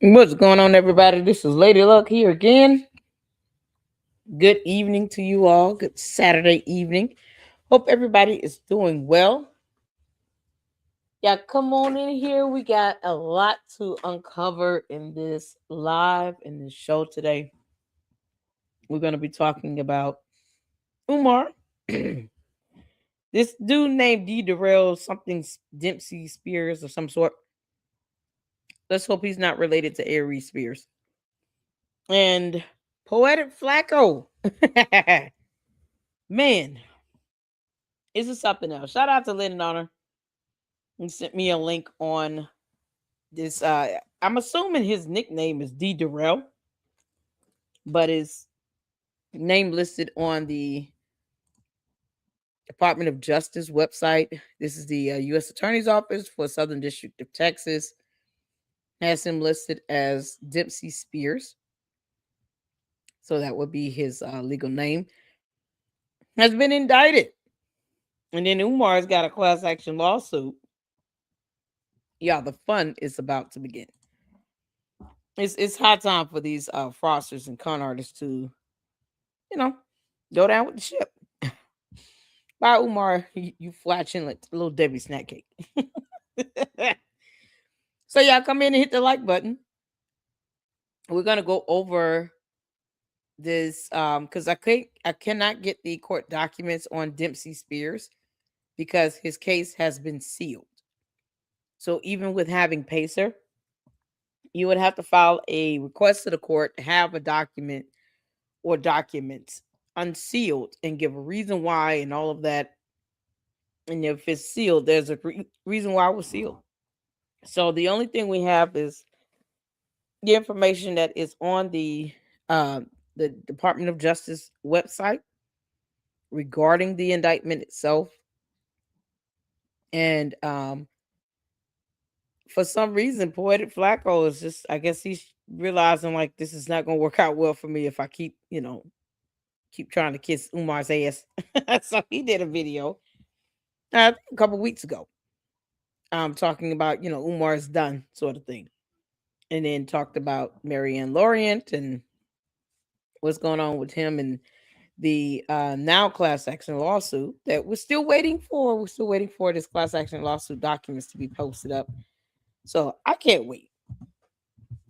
What's going on, everybody? This is Lady Luck here again. Good evening to you all. Good Saturday evening. Hope everybody is doing well. Yeah, come on in here. We got a lot to uncover in this live in this show today. We're going to be talking about Umar. This dude named Derell, something Dempsey Spears or some sort. Let's hope he's not related to Aries Spears. And Poetic Flakko. Man, this is something else. Shout out to Lynn Honor. He sent me a link on this. I'm assuming his nickname is D. Derell, but his name listed on the Department of Justice website. This is the U.S. Attorney's Office for Southern District of Texas. Has him listed as Dempsey Spears. So that would be his legal name. Has been indicted. And then Umar's got a class action lawsuit. Yeah, the fun is about to begin. It's high time for these fraudsters and con artists to, you know, go down with the ship. Bye, Umar. You flatching like little Debbie snack cake. So y'all come in and hit the like button. We're gonna go over this because I cannot get the court documents on Dempsey Spears because his case has been sealed. So even with having Pacer, you would have to file a request to the court to have a document or documents unsealed and give a reason why and all of that. And if it's sealed, there's a reason why it was sealed. So the only thing we have is the information that is on the Department of Justice website regarding the indictment itself. And for some reason, Poetic Flakko is just, I guess he's realizing like this is not going to work out well for me if I keep trying to kiss Umar's ass. So he did a video a couple weeks ago, talking about Umar's done sort of thing, and then talked about Marianne Lorient and what's going on with him and the now class action lawsuit that we're still waiting for. We're still waiting for this class action lawsuit documents to be posted up. So I can't wait.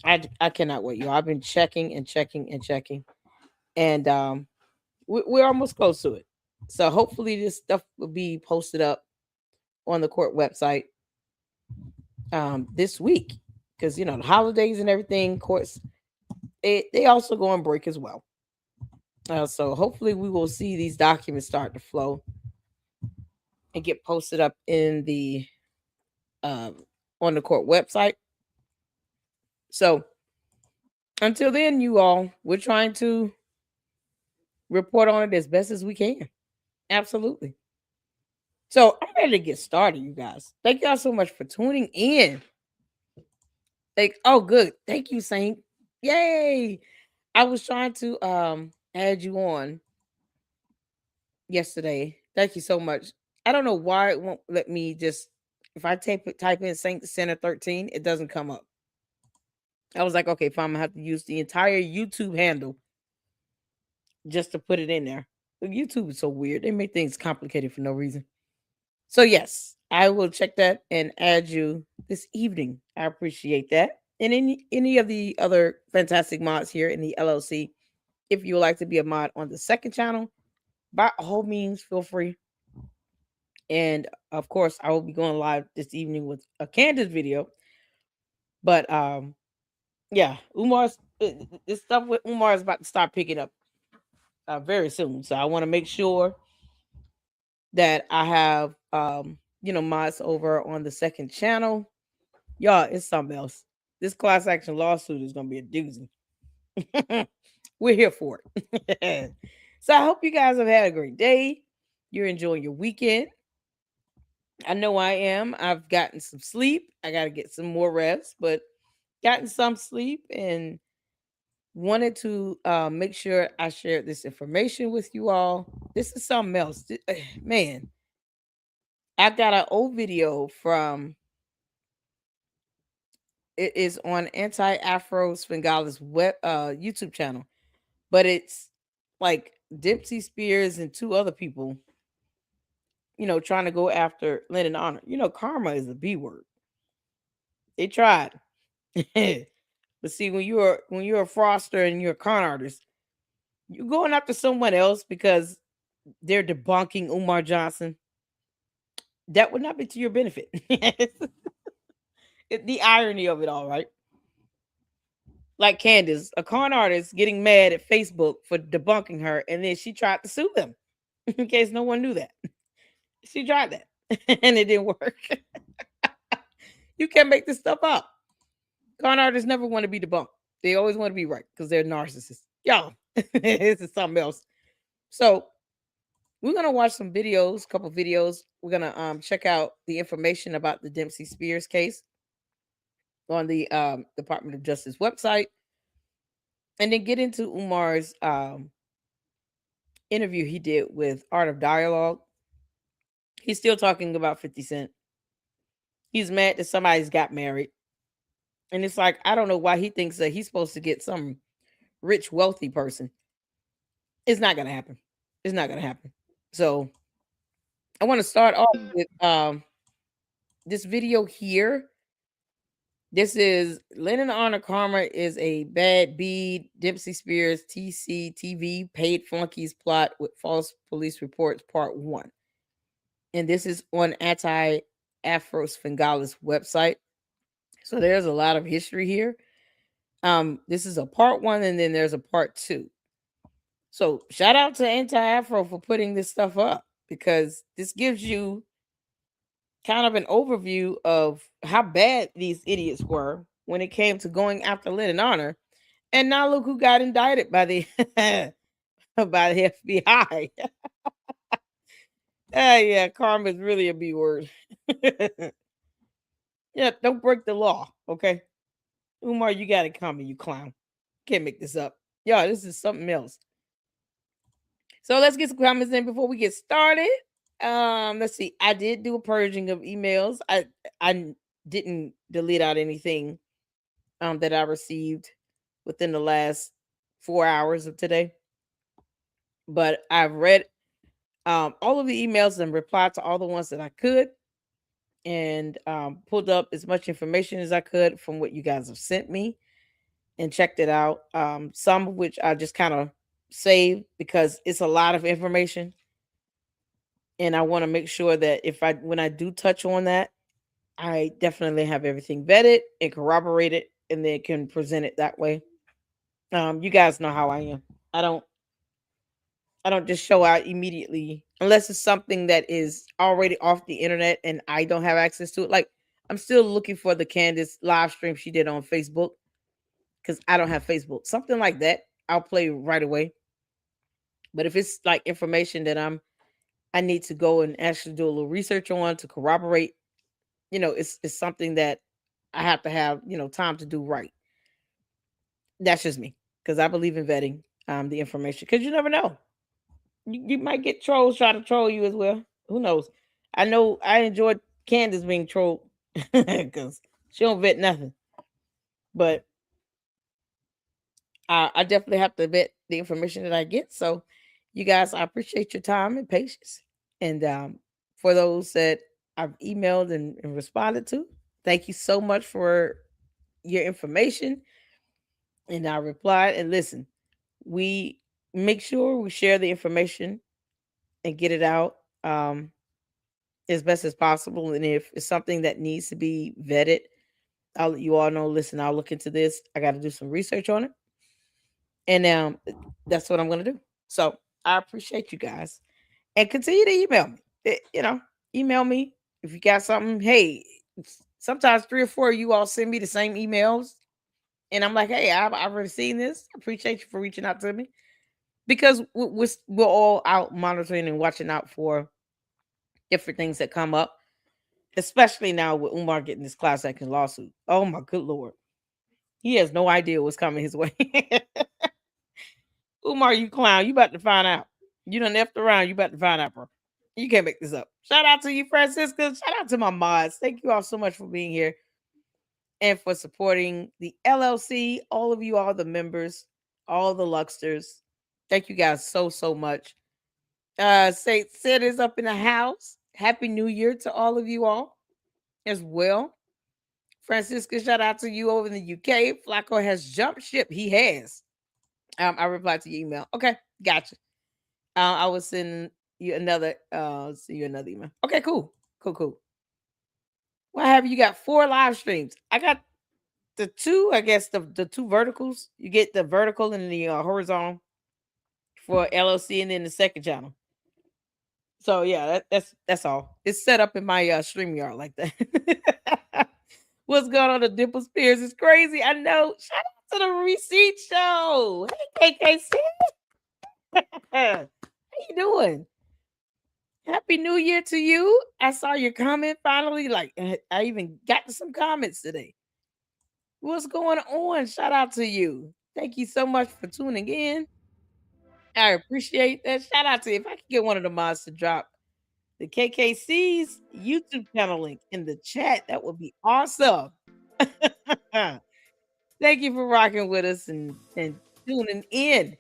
I cannot wait, y'all. I've been checking and checking and checking, and we're almost close to it. So hopefully this stuff will be posted up on the court website this week, because the holidays and everything. Courts they also go on break as well. So hopefully we will see these documents start to flow and get posted up in the on the court website. So until then, you all, we're trying to report on it as best as we can. Absolutely. So I'm ready to get started, you guys. Thank y'all so much for tuning in. Good. Thank you, Saint. Yay. I was trying to add you on yesterday. Thank you so much. I don't know why it won't let me just, if I type in Saint Center 13, it doesn't come up. I was like, okay, fine, I'm gonna have to use the entire YouTube handle just to put it in there. YouTube is so weird. They make things complicated for no reason. So yes, I will check that and add you this evening. I appreciate that. And any of the other fantastic mods here in the LLC, if you would like to be a mod on the second channel, by all means, feel free. And of course, I will be going live this evening with a Candace video. But yeah, this stuff with Umar is about to start picking up very soon. So I want to make sure that I have mods over on the second channel. Y'all, it's something else. This class action lawsuit is gonna be a doozy. We're here for it. So I hope you guys have had a great day. You're enjoying your weekend. I know I am. I've gotten some sleep. I got to get some more rest, but gotten some sleep and wanted to make sure I shared this information with you all. This is something else. Man, I got an old video from It is on Anti-Afro Spingala's web YouTube channel, but it's like Dempsey Spears and two other people, trying to go after Lennon Honor. Karma is a B word. They tried. But see, when you're a fraudster and you're a con artist, you're going after someone else because they're debunking Umar Johnson. That would not be to your benefit. The irony of it all, right? Like Candace, a con artist getting mad at Facebook for debunking her, and then she tried to sue them. In case no one knew that. She tried that. And it didn't work. You can't make this stuff up. Con artists never want to be debunked. They always want to be right because they're narcissists. Y'all, this is something else. So we're gonna watch some videos, couple videos. We're gonna check out the information about the Dempsey Spears case on the Department of Justice website, and then get into Umar's interview he did with Art of Dialogue. He's still talking about 50 Cent. He's mad that somebody's got married. And it's like, I don't know why he thinks that he's supposed to get some rich, wealthy person. It's not going to happen. It's not going to happen. So I want to start off with this video here. This is Lennon Honor Karma is a bad bead. Dempsey Spears TCTV paid flunkies plot with false police reports part 1. And this is on Anti-Afro Spingala's website. So there's a lot of history here. This is a part 1, and then there's a part 2. So shout out to Anti-Afro for putting this stuff up, because this gives you kind of an overview of how bad these idiots were when it came to going after Lennon Honor. And now look who got indicted by the by the FBI. Yeah, karma is really a B word. Yeah, don't break the law, okay? Umar, you got it coming, you clown. Can't make this up. Y'all, this is something else. So let's get some comments in before we get started. Let's see. I did do a purging of emails. I didn't delete out anything that I received within the last 4 hours of today. But I've read all of the emails and replied to all the ones that I could, and pulled up as much information as I could from what you guys have sent me and checked it out. Some of which I just kind of saved because it's a lot of information. And I want to make sure that when I do touch on that, I definitely have everything vetted and corroborated, and then can present it that way. You guys know how I am. I don't just show out immediately unless it's something that is already off the internet and I don't have access to it. Like, I'm still looking for the Candace live stream she did on Facebook because I don't have Facebook. Something like that, I'll play right away. But if it's like information that I need to go and actually do a little research on to corroborate, it's something that I have to have, time to do right. That's just me, because I believe in vetting the information, because you never know. You might get trolls try to troll you as well. Who knows? I know I enjoyed Candace being trolled because she don't vet nothing. But I definitely have to vet the information that I get. So you guys, I appreciate your time and patience. And for those that I've emailed and responded to, thank you so much for your information. And I replied. And listen, we make sure we share the information and get it out as best as possible. And if it's something that needs to be vetted, I'll let you all know. Listen, I'll look into this. I got to do some research on it. And that's what I'm going to do. So I appreciate you guys. And continue to email me. Email me if you got something. Hey, sometimes 3 or 4 of you all send me the same emails. And I'm like, hey, I've already seen this. I appreciate you for reaching out to me. Because we're all out monitoring and watching out for different things that come up. Especially now with Umar getting this class action lawsuit. Oh, my good Lord. He has no idea what's coming his way. Umar, you clown. You about to find out. You done effed around. You about to find out, bro. You can't make this up. Shout out to you, Francisca. Shout out to my mods. Thank you all so much for being here. and for supporting the LLC. All of you, all the members, all the Luxters. Thank you guys so much. Saint Sid is up in the house. Happy New Year to all of you all as well. Francisca, shout out to you over in the UK. Flakko has jumped ship. He has. I replied to your email. Okay, gotcha. I will send you another. See you another email. Okay, cool. What have you got? 4 live streams. I got the 2. I guess the 2 verticals. You get the vertical and the horizontal for LLC, and then the second channel. So yeah, that's all. It's set up in my StreamYard like that. What's going on? The Dimple Spears is crazy. I know. Shout out to the Receipt Show. Hey, KKC. How you doing? Happy New Year to you. I saw your comment finally. Like, I even got to some comments today. What's going on? Shout out to you. Thank you so much for tuning in. I appreciate that. Shout out to you. If I could get one of the mods to drop the KKC's YouTube channel link in the chat, that would be awesome. Thank you for rocking with us and tuning in.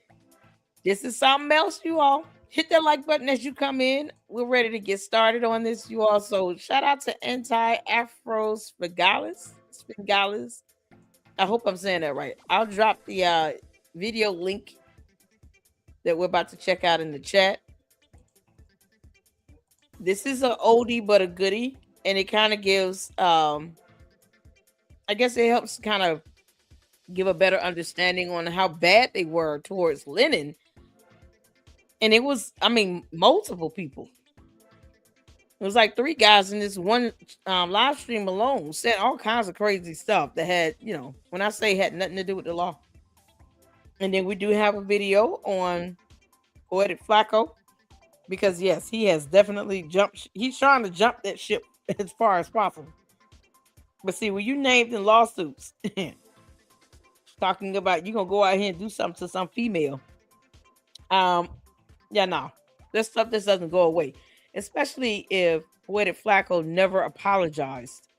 This is something else, you all. Hit that like button as you come in. We're ready to get started on this, you all. So shout out to Anti-Afro Spingalis. I hope I'm saying that right. I'll drop the video link that we're about to check out in the chat. This is an oldie but a goodie, and it kind of gives I guess it helps kind of give a better understanding on how bad they were towards Lenin. And it was, I mean, multiple people. It was like 3 guys in this one live stream alone said all kinds of crazy stuff that had, when I say had nothing to do with the law. And then we do have a video on Poetik Flakko, because yes, he has definitely jumped. He's trying to jump that ship as far as possible. But see, when you named in lawsuits, talking about you gonna go out here and do something to some female, yeah, no, there's stuff that doesn't go away, especially if Poetik Flakko never apologized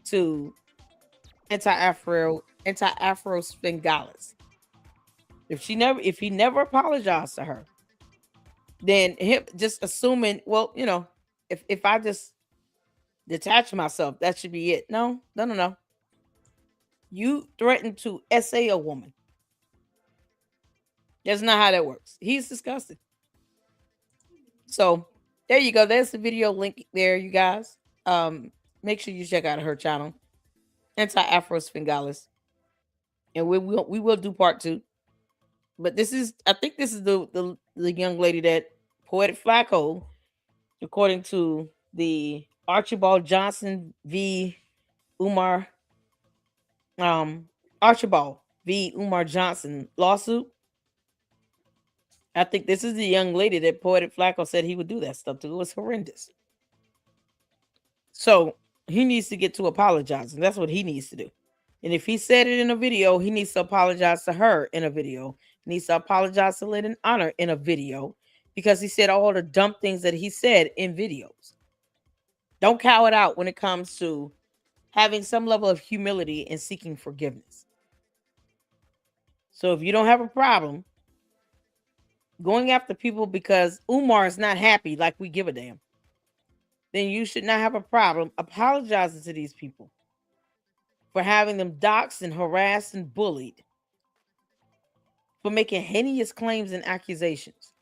to anti-Afro Spingalis. If he never apologized to her, then him just assuming, well, if I just detach myself, that should be it. No. You threatened to essay a woman. That's not how that works. He's disgusting. So there you go. There's the video link there, you guys. Make sure you check out her channel, Anti-Afro Spingalis, and we will do part 2. But I think this is the young lady that Poetik Flakko, according to the Archibald Johnson v. Umar, Archibald v. Umar Johnson lawsuit. I think this is the young lady that Poetik Flakko said he would do that stuff to. It was horrendous. So he needs to get to apologizing. That's what he needs to do. And if he said it in a video, he needs to apologize to her in a video. He needs to apologize to Lynn Honor in a video, because he said all the dumb things that he said in videos. Don't cow it out when it comes to having some level of humility and seeking forgiveness. So if you don't have a problem going after people because Umar is not happy like we give a damn, then you should not have a problem apologizing to these people for having them doxxed and harassed and bullied, for making heinous claims and accusations.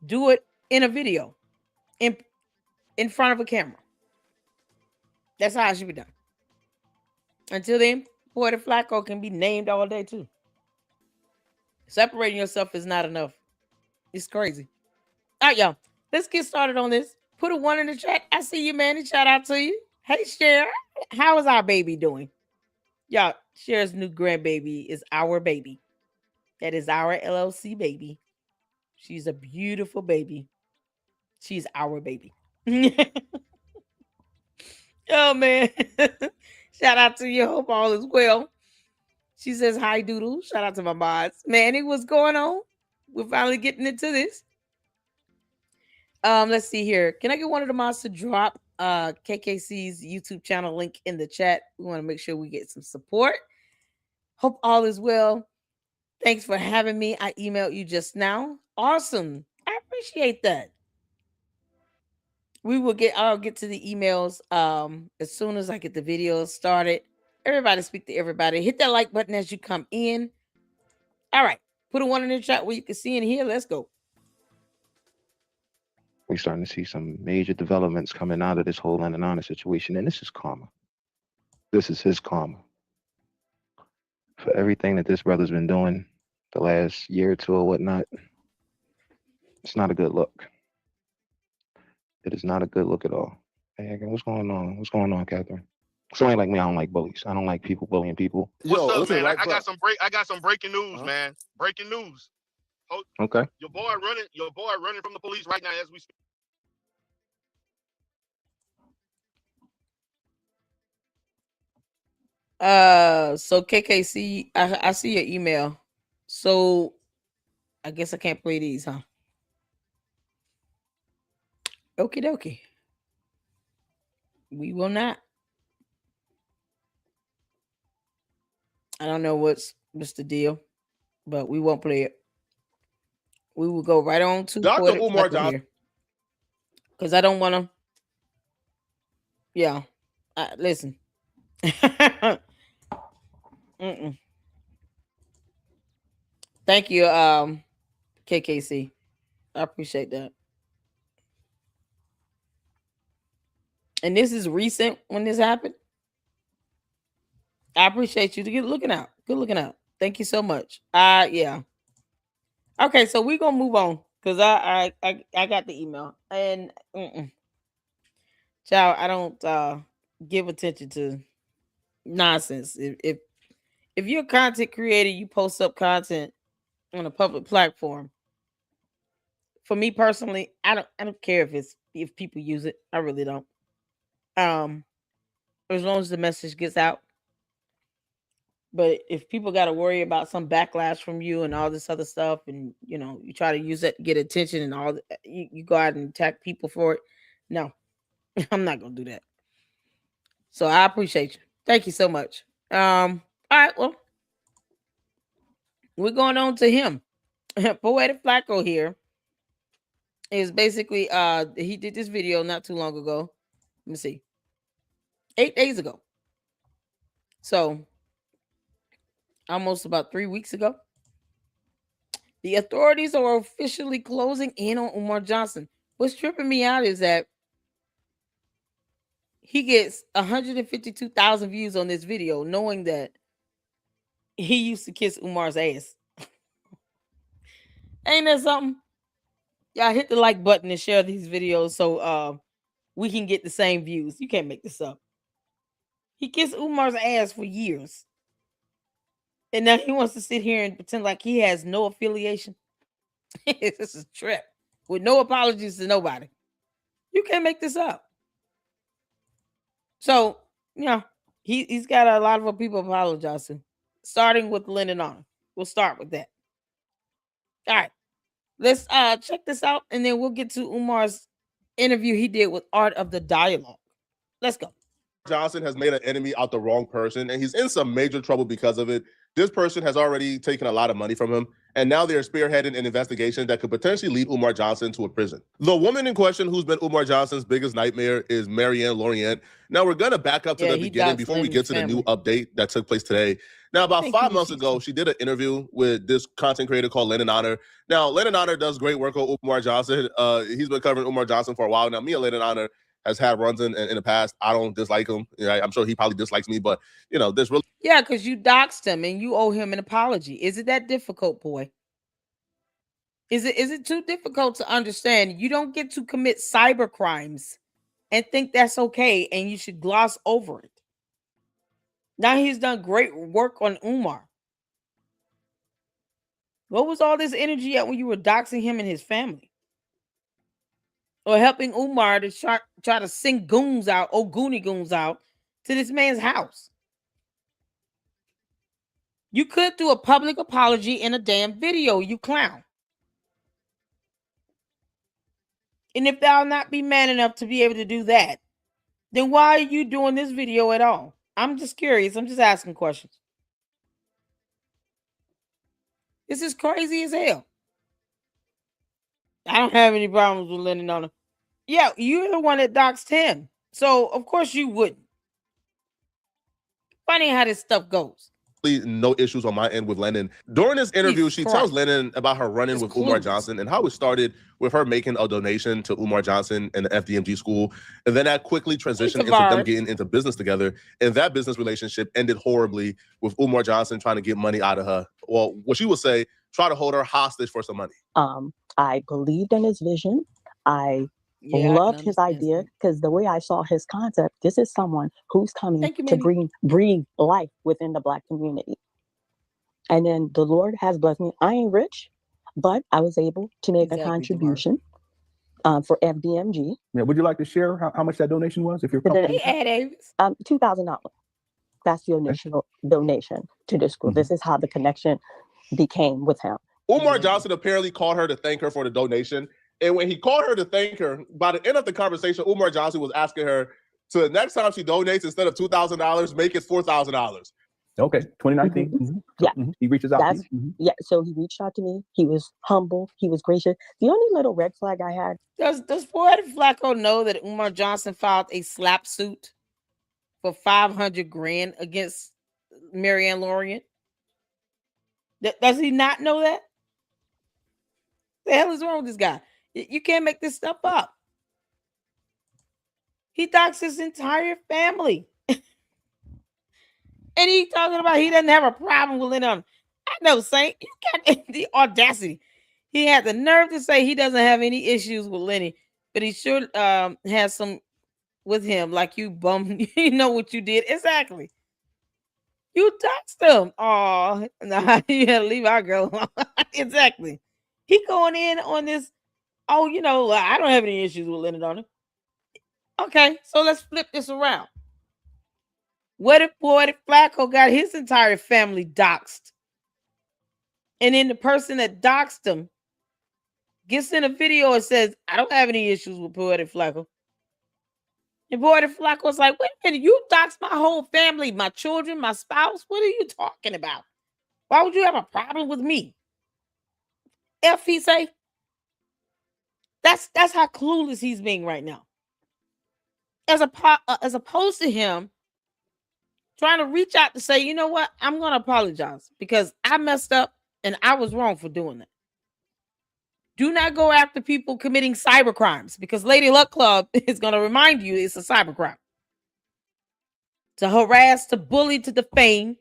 Do it in a video, in front of a camera. That's how it should be done. Until then, Poetik Flakko can be named all day too. Separating yourself is not enough. It's crazy. All right, y'all. Let's get started on this. Put a 1 in the chat. I see you, Manny. Shout out to you. Hey, Cher. How is our baby doing? Y'all, Cher's new grandbaby is our baby. That is our LLC baby. She's a beautiful baby. She's our baby. Oh, man. Shout out to you. Hope all is well. She says, hi, Doodle. Shout out to my mods. Manny, what's going on? We're finally getting into this. Let's see here. Can I get one of the mods to drop KKC's YouTube channel link in the chat. We want to make sure we get some support. Hope all is well. Thanks for having me. I emailed you just now. Awesome. I appreciate that. I'll get to the emails as soon as I get the videos started. Everybody speak to everybody. Hit that like button as you come in. All right. Put a one in the chat where you can see and hear. Let's go. We're starting to see some major developments coming out of this whole Lennon situation, and this is karma. This is his karma for everything that this brother's been doing the last year or two or whatnot. It's not a good look. It is not a good look at all. Hey, what's going on? What's going on, Catherine? Somebody like me, I don't like bullies. I don't like people bullying people. What's up, man? I got some breaking news, man. Breaking news. Okay. Your boy running from the police right now as we speak. So KKC, I see your email. So I guess I can't play these, huh? Okie dokie. We will not. I don't know what's the deal, but we won't play it. We will go right on to Dr. Umar Johnson. Because I don't want to. Yeah. Listen. Thank you, KKC. I appreciate that. And this is recent when this happened. I appreciate you to get looking out. Good looking out. Thank you so much. Yeah. Okay, so we're gonna move on because I got the email and child, I don't give attention to nonsense. If you're a content creator, you post up content on a public platform. For me personally, I don't care if people use it. I really don't. As long as the message gets out. But if people got to worry about some backlash from you and all this other stuff, and you try to use that to get attention and all, you go out and attack people for it. No, I'm not gonna do that. So I appreciate you. Thank you so much. All right, well, we're going on to him. Poetik Flakko here is basically he did this video not too long ago. Let me see. 8 days ago. So almost about 3 weeks ago. The authorities are officially closing in on Umar Johnson. What's tripping me out is that he gets 152,000 views on this video, knowing that he used to kiss Umar's ass. Ain't that something? Y'all hit the like button and share these videos so we can get the same views. You can't make this up. He kissed Umar's ass for years. And now he wants to sit here and pretend like he has no affiliation. This is a trip. With no apologies to nobody. You can't make this up. So, he's got a lot of people apologizing. Starting with Lennon on. We'll start with that. All right. Let's check this out, and then we'll get to Umar's interview he did with Art of the Dialogue. Let's go. Johnson has made an enemy out the wrong person, and he's in some major trouble because of it. This person has already taken a lot of money from him, and now they're spearheading an investigation that could potentially lead Umar Johnson to a prison. The woman in question who's been Umar Johnson's biggest nightmare is Marianne Lorient. Now, we're going to back up to the beginning before we get to the new update that took place today. Now, about 5 months ago, she did an interview with this content creator called Lennon Honor. Now, Lennon Honor does great work on Umar Johnson. He's been covering Umar Johnson for a while now. Me and Lennon Honor has had runs in the past. I don't dislike him. I'm sure he probably dislikes me, but this really because you doxed him and you owe him an apology. Is it that difficult, boy? Is it too difficult to understand? You don't get to commit cyber crimes and think that's okay, and you should gloss over it. Now he's done great work on Umar. What was all this energy at when you were doxing him and his family? Or helping Umar to try to sing goons out, Goonie goons out, to this man's house. You could do a public apology in a damn video, you clown. And if thou not be man enough to be able to do that, Then why are you doing this video at all? I'm just curious. I'm just asking questions. This is crazy as hell. I don't have any problems with Lennon on him. Yeah, you're the one that doxed him. So, of course, you wouldn't. Funny how this stuff goes. No issues on my end with Lennon. During this interview, she tells Lennon about her run-in with Umar Johnson and how it started with her making a donation to Umar Johnson and the FDMG school. And then that quickly transitioned into them getting into business together. And that business relationship ended horribly with Umar Johnson trying to get money out of her. Well, what she would say, try to hold her hostage for some money. I believed in his vision. I loved his idea because the way I saw his concept, this is someone who's coming to breathe life within the Black community. And then the Lord has blessed me. I ain't rich, but I was able to make a contribution for FDMG. Yeah, would you like to share how much that donation was? If you're $2,000. That's the initial donation to the school. This is how the connection became with him. Umar Johnson apparently called her to thank her for the donation. And when he called her to thank her, by the end of the conversation, Umar Johnson was asking her to next time she donates, instead of $2,000, make it $4,000. Okay, 2019. Yeah, he reaches out to you. Yeah, so he reached out to me. He was humble. He was gracious. The only little red flag I had. Does Poetik Flakko know that Umar Johnson filed a slap suit for $500,000 against Marianne Lorient? Does he not know that? The hell is wrong with this guy? You can't make this stuff up. He doxed his entire family. And he talking about he doesn't have a problem with it. I know, Saint. You got the audacity. He had the nerve to say he doesn't have any issues with Lenny, but he sure has some with him. Like, you bum, you know what you did. Exactly. You doxed him. Oh, nah, you had to leave our girl alone. Exactly. He going in on this. Oh, you know, I don't have any issues with Lenny on it. Okay, so let's flip this around. What if Poetik Flakko got his entire family doxed? And then the person that doxed him gets in a video and says, I don't have any issues with Poetik Flakko. And Poetik Flakko's like, wait a minute, you doxed my whole family, my children, my spouse. What are you talking about? Why would you have a problem with me? F, he say. That's how clueless he's being right now. As opposed to him trying to reach out to say, you know what, I'm going to apologize because I messed up and I was wrong for doing that. Do not go after people committing cyber crimes because Lady Luck Club is going to remind you it's a cyber crime. To harass, to bully, to defame,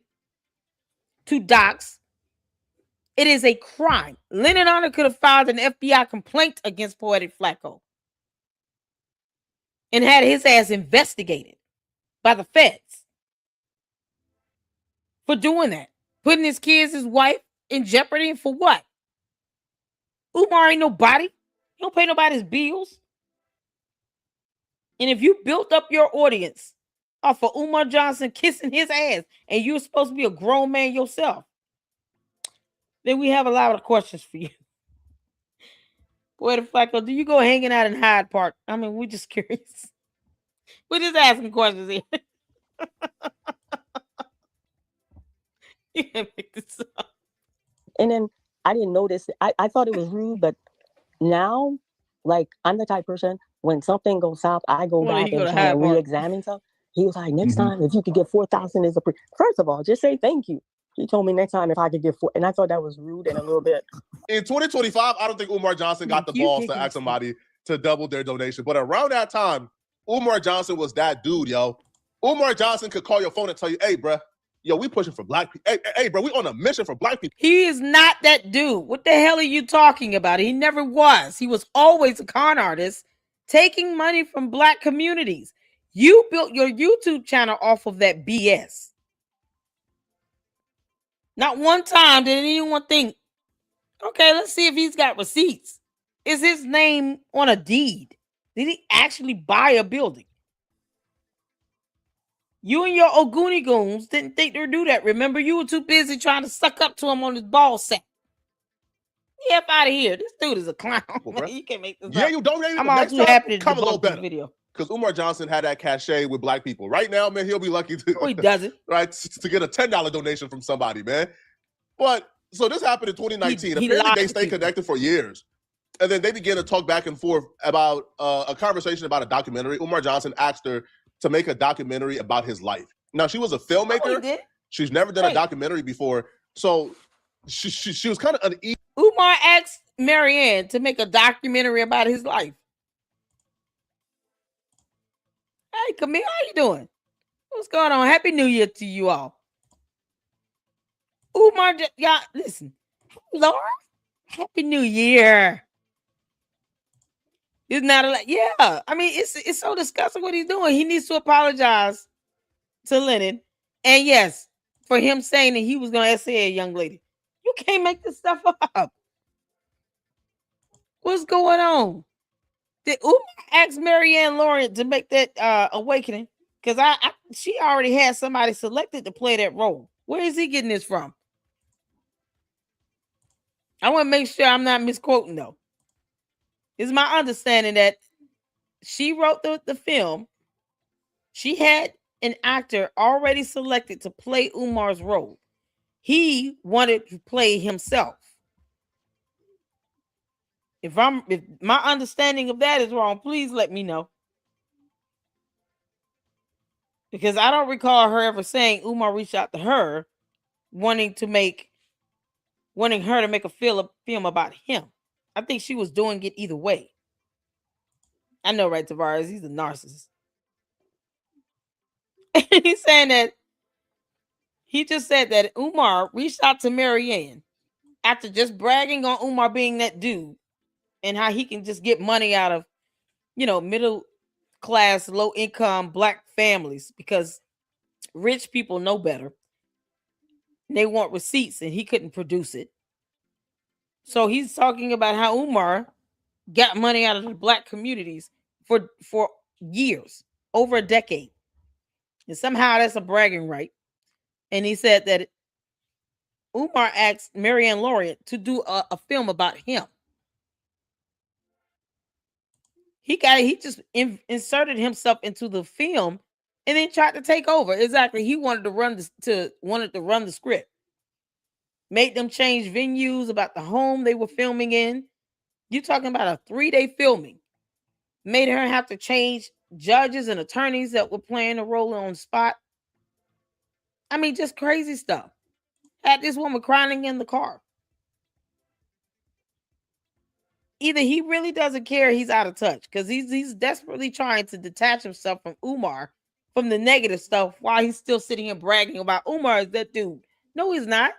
to dox. It is a crime. Lennon Honor could have filed an FBI complaint against Poetik Flakko and had his ass investigated by the feds for doing that. Putting his kids, his wife in jeopardy. And for what? Umar ain't nobody. He don't pay nobody's bills. And if you built up your audience off of Umar Johnson kissing his ass and you're supposed to be a grown man yourself, then we have a lot of questions for you. Poetik Flakko, do you go hanging out in Hyde Park? I mean, we're just curious. We're just asking questions here. You can't make this up. And then I didn't notice. I thought it was rude, but now, like, I'm the type of person, when something goes south, I go back and try to re-examine stuff. He was like, next time, if you could get 4,000 is a first of all, just say thank you. He told me next time if I could get 4, and I thought that was rude and a little bit. In 2025, I don't think Umar Johnson got the balls to ask somebody to double their donation. But around that time, Umar Johnson was that dude, yo. Umar Johnson could call your phone and tell you, hey, bruh, yo, we pushing for Black people. Hey, bro, we on a mission for Black people. He is not that dude. What the hell are you talking about? He never was. He was always a con artist taking money from Black communities. You built your YouTube channel off of that BS. Not one time did anyone think, okay, let's see if he's got receipts. Is his name on a deed? Did he actually buy a building? You and your Oguni goons didn't think they'd do that. Remember, you were too busy trying to suck up to him on his ball sack. Get out of here. This dude is a clown. You can't make this up. You don't. I'm all too happy to come a little better. Video. because Umar Johnson had that cachet with black people. Right now, man, he'll be lucky to. Oh, he doesn't. Right, to get a $10 donation from somebody, man. But so this happened in 2019. He Apparently, they lied stayed to connected for years. And then they began to talk back and forth about a conversation about a documentary. Umar Johnson asked her to make a documentary about his life. Now, she was a filmmaker. Oh, he did? She's never done a documentary before. So she was kind of uneasy. Umar asked Marianne to make a documentary about his life. Hey, Camille, how you doing? What's going on? Happy New Year to you all. Umar, y'all, listen. Laura, Happy New Year. It's not yeah. I mean, it's so disgusting what he's doing. He needs to apologize to Lennon. And yes, for him saying that he was going to say a young lady. You can't make this stuff up. What's going on? Did Umar ask Marianne Lawrence to make that awakening? Because she already had somebody selected to play that role. Where is he getting this from? I want to make sure I'm not misquoting, though. It's my understanding that she wrote the film. She had an actor already selected to play Umar's role. He wanted to play himself. If my understanding of that is wrong, please let me know. Because I don't recall her ever saying Umar reached out to her wanting her to make a film about him. I think she was doing it either way. I know, right, Tavares? He's a narcissist. He's saying that he just said that Umar reached out to Marianne after just bragging on Umar being that dude and how he can just get money out of, middle class, low income black families because rich people know better. They want receipts and he couldn't produce it. So he's talking about how Umar got money out of the black communities for years, over a decade. And somehow that's a bragging right. And he said that Umar asked Marianne Lawrence to do a film about him. He just inserted himself into the film and then tried to take over. Exactly. He wanted to run the script. Made them change venues about the home they were filming in. You're talking about a 3-day filming. Made her have to change judges and attorneys that were playing a role on the spot. I mean, just crazy stuff. Had this woman crying in the car. Either he really doesn't care, he's out of touch because he's desperately trying to detach himself from Umar, from the negative stuff, while he's still sitting here bragging about Umar is that dude. No, he's not.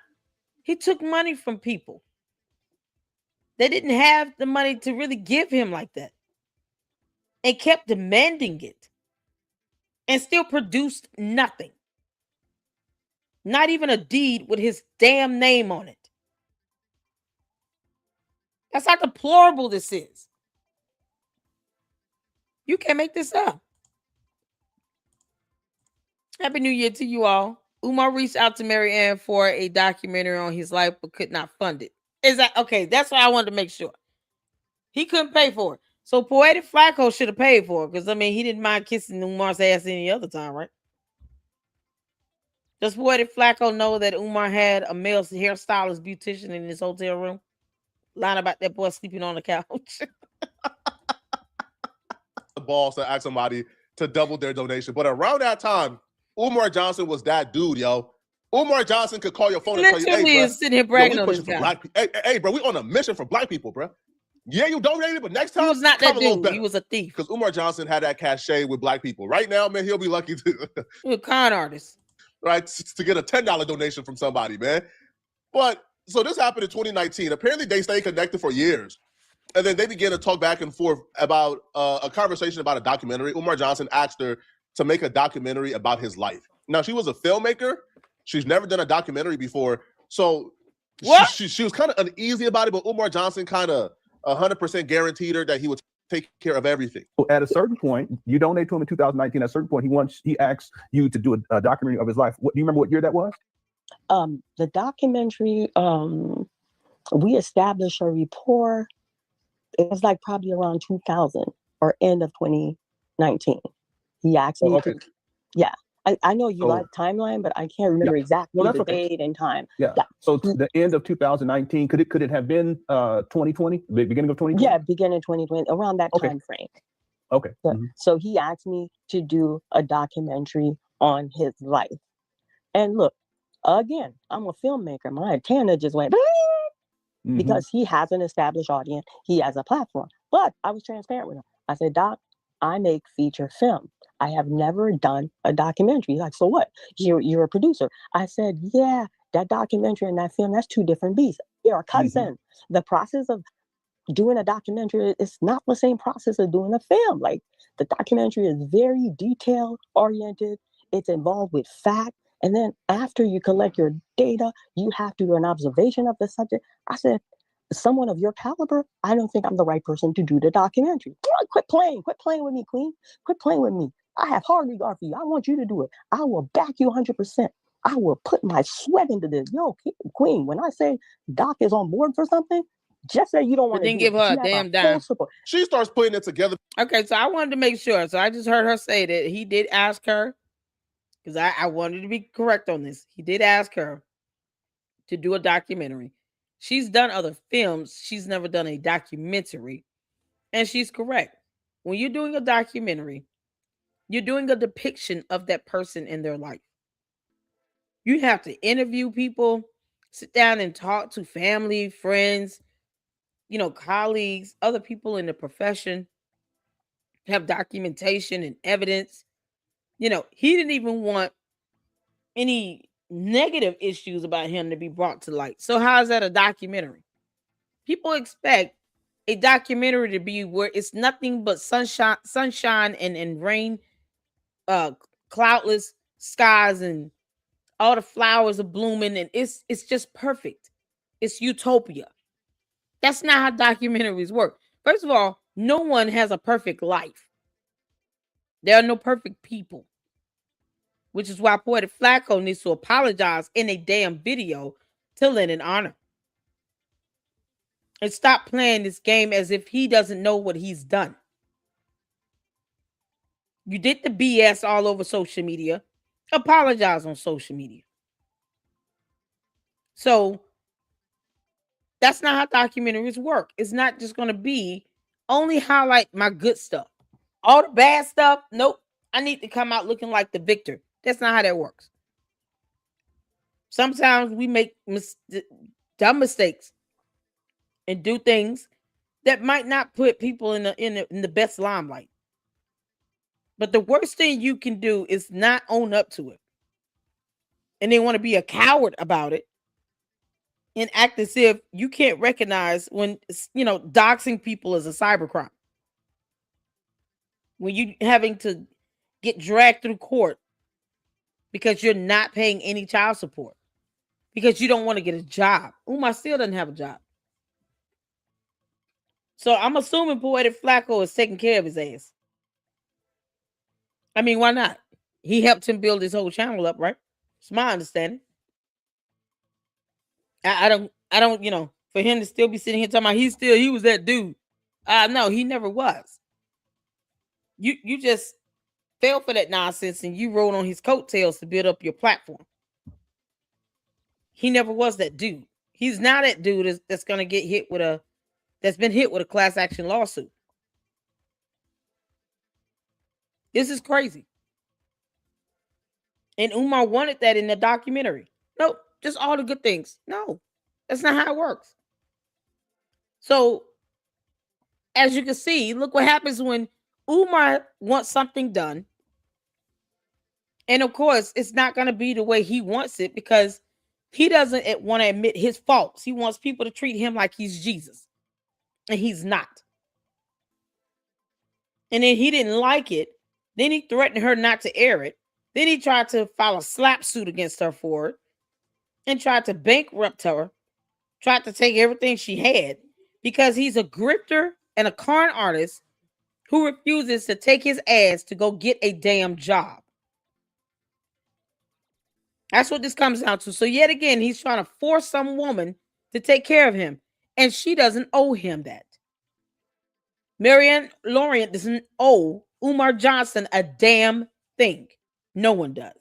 He took money from people. They didn't have the money to really give him like that. And kept demanding it. And still produced nothing. Not even a deed with his damn name on it. That's how deplorable this is. You can't make this up. Happy New Year to you all. Umar reached out to Marianne for a documentary on his life, but could not fund it. Is that okay? That's what I wanted to make sure. He couldn't pay for it. So Poetik Flakko should have paid for it because, I mean, he didn't mind kissing Umar's ass any other time, right? Does Poetik Flakko know that Umar had a male hairstylist beautician in his hotel room? Lying about that boy sleeping on the couch. The balls to ask somebody to double their donation. But around that time, Umar Johnson was that dude, yo. Umar Johnson could call your phone and tell you, hey, bro, sitting here bragging on this guy. Hey, bro, we on a mission for black people, bro. Yeah, you donated, but next time he was not that dude. He was a thief. Because Umar Johnson had that cachet with black people. Right now, man, he'll be lucky to a con artist, right, to get a $10 donation from somebody, man. But so this happened in 2019. Apparently, they stayed connected for years, and then they began to talk back and forth about a conversation about a documentary. Umar Johnson asked her to make a documentary about his life. Now, she was a filmmaker. She's never done a documentary before, so she was kind of uneasy about it. But Umar Johnson kind of 100% guaranteed her that he would take care of everything. So at a certain point, you donate to him in 2019. At a certain point, he asks you to do a documentary of his life. Do you remember what year that was? The documentary, we established a rapport. It was like probably around 2000 or end of 20. 2019. He asked me okay. to, yeah. I know you like timeline, but I can't remember exactly the date and time. Yeah. So the end of 2019, could it have been 2020, the beginning of 2020? Yeah, beginning 2020, around that time frame. Okay. So he asked me to do a documentary on his life. And look, again, I'm a filmmaker. My antenna just went because he has an established audience. He has a platform. But I was transparent with him. I said, Doc, I make feature film. I have never done a documentary. He's like, so what? You're a producer. I said, yeah, that documentary and that film, that's two different beasts. They are cousins. The process of doing a documentary is not the same process of doing a film. Like, the documentary is very detail oriented. It's involved with fact. And then after you collect your data, you have to do an observation of the subject. I said, someone of your caliber, I don't think I'm the right person to do the documentary. Quit playing with me, Queen. Quit playing with me. I have hard regard for you. I want you to do it. I will back you 100%. I will put my sweat into this. Yo, Queen, when I say Doc is on board for something, just say you don't want to do give it. her a damn dime. She starts putting it together. Okay, so I wanted to make sure. So I just heard her say that he did ask her, because I wanted to be correct on this. He did ask her to do a documentary. She's done other films. She's never done a documentary. And she's correct. When you're doing a documentary, you're doing a depiction of that person in their life. You have to interview people, sit down and talk to family, friends, colleagues, other people in the profession, have documentation and evidence. He didn't even want any negative issues about him to be brought to light. So how is that a documentary? People expect a documentary to be where it's nothing but sunshine and rain, cloudless skies, and all the flowers are blooming, and it's just perfect. It's utopia. That's not how documentaries work. First of all, no one has a perfect life. There are no perfect people, which is why Poetik Flakko needs to apologize in a damn video to Lennon Honor. And stop playing this game as if he doesn't know what he's done. You did the BS all over social media. Apologize on social media. So that's not how documentaries work. It's not just going to be only highlight my good stuff. All the bad stuff, nope. I need to come out looking like the victor. That's not how that works. Sometimes we make dumb mistakes and do things that might not put people in the best limelight. But the worst thing you can do is not own up to it. And they want to be a coward about it and act as if you can't recognize when, doxing people is a cybercrime. When you having to get dragged through court because you're not paying any child support, because you don't want to get a job. Umar still doesn't have a job. So I'm assuming Poetik Flakko is taking care of his ass. I mean, why not? He helped him build his whole channel up, right? It's my understanding. I don't, for him to still be sitting here talking about he was that dude. No, he never was. You just fell for that nonsense and you rode on his coattails to build up your platform. He never was that dude. He's not that dude that's going to get hit with that's been hit with a class action lawsuit. This is crazy. And Umar wanted that in the documentary. Nope, just all the good things. No, that's not how it works. So, as you can see, look what happens when Umar wants something done. And of course, it's not going to be the way he wants it because he doesn't want to admit his faults. He wants people to treat him like he's Jesus. And he's not. And then he didn't like it. Then he threatened her not to air it. Then he tried to file a slap suit against her for it. And tried to bankrupt her. Tried to take everything she had. Because he's a grifter and a con artist who refuses to take his ass to go get a damn job. That's what this comes down to. So yet again, he's trying to force some woman to take care of him. And she doesn't owe him that. Marianne Laurent doesn't owe Umar Johnson a damn thing. No one does.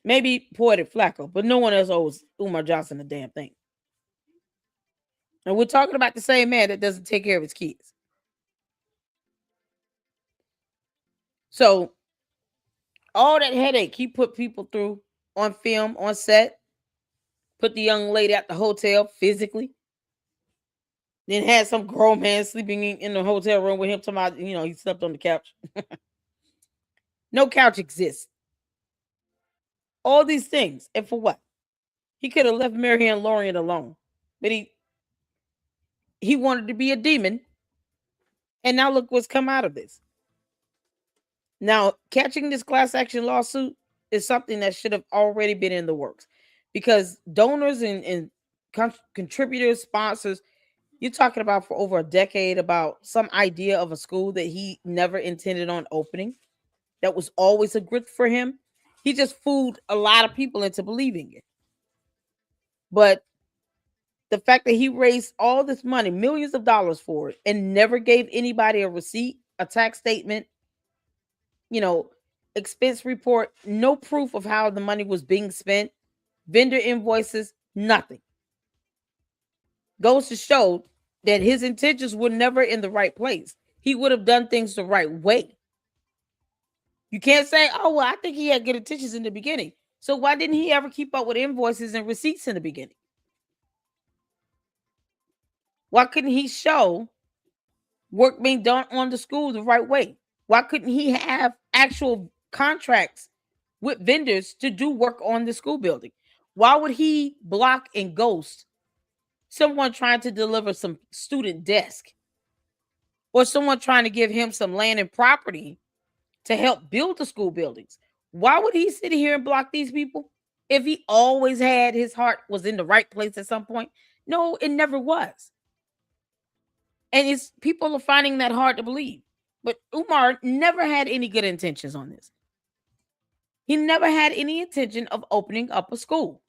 Maybe Poetik Flakko, but no one else owes Umar Johnson a damn thing. And we're talking about the same man that doesn't take care of his kids. So all that headache he put people through on film, on set, put the young lady at the hotel physically, then had some grown man sleeping in the hotel room with him talking about, he slept on the couch. No couch exists. All these things. And for what? He could have left Marianne Lorien alone. But he wanted to be a demon. And now look what's come out of this. Now, catching this class action lawsuit is something that should have already been in the works. Because donors and contributors, sponsors, you're talking about for over a decade about some idea of a school that he never intended on opening. That was always a grift for him. He just fooled a lot of people into believing it. But the fact that he raised all this money, millions of dollars for it, and never gave anybody a receipt, a tax statement, expense report, no proof of how the money was being spent, vendor invoices, nothing. Goes to show that his intentions were never in the right place. He would have done things the right way. You can't say, oh, well, I think he had good intentions in the beginning. So why didn't he ever keep up with invoices and receipts in the beginning? Why couldn't he show work being done on the school the right way? Why couldn't he have actual contracts with vendors to do work on the school building? Why would he block and ghost someone trying to deliver some student desk or someone trying to give him some land and property to help build the school buildings? Why would he sit here and block these people if he always had his heart was in the right place at some point? No, it never was. And people are finding that hard to believe. But Umar never had any good intentions on this. He never had any intention of opening up a school.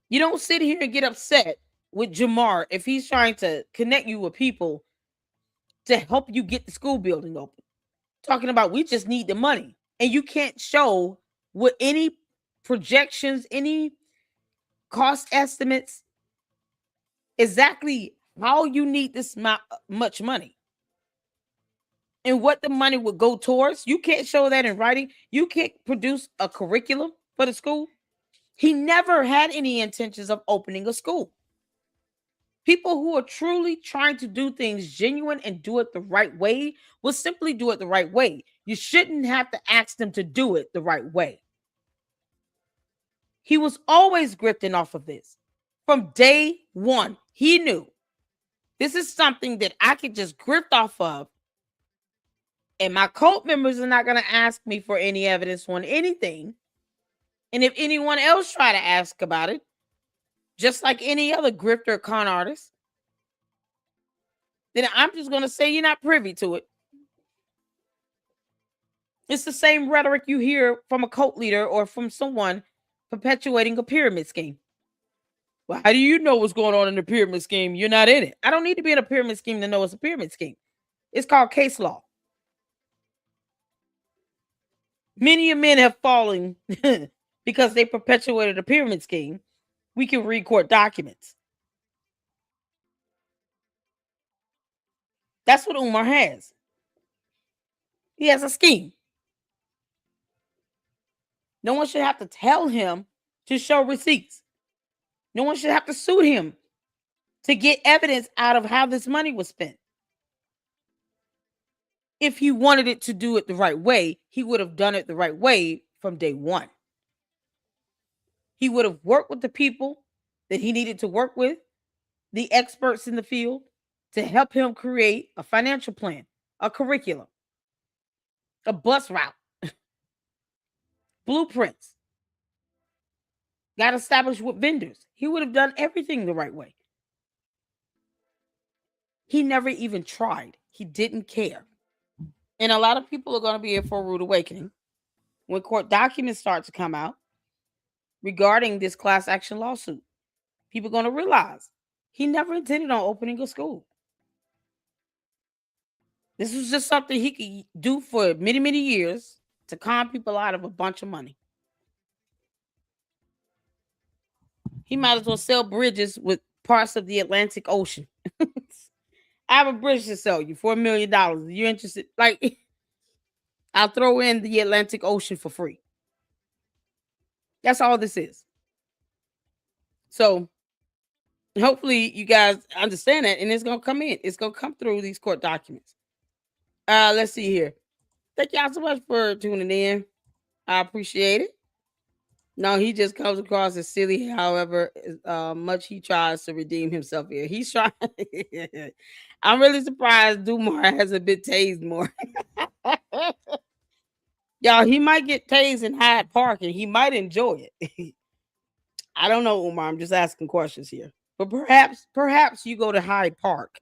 You don't sit here and get upset with Jamar if he's trying to connect you with people to help you get the school building open. Talking about we just need the money. And you can't show with any projections, any cost estimates, exactly how you need this much money and what the money would go towards. You can't show that in writing. You can't produce a curriculum for the school. He never had any intentions of opening a school. People who are truly trying to do things genuine and do it the right way will simply do it the right way. You shouldn't have to ask them to do it the right way. He was always grifting off of this. From day one, he knew this is something that I could just grift off of, and my cult members are not going to ask me for any evidence on anything. And if anyone else try to ask about it, just like any other grifter con artist, then I'm just going to say you're not privy to it. It's the same rhetoric you hear from a cult leader or from someone perpetuating a pyramid scheme. Well, how do you know what's going on in the pyramid scheme? You're not in it. I don't need to be in a pyramid scheme to know it's a pyramid scheme. It's called case law. Many men have fallen because they perpetuated a pyramid scheme. We can read court documents. That's what Umar has. He has a scheme. No one should have to tell him to show receipts. No one should have to sue him to get evidence out of how this money was spent. If he wanted it to do it the right way, he would have done it the right way from day one. He would have worked with the people that he needed to work with, the experts in the field, to help him create a financial plan, a curriculum, a bus route, blueprints, got established with vendors. He would have done everything the right way. He never even tried. He didn't care. And a lot of people are going to be here for a rude awakening when court documents start to come out regarding this class action lawsuit. People are going to realize he never intended on opening a school. This was just something he could do for many, many years to con people out of a bunch of money. He might as well sell bridges with parts of the Atlantic Ocean. I have a bridge to sell you for $1 million. Are you interested? Like, I'll throw in the Atlantic Ocean for free. That's all this is. So hopefully you guys understand that, and it's gonna come in. It's gonna come through these court documents. Let's see here. Thank y'all so much for tuning in. I appreciate it. No, he just comes across as silly. However, much he tries to redeem himself here. He's trying. I'm really surprised Umar hasn't been tased more. Y'all, he might get tased in Hyde Park and he might enjoy it. I don't know, Umar. I'm just asking questions here. But perhaps you go to Hyde Park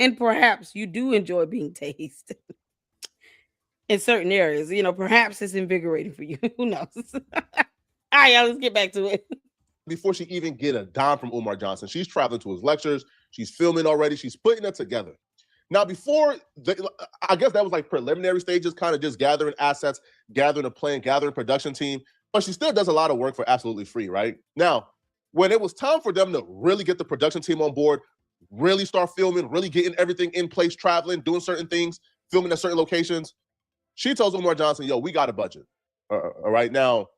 and perhaps you do enjoy being tased in certain areas. You know, perhaps it's invigorating for you. Who knows? All right, y'all, let's get back to it. Before she even get a dime from Umar Johnson, she's traveling to his lectures. She's filming already. She's putting it together. Now, I guess that was like preliminary stages, kind of just gathering assets, gathering a plan, gathering production team. But she still does a lot of work for absolutely free, right? Now, when it was time for them to really get the production team on board, really start filming, really getting everything in place, traveling, doing certain things, filming at certain locations, she tells Umar Johnson, yo, we got a budget. All right, now,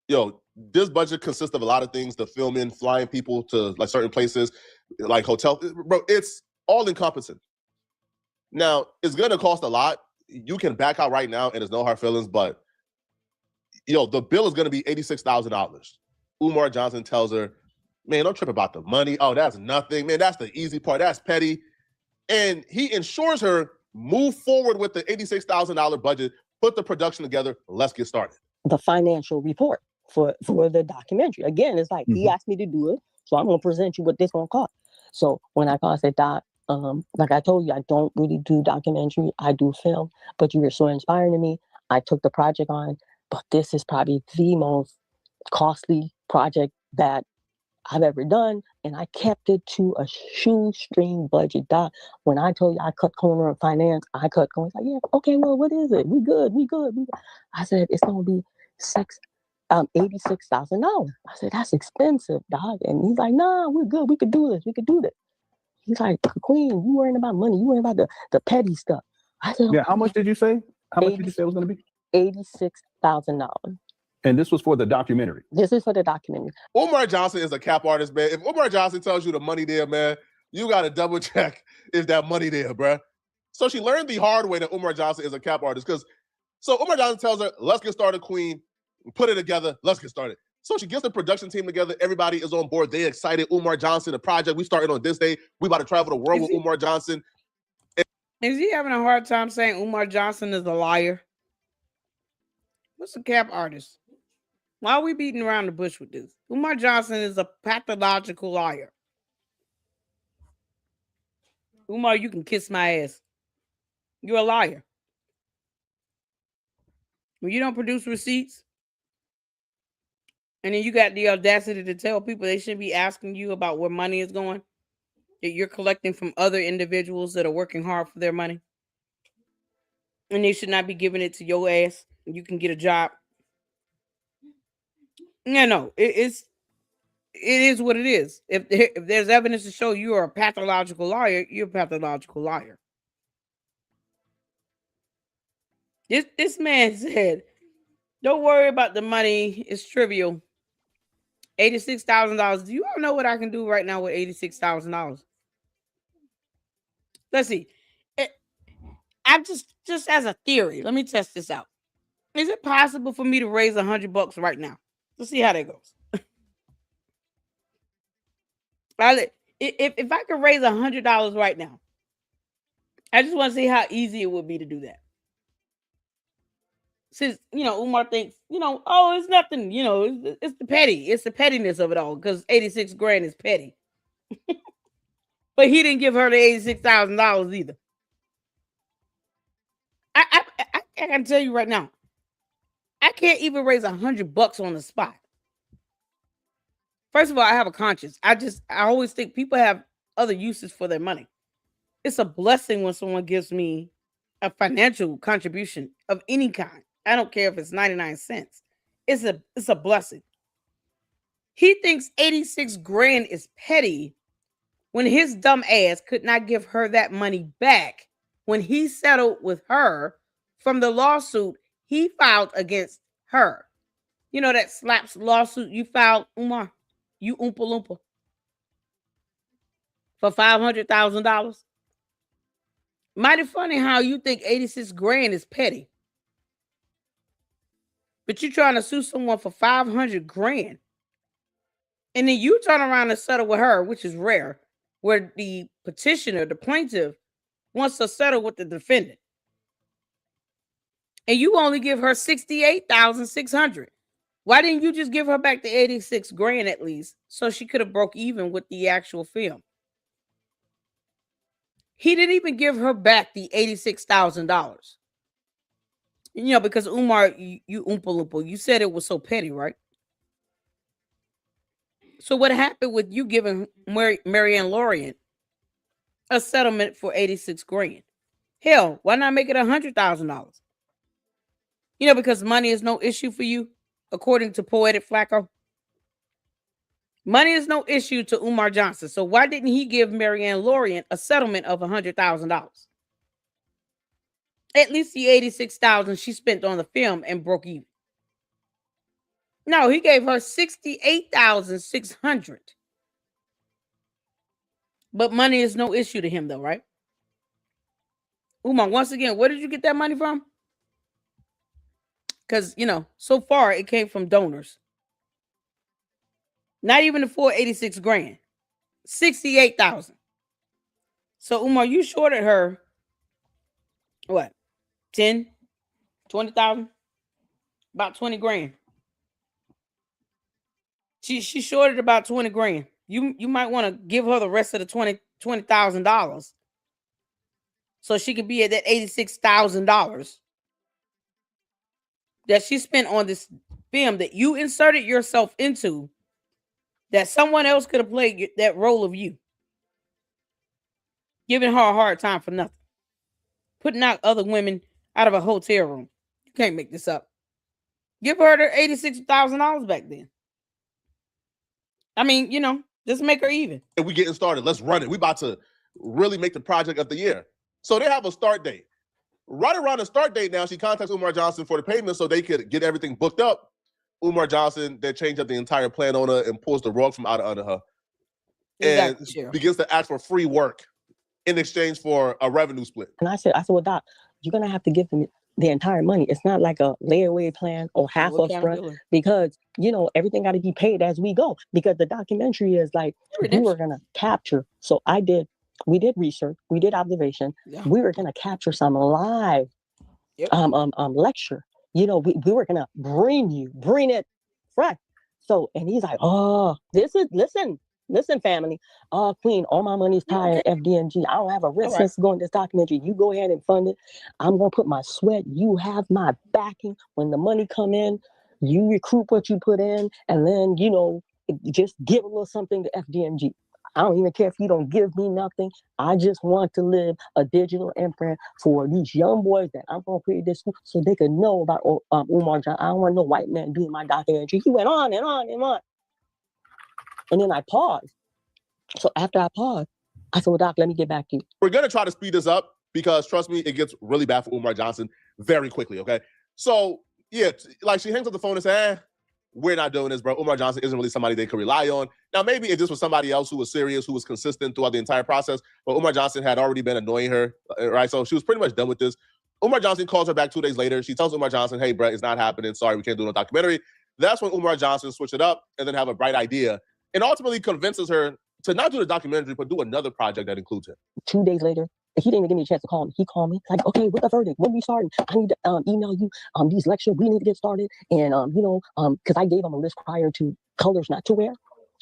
yo, this budget consists of a lot of things, the filming, flying people to like certain places, like hotel. Bro, it's all encompassing. Now, it's going to cost a lot. You can back out right now and it's no hard feelings, but yo, the bill is going to be $86,000. Umar Johnson tells her, man, don't trip about the money. Oh, that's nothing. Man, that's the easy part. That's petty. And he ensures her, move forward with the $86,000 budget, put the production together, let's get started. The financial report for the documentary. Again, it's like, he asked me to do it, so I'm going to present you what this going to cost. So when I called, I said, Doc, like I told you, I don't really do documentary. I do film, but you were so inspiring to me. I took the project on, but this is probably the most costly project that I've ever done. And I kept it to a shoestring budget. Doc, when I told you I cut corner on finance, I cut corner. Like, yeah, okay, well, what is it? We good. I said, it's going to be $86,000. I said, that's expensive, Doc. And he's like, nah, we're good. We could do this. He's like, Queen, you worrying about money. You worrying about the petty stuff. I said, yeah, how much did you say? How much did you say it was going to be? $86,000. And this was for the documentary? This is for the documentary. Umar Johnson is a cap artist, man. If Umar Johnson tells you the money there, man, you got to double check if that money there, bruh. So she learned the hard way that Umar Johnson is a cap artist. So Umar Johnson tells her, let's get started, Queen. Put it together. Let's get started. So she gets the production team together. Everybody is on board. They excited. Umar Johnson, the project. We started on this day. We about to travel the world with Umar Johnson. Is he having a hard time saying Umar Johnson is a liar? What's a cap artist? Why are we beating around the bush with this? Umar Johnson is a pathological liar. Umar, you can kiss my ass. You're a liar. When you don't produce receipts, and then you got the audacity to tell people they shouldn't be asking you about where money is going, that you're collecting from other individuals that are working hard for their money, and they should not be giving it to your ass, and you can get a job. No, it is what it is. If there's evidence to show you are a pathological liar, you're a pathological liar. This man said, don't worry about the money. It's trivial. $86,000. Do you all know what I can do right now with $86,000? Let's see. I'm just as a theory. Let me test this out. Is it possible for me to raise $100 right now? Let's see how that goes. If I could raise $100 right now, I just want to see how easy it would be to do that. Since, Umar thinks, oh, it's nothing, it's the petty. It's the pettiness of it all because 86 grand is petty. But he didn't give her the $86,000 either. I can tell you right now, I can't even raise $100 on the spot. First of all, I have a conscience. I always think people have other uses for their money. It's a blessing when someone gives me a financial contribution of any kind. I don't care if it's 99 cents. It's a blessing. He thinks 86 grand is petty when his dumb ass could not give her that money back when he settled with her from the lawsuit he filed against her. You know that slaps lawsuit you filed, Umar? You Oompa Loompa. For $500,000? Mighty funny how you think 86 grand is petty. But you're trying to sue someone for 500 grand. And then you turn around and settle with her, which is rare, where the petitioner, the plaintiff, wants to settle with the defendant. And you only give her $68,600. Why didn't you just give her back the 86 grand at least so she could have broke even with the actual film? He didn't even give her back the $86,000. You know, because Umar, you Oompa Loompa, you said it was so petty, right? So what happened with you giving Marianne Lorient a settlement for 86 grand? Hell, why not make it $100,000? You know, because money is no issue for you, according to Poetik Flakko. Money is no issue to Umar Johnson. So why didn't he give Marianne Lorient a settlement of $100,000? At least the $86,000 she spent on the film and broke even. No, he gave her $68,600. But money is no issue to him, though, right? Umar, once again, where did you get that money from? Because, you know, so far it came from donors. Not even the full 86 grand. 68,000. So, Umar, you shorted her, what, 10, 20,000? About 20 grand. She shorted about 20 grand. You might want to give her the rest of the $20,000 so she could be at that $86,000 that she spent on this film that you inserted yourself into, that someone else could have played that role of you. Giving her a hard time for nothing. Putting out other women out of a hotel room. You can't make this up. Give her the $86,000 back then. I mean, you know, just make her even. And we getting started. Let's run it. We about to really make the project of the year. So they have a start date. Right around the start date now, she contacts Umar Johnson for the payment so they could get everything booked up. Umar Johnson then changed up the entire plan on her and pulls the rug from out under her. Exactly, and begins to ask for free work in exchange for a revenue split. And I said, well, Doc, you're going to have to give them the entire money. It's not like a layaway plan or half up front, because, you know, everything got to be paid as we go, because the documentary is like, we were going to capture. So we did research, we did observation. Yeah. We were going to capture some live lecture. You know, we were going to bring it fresh. So, and he's like, oh, listen, family. Oh, Queen, all my money's tied at FDNG. I don't have a risk since going to this documentary. You go ahead and fund it. I'm going to put my sweat. You have my backing. When the money come in, you recruit what you put in, and then, you know, just give a little something to FDNG. I don't even care if you don't give me nothing. I just want to live a digital imprint for these young boys that I'm going to create this school so they can know about Umar Johnson. I don't want no white man doing my documentary. He went on and on and on. And then I paused. So after I paused, I said, well, Doc, let me get back to you. We're going to try to speed this up because, trust me, it gets really bad for Umar Johnson very quickly, okay? So, yeah, like she hangs up the phone and says, we're not doing this, bro. Umar Johnson isn't really somebody they could rely on. Now, maybe if this was somebody else who was serious, who was consistent throughout the entire process, but Umar Johnson had already been annoying her, right? So she was pretty much done with this. Umar Johnson calls her back 2 days later. She tells Umar Johnson, hey, bro, it's not happening. Sorry, we can't do no documentary. That's when Umar Johnson switched it up and then have a bright idea and ultimately convinces her to not do the documentary, but do another project that includes him. 2 days later, he didn't even give me a chance to call me. He called me like, okay, what's the verdict? When we starting? I need to email you these lectures. We need to get started. And, because I gave him a list prior to colors not to wear.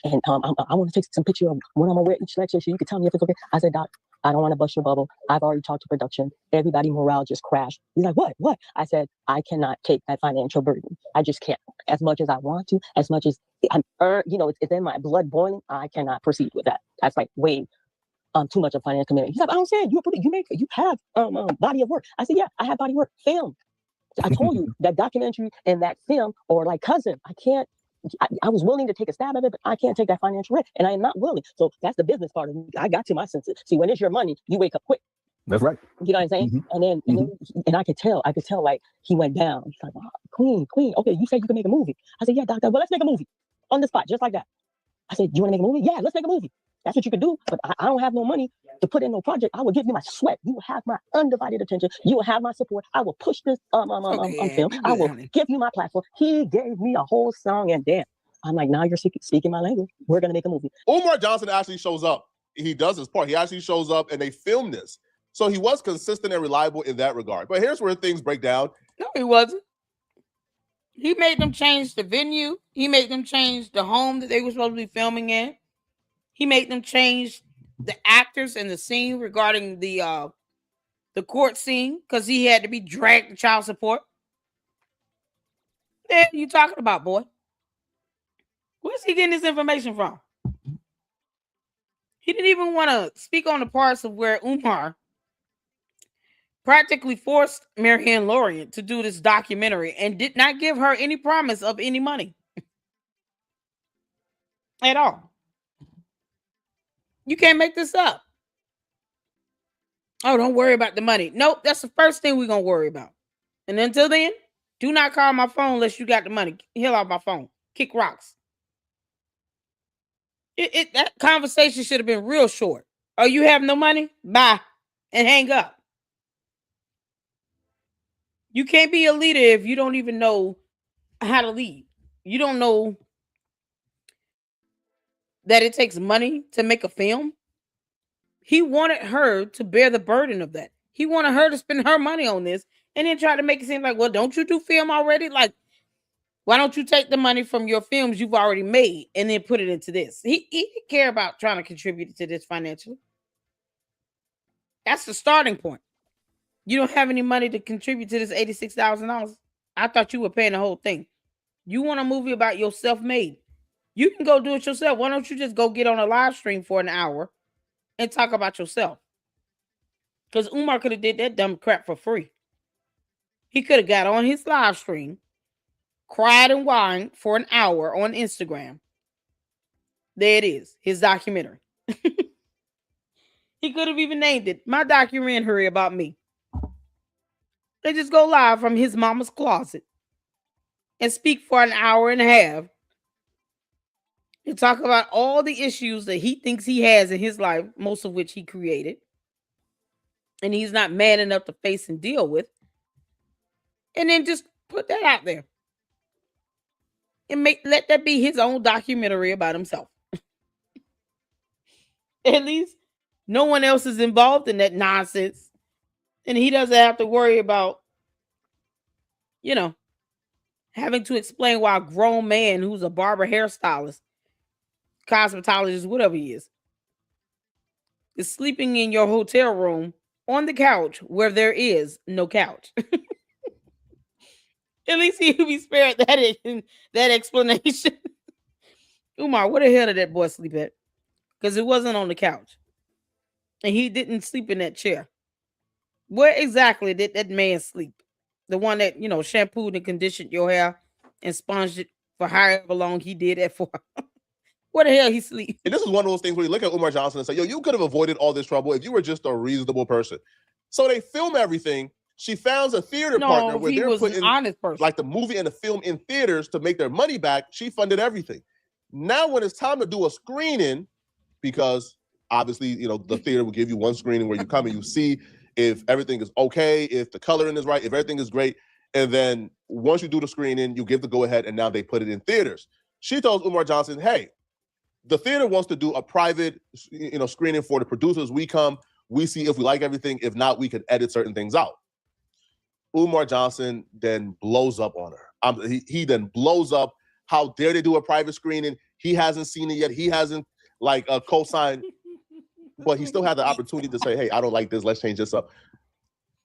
And I want to take some picture of when I'm going to wear each lecture so you can tell me if it's okay. I said, Doc, I don't want to bust your bubble. I've already talked to production. Everybody morale just crashed. He's like, what? I said, I cannot take that financial burden. I just can't. As much as I want to, as much as I'm, it's in my blood boiling, I cannot proceed with that. That's like way too much of financial commitment. He's like, I don't say it. You have body of work. I said, yeah, I have body of work. Film. I told you that documentary and that film or like cousin, I can't. I was willing to take a stab at it, but I can't take that financial risk, and I am not willing. So that's the business part of me. I got to my senses. See, when it's your money, you wake up quick. That's right. You know what I'm saying? And I could tell like he went down. He's like, oh, queen. Okay, you said you can make a movie. I said, yeah, doctor. Well, let's make a movie on the spot, just like that. I said, you want to make a movie? Yeah, let's make a movie. That's what you can do. But I don't have no money to put in no project. I will give you my sweat. You will have my undivided attention. You will have my support. I will push this film. I will give you my platform. He gave me a whole song, and damn, I'm like, now you're speaking my language. We're gonna make a movie. Umar Johnson actually shows up. He does his part. He actually shows up, and they film this. So he was consistent and reliable in that regard. But here's where things break down. No, he wasn't. He made them change the venue. He made them change the home that they were supposed to be filming in. He made them change the actors in the scene regarding the court scene because he had to be dragged to child support. What are you talking about, boy? Where's he getting this information from? He didn't even want to speak on the parts of where Umar practically forced Marianne Lorient to do this documentary and did not give her any promise of any money at all. You can't make this up. Oh, don't worry about the money. Nope, that's the first thing we're going to worry about. And until then, do not call my phone unless you got the money. Hell off my phone. Kick rocks. That conversation should have been real short. Oh, you have no money? Bye. And hang up. You can't be a leader if you don't even know how to lead. You don't know that it takes money to make a film. He wanted her to bear the burden of that. He wanted her to spend her money on this and then try to make it seem like, well, don't you do film already? Like, why don't you take the money from your films you've already made and then put it into this? He didn't care about trying to contribute to this financially. That's the starting point. You don't have any money to contribute to this $86,000. I thought you were paying the whole thing. You want a movie about your self-made. You can go do it yourself. Why don't you just go get on a live stream for an hour and talk about yourself? Because Umar could have did that dumb crap for free. He could have got on his live stream, cried and whined for an hour on Instagram. There it is, his documentary. He could have even named it, My Documentary About Me. They just go live from his mama's closet and speak for an hour and a half and talk about all the issues that he thinks he has in his life, most of which he created, and he's not man enough to face and deal with, and then just put that out there and let that be his own documentary about himself. At least no one else is involved in that nonsense, and he doesn't have to worry about, having to explain why a grown man who's a barber, hairstylist, cosmetologist, whatever he is sleeping in your hotel room on the couch where there is no couch. At least he would be spared that explanation. Umar, where the hell did that boy sleep at? Because it wasn't on the couch. And he didn't sleep in that chair. Where exactly did that man sleep? The one that, shampooed and conditioned your hair and sponged it for however long he did that for. Where the hell he sleep? And this is one of those things where you look at Umar Johnson and say, yo, you could have avoided all this trouble if you were just a reasonable person. So they film everything. She found a theater partner where they're putting like the movie and the film in theaters to make their money back. She funded everything. Now when it's time to do a screening, because obviously, the theater will give you one screening where you come and you see if everything is okay, if the coloring is right, if everything is great. And then once you do the screening, you give the go ahead and now they put it in theaters. She tells Umar Johnson, hey, the theater wants to do a private, screening for the producers. We come, we see if we like everything. If not, we can edit certain things out. Umar Johnson then blows up on her. He then blows up. How dare they do a private screening? He hasn't seen it yet. He hasn't co-signed, but he still had the opportunity to say, hey, I don't like this. Let's change this up.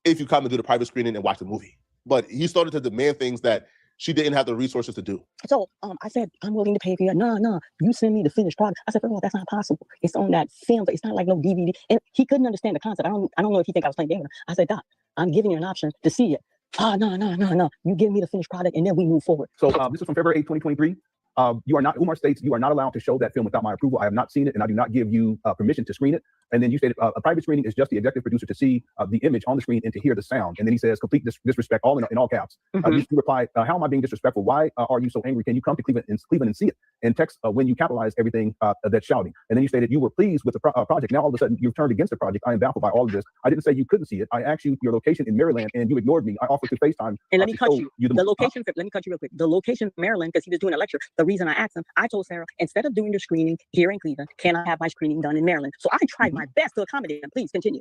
If you come and do the private screening and watch the movie. But he started to demand things that she didn't have the resources to do. So I said, I'm willing to pay for you. No, you send me the finished product. I said, first of all, that's not possible. It's on that film, but it's not like no DVD. And he couldn't understand the concept. I don't know if he think I was playing game with him. I said, Doc, I'm giving you an option to see it. No. You give me the finished product and then we move forward. So this is from February 8, 2023. Umar states you are not allowed to show that film without my approval. I have not seen it and I do not give you permission to screen it. And then you stated a private screening is just the executive producer to see the image on the screen and to hear the sound. And then he says, complete disrespect, all in all caps. You reply, how am I being disrespectful? Why are you so angry? Can you come to Cleveland and see it? And text when you capitalize everything that's shouting. And then you stated you were pleased with the project. Now all of a sudden you've turned against the project. I am baffled by all of this. I didn't say you couldn't see it. I asked you your location in Maryland and you ignored me. I offered to FaceTime. And let me cut you. The location, let me cut you real quick. The location Maryland, because he was doing a lecture. The reason I asked him, I told Sarah, instead of doing your screening here in Cleveland, can I have my screening done in Maryland? So I tried my best to accommodate him. Please continue.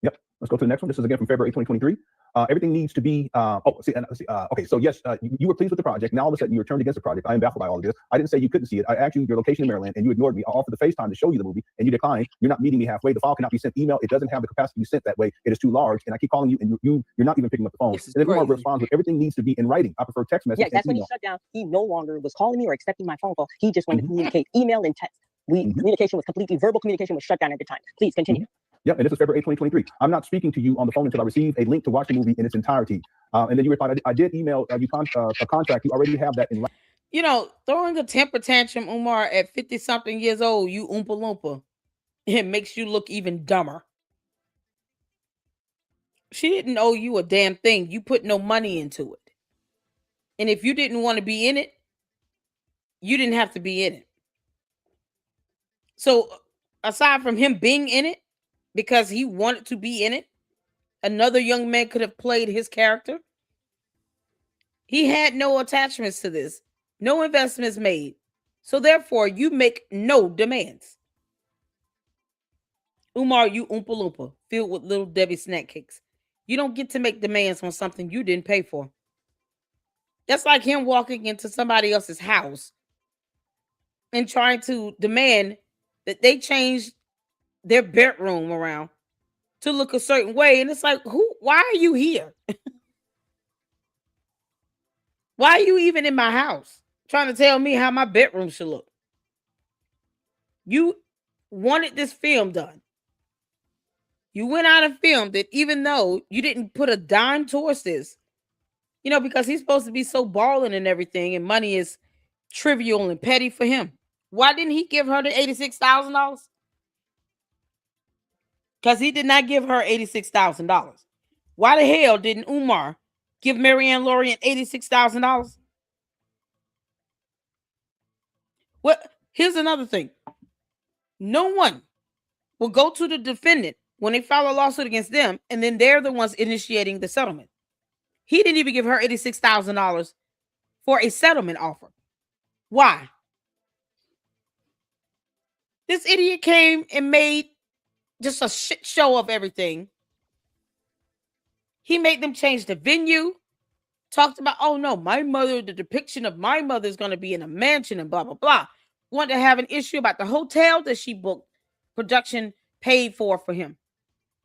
Yep. Let's go to the next one. This is again from February 2023. Everything needs to be. Okay. So yes, you were pleased with the project. Now all of a sudden you were turned against the project. I am baffled by all of this. I didn't say you couldn't see it. I asked you your location in Maryland, and you ignored me. I offered the FaceTime to show you the movie, and you declined. You're not meeting me halfway. The file cannot be sent email. It doesn't have the capacity to be sent that way. It is too large, and I keep calling you, and you're not even picking up the phone. And then Umar responds with everything needs to be in writing. I prefer text message. Yeah, that's when he shut down. He no longer was calling me or accepting my phone call. He just wanted to communicate, email and text. Communication was completely verbal. Communication was shut down at the time. Please continue. Yep, and this is February 8, 2023. I'm not speaking to you on the phone until I receive a link to watch the movie in its entirety. And then you replied, I did email you a contract. You already have that in writing. You know, throwing a temper tantrum, Umar, at 50-something years old, you oompa loompa, it makes you look even dumber. She didn't owe you a damn thing. You put no money into it. And if you didn't want to be in it, you didn't have to be in it. So aside from him being in it, because he wanted to be in it, another young man could have played his character. He had no attachments to this, no investments made. So therefore, you make no demands. Umar, you oompa loompa, filled with little Debbie snack cakes. You don't get to make demands on something you didn't pay for. That's like him walking into somebody else's house and trying to demand that they change their bedroom around to look a certain way. And it's like, why are you here? Why are you even in my house trying to tell me how my bedroom should look? You wanted this film done. You went out and filmed it, even though you didn't put a dime towards this, because he's supposed to be so balling and everything, and money is trivial and petty for him. Why didn't he give her the $86,000? Because he did not give her $86,000. Why the hell didn't Umar give Marianne Lorien $86,000? Well, here's another thing. No one will go to the defendant when they file a lawsuit against them, and then they're the ones initiating the settlement. He didn't even give her $86,000 for a settlement offer. Why? This idiot came and made just a shit show of everything. He made them change the venue. Talked about, oh no, the depiction of my mother is going to be in a mansion and blah, blah, blah. Wanted to have an issue about the hotel that she booked, production paid for him.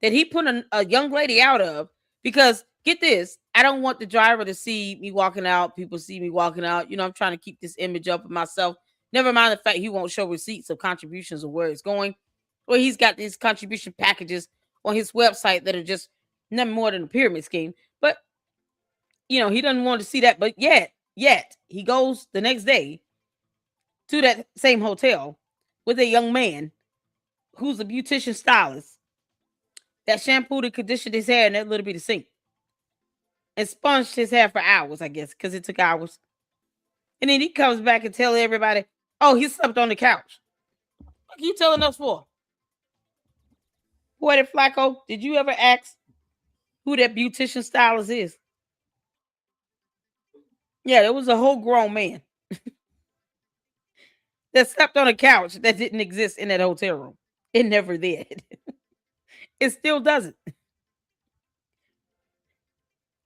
That he put a young lady out of, because get this, I don't want the driver to see me walking out. People see me walking out. I'm trying to keep this image up of myself. Never mind the fact he won't show receipts of contributions or where it's going. Well, he's got these contribution packages on his website that are just nothing more than a pyramid scheme. But, he doesn't want to see that. But yet, he goes the next day to that same hotel with a young man who's a beautician stylist that shampooed and conditioned his hair in that little bitty sink and sponged his hair for hours, I guess, because it took hours. And then he comes back and tells everybody, oh, he slept on the couch. What are you telling us for? Poetik Flakko, did you ever ask who that beautician stylist is? Yeah, there was a whole grown man that slept on a couch that didn't exist in that hotel room. It never did. It still doesn't.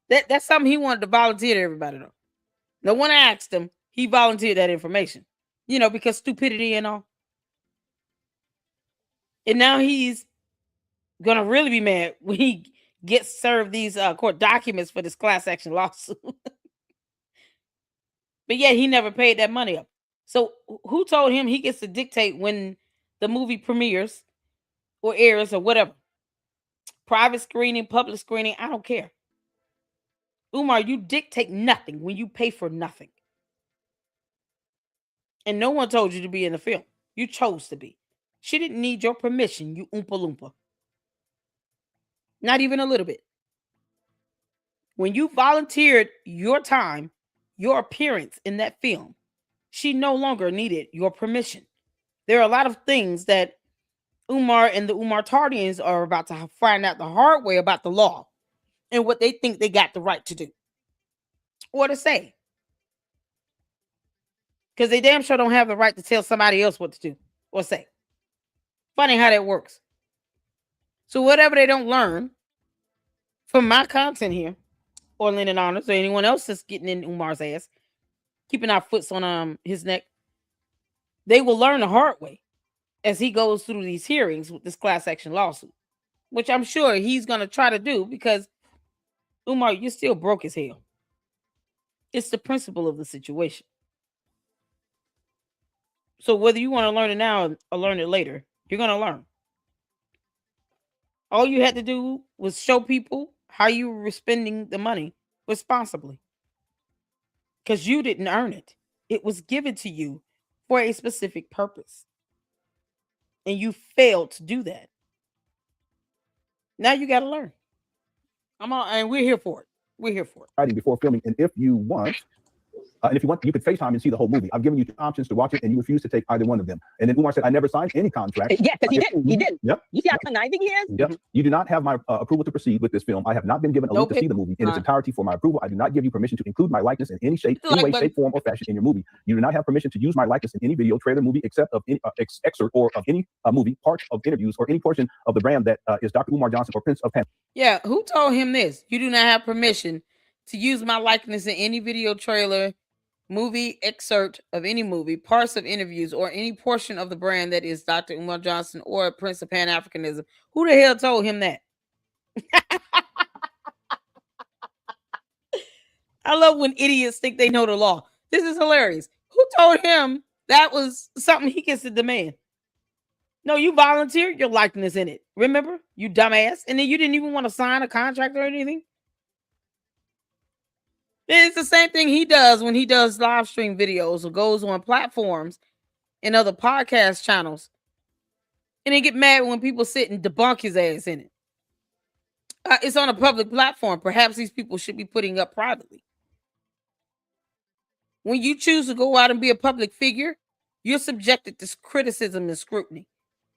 That's something he wanted to volunteer to everybody, though. No one asked him. He volunteered that information, because stupidity and all. And now he's going to really be mad when he gets served these court documents for this class action lawsuit. But yet he never paid that money up. So who told him he gets to dictate when the movie premieres or airs or whatever? Private screening, public screening, I don't care. Umar, you dictate nothing when you pay for nothing. And no one told you to be in the film. You chose to be. She didn't need your permission, you Oompa Loompa. Not even a little bit. When you volunteered your time, your appearance in that film, she no longer needed your permission. There are a lot of things that Umar and the Umar-Tardians are about to find out the hard way about the law and what they think they got the right to do or to say. Because they damn sure don't have the right to tell somebody else what to do or say. Funny how that works. So whatever they don't learn from my content here, or Lyndon Honors, or anyone else that's getting in Umar's ass, keeping our foots on his neck, they will learn the hard way as he goes through these hearings with this class action lawsuit, which I'm sure he's going to try to do because, Umar, you're still broke as hell. It's the principle of the situation. So whether you want to learn it now or learn it later, you're going to learn. All you had to do was show people how you were spending the money responsibly. Because you didn't earn it. It was given to you for a specific purpose. And you failed to do that. Now you got to learn. And we're here for it. We're here for it. Before filming, and if you want, you could FaceTime and see the whole movie. I've given you 2 options to watch it, and you refuse to take either one of them. And then Umar said, I never signed any contract. Yeah, because he didn't. He didn't. Yep. You see how conniving he is? Yep. You do not have my approval to proceed with this film. I have not been given a link to see the movie in its entirety for my approval. I do not give you permission to include my likeness in any shape, way, shape, form, or fashion in your movie. You do not have permission to use my likeness in any video, trailer, movie, except of any excerpt or of any movie, part of interviews, or any portion of the brand that is Dr. Umar Johnson or Prince of Pan. Yeah, who told him this? You do not have permission to use my likeness in any video, trailer, movie, excerpt of any movie, parts of interviews, or any portion of the brand that is Dr. Umar Johnson or Prince of Pan-Africanism. Who the hell told him that? I love when idiots think they know the law. This is hilarious. Who told him that was something he gets to demand? No, you volunteered your likeness in it. Remember? You dumbass. And then you didn't even want to sign a contract or anything. It's the same thing he does when he does live stream videos or goes on platforms and other podcast channels. And they get mad when people sit and debunk his ass in it. It's on a public platform. Perhaps these people should be putting up privately. When you choose to go out and be a public figure, you're subjected to criticism and scrutiny.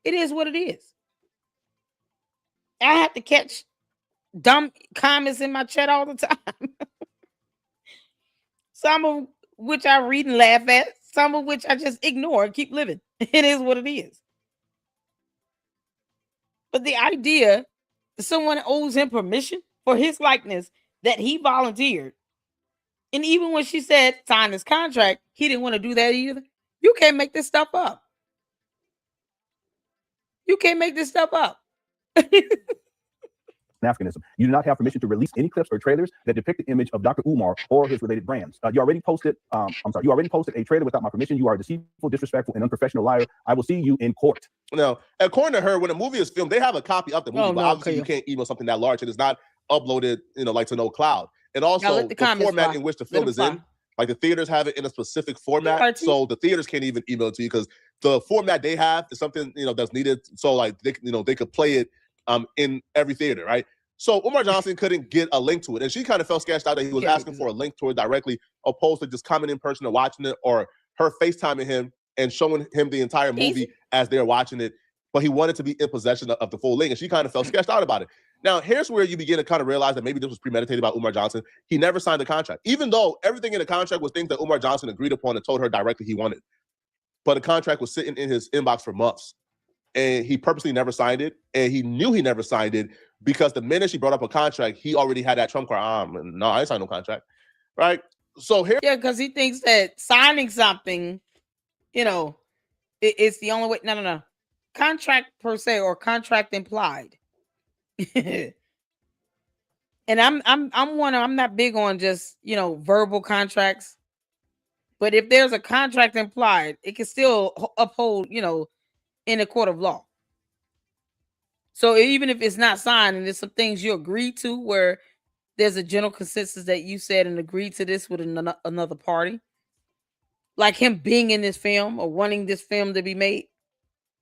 It is what it is. I have to catch dumb comments in my chat all the time. Some of which I read and laugh at, some of which I just ignore and keep living. It is what it is. But the idea that someone owes him permission for his likeness that he volunteered, and even when she said sign this contract, he didn't want to do that either. You can't make this stuff up. You can't make this stuff up. Africanism. You do not have permission to release any clips or trailers that depict the image of Dr. Umar or his related brands. You already posted a trailer without my permission. You are a deceitful, disrespectful, and unprofessional liar. I will see you in court. Now, according to her, when a movie is filmed, they have a copy of the movie, but obviously you can't email something that large. It is not uploaded, like to no cloud. And also the format in which the film is in, like the theaters have it in a specific format, so the theaters can't even email it to you because the format they have is something that's needed. So like they could play it in every theater, right? So Umar Johnson couldn't get a link to it, and she kind of felt sketched out that he was asking for a link to it directly, opposed to just coming in person and watching it, or her FaceTiming him and showing him the entire movie as they're watching it. But he wanted to be in possession of the full link, and she kind of felt sketched out about it. Now, here's where you begin to kind of realize that maybe this was premeditated by Umar Johnson. He never signed the contract, even though everything in the contract was things that Umar Johnson agreed upon and told her directly he wanted. But the contract was sitting in his inbox for months, and he purposely never signed it, and he knew he never signed it because the minute she brought up a contract, he already had that trump card. No, I ain't signed no contract, right? So here, yeah, because he thinks that signing something, it's the only way. No, contract per se or contract implied. And I'm not big on just verbal contracts. But if there's a contract implied, it can still uphold, in a court of law. So even if it's not signed and there's some things you agree to where there's a general consensus that you said and agreed to this with another party, like him being in this film or wanting this film to be made,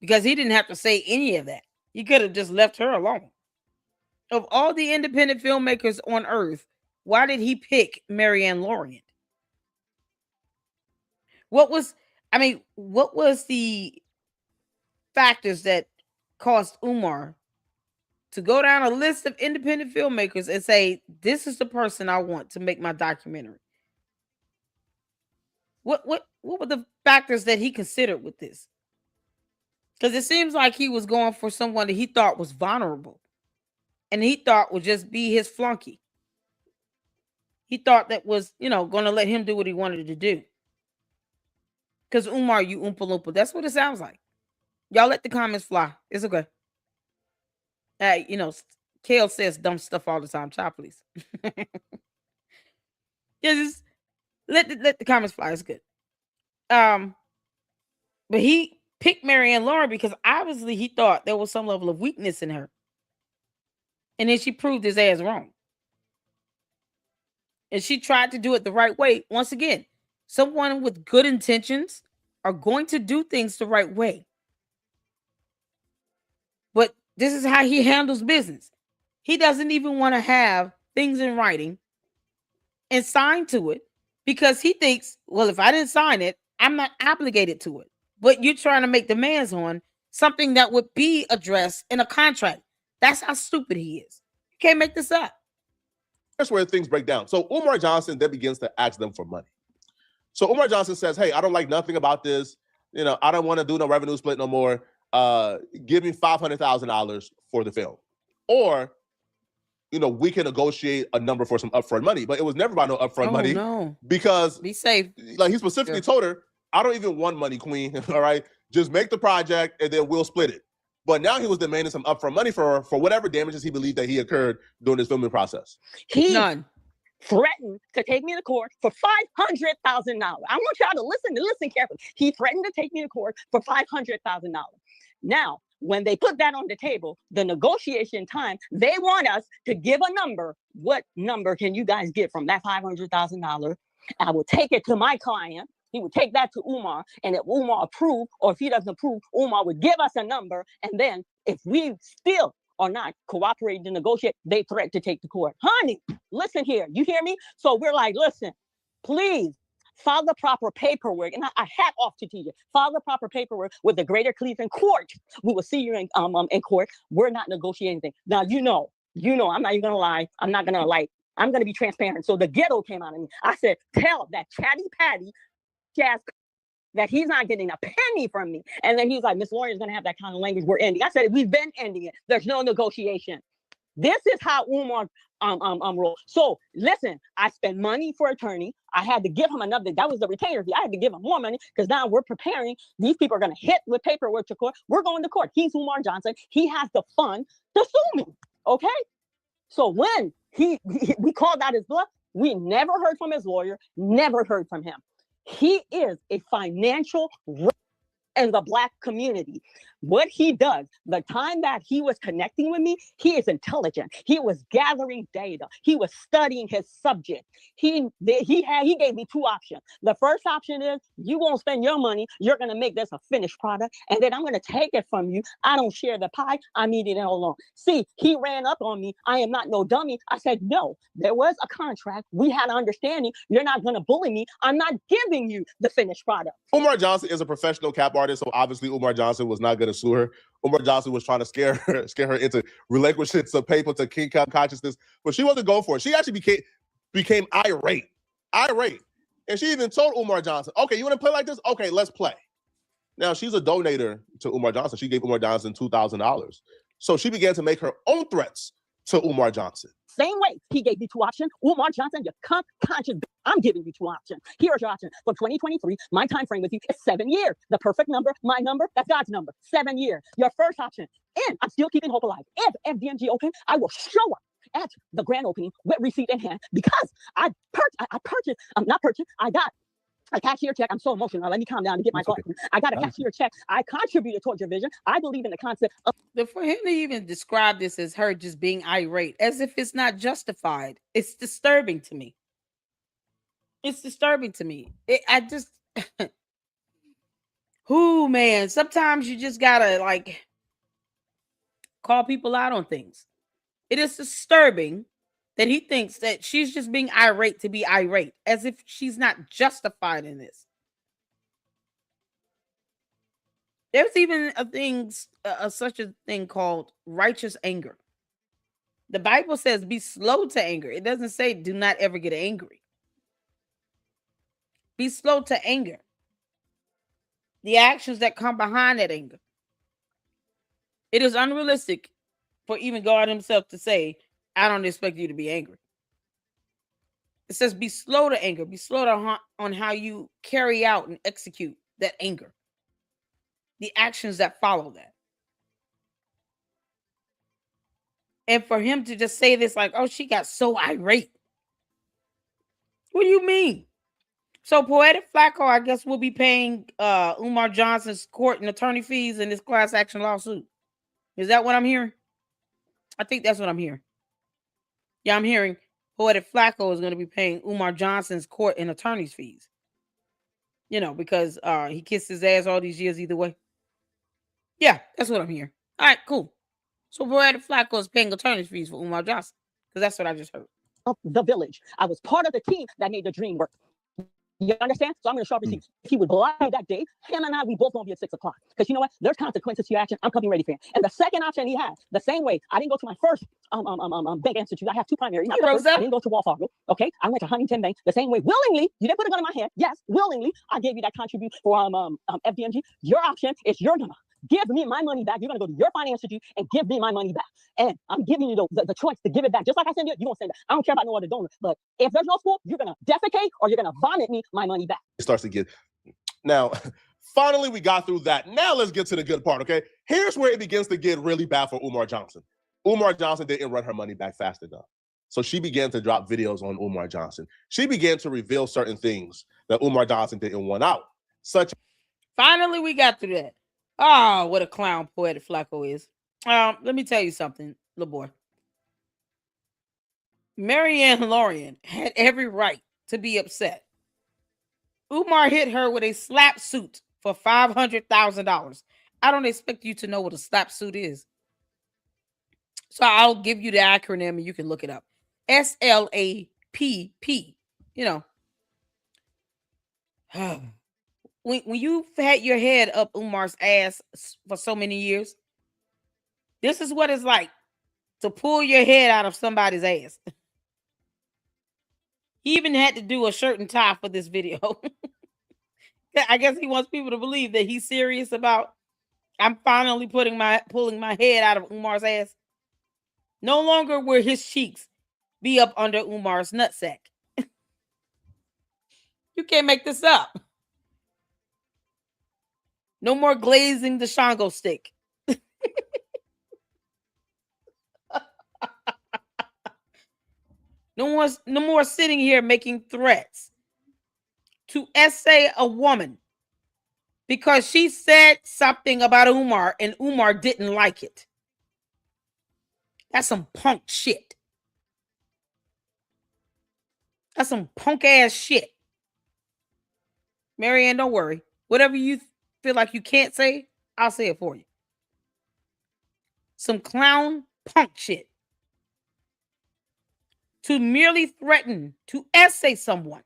because he didn't have to say any of that. He could have just left her alone. Of all the independent filmmakers on earth, why did he pick Marianne Lorient? What was the factors that caused Umar to go down a list of independent filmmakers and say, this is the person I want to make my documentary? What were the factors that he considered with this? Because it seems like he was going for someone that he thought was vulnerable and he thought would just be his flunky. He thought that was, going to let him do what he wanted to do. Because Umar, you Oompa Loompa. That's what it sounds like. Y'all let the comments fly. It's okay. Kale says dumb stuff all the time. Child, please. Just let the comments fly. It's good. But he picked Marianne Lorient because obviously he thought there was some level of weakness in her. And then she proved his ass wrong. And she tried to do it the right way. Once again, someone with good intentions are going to do things the right way. But this is how he handles business. He doesn't even want to have things in writing and sign to it because he thinks, well, if I didn't sign it, I'm not obligated to it. But you're trying to make demands on something that would be addressed in a contract. That's how stupid he is. You can't make this up. That's where things break down. So Umar Johnson then begins to ask them for money. So Umar Johnson says, hey, I don't like nothing about this. I don't want to do no revenue split no more. Give me $500,000 for the film. Or, we can negotiate a number for some upfront money. But it was never about no upfront money. No. Because be safe. Like he specifically told her, I don't even want money, queen. All right. Just make the project and then we'll split it. But now he was demanding some upfront money for whatever damages he believed that he occurred during this filming process. He None. threatened to take me to court for $500,000. I want y'all to listen carefully. He threatened to take me to court for $500,000. Now, when they put that on the table, the negotiation time, they want us to give a number. What number can you guys get from that $500,000? I will take it to my client. He would take that to Umar, and if Umar approved, or if he doesn't approve, Umar would give us a number, and then if we still are not cooperating to negotiate, they threaten to take to court. Honey, listen here. You hear me? So we're like, listen, please file the proper paperwork. And I hat off to you. File the proper paperwork with the Greater Cleveland Court. We will see you in court. We're not negotiating anything. Now, I'm not even going to lie. I'm not going to lie. I'm going to be transparent. So the ghetto came out of me. I said, tell that chatty patty jazz that he's not getting a penny from me. And then he's like, Miss Lorient's going to have that kind of language. We're ending. I said, we've been ending it. There's no negotiation. This is how Umar roll. So listen, I spent money for attorney. I had to give him another. That was the retainer fee. I had to give him more money because now we're preparing. These people are going to hit with paperwork to court. We're going to court. He's Umar Johnson. He has the fund to sue me. Okay. So when we called out his bluff, we never heard from his lawyer. Never heard from him. He is a financial in the Black community. What he does, the time that he was connecting with me, he is intelligent. He was gathering data. He was studying his subject. He gave me two options. The first option is you won't spend your money. You're going to make this a finished product. And then I'm going to take it from you. I don't share the pie. I'm eating it alone. See, he ran up on me. I am not no dummy. I said, no, there was a contract. We had an understanding. You're not going to bully me. I'm not giving you the finished product. Umar Johnson is a professional cap artist. So obviously Umar Johnson was not going to sue her. Umar Johnson was trying to scare her into relinquishing some paper to King consciousness, but she wasn't going for it. She actually became irate. And she even told Umar Johnson, okay, you want to play like this? Okay, let's play. Now, she's a donator to Umar Johnson. She gave Umar Johnson $2,000. So she began to make her own threats to Umar Johnson. Same way, he gave me two options. Umar Johnson, you conscious. I'm giving you two options. Here's your option. For 2023, my time frame with you is 7 years. The perfect number, my number, that's God's number. 7 years. Your first option. And I'm still keeping hope alive. If FDMG open, I will show up at the grand opening with receipt in hand because I got a cashier check. I'm so emotional. Let me calm down and get my thoughts. I got a cashier check. I contributed towards your vision. I believe in the concept of. For him to even describe this as her just being irate, as if it's not justified, it's disturbing to me. It's disturbing to me. I just, man, sometimes you just gotta like call people out on things. It is disturbing that he thinks that she's just being irate to be irate, as if she's not justified in this. There's even such a thing called righteous anger. The Bible says be slow to anger. It doesn't say do not ever get angry. Be slow to anger. The actions that come behind that anger. It is unrealistic for even God himself to say, I don't expect you to be angry. It says be slow to anger. Be slow on how you carry out and execute that anger. The actions that follow that. And for him to just say this like, oh, she got so irate. What do you mean? So Poetik Flakko, I guess, will be paying Umar Johnson's court and attorney fees in this class action lawsuit. Is that what I'm hearing? I think that's what I'm hearing. Yeah, I'm hearing Poetik Flakko is going to be paying Umar Johnson's court and attorney's fees. You know, because he kissed his ass all these years either way. Yeah, that's what I'm hearing. All right, cool. So Poetik Flakko is paying attorney's fees for Umar Johnson, because that's what I just heard. Of the village. I was part of the team that made the dream work. You understand? So I'm going to show up receipts. If he would lie that day, him and I, we both going to be at 6 o'clock. Because you know what? There's consequences to your action. I'm coming ready for him. And the second option he has, the same way, I didn't go to my first bank institute. I have two primary. I didn't go to Wells Fargo. Okay, I went to Huntington Bank. The same way, willingly, you didn't put a gun in my hand. Yes, willingly, I gave you that contribute for FDMG. Your option is you're gonna give me my money back. You're gonna go to your finance institute and give me my money back. And I'm giving you the choice to give it back. Just like I said, you're gonna send it. I don't care about no other donor. But if there's no school, you're gonna defecate or you're gonna vomit me my money back. It starts to get now. Finally, we got through that. Now let's get to the good part. Okay, here's where it begins to get really bad for Umar Johnson. Umar Johnson didn't run her money back fast enough. So she began to drop videos on Umar Johnson. She began to reveal certain things that Umar Johnson didn't want out. Finally, we got through that. Oh, what a clown Poetik Flakko is. Let me tell you something, little boy. Marianne Lorian had every right to be upset. Umar hit her with a slap suit for $500,000. I don't expect you to know what a slap suit is. So I'll give you the acronym and you can look it up. SLAPP. You know. When you've had your head up Umar's ass for so many years, this is what it's like to pull your head out of somebody's ass. He even had to do a shirt and tie for this video. I guess he wants people to believe that he's serious about, I'm finally pulling my head out of Umar's ass. No longer will his cheeks be up under Umar's nutsack. You can't make this up. No more glazing the Shango stick. No more sitting here making threats to essay a woman because she said something about Umar and Umar didn't like it. That's some punk shit. That's some punk ass shit. Marianne, don't worry. Whatever you feel like you can't say, I'll say it for you. Some clown punk shit. To merely threaten to essay someone.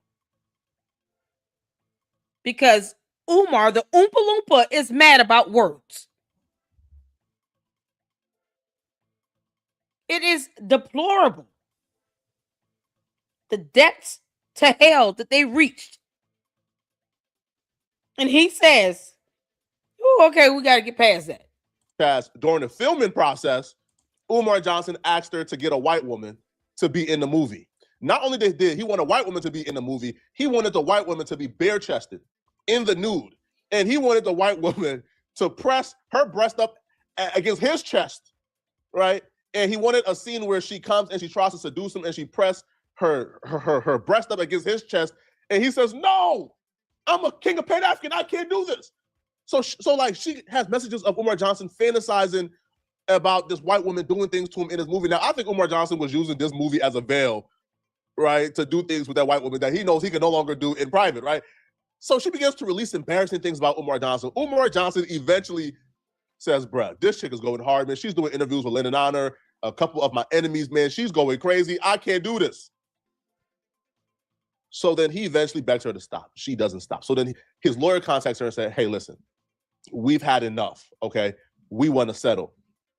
Because Umar, the Oompa Loompa, is mad about words. It is deplorable. The depths to hell that they reached. And he says, oh, okay, we got to get past that. During the filming process, Umar Johnson asked her to get a white woman to be in the movie. Not only did he want a white woman to be in the movie, he wanted the white woman to be bare-chested in the nude. And he wanted the white woman to press her breast up against his chest, right? And he wanted a scene where she comes and she tries to seduce him and she pressed her breast up against his chest. And he says, no, I'm a king of Pan-African. I can't do this. So like she has messages of Umar Johnson fantasizing about this white woman doing things to him in his movie. Now, I think Umar Johnson was using this movie as a veil, right, to do things with that white woman that he knows he can no longer do in private, right? So she begins to release embarrassing things about Umar Johnson. Umar Johnson eventually says, bruh, this chick is going hard, man. She's doing interviews with Lennon Honor, a couple of my enemies, man. She's going crazy. I can't do this. So then he eventually begs her to stop. She doesn't stop. So then his lawyer contacts her and said, hey, listen, we've had enough, okay? We want to settle.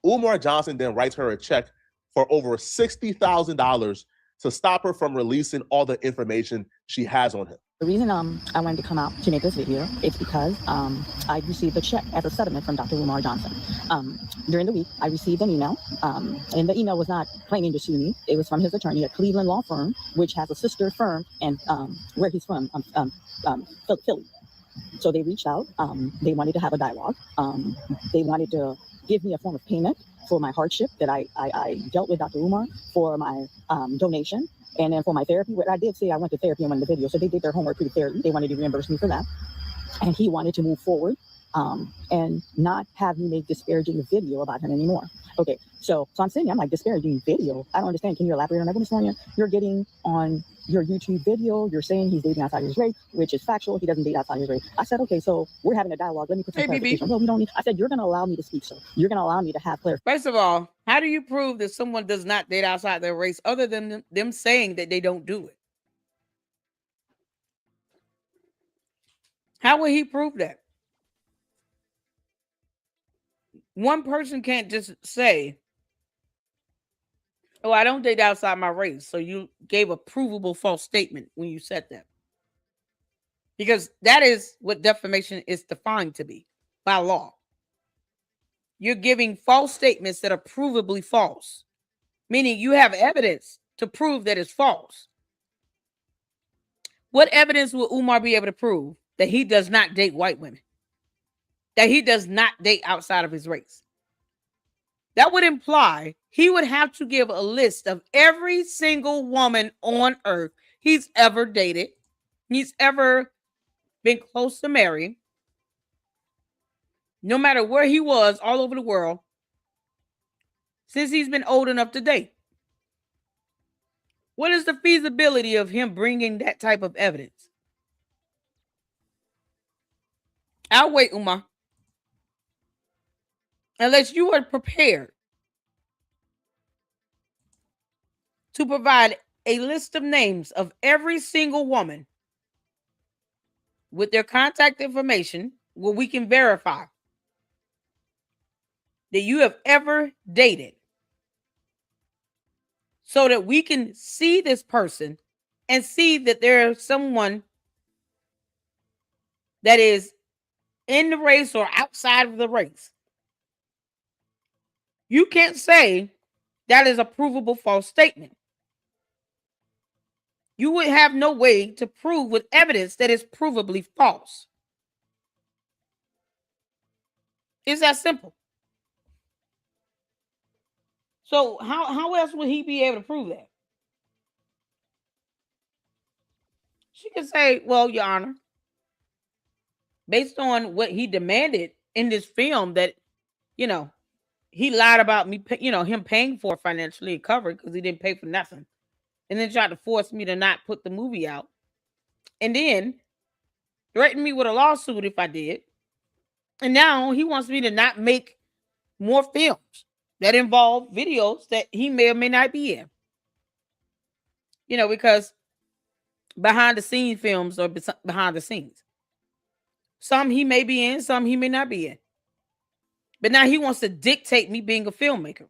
Umar Johnson then writes her a check for over $60,000 to stop her from releasing all the information she has on him. The reason I wanted to come out to make this video is because I received a check as a settlement from Dr. Umar Johnson. During the week, I received an email, and the email was not claiming to sue me. It was from his attorney at Cleveland Law Firm, which has a sister firm and where he's from, Philly. So they reached out. They wanted to have a dialogue. They wanted to give me a form of payment for my hardship that I dealt with Dr. Umar, for my donation, and then for my therapy. What I did say I went to therapy in one of the videos, so they did their homework pretty fairly. They wanted to reimburse me for that. And he wanted to move forward and not have me make disparaging video about him anymore. Okay, so I'm saying, I'm like, disparaging video? I don't understand. Can you elaborate on that, Ms. Sonia? You're getting on your YouTube video, you're saying he's dating outside his race, which is factual. He doesn't date outside his race. I said, okay, so we're having a dialogue. Let me put some clarification. No, we don't need. I said, you're going to allow me to speak, sir. You're going to allow me to have clarification. First of all, how do you prove that someone does not date outside their race other than them saying that they don't do it? How will he prove that? One person can't just say, oh, I don't date outside my race. So you gave a provable false statement when you said that. Because that is what defamation is defined to be by law. You're giving false statements that are provably false, meaning you have evidence to prove that it's false. What evidence will Umar be able to prove that he does not date white women? That he does not date outside of his race? That would imply he would have to give a list of every single woman on earth he's ever dated, he's ever been close to marrying, no matter where he was all over the world, since he's been old enough to date. What is the feasibility of him bringing that type of evidence? I'll wait, Umar. Unless you are prepared to provide a list of names of every single woman with their contact information where we can verify that you have ever dated, so that we can see this person and see that there's someone that is in the race or outside of the race. You can't say that is a provable false statement. You would have no way to prove with evidence that is provably false. It's that simple. So how else would he be able to prove that? She can say, well, Your Honor, based on what he demanded in this film, that, you know, he lied about me, you know, him paying for it financially and covered because he didn't pay for nothing. And then tried to force me to not put the movie out. And then threatened me with a lawsuit if I did. And now he wants me to not make more films that involve videos that he may or may not be in. You know, because behind the scenes films are behind the scenes. Some he may be in, some he may not be in. But now he wants to dictate me being a filmmaker.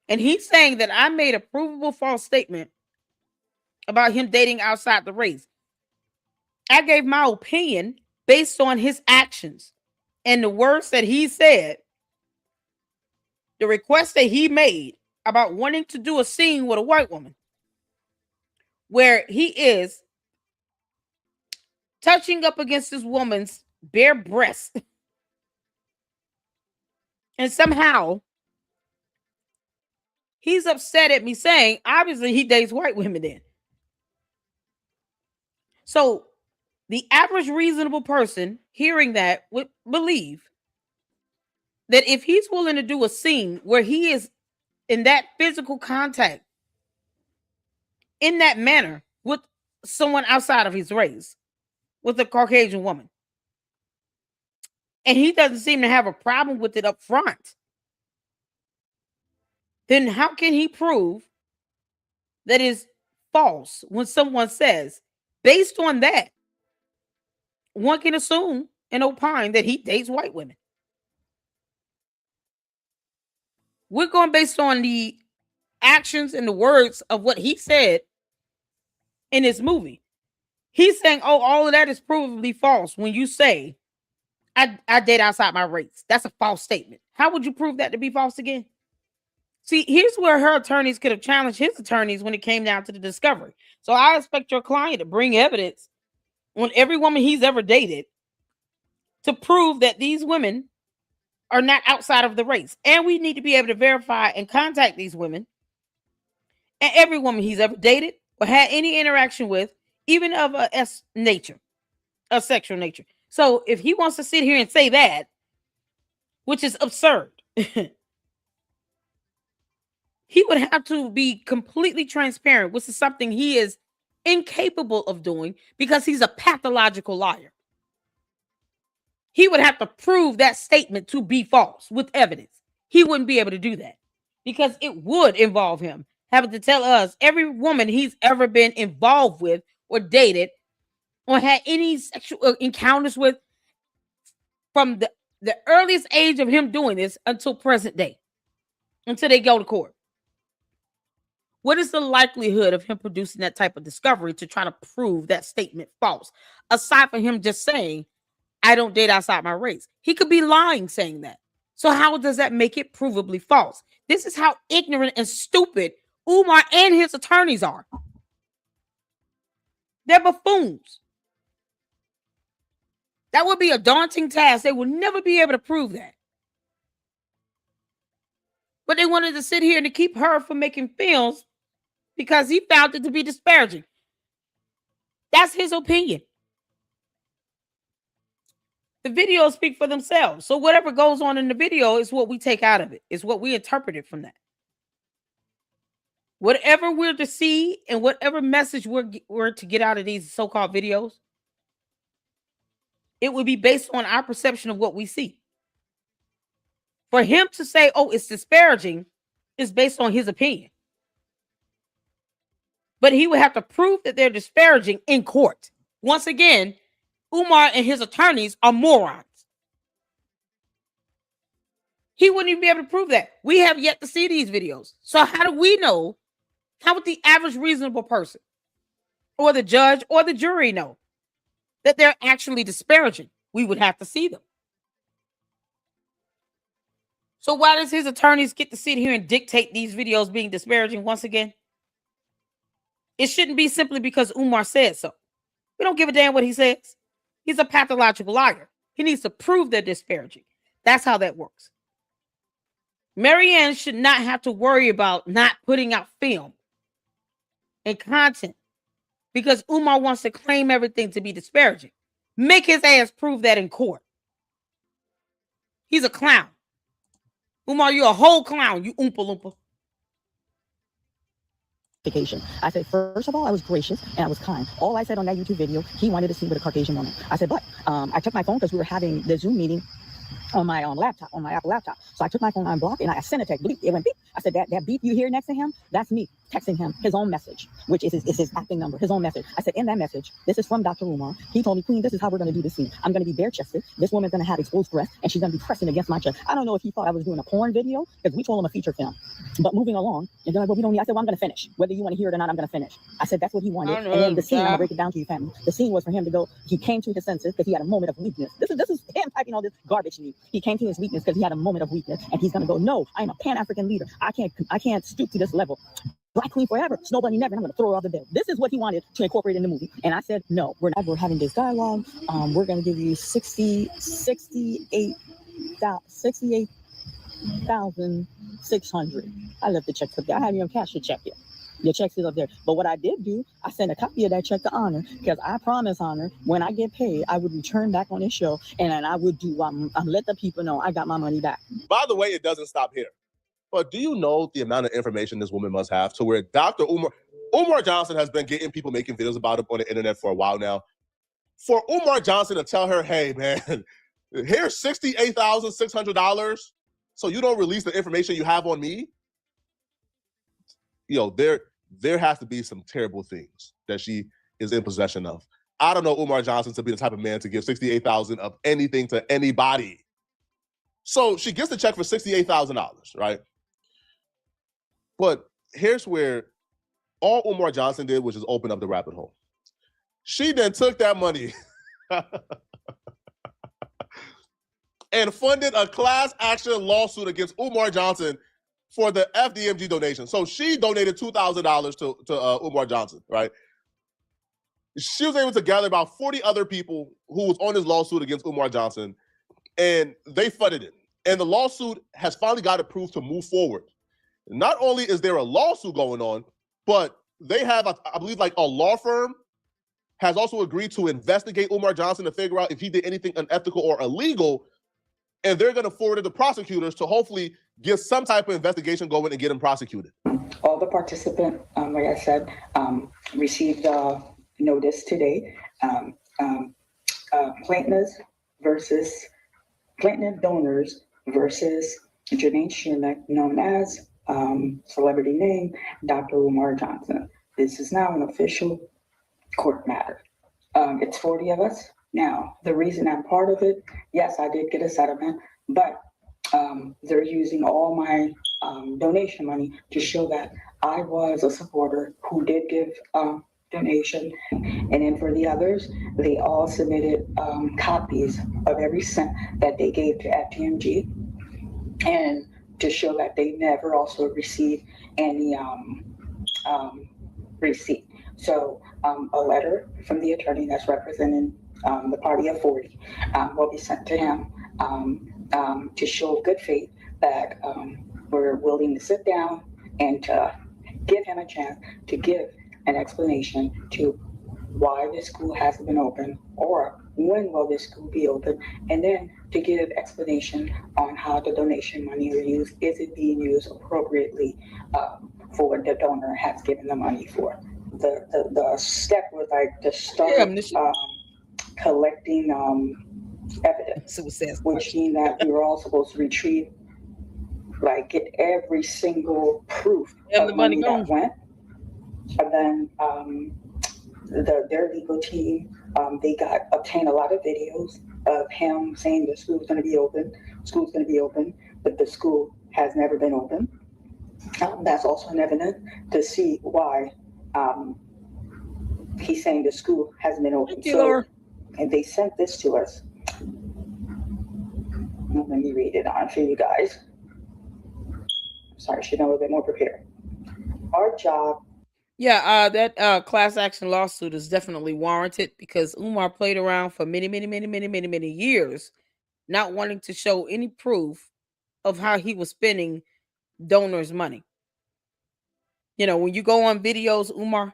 And he's saying that I made a provable false statement about him dating outside the race. I gave my opinion based on his actions and the words that he said, the request that he made about wanting to do a scene with a white woman, where he is touching up against this woman's bare breast. And somehow he's upset at me saying, obviously he dates white women then. So The average reasonable person hearing that would believe that if he's willing to do a scene where he is in that physical contact in that manner with someone outside of his race, with a Caucasian woman, and he doesn't seem to have a problem with it up front, then how can he prove that is false when someone says, based on that, one can assume and opine that he dates white women? We're going based on the actions and the words of what he said in his movie. He's saying, oh, all of that is provably false when you say, I date outside my race. That's a false statement. How would you prove that to be false again? See, here's where her attorneys could have challenged his attorneys when it came down to the discovery. So I expect your client to bring evidence on every woman he's ever dated to prove that these women are not outside of the race. And we need to be able to verify and contact these women and every woman he's ever dated or had any interaction with, even of a nature, a sexual nature. So if he wants to sit here and say that, which is absurd, he would have to be completely transparent, which is something he is incapable of doing because he's a pathological liar. He would have to prove that statement to be false with evidence. He wouldn't be able to do that because it would involve him having to tell us every woman he's ever been involved with or dated or had any sexual encounters with from the earliest age of him doing this until present day, until they go to court. What is the likelihood of him producing that type of discovery to try to prove that statement false? Aside from him just saying, I don't date outside my race. He could be lying saying that. So how does that make it provably false? This is how ignorant and stupid Umar and his attorneys are. They're buffoons. That would be a daunting task. They will never be able to prove that. But they wanted to sit here and to keep her from making films because he found it to be disparaging. That's his opinion. The videos speak for themselves. So whatever goes on in the video is what we take out of it. It's what we interpreted from that. Whatever we're to see and whatever message we're to get out of these so-called videos, it would be based on our perception of what we see. For him to say, oh, it's disparaging, is based on his opinion. But he would have to prove that they're disparaging in court. Once again, Umar and his attorneys are morons. He wouldn't even be able to prove that. We have yet to see these videos. So how do we know? How would the average reasonable person or the judge or the jury know that they're actually disparaging? We would have to see them. So why does his attorneys get to sit here and dictate these videos being disparaging once again? It shouldn't be simply because Umar said so. We don't give a damn what he says. He's a pathological liar. He needs to prove they're disparaging. That's how that works. Marianne should not have to worry about not putting out film and content because Umar wants to claim everything to be disparaging. Make his ass prove that in court. He's a clown. Umar, you're a whole clown, you oompa loompa. I said, first of all, I was gracious and I was kind. All I said on that YouTube video, he wanted to see with a Caucasian woman. I said, but I took my phone because we were having the Zoom meeting on my laptop, on my Apple laptop. So I took my phone on block and I sent a text. Bleep, it went beep. I said, that beep you hear next to him, that's me texting him his own message, which is his acting number, his own message. I said, in that message, this is from Dr. Umar. He told me, Queen, this is how we're going to do this scene. I'm going to be bare chested. This woman's going to have exposed breasts and she's going to be pressing against my chest. I don't know if he thought I was doing a porn video because we told him a feature film. But moving along, and they're like, well, we don't need. I said, well, I'm going to finish. Whether you want to hear it or not, I'm going to finish. I said, that's what he wanted. And then the scene, I'm going to break it down to you, family. The scene was for him to go, he came to his senses because he had a moment of weakness. This is him typing all this garbage to me. He came to his weakness because he had a moment of weakness and he's going to go, no, I'm a Pan-African leader. I can't stoop to this level. Black queen forever, snow bunny never, and I'm going to throw her off the bed. This is what he wanted to incorporate in the movie. And I said, no, we're having this dialogue. We're going to give you 68,600. I left the check for that. I haven't even cashed the check yet. Your check is up there. But what I did do, I sent a copy of that check to Honor, because I promised Honor when I get paid, I would return back on his show, and I would do let the people know I got my money back. By the way, it doesn't stop here. But do you know the amount of information this woman must have to where Dr. Umar Johnson has been getting people making videos about it on the internet for a while now? For Umar Johnson to tell her, hey, man, here's $68,600, so you don't release the information you have on me? There has to be some terrible things that she is in possession of. I don't know Umar Johnson to be the type of man to give $68,000 of anything to anybody. So she gets the check for $68,000, right? But here's where all Umar Johnson did was just open up the rabbit hole. She then took that money and funded a class action lawsuit against Umar Johnson for the FDMG donation. So she donated $2,000 to Umar Johnson, right? She was able to gather about 40 other people who was on this lawsuit against Umar Johnson, and they funded it. And the lawsuit has finally got approved to move forward. Not only is there a lawsuit going on, but they have, I believe, like a law firm has also agreed to investigate Umar Johnson to figure out if he did anything unethical or illegal. And they're going to forward it to prosecutors to hopefully get some type of investigation going and get him prosecuted. All the participants, like I said, received a notice today. Plaintiff donors versus Janine Schmidt, known as celebrity name, Dr. Umar Johnson. This is now an official court matter. It's 40 of us. Now, the reason I'm part of it, yes, I did get a settlement, but they're using all my donation money to show that I was a supporter who did give donation. And then for the others, they all submitted copies of every cent that they gave to FDMG, and to show that they never also received any receipt. So a letter from the attorney that's representing the party of 40 will be sent to him to show good faith that we're willing to sit down and to give him a chance to give an explanation to why this school hasn't been open, or when will this school be open, and then to give explanation on how the donation money is used. Is it being used appropriately for what the donor has given the money for? The step was like to start collecting evidence, which means that we were all supposed to retrieve, like get every single proof of the money that went. And then their legal team, they obtained a lot of videos of him saying the school's going to be open, but the school has never been open. That's also an evidence to see why he's saying the school hasn't been open. So, and they sent this to us. Let me read it on for you guys. Sorry, I should know a bit more prepared. Our job. Yeah, that class action lawsuit is definitely warranted, because Umar played around for many years, not wanting to show any proof of how he was spending donors' money. You know, when you go on videos, Umar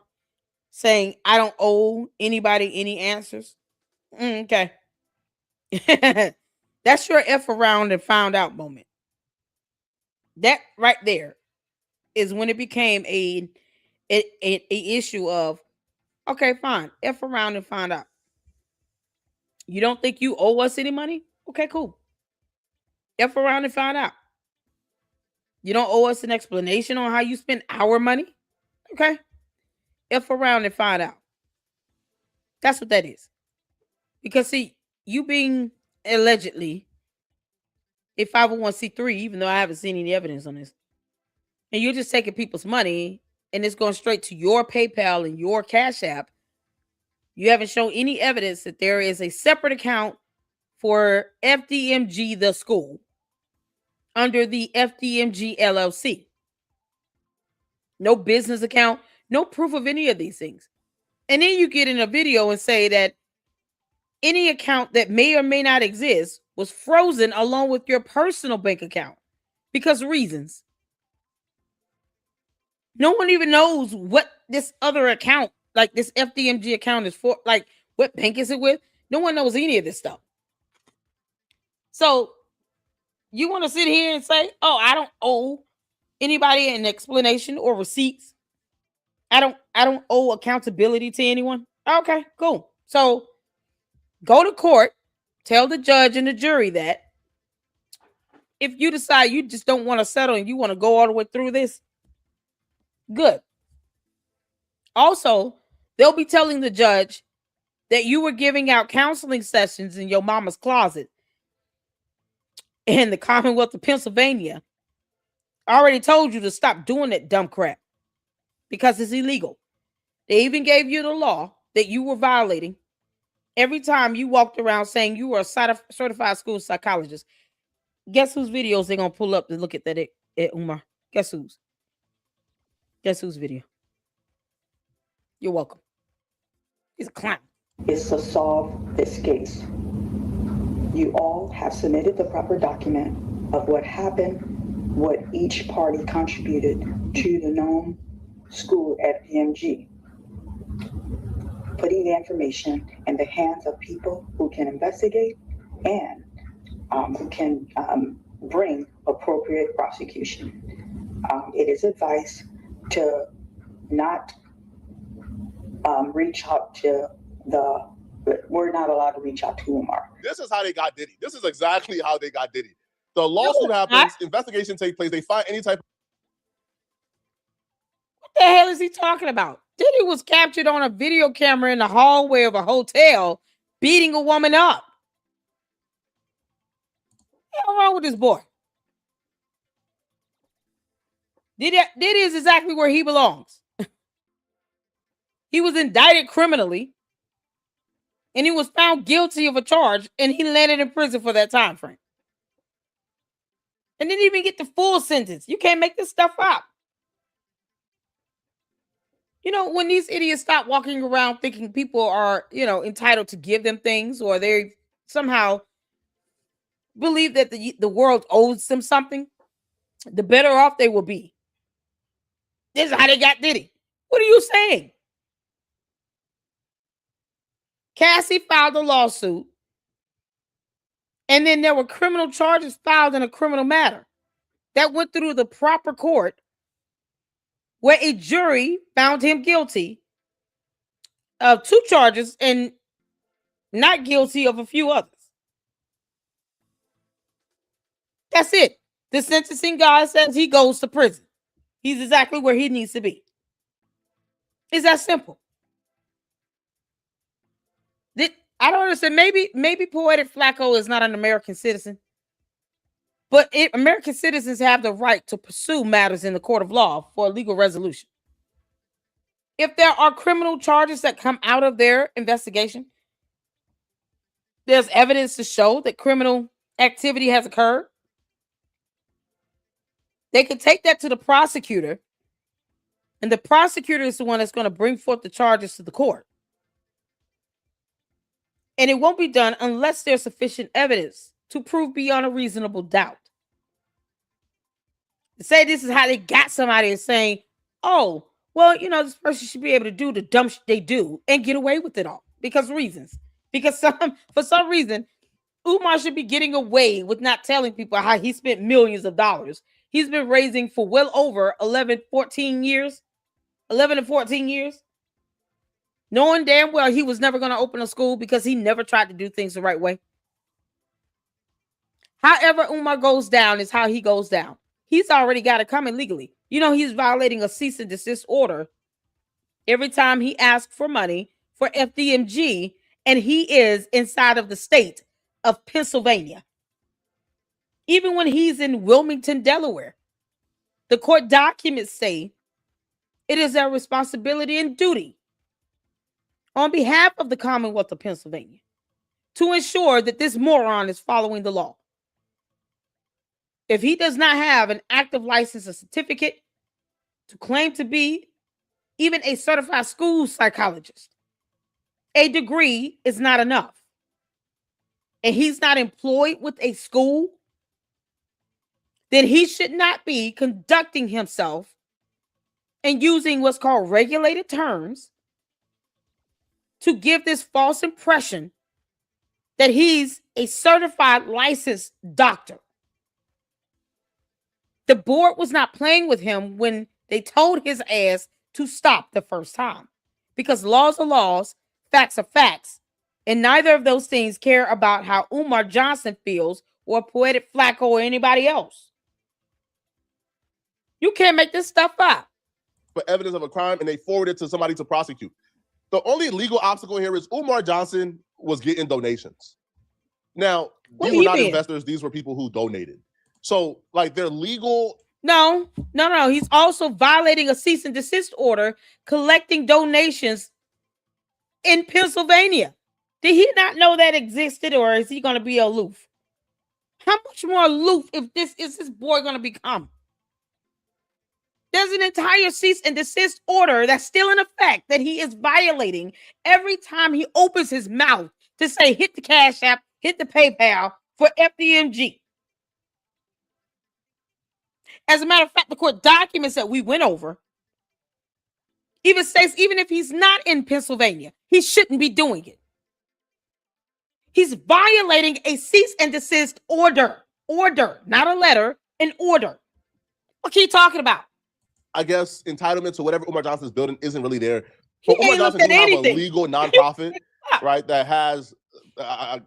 saying, I don't owe anybody any answers. Okay. That's your F around and found out moment. That right there is when it became a issue of, okay, fine, F around and find out. You don't think you owe us any money? Okay, cool. F around and find out. You don't owe us an explanation on how you spend our money? Okay. F around and find out. That's what that is. Because see, you being allegedly a 501c3, even though I haven't seen any evidence on this, and you're just taking people's money and it's going straight to your PayPal and your Cash App, you haven't shown any evidence that there is a separate account for FDMG, the school, under the FDMG LLC. No business account, no proof of any of these things. And then you get in a video and say that any account that may or may not exist was frozen along with your personal bank account because reasons. No one even knows what this other account, like this FDMG account, is for. Like, what bank is it with? No one knows any of this stuff. So you want to sit here and say, "Oh, I don't owe anybody an explanation or receipts. I don't owe accountability to anyone." Okay, cool. So go to court, tell the judge and the jury that if you decide you just don't want to settle and you want to go all the way through this, good. Also, they'll be telling the judge that you were giving out counseling sessions in your mama's closet in the Commonwealth of Pennsylvania. I already told you to stop doing that dumb crap because it's illegal. They even gave you the law that you were violating every time you walked around saying you were a certified school psychologist. Guess whose videos they're going to pull up to look at that, Umar? Guess whose? Guess whose video? You're welcome. He's a clown. Is to solve this case. You all have submitted the proper document of what happened, what each party contributed to the known school at PMG. Putting the information in the hands of people who can investigate and who can bring appropriate prosecution. It is advised to not reach out to we're not allowed to reach out to Umar. This is how they got Diddy. This is exactly how they got Diddy. The lawsuit happens, investigation takes place, they find any type of... What the hell is he talking about? Diddy was captured on a video camera in the hallway of a hotel beating a woman up. What's wrong with this boy? Diddy is exactly where he belongs. He was indicted criminally, and he was found guilty of a charge, and he landed in prison for that time frame. And didn't even get the full sentence. You can't make this stuff up. You know, when these idiots stop walking around thinking people are, entitled to give them things, or they somehow believe that the world owes them something, the better off they will be. This is how they got Diddy. What are you saying? Cassie filed a lawsuit, and then there were criminal charges filed in a criminal matter that went through the proper court, where a jury found him guilty of 2 charges and not guilty of a few others. That's it. The sentencing guy says he goes to prison. He's exactly where he needs to be. It's that simple. I don't understand. Maybe Poetik Flakko is not an American citizen, but American citizens have the right to pursue matters in the court of law for a legal resolution. If there are criminal charges that come out of their investigation, there's evidence to show that criminal activity has occurred, they could take that to the prosecutor, and the prosecutor is the one that's going to bring forth the charges to the court. And it won't be done unless there's sufficient evidence to prove beyond a reasonable doubt. To say this is how they got somebody is saying, oh, well, this person should be able to do the dumb shit they do and get away with it all. Because reasons. Because for some reason, Umar should be getting away with not telling people how he spent millions of dollars. He's been raising for well over 11 to 14 years. Knowing damn well he was never going to open a school because he never tried to do things the right way. However Umar goes down is how he goes down. He's already got it coming legally. He's violating a cease and desist order every time he asks for money for FDMG, and he is inside of the state of Pennsylvania. Even when he's in Wilmington, Delaware, the court documents say it is their responsibility and duty on behalf of the Commonwealth of Pennsylvania to ensure that this moron is following the law. If he does not have an active license or certificate to claim to be even a certified school psychologist, a degree is not enough, and he's not employed with a school, then he should not be conducting himself and using what's called regulated terms to give this false impression that he's a certified licensed doctor. The board was not playing with him when they told his ass to stop the first time, because laws are laws, facts are facts, and neither of those things care about how Umar Johnson feels or Poetik, Flakko, or anybody else. You can't make this stuff up. For evidence of a crime, and they forward it to somebody to prosecute. The only legal obstacle here is Umar Johnson was getting donations. Now, these were not investors. These were people who donated. So, like, they're legal. No. He's also violating a cease and desist order, collecting donations in Pennsylvania. Did he not know that existed, or is he going to be aloof? How much more aloof is this boy going to become? There's an entire cease and desist order that's still in effect that he is violating every time he opens his mouth to say, hit the Cash App, hit the PayPal for FDMG. As a matter of fact, the court documents that we went over even says, even if he's not in Pennsylvania, he shouldn't be doing it. He's violating a cease and desist order. Order, not a letter, an order. What are you talking about? I guess entitlement to whatever Umar Johnson's building isn't really there. But Umar Johnson do have a legal nonprofit, right? That has, I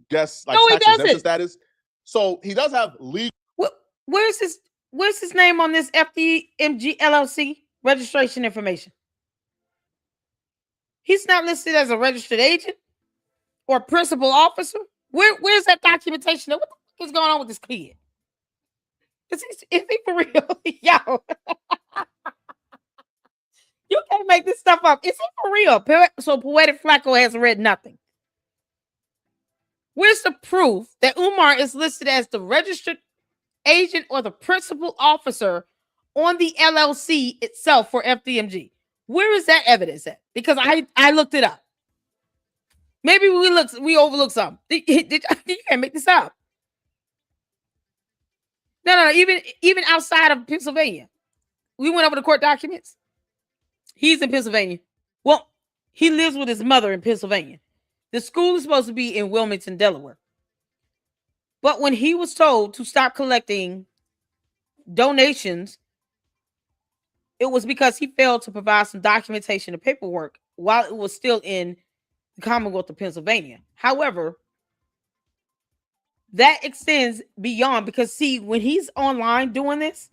guess, like tax exemption status. So he does have legal. Where's his name on this FDMG LLC registration information? He's not listed as a registered agent or principal officer. Where's that documentation? What the fuck is going on with this kid? Is he for real? Yo. You can't make this stuff up. Is he for real? So Poetik Flakko has read nothing. Where's the proof that Umar is listed as the registered agent or the principal officer on the LLC itself for FDMG? Where is that evidence at? Because I looked it up. Maybe we overlooked something. You can't make this up. No. Even outside of Pennsylvania, we went over the court documents. He's in Pennsylvania. Well, he lives with his mother in Pennsylvania. The school is supposed to be in Wilmington, Delaware. But when he was told to stop collecting donations, it was because he failed to provide some documentation and paperwork while it was still in the Commonwealth of Pennsylvania. However, that extends beyond, because see, when he's online doing this,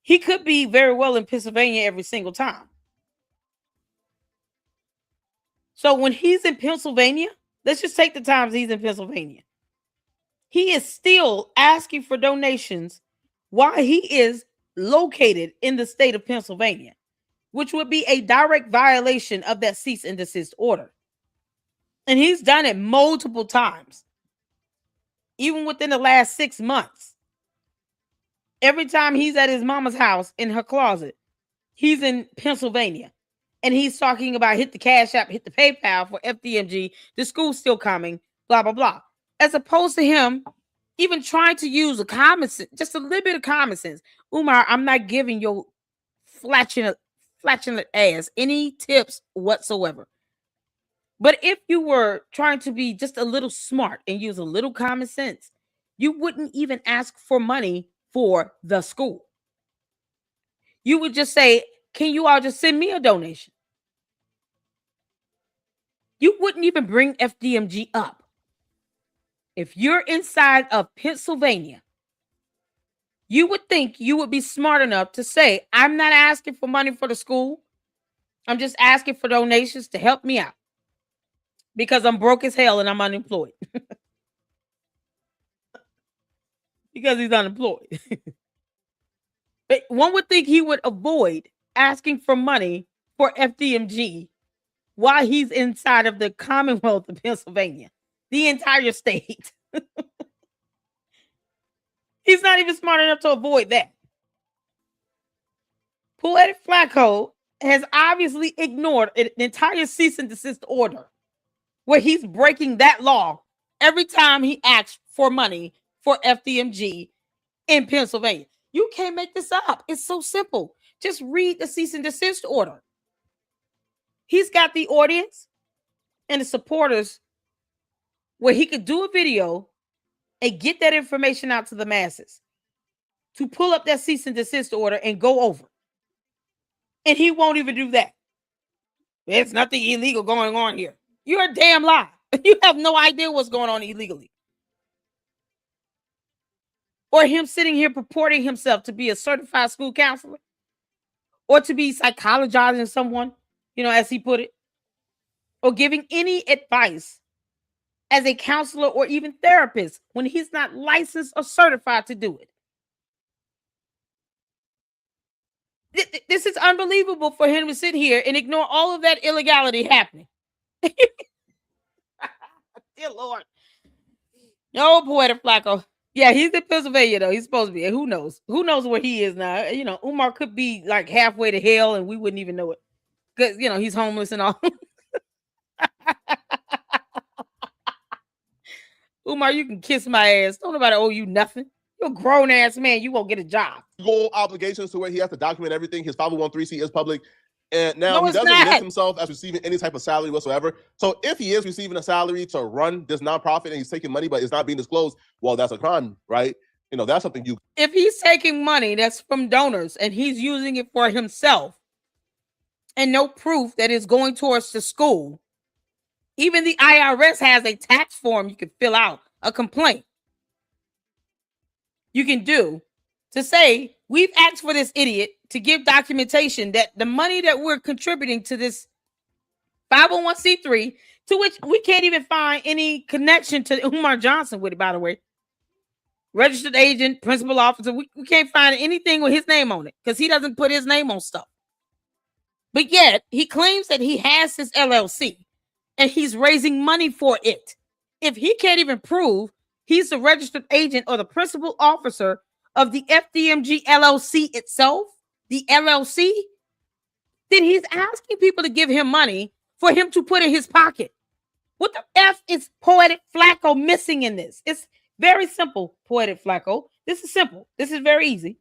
he could be very well in Pennsylvania every single time. So when he's in Pennsylvania, let's just take the times he's in Pennsylvania. He is still asking for donations while he is located in the state of Pennsylvania, which would be a direct violation of that cease and desist order. And he's done it multiple times, even within the last 6 months. Every time he's at his mama's house in her closet, he's in Pennsylvania. And he's talking about hit the Cash App, hit the PayPal for FDMG. The school's still coming, blah, blah, blah. As opposed to him even trying to use a common sense, just a little bit of common sense. Umar, I'm not giving your flatulent ass any tips whatsoever. But if you were trying to be just a little smart and use a little common sense, you wouldn't even ask for money for the school. You would just say, can you all just send me a donation? You wouldn't even bring FDMG up. If you're inside of Pennsylvania, you would think you would be smart enough to say, I'm not asking for money for the school. I'm just asking for donations to help me out because I'm broke as hell and I'm unemployed. Because he's unemployed. But one would think he would avoid asking for money for FDMG while he's inside of the Commonwealth of Pennsylvania, the entire state. He's not even smart enough to avoid that. Poetik Flakko has obviously ignored an entire cease and desist order where he's breaking that law every time he asks for money for FDMG in Pennsylvania. You can't make this up. It's so simple. Just read the cease and desist order. He's got the audience and the supporters where he could do a video and get that information out to the masses to pull up that cease and desist order and go over. And he won't even do that. There's nothing illegal going on here. You're a damn lie. You have no idea what's going on illegally. Or him sitting here purporting himself to be a certified school counselor or to be psychologizing someone, as he put it, or giving any advice as a counselor or even therapist when he's not licensed or certified to do it. This is unbelievable for him to sit here and ignore all of that illegality happening. Dear Lord. No, Poetik Flakko. Yeah, he's in Pennsylvania, though. He's supposed to be. Who knows? Who knows where he is now? Umar could be like halfway to hell and we wouldn't even know it. Because, he's homeless and all. Umar, you can kiss my ass. Don't nobody owe you nothing. You're a grown-ass man. You won't get a job. Goal obligations to where he has to document everything. His 501(c)(3) is public. And now he doesn't list himself as receiving any type of salary whatsoever. So if he is receiving a salary to run this nonprofit and he's taking money, but it's not being disclosed, well, that's a crime, right? That's something you... If he's taking money that's from donors and he's using it for himself and no proof that it's going towards the school, even the IRS has a tax form you can fill out, a complaint you can do to say, we've asked for this idiot to give documentation that the money that we're contributing to this 501(c)(3), to which we can't even find any connection to Umar Johnson with it, by the way. Registered agent, principal officer, we can't find anything with his name on it because he doesn't put his name on stuff. But yet, he claims that he has his LLC and he's raising money for it. If he can't even prove he's the registered agent or the principal officer of the FDMG LLC itself, the LLC, then he's asking people to give him money for him to put in his pocket. What the F is Poetik Flakko missing in this? It's very simple, Poetik Flakko. This is simple. This is very easy.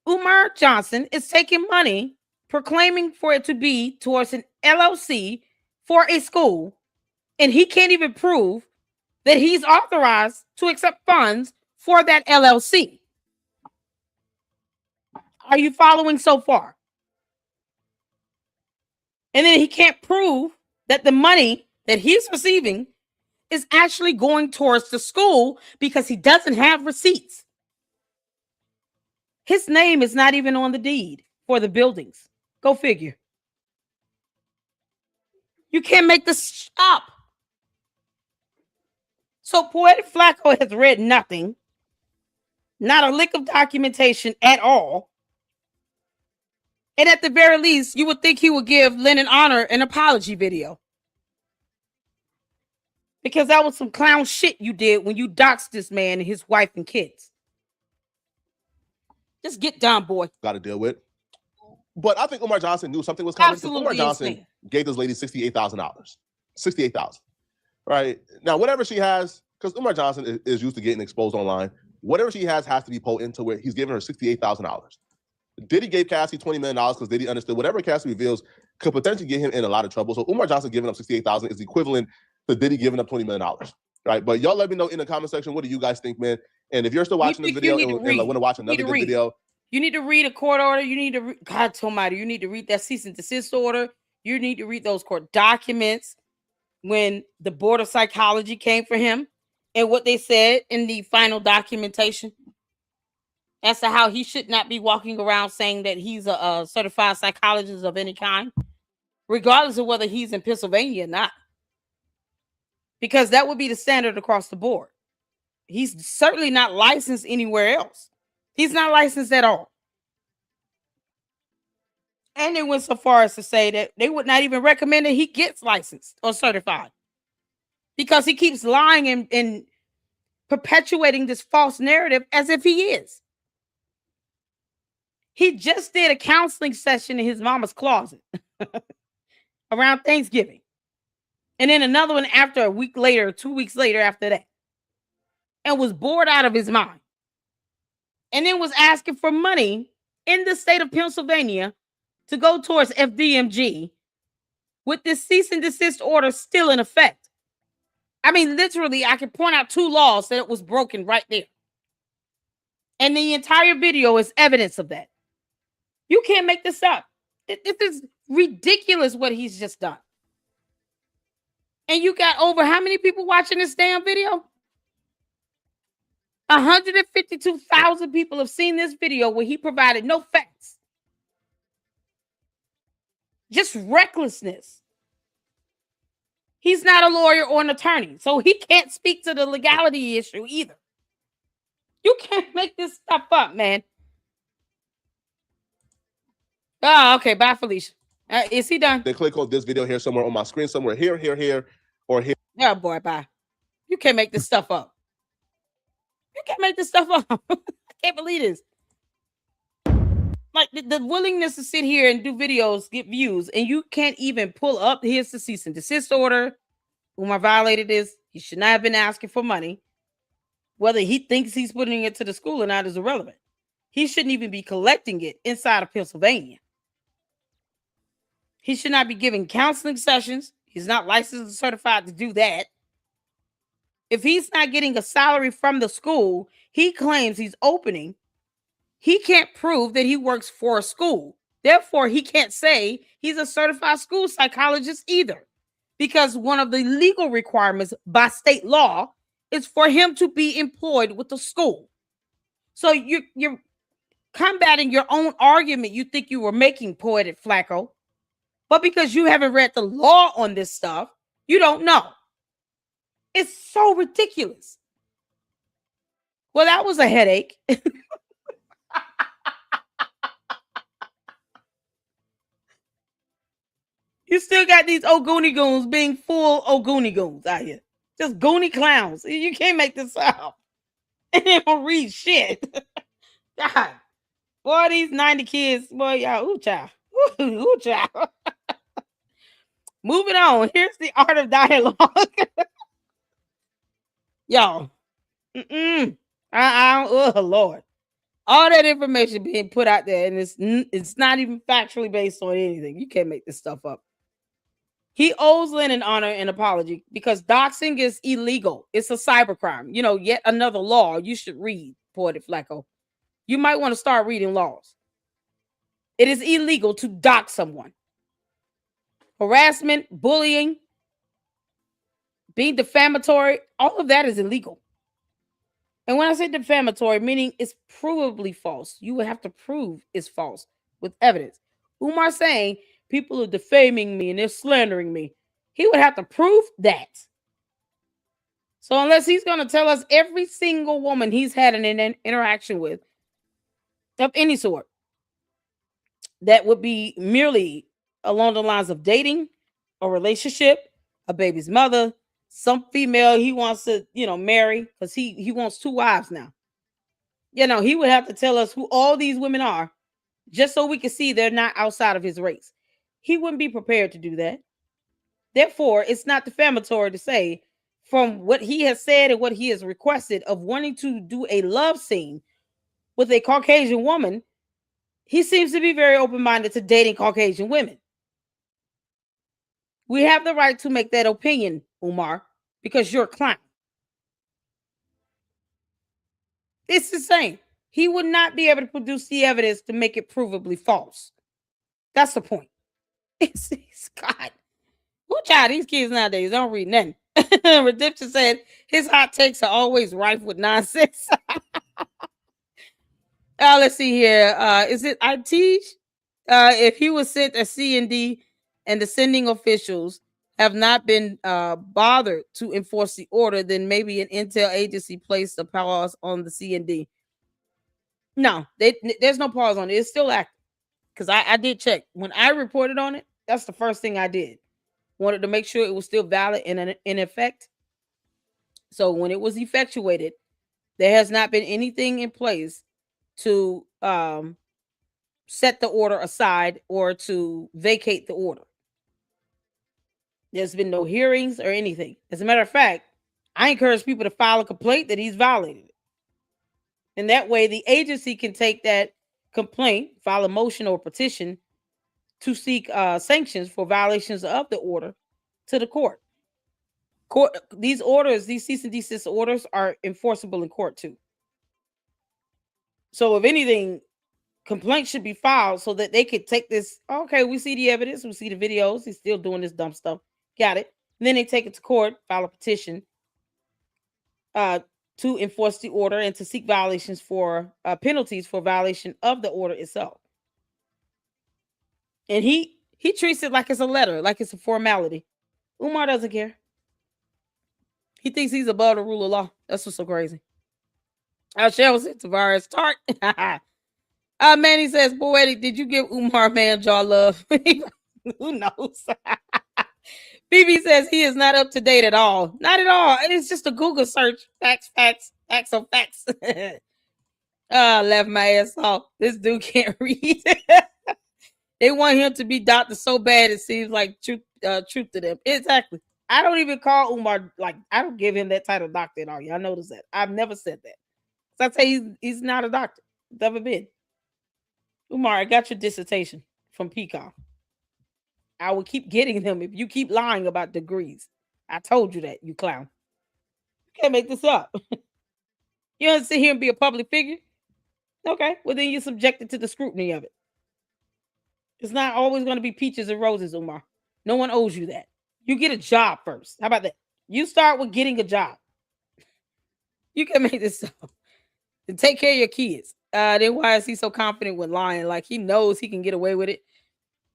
Umar Johnson is taking money, proclaiming for it to be towards an LLC for a school, and he can't even prove that he's authorized to accept funds for that LLC. Are you following so far? And then he can't prove that the money that he's receiving is actually going towards the school because he doesn't have receipts. His name is not even on the deed for the buildings. Go figure. You can't make this up. So Poetik Flakko has read nothing, not a lick of documentation at all. And at the very least, you would think he would give Lennon Honor an apology video. Because that was some clown shit you did when you doxed this man and his wife and kids. Just get down, boy. Got to deal with. But I think Umar Johnson knew something was coming. Absolutely. Umar Johnson gave this lady $68,000. $68,000. Right? Now, whatever she has, because Umar Johnson is used to getting exposed online, whatever she has to be pulled into where he's giving her $68,000. Diddy gave Cassie $20 million because Diddy understood whatever Cassie reveals could potentially get him in a lot of trouble. So Umar Johnson giving up $68,000 is equivalent to Diddy giving up $20 million. Right? But y'all let me know in the comment section, what do you guys think, man? And if you're still watching this video and want to watch another good video, you need to read a court order. You need to God almighty, you need to read that cease and desist order. You need to read those court documents when the board of psychology came for him and what they said in the final documentation as to how he should not be walking around saying that he's a certified psychologist of any kind, regardless of whether he's in Pennsylvania or not. Because that would be the standard across the board. He's certainly not licensed anywhere else. He's not licensed at all. And they went so far as to say that they would not even recommend that he gets licensed or certified because he keeps lying and perpetuating this false narrative as if he is. He just did a counseling session in his mama's closet around Thanksgiving. And then another one after a week later, 2 weeks later after that. And was bored out of his mind. And then was asking for money in the state of Pennsylvania to go towards FDMG with this cease and desist order still in effect. I mean, literally, I can point out 2 laws that it was broken right there. And the entire video is evidence of that. You can't make this up. This is ridiculous what he's just done. And you got over how many people watching this damn video? 152,000 people have seen this video where he provided no facts. Just recklessness. He's not a lawyer or an attorney, so he can't speak to the legality issue either. You can't make this stuff up, man. Oh, okay. Bye, Felicia. Is he done? They click on this video here somewhere on my screen, somewhere here, or here. Yeah, boy, bye. You can't make this stuff up. You can't make this stuff up. I can't believe this. Like the willingness to sit here and do videos, get views, and you can't even pull up. Here's the cease and desist order. Umar violated this. He should not have been asking for money. Whether he thinks he's putting it to the school or not is irrelevant. He shouldn't even be collecting it inside of Pennsylvania. He should not be giving counseling sessions. He's not licensed and certified to do that. If he's not getting a salary from the school he claims he's opening, he can't prove that he works for a school. Therefore, he can't say he's a certified school psychologist either, because one of the legal requirements by state law is for him to be employed with the school. So you're combating your own argument you think you were making, Poetik Flakko. But because you haven't read the law on this stuff, you don't know. It's so ridiculous. Well, that was a headache. You still got these Ogoonie goons being full Ogoonie goons out here. Just goony clowns. You can't make this up. And they don't read shit. God. Boy, these 90 kids, boy, y'all, ooh, child. Ooh, child. Moving on. Here's the art of dialogue. Y'all. Oh, Lord. All that information being put out there, and it's not even factually based on anything. You can't make this stuff up. He owes Lynn an honor and apology because doxing is illegal. It's a cybercrime. You know, yet another law you should read, Poetik Flakko. You might want to start reading laws. It is illegal to dox someone. Harassment, bullying, being defamatory, all of that is illegal. And when I say defamatory, meaning it's provably false, you would have to prove it's false with evidence. Umar saying people are defaming me and they're slandering me. He would have to prove that. So unless he's going to tell us every single woman he's had an interaction with of any sort, that would be merely along the lines of dating, a relationship, a baby's mother, some female he wants to, marry, because he wants 2 wives now. He would have to tell us who all these women are just so we can see they're not outside of his race. He wouldn't be prepared to do that. Therefore, it's not defamatory to say from what he has said and what he has requested of wanting to do a love scene with a Caucasian woman, he seems to be very open-minded to dating Caucasian women. We have the right to make that opinion, Umar, because you're a clown. It's the same. He would not be able to produce the evidence to make it provably false. That's the point. It's God. Who child these kids nowadays don't read nothing. Redemption said his hot takes are always rife with nonsense. Let's see here. Is it I teach? If he was sent a C&D and the sending officials have not been bothered to enforce the order, then maybe an intel agency placed a pause on the C&D. No, there's no pause on it. It's still active. Because I did check. When I reported on it, that's the first thing I did. Wanted to make sure it was still valid and in effect. So when it was effectuated, there has not been anything in place to set the order aside or to vacate the order. There's been no hearings or anything. As a matter of fact, I encourage people to file a complaint that he's violated it. And that way the agency can take that complaint, file a motion or petition to seek sanctions for violations of the order to the court. These orders, these cease and desist orders, are enforceable in court too. So if anything, complaints should be filed so that they could take this. Okay, we see the evidence, we see the videos. He's still doing this dumb stuff. Got it. And then they take it to court, file a petition to enforce the order and to seek violations for penalties for violation of the order itself. And he treats it like it's a letter, like it's a formality. Umar doesn't care. He thinks he's above the rule of law. That's what's so crazy. Shell said Tavares start. Manny says, Poetik, did you give Umar man jaw love? Who knows? BB says he is not up to date at all. Not at all. It's just a Google search. Facts on facts. Left my ass off. This dude can't read. They want him to be doctor so bad it seems like truth to them. Exactly. I don't even call Umar, like, I don't give him that title doctor at all. Y'all notice that. I've never said that. So I say he's not a doctor. Never been. Umar, I got your dissertation from Peacock. I will keep getting them if you keep lying about degrees. I told you that, you clown. You can't make this up. You don't sit here and be a public figure? Okay, well then you're subjected to the scrutiny of it. It's not always going to be peaches and roses, Umar. No one owes you that. You get a job first. How about that? You start with getting a job. You can make this up. And take care of your kids. Then why is he so confident with lying? Like he knows he can get away with it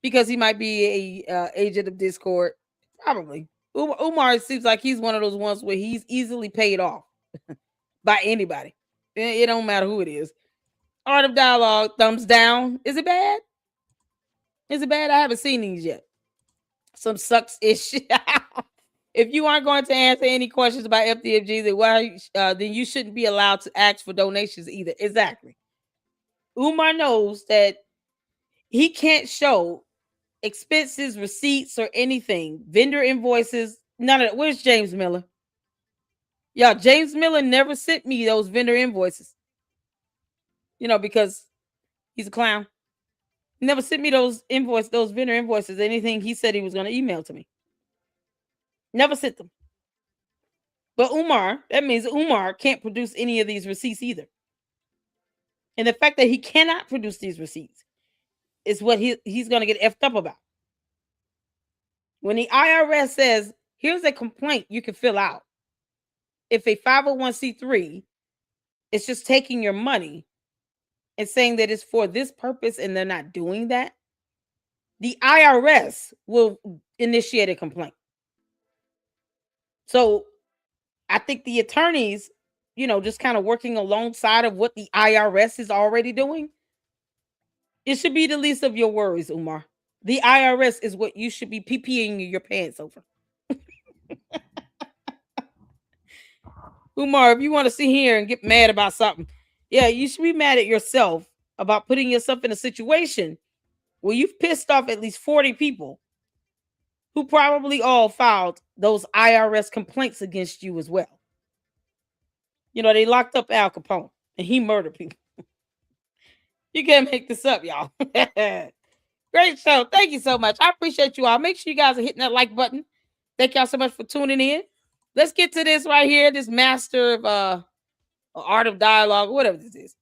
because he might be a agent of discord. Probably. Umar seems like he's one of those ones where he's easily paid off by anybody. It don't matter who it is. Art of Dialogue, thumbs down. Is it bad? Is it bad? I haven't seen these yet. Some sucks-ish. If you aren't going to answer any questions about FDFG, then you shouldn't be allowed to ask for donations either. Exactly. Umar knows that he can't show expenses, receipts, or anything. Vendor invoices, none of that. Where's James Miller? Yeah, James Miller never sent me those vendor invoices. You know, because he's a clown. He never sent me those vendor invoices, anything he said he was going to email to me. Never sent them. But Umar, that means Umar can't produce any of these receipts either. And the fact that he cannot produce these receipts is what he's going to get effed up about. When the IRS says, here's a complaint you can fill out. If a 501c3 is just taking your money and saying that it's for this purpose and they're not doing that, the IRS will initiate a complaint. So I think the attorneys, you know, just kind of working alongside of what the IRS is already doing, it should be the least of your worries, Umar. The IRS is what you should be peeing your pants over. Umar, if you want to sit here and get mad about something, yeah, you should be mad at yourself about putting yourself in a situation where you've pissed off at least 40 people who probably all filed those IRS complaints against you as well. You know, they locked up Al Capone and he murdered people. You can't make this up, y'all. Great show. Thank you so much. I appreciate you all. Make sure you guys are hitting that like button. Thank y'all so much for tuning in. Let's get to this right here. This master of art of dialogue, whatever this is.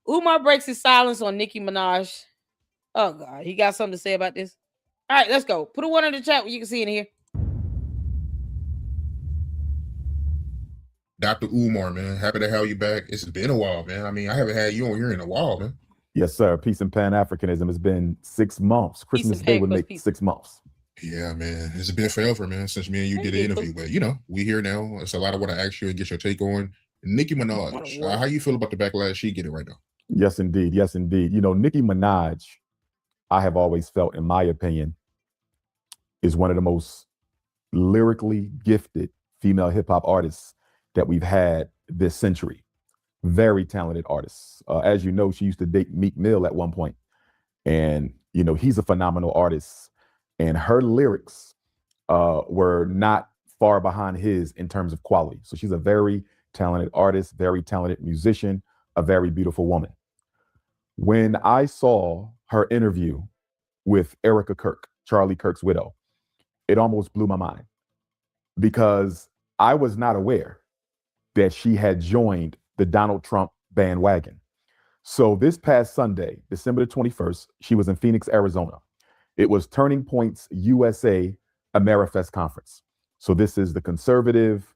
Umar breaks his silence on Nicki Minaj. Oh, God. He got something to say about this? All right, let's go. Put a one in the chat where you can see in here. Dr. Umar, man, happy to have you back. It's been a while, man. I mean, I haven't had you on here in a while, man. Yes, sir. Peace and Pan-Africanism. It's been 6 months. Christmas Day would make 6 months. Yeah, man. It's been forever, man, since me and you did an interview. But, you know, we here now. It's a lot of what I asked you and get your take on. Nicki Minaj, how you feel about the backlash she getting right now? Yes, indeed. Yes, indeed. You know, Nicki Minaj, I have always felt, in my opinion, is one of the most lyrically gifted female hip-hop artists that we've had this century. Very talented artists. As you know, she used to date Meek Mill at one point. And, you know, he's a phenomenal artist. And her lyrics were not far behind his in terms of quality. So she's a very talented artist, very talented musician, a very beautiful woman. When I saw her interview with Erica Kirk, Charlie Kirk's widow, it almost blew my mind because I was not aware that she had joined the Donald Trump bandwagon. So this past Sunday, December the 21st, she was in Phoenix, Arizona. It was Turning Point's USA Amerifest conference. So this is the conservative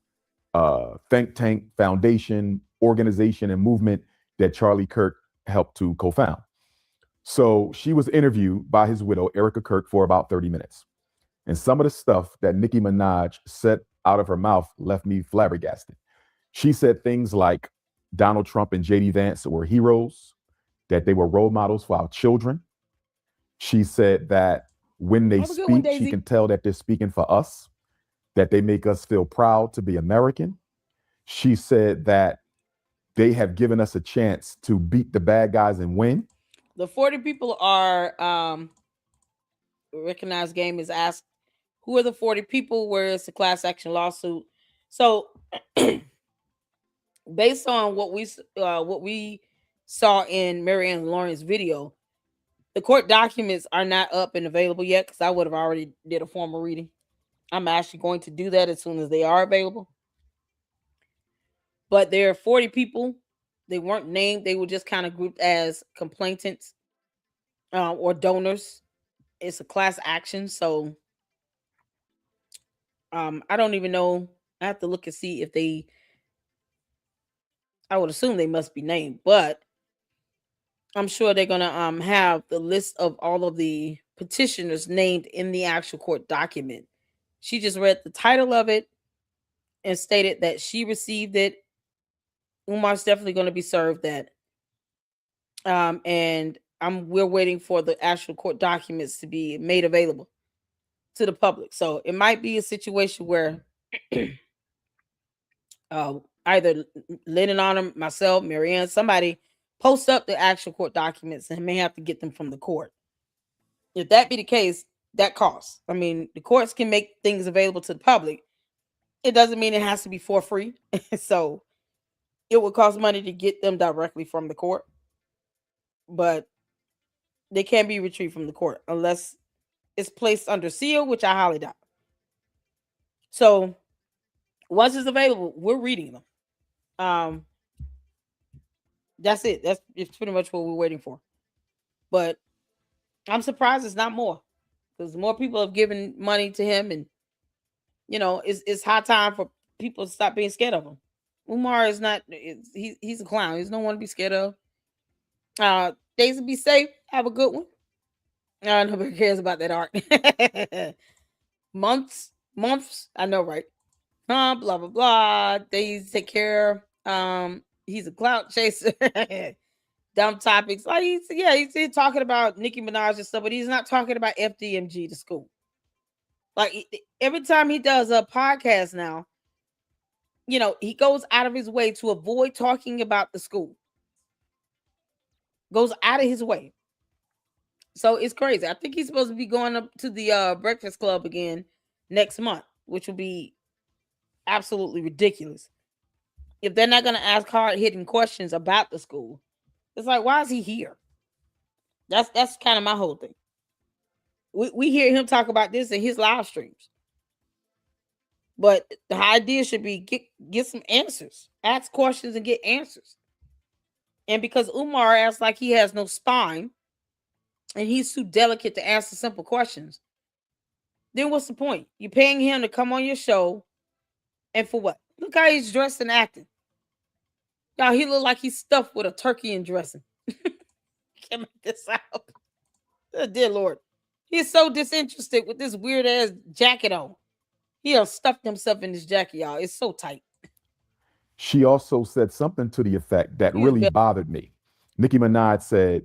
think tank, foundation, organization, and movement that Charlie Kirk helped to co-found. So she was interviewed by his widow, Erica Kirk, for about 30 minutes. And some of the stuff that Nicki Minaj said out of her mouth left me flabbergasted. She said things like Donald Trump and J.D. Vance were heroes, that they were role models for our children. She said that when they speak, she can tell that they're speaking for us, that they make us feel proud to be American. She said that they have given us a chance to beat the bad guys and win. The 40 people are recognized game is asked, who are the 40 people where it's a class action lawsuit? So based on what we saw in Marianne Lawrence's video, the court documents are not up and available yet because I would have already did a formal reading. I'm actually going to do that as soon as they are available. But there are 40 people. They weren't named. They were just kind of grouped as complainants or donors. It's a class action. So I don't even know. I have to look and see if they, I would assume they must be named, but I'm sure they're going to have the list of all of the petitioners named in the actual court document. She just read the title of it and stated that she received it. Umar's definitely going to be served that. And we're waiting for the actual court documents to be made available to the public. So it might be a situation where either Lennon on them, myself, Marianne, somebody post up the actual court documents and may have to get them from the court. If that be the case, that costs. I mean, the courts can make things available to the public. It doesn't mean it has to be for free. So it would cost money to get them directly from the court. But they can't be retrieved from the court unless it's placed under seal, which I highly doubt. So once it's available, we're reading them. That's it. It's pretty much what we're waiting for. But I'm surprised it's not more, because more people have given money to him, and it's high time for people to stop being scared of him. Umar is not. He's a clown. He's no one to be scared of. Days to be safe. Have a good one. Nobody cares about that art. months. I know, right? Blah blah blah. Days take care. He's a clout chaser. Dumb topics. Like he's talking about Nicki Minaj and stuff, but he's not talking about FDMG, the school. Like every time he does a podcast now, he goes out of his way to avoid talking about the school. Goes out of his way. So it's crazy. I think he's supposed to be going up to the Breakfast Club again next month, which will be absolutely ridiculous. If they're not going to ask hard-hitting questions about the school, it's like, why is he here? That's kind of my whole thing. We hear him talk about this in his live streams. But the idea should be get some answers. Ask questions and get answers. And because Umar acts like he has no spine and he's too delicate to answer simple questions, then what's the point? You're paying him to come on your show, and for what? Look how he's dressed and acting. Y'all, he look like he's stuffed with a turkey and dressing. Can't make this out. Oh, dear Lord. He's so disinterested with this weird ass jacket on. He done stuffed himself in this jacket, y'all. It's so tight. She also said something to the effect that really bothered me. Nicki Minaj said,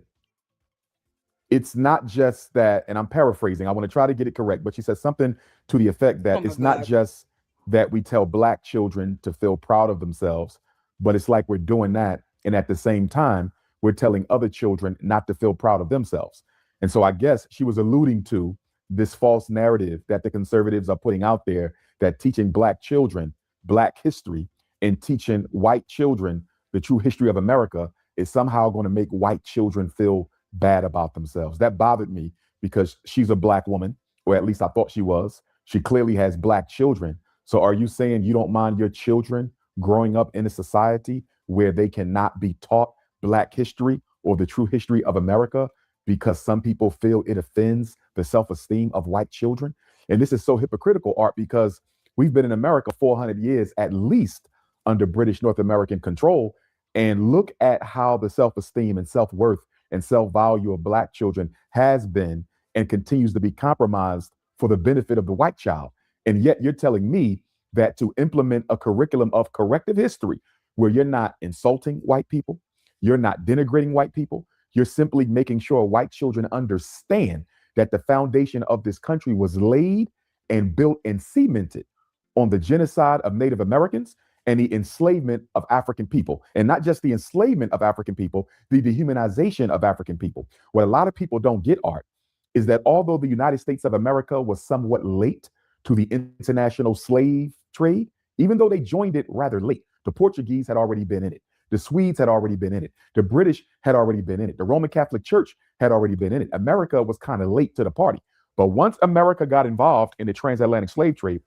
it's not just that, and I'm paraphrasing, I want to try to get it correct, but she said something to the effect that it's not just that we tell Black children to feel proud of themselves, but it's like we're doing that, and at the same time, we're telling other children not to feel proud of themselves. And so I guess she was alluding to this false narrative that the conservatives are putting out there, that teaching Black children Black history and teaching white children the true history of America is somehow going to make white children feel bad about themselves. That bothered me because she's a Black woman, or at least I thought she was. She clearly has Black children. So are you saying you don't mind your children growing up in a society where they cannot be taught Black history or the true history of America because some people feel it offends the self-esteem of white children? And this is so hypocritical, Art, because we've been in America 400 years at least under British North American control. And look at how the self-esteem and self-worth and self-value of Black children has been and continues to be compromised for the benefit of the white child. And yet you're telling me that to implement a curriculum of corrective history where you're not insulting white people, you're not denigrating white people, you're simply making sure white children understand that the foundation of this country was laid and built and cemented on the genocide of Native Americans and the enslavement of African people. And not just the enslavement of African people, the dehumanization of African people. What a lot of people don't get, Art, is that although the United States of America was somewhat late to the international slave trade, even though they joined it rather late, the Portuguese had already been in it. The Swedes had already been in it. The British had already been in it. The Roman Catholic Church had already been in it. America was kind of late to the party. But once America got involved in the transatlantic slave trade,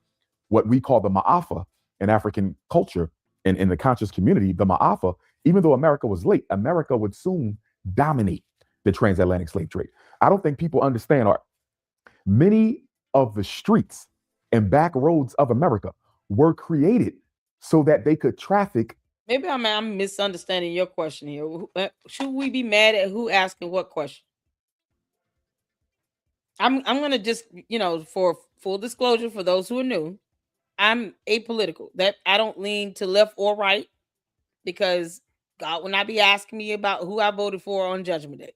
what we call the Ma'afa in African culture and in the conscious community, the Ma'afa, even though America was late, America would soon dominate the transatlantic slave trade. I don't think people understand, Art. Many of the streets and back roads of America were created so that they could traffic. Maybe I'm misunderstanding your question here. Should we be mad at who asking what question? I'm gonna just, for full disclosure for those who are new, I'm apolitical. That I don't lean to left or right because God will not be asking me about who I voted for on Judgment Day.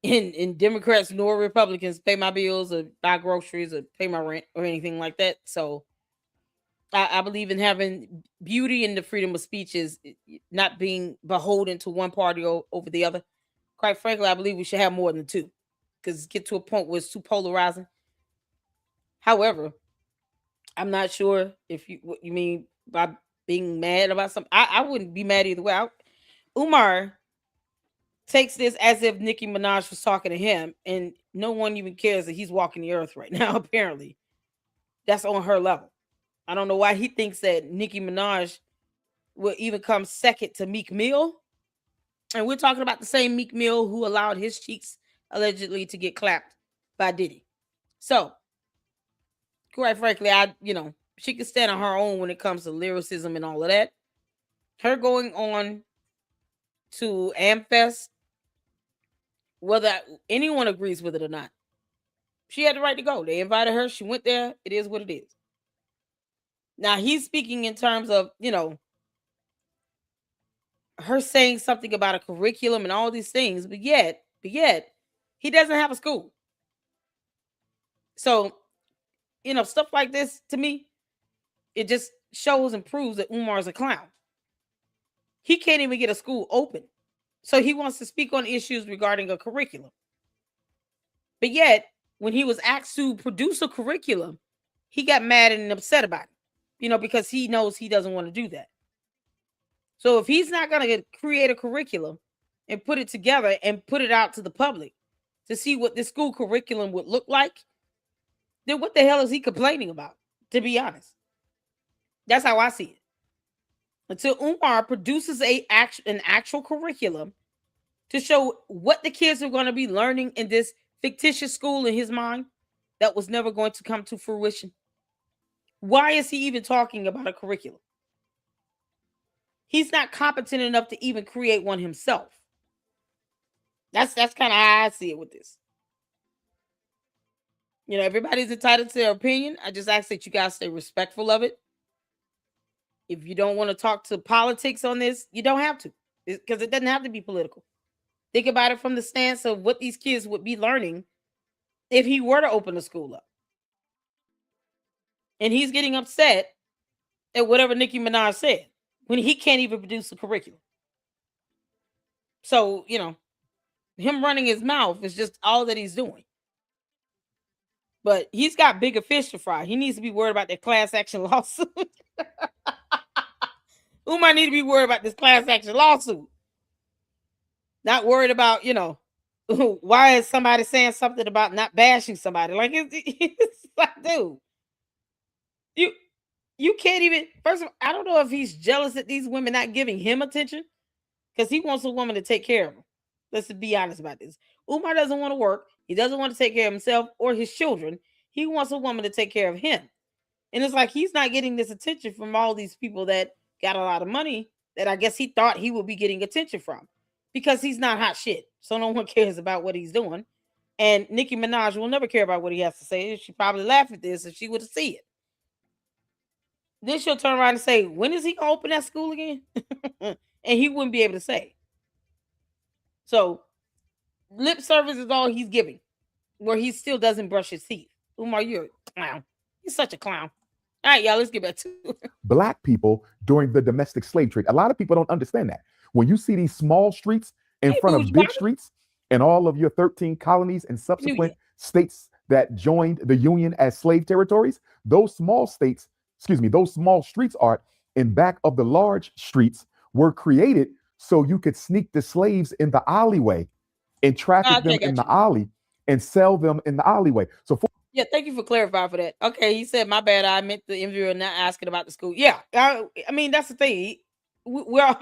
And Democrats nor Republicans pay my bills or buy groceries or pay my rent or anything like that. So I believe in having beauty and the freedom of speech is not being beholden to one party over the other. Quite frankly, I believe we should have more than two because get to a point where it's too polarizing. However, I'm not sure what you mean by being mad about something. I wouldn't be mad either way. Umar takes this as if Nicki Minaj was talking to him, and no one even cares that he's walking the earth right now, apparently. That's on her level. I don't know why he thinks that Nicki Minaj will even come second to Meek Mill. And we're talking about the same Meek Mill who allowed his cheeks allegedly to get clapped by Diddy. So, quite frankly, she can stand on her own when it comes to lyricism and all of that. Her going on to AmFest, whether anyone agrees with it or not, she had the right to go. They invited her. She went there. It is what it is. Now, he's speaking in terms of, her saying something about a curriculum and all these things, but yet, he doesn't have a school. So, stuff like this, to me, it just shows and proves that Umar's a clown. He can't even get a school open. So he wants to speak on issues regarding a curriculum. But yet, when he was asked to produce a curriculum, he got mad and upset about it, because he knows he doesn't want to do that. So if he's not going to create a curriculum and put it together and put it out to the public to see what the school curriculum would look like, then what the hell is he complaining about, to be honest? That's how I see it. Until Umar produces an actual curriculum to show what the kids are going to be learning in this fictitious school in his mind that was never going to come to fruition. Why is he even talking about a curriculum? He's not competent enough to even create one himself. That's kind of how I see it with this. Everybody's entitled to their opinion. I just ask that you guys stay respectful of it. If you don't want to talk to politics on this, you don't have to, because it doesn't have to be political. Think about it from the stance of what these kids would be learning if he were to open the school up. And he's getting upset at whatever Nicki Minaj said when he can't even produce a curriculum. So, him running his mouth is just all that he's doing. But he's got bigger fish to fry. He needs to be worried about that class action lawsuit. Umar need to be worried about this class action lawsuit. Not worried about, why is somebody saying something about not bashing somebody? Like, it's like, dude, you can't even, first of all, I don't know if he's jealous that these women not giving him attention because he wants a woman to take care of him. Let's be honest about this. Umar doesn't want to work. He doesn't want to take care of himself or his children. He wants a woman to take care of him. And it's like he's not getting this attention from all these people that got a lot of money that I guess he thought he would be getting attention from because he's not hot shit. So no one cares about what he's doing. And Nicki Minaj will never care about what he has to say. She probably laugh at this if she would have seen it. Then she'll turn around and say, when is he going to open that school again? And he wouldn't be able to say. So lip service is all he's giving, where he still doesn't brush his teeth. Umar, you're a clown. You're such a clown. All right, y'all, let's get back to it. Black people during the domestic slave trade. A lot of people don't understand that. When you see these small streets in front of big streets and all of your 13 colonies and subsequent states that joined the Union as slave territories, those small states, those small streets are in back of the large streets were created so you could sneak the slaves in the alleyway and traffic them in the alley and sell them in the alleyway. So yeah, thank you for clarifying for that. Okay, he said, my bad, I meant the interviewer not asking about the school. Yeah, I mean, that's the thing. We're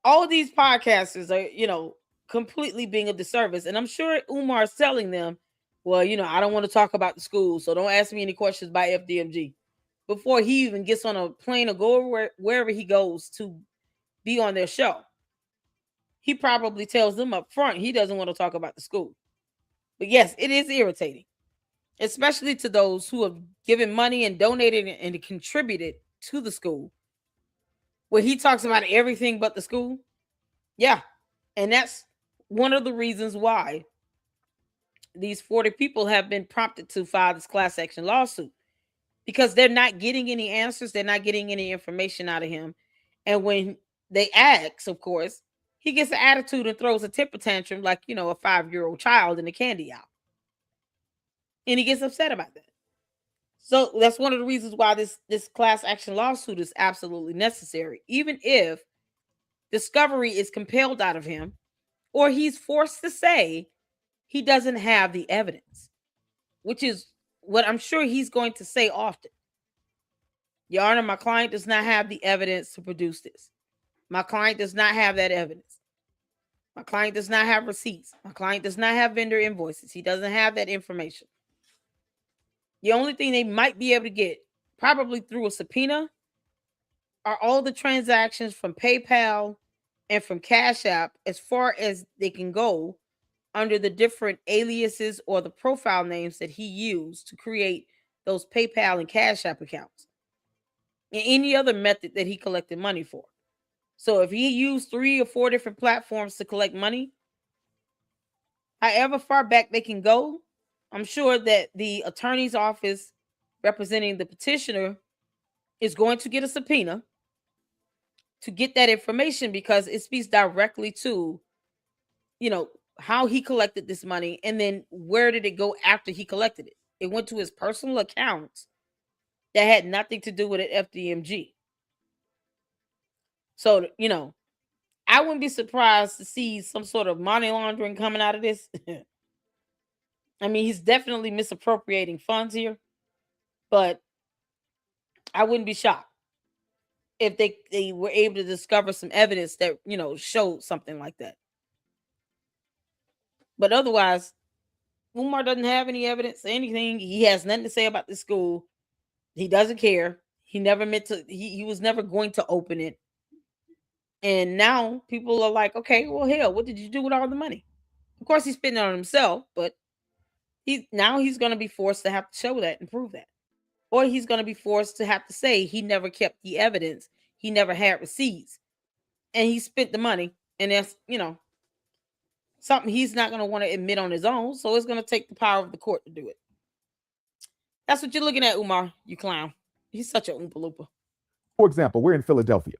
all of these podcasters are, completely being a disservice. And I'm sure Umar's telling them, well, I don't want to talk about the school, so don't ask me any questions by FDMG. Before he even gets on a plane or go wherever he goes to be on their show. He probably tells them up front he doesn't want to talk about the school. But yes, it is irritating, especially to those who have given money and donated and contributed to the school, where he talks about everything but the school. Yeah, and that's one of the reasons why these 40 people have been prompted to file this class action lawsuit, because they're not getting any answers. They're not getting any information out of him. And when they ask, of course, he gets an attitude and throws a temper tantrum like, a 5-year-old child in a candy aisle. And he gets upset about that. So that's one of the reasons why this class action lawsuit is absolutely necessary. Even if discovery is compelled out of him, or he's forced to say he doesn't have the evidence, which is what I'm sure he's going to say often. Your Honor, my client does not have the evidence to produce this. My client does not have that evidence. My client does not have receipts. My client does not have vendor invoices. He doesn't have that information. The only thing they might be able to get, probably through a subpoena, are all the transactions from PayPal and from Cash App, as far as they can go, under the different aliases or the profile names that he used to create those PayPal and Cash App accounts, and any other method that he collected money for. So if he used 3 or 4 different platforms to collect money, however far back they can go, I'm sure that the attorney's office representing the petitioner is going to get a subpoena to get that information, because it speaks directly to, how he collected this money, and then where did it go after he collected it? It went to his personal accounts that had nothing to do with it, FDMG. So, I wouldn't be surprised to see some sort of money laundering coming out of this. I mean, he's definitely misappropriating funds here, but I wouldn't be shocked if they were able to discover some evidence that, showed something like that. But otherwise, Umar doesn't have any evidence or anything. He has nothing to say about the school. He doesn't care. He never meant to. He was never going to open it. And now people are like, okay, well, hell, what did you do with all the money? Of course, he's spending it on himself, but he's going to be forced to have to show that and prove that. Or he's going to be forced to have to say he never kept the evidence. He never had receipts. And he spent the money. And that's, something he's not going to want to admit on his own. So it's going to take the power of the court to do it. That's what you're looking at, Umar, you clown. He's such a Oompa Loompa. For example, we're in Philadelphia.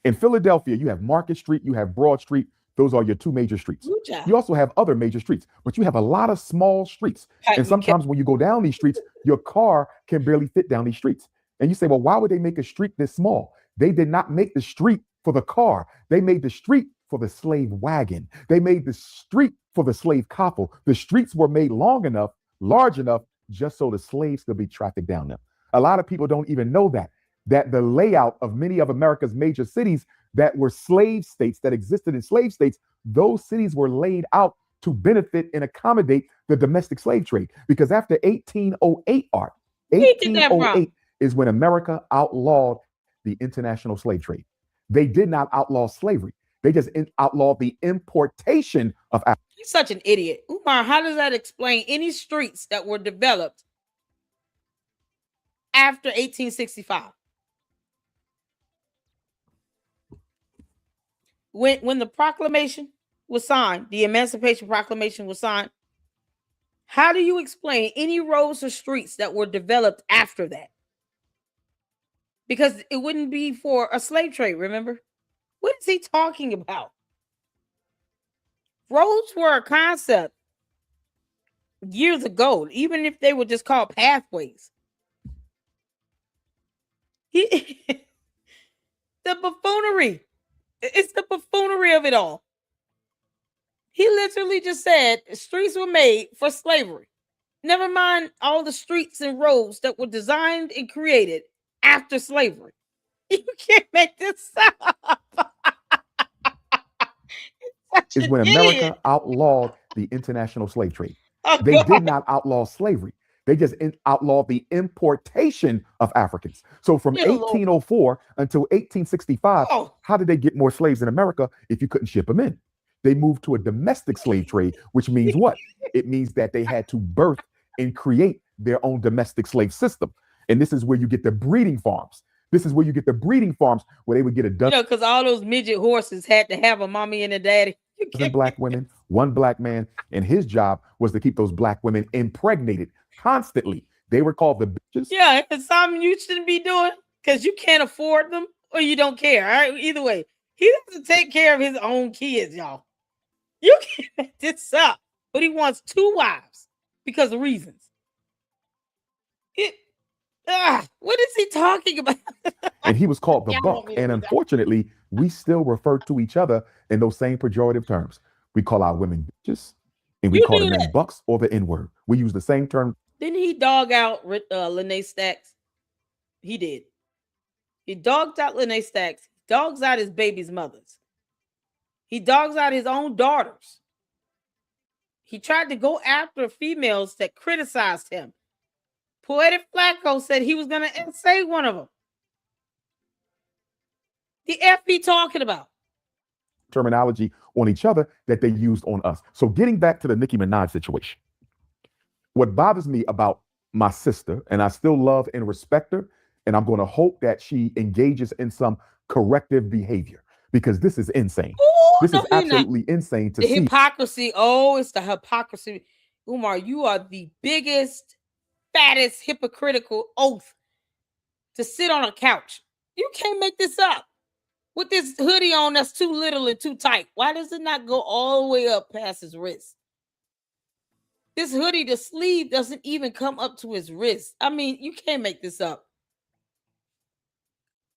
In Philadelphia, you have Market Street, you have Broad Street. Those are your 2 major streets. You also have other major streets, but you have a lot of small streets. And sometimes when you go down these streets, your car can barely fit down these streets. And you say, well, why would they make a street this small? They did not make the street for the car. They made the street for the slave wagon. They made the street for the slave coffle. The streets were made long enough, large enough, just so the slaves could be trafficked down them. A lot of people don't even know that the layout of many of America's major cities that were slave states, that existed in slave states, those cities were laid out to benefit and accommodate the domestic slave trade. Because after 1808, 1808 is when America outlawed the international slave trade. They did not outlaw slavery. They just outlawed the importation of Africa. You're such an idiot. Umar, how does that explain any streets that were developed after 1865? When the proclamation was signed, the Emancipation Proclamation was signed, how do you explain any roads or streets that were developed after that? Because it wouldn't be for a slave trade, remember? What is he talking about? Roads were a concept years ago, even if they were just called pathways. The buffoonery. It's the buffoonery of it all. He literally just said streets were made for slavery. Never mind all the streets and roads that were designed and created after slavery. You can't make this up. Is when America outlawed the international slave trade. They did not outlaw slavery. They just outlawed the importation of Africans. So from 1804 until 1865, how did they get more slaves in America if you couldn't ship them in? They moved to a domestic slave trade, which means what? It means that they had to birth and create their own domestic slave system. And this is where you get the breeding farms. This is where you get the breeding farms where they would get a dozen. Because all those midget horses had to have a mommy and a daddy. Black women, one black man, and his job was to keep those black women impregnated constantly. They were called the bitches. Yeah, it's something you shouldn't be doing because you can't afford them or you don't care. All right, either way, he doesn't take care of his own kids, y'all. You can't make this up, but he wants 2 wives because of reasons. What is he talking about? And he was called the buck. And unfortunately, we still refer to each other in those same pejorative terms. We call our women bitches, and we call the men bucks or the N-word. We use the same term. Didn't he dog out Lene Stacks? He did. He dogged out Lene Stacks. He dogs out his baby's mothers. He dogs out his own daughters. He tried to go after females that criticized him. Poetik Flakko said he was going to say one of them. The F he talking about? Terminology on each other that they used on us. So getting back to the Nicki Minaj situation, what bothers me about my sister, and I still love and respect her, and I'm going to hope that she engages in some corrective behavior, because this is insane. This is absolutely insane to see. The hypocrisy. Oh, it's the hypocrisy. Umar, you are the biggest, fattest, hypocritical oath to sit on a couch. You can't make this up. With this hoodie on that's too little and too tight. Why does it not go all the way up past his wrist? This hoodie, the sleeve doesn't even come up to his wrist. I mean, you can't make this up.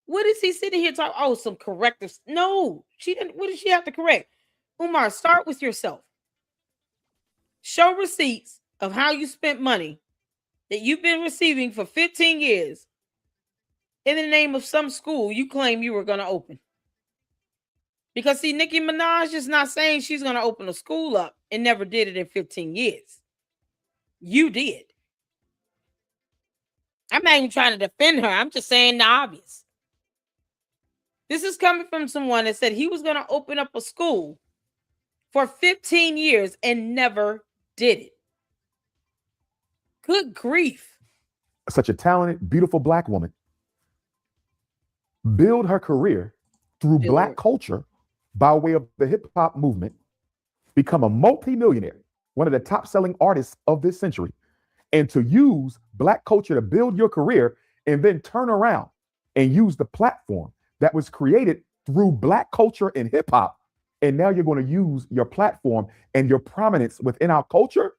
What is he sitting here talking? Oh, some correctives. No, she didn't. What did she have to correct? Umar, start with yourself. Show receipts of how you spent money that you've been receiving for 15 years in the name of some school you claim you were going to open. Because see, Nicki Minaj is not saying she's going to open a school up and never did it in 15 years. You did. I'm not even trying to defend her. I'm just saying the obvious. This is coming from someone that said he was going to open up a school for 15 years and never did it. Good grief. Such a talented, beautiful Black woman build her career through Black culture by way of the hip hop movement, become a multi-millionaire, one of the top selling artists of this century, and to use Black culture to build your career and then turn around and use the platform that was created through Black culture and hip hop. And now you're going to use your platform and your prominence within our culture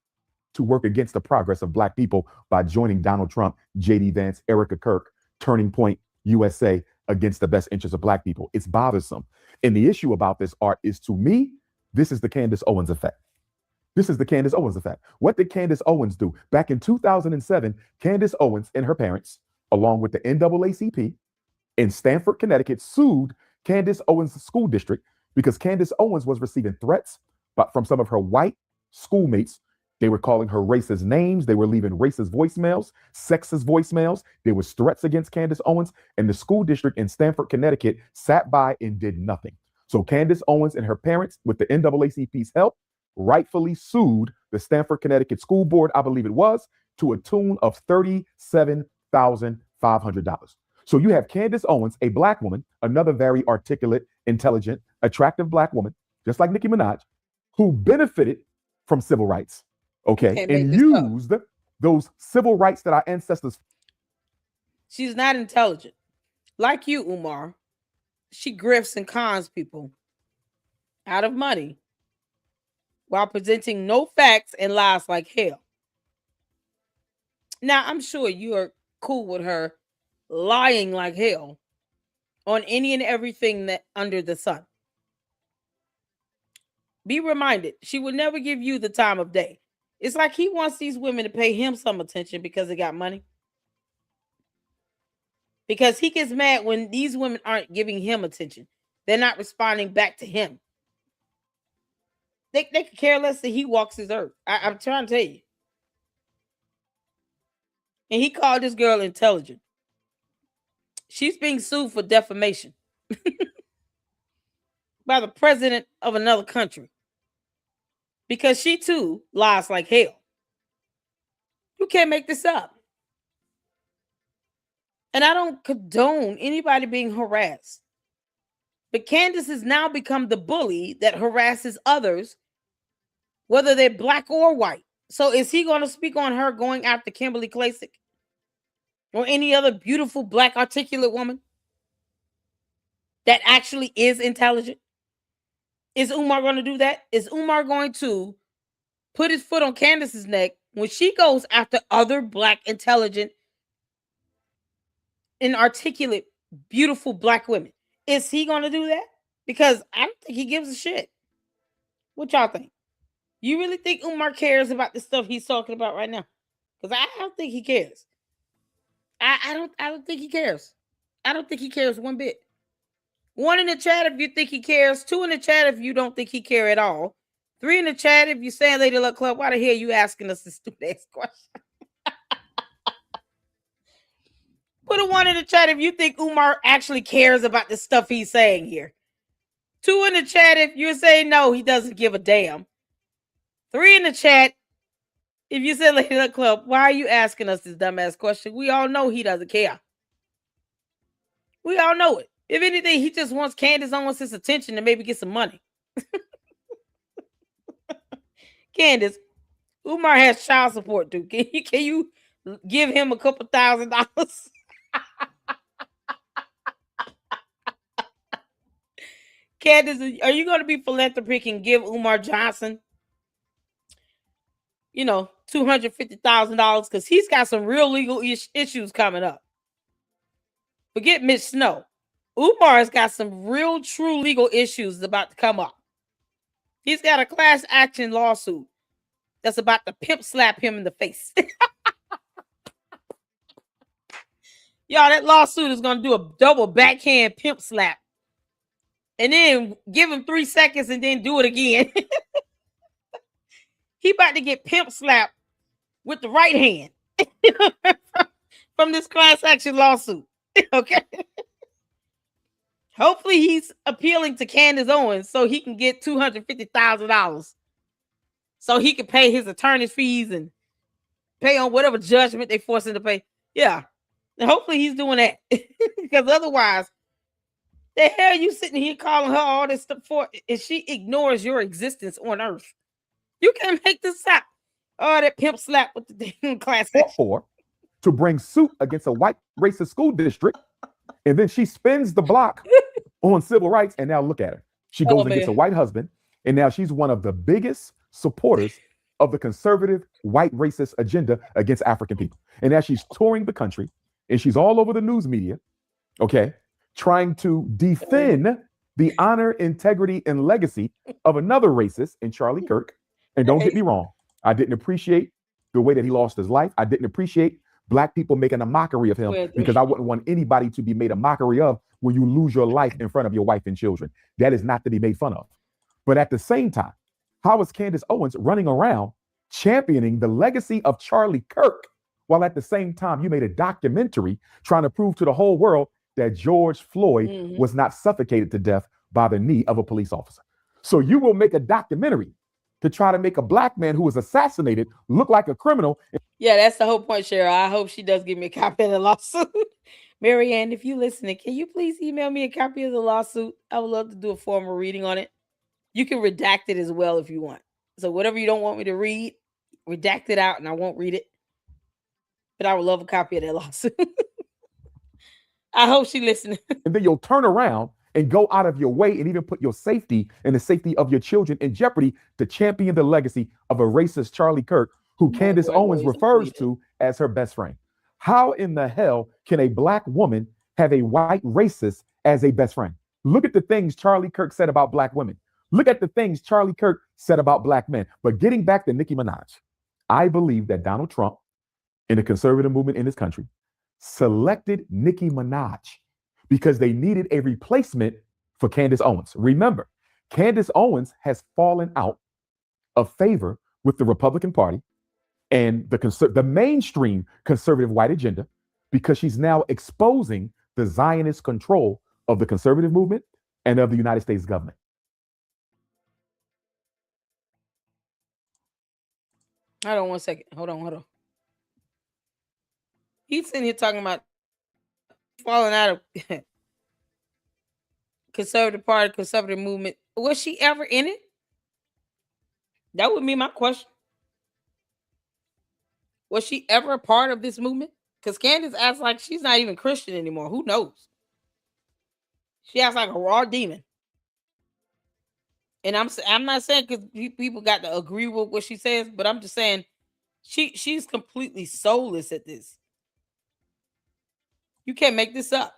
to work against the progress of Black people by joining Donald Trump, JD Vance, Erica Kirk, Turning Point USA, against the best interests of Black people. It's bothersome. And the issue about this, Art, is, to me, this is the Candace Owens effect. This is the Candace Owens effect. What did Candace Owens do? Back in 2007, Candace Owens and her parents, along with the NAACP in Stamford, Connecticut, sued Candace Owens' school district because Candace Owens was receiving threats from some of her white schoolmates. They were calling her racist names. They were leaving racist voicemails, sexist voicemails. There was threats against Candace Owens, and the school district in Stamford, Connecticut sat by and did nothing. So Candace Owens and her parents, with the NAACP's help, rightfully sued the Stamford, Connecticut School Board, I believe it was, to a tune of $37,500. So you have Candace Owens, a Black woman, another very articulate, intelligent, attractive Black woman, just like Nicki Minaj, who benefited from civil rights, okay, and used those civil rights that our ancestors. She's not intelligent. Like you, Umar, she grifts and cons people out of money while presenting no facts and lies like hell. Now, I'm sure you are cool with her lying like hell on any and everything that under the sun. Be reminded, she would never give you the time of day. It's like he wants these women to pay him some attention because they got money. Because he gets mad when these women aren't giving him attention. They're not responding back to him. They could care less that he walks his earth. I'm trying to tell you. And he called this girl intelligent. She's being sued for defamation by the president of another country because she too lies like hell. You can't make this up. And I don't condone anybody being harassed. But Candace has now become the bully that harasses others, whether they're Black or white. So is he going to speak on her going after Kimberly Klacik or any other beautiful Black articulate woman that actually is intelligent? Is Umar going to do that? Is Umar going to put his foot on Candace's neck when she goes after other Black, intelligent, and articulate, beautiful Black women? Is he going to do that? Because I don't think he gives a shit. What y'all think? You really think Umar cares about the stuff he's talking about right now? Because I don't think he cares. I don't think he cares. I don't think he cares one bit. 1 in the chat if you think he cares. 2 in the chat if you don't think he cares at all. 3 in the chat if you're saying Lady Luck Club, why the hell are you asking us this stupid ass question? Put a 1 in the chat if you think Umar actually cares about the stuff he's saying here. 2 in the chat if you're saying no, he doesn't give a damn. 3 in the chat if you said Lady Luck Club, why are you asking us this dumbass question? We all know he doesn't care. We all know it. If anything, he just wants Candace Owens' attention and maybe get some money. Candace, Umar has child support too. Can you give him a couple $1,000? Candace, are you going to be philanthropic and give Umar Johnson, $250,000 because he's got some real legal issues coming up? Forget Mitch Snow. Umar's got some real, true legal issues about to come up. He's got a class action lawsuit that's about to pimp slap him in the face. Y'all, that lawsuit is going to do a double backhand pimp slap. And then give him 3 seconds and then do it again. He about to get pimp slapped with the right hand from this class action lawsuit. Okay. Hopefully he's appealing to Candace Owens so he can get $250,000 so he can pay his attorney's fees and pay on whatever judgment they force him to pay. Yeah. And hopefully he's doing that because otherwise, the hell you sitting here calling her all this stuff for if she ignores your existence on earth? You can't make this up. Oh, that pimp slap with the damn class action. To bring suit against a white racist school district, and then she spins the block on civil rights, and now look at her. She goes and gets a white husband, and now she's one of the biggest supporters of the conservative white racist agenda against African people. And now she's touring the country, and she's all over the news media, okay, trying to defend the honor, integrity, and legacy of another racist in Charlie Kirk. And don't get me wrong, I didn't appreciate the way that he lost his life. I didn't appreciate Black people making a mockery of him because I wouldn't want anybody to be made a mockery of when you lose your life in front of your wife and children. That is not to be made fun of. But at the same time, how is Candace Owens running around championing the legacy of Charlie Kirk while at the same time you made a documentary trying to prove to the whole world that George Floyd was not suffocated to death by the knee of a police officer? So you will make a documentary to try to make a Black man who was assassinated look like a criminal. Yeah, that's the whole point, Cheryl. I hope she does give me a copy of the lawsuit. Marianne, if you listening, can you please email me a copy of the lawsuit? I would love to do a formal reading on it. You can redact it as well if you want. So whatever you don't want me to read, redact it out and I won't read it. But I would love a copy of that lawsuit. I hope she listening. And then you'll turn around and go out of your way and even put your safety and the safety of your children in jeopardy to champion the legacy of a racist Charlie Kirk, who Candace Owens refers to as her best friend. How in the hell can a Black woman have a white racist as a best friend? Look at the things Charlie Kirk said about Black women. Look at the things Charlie Kirk said about Black men. But getting back to Nicki Minaj, I believe that Donald Trump and the conservative movement in this country selected Nicki Minaj because they needed a replacement for Candace Owens. Remember, Candace Owens has fallen out of favor with the Republican Party and the mainstream conservative white agenda because she's now exposing the Zionist control of the conservative movement and of the United States government. Hold on 1 second. Hold on. He's sitting here talking about falling out of conservative party, conservative movement. Was she ever in it? That would be my question. Was she ever a part of this movement? Because Candace acts like she's not even Christian anymore. Who knows? She acts like a raw demon. And I'm not saying because people got to agree with what she says, but I'm just saying she's completely soulless at this. You can't make this up.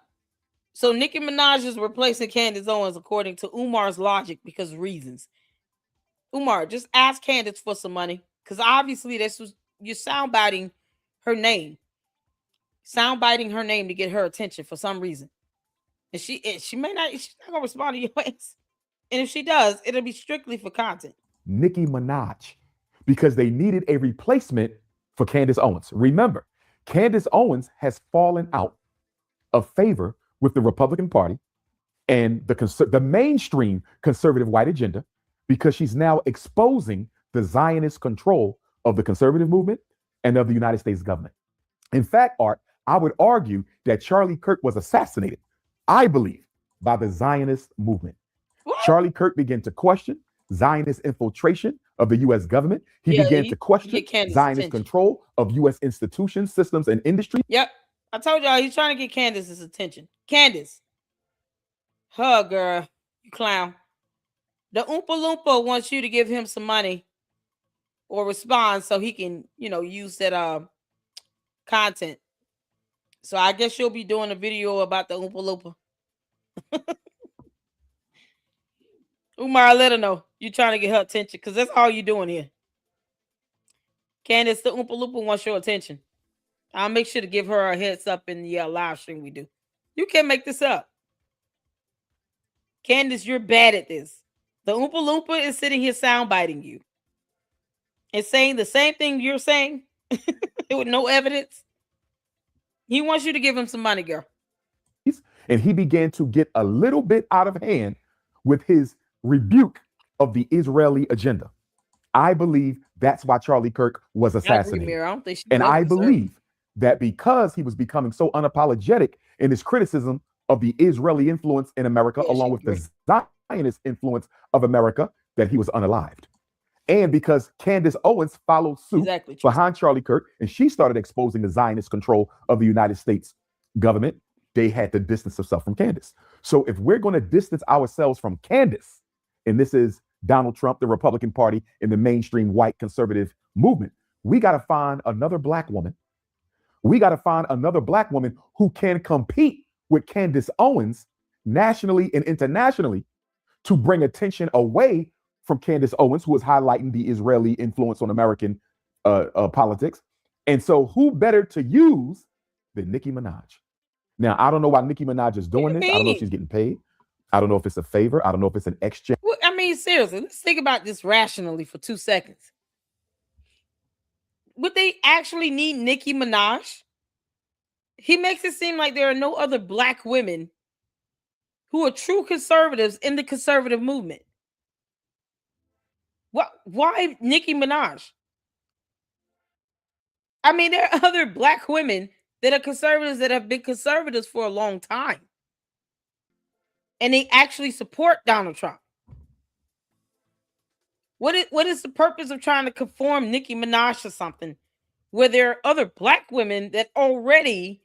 So Nicki Minaj is replacing Candace Owens according to Umar's logic because of reasons. Umar, just ask Candace for some money because obviously you're soundbiting her name. Soundbiting her name to get her attention for some reason. And she's not gonna respond to your ass. And if she does, it'll be strictly for content. Nicki Minaj, because they needed a replacement for Candace Owens. Remember, Candace Owens has fallen out of favor with the Republican Party and the mainstream conservative white agenda because she's now exposing the Zionist control of the conservative movement and of the United States government. In fact, Art, I would argue that Charlie Kirk was assassinated, I believe, by the Zionist movement. What? Charlie Kirk began to question Zionist infiltration of the U.S. government. He began to question Zionist control of U.S. institutions, systems, and industry. Yep. I told y'all he's trying to get Candace's attention. Candace. Huh, girl. You clown. The Oompa Loompa wants you to give him some money or respond so he can, use that content. So I guess you'll be doing a video about the Oompa Loompa. Umar, let her know you're trying to get her attention because that's all you're doing here. Candace, the Oompa Loompa wants your attention. I'll make sure to give her a heads up in the live stream we do. You can't make this up. Candace, you're bad at this. The Oompa Loompa is sitting here soundbiting you and saying the same thing you're saying with no evidence. He wants you to give him some money, girl. And he began to get a little bit out of hand with his rebuke of the Israeli agenda. I believe that's why Charlie Kirk was assassinated. I believe that because he was becoming so unapologetic in his criticism of the Israeli influence in America, along with the Zionist influence of America, that he was unalived. And because Candace Owens followed suit behind Charlie Kirk, and she started exposing the Zionist control of the United States government, they had to distance themselves from Candace. So if we're going to distance ourselves from Candace, and this is Donald Trump, the Republican Party, and the mainstream white conservative movement, we got to find another Black woman. We got to find another Black woman who can compete with Candace Owens nationally and internationally to bring attention away from Candace Owens, who is highlighting the Israeli influence on American politics. And so who better to use than Nicki Minaj? Now, I don't know why Nicki Minaj is doing this. I don't know if she's getting paid. I don't know if it's a favor. I don't know if it's an exchange. Well, I mean, seriously, let's think about this rationally for 2 seconds. Would they actually need Nicki Minaj? He makes it seem like there are no other black women who are true conservatives in the conservative movement. Why Nicki Minaj? I mean, there are other black women that are conservatives that have been conservatives for a long time. And they actually support Donald Trump. What is the purpose of trying to conform Nicki Minaj to something where there are other black women that already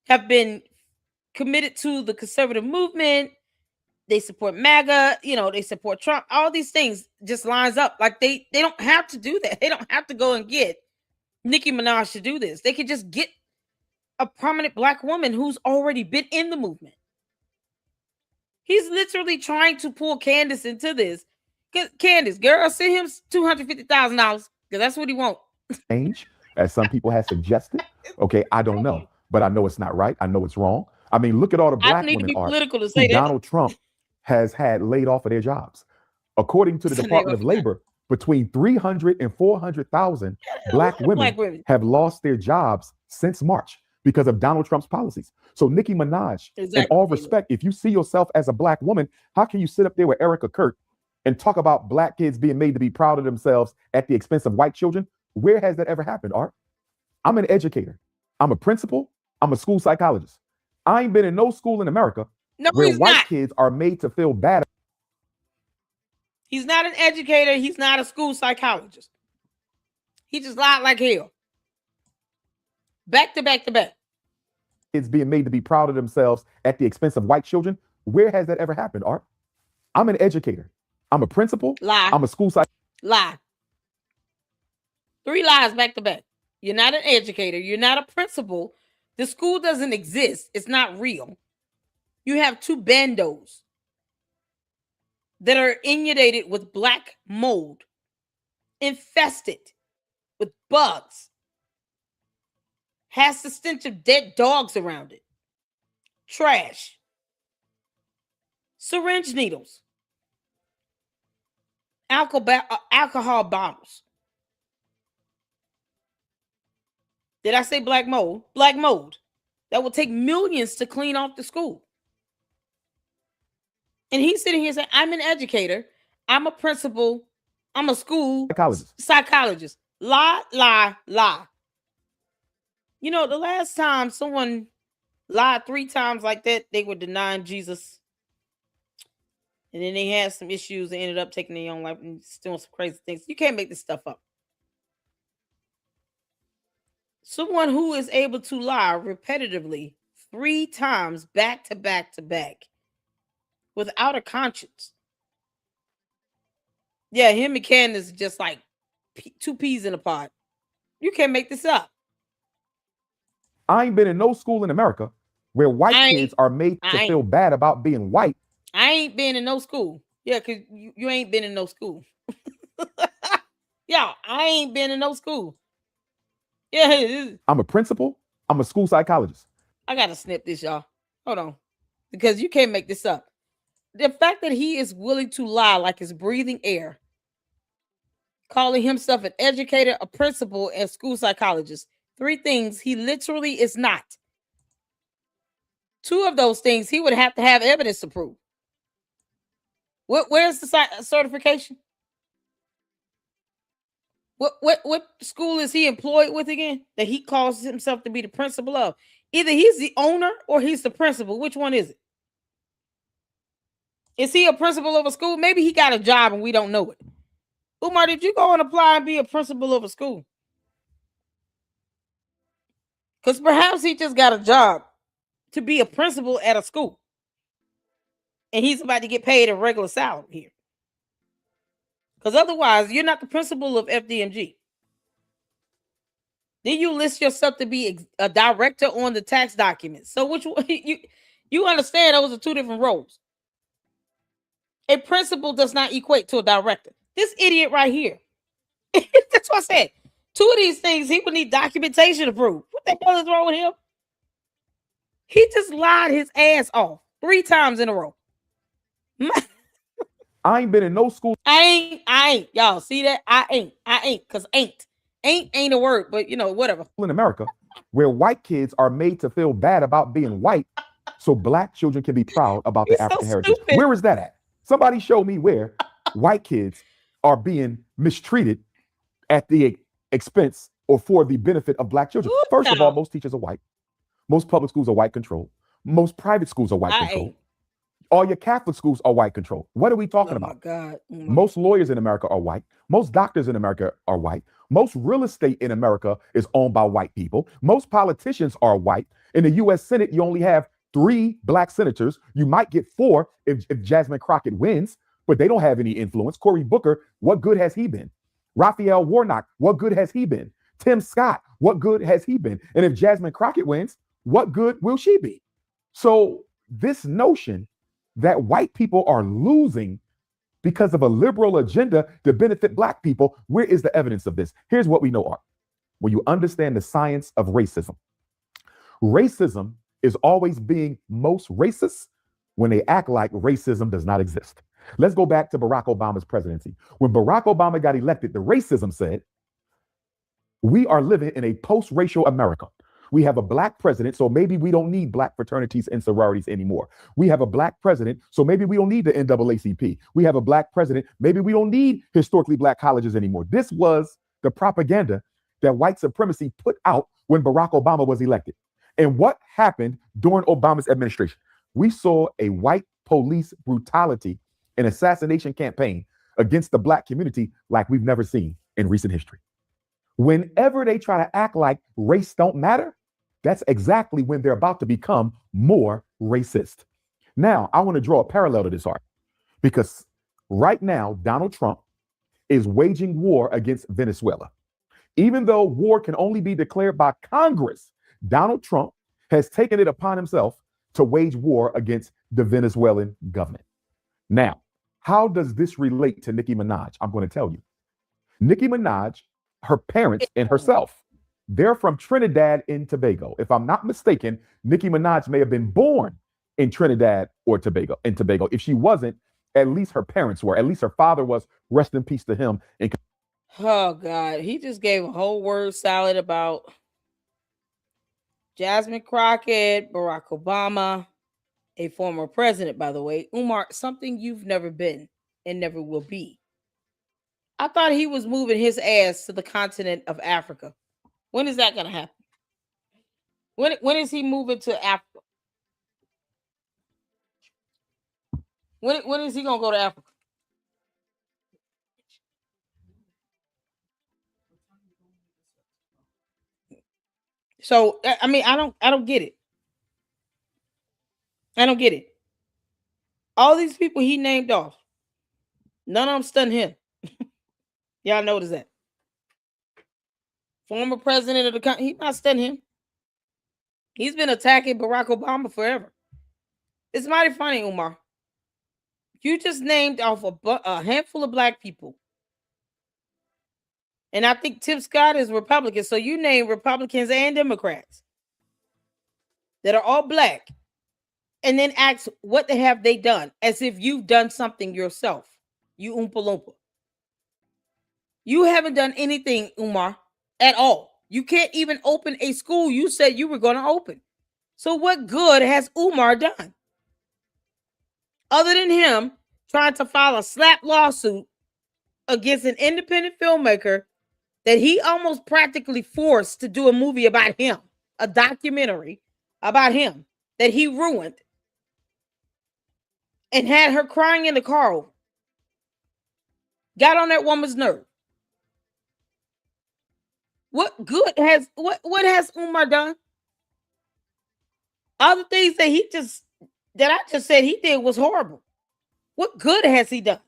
have been committed to the conservative movement? They support MAGA, they support Trump. All these things just lines up. Like they don't have to do that. They don't have to go and get Nicki Minaj to do this. They could just get a prominent black woman who's already been in the movement. He's literally trying to pull Candace into this. Candace, girl, send him $250,000 because that's what he wants. Change, as some people have suggested. Okay, I don't know, but I know it's not right. I know it's wrong. I mean, look at all the black women who Donald Trump has had laid off of their jobs. According to the Department of Labor, between 300 and 400,000 black women have lost their jobs since March because of Donald Trump's policies. So Nicki Minaj, in all respect, if you see yourself as a black woman, how can you sit up there with Erica Kirk and talk about black kids being made to be proud of themselves at the expense of white children? Where has that ever happened, Art? I'm an educator. I'm a principal. I'm a school psychologist. I ain't been in no school in America where white kids are made to feel bad. He's not an educator. He's not a school psychologist. He just lied like hell. Back to back to back. Kids being made to be proud of themselves at the expense of white children. Where has that ever happened, Art? I'm an educator. I'm a principal. Lie. I'm a school psychologist. Lie. 3 lies back to back. You're not an educator. You're not a principal. The school doesn't exist. It's not real. You have 2 bandos that are inundated with black mold, infested with bugs, has the stench of dead dogs around it, trash, syringe needles, alcohol bottles. Did I say black mold? Black mold. That will take millions to clean off the school. And he's sitting here saying, I'm an educator. I'm a principal. I'm a school psychologist. Lie, lie, lie. The last time someone lied 3 times like that, they were denying Jesus. And then they had some issues and ended up taking their own life and doing some crazy things. You can't make this stuff up. Someone who is able to lie repetitively 3 times back to back to back without a conscience. Yeah, him and Candace is just like 2 peas in a pod. You can't make this up. I ain't been in no school in America where white kids are made to feel bad about being white. I ain't been in no school. Yeah, because you ain't been in no school. Yeah, I ain't been in no school. Yeah, I'm a principal. I'm a school psychologist. I got to snip this, y'all. Hold on. Because you can't make this up. The fact that he is willing to lie like it's breathing air, calling himself an educator, a principal, and school psychologist. 3 things he literally is not. 2 of those things he would have to have evidence to prove. Where's the certification? What school is he employed with again that he calls himself to be the principal of? Either he's the owner or he's the principal. Which one is it? Is he a principal of a school? Maybe he got a job and we don't know it. Umar, did you go and apply and be a principal of a school? Because perhaps he just got a job to be a principal at a school. And he's about to get paid a regular salary here. Because otherwise, you're not the principal of FDMG. Then you list yourself to be a director on the tax documents. So which one you understand those are two different roles. A principal does not equate to a director. This idiot right here. That's what I said. Two of these things he would need documentation to prove. What the hell is wrong with him? He just lied his ass off 3 times in a row. I ain't been in no school. I ain't. Y'all see that? I ain't. Cause ain't a word, but you know, whatever. In America, where white kids are made to feel bad about being white, so black children can be proud about their African heritage. Where is that at? Somebody show me where white kids are being mistreated at the expense or for the benefit of black children. First of all, most teachers are white. Most public schools are white controlled. Most private schools are white controlled. All your Catholic schools are white controlled. What are we talking about? God. Most lawyers in America are white. Most doctors in America are white. Most real estate in America is owned by white people. Most politicians are white. In the U.S. Senate, you only have 3 black senators. You might get 4 if Jasmine Crockett wins, but they don't have any influence. Cory Booker, what good has he been? Raphael Warnock, what good has he been? Tim Scott, what good has he been? And if Jasmine Crockett wins, what good will she be? So this notion that white people are losing because of a liberal agenda to benefit black people, where is the evidence of this? Here's what we know, Art. When you understand the science of racism, racism is always being most racist when they act like racism does not exist. Let's go back to Barack Obama's presidency. When Barack Obama got elected, the racism said, we are living in a post-racial America. We have a black president, so maybe we don't need black fraternities and sororities anymore. We have a black president, so maybe we don't need the NAACP. We have a black president, maybe we don't need historically black colleges anymore. This was the propaganda that white supremacy put out when Barack Obama was elected. And what happened during Obama's administration? We saw a white police brutality and assassination campaign against the black community like we've never seen in recent history. Whenever they try to act like race don't matter, that's exactly when they're about to become more racist. Now, I want to draw a parallel to this, Art, because right now, Donald Trump is waging war against Venezuela. Even though war can only be declared by Congress, Donald Trump has taken it upon himself to wage war against the Venezuelan government. Now, how does this relate to Nicki Minaj? I'm going to tell you. Nicki Minaj, her parents and herself, they're from Trinidad and Tobago. If I'm not mistaken, Nicki Minaj may have been born in Trinidad or Tobago. If she wasn't, at least her parents were. At least her father was. Rest in peace to him. Oh God, he just gave a whole word salad about Jasmine Crockett, Barack Obama, a former president, by the way. Umar, something you've never been and never will be. I thought he was moving his ass to the continent of Africa. When is that going to happen? When is he moving to Africa? When is he going to go to Africa? So, I mean, I don't get it. I don't get it. All these people he named off, none of them stunned him. Y'all notice that? Former president of the country, he's not stunned him. He's been attacking Barack Obama forever. It's mighty funny, Umar. You just named off a handful of black people. And I think Tim Scott is Republican. So you name Republicans and Democrats that are all black. And then ask what have they done? As if you've done something yourself. You Oompa Loompa. You haven't done anything, Umar, at all. You can't even open a school you said you were going to open. So what good has Umar done? Other than him trying to file a slap lawsuit against an independent filmmaker that he almost practically forced to do a movie about him, a documentary about him that he ruined and had her crying in the car over. Got on that woman's nerve. What good has what has Umar done? All the things that I just said he did was horrible. What good has he done?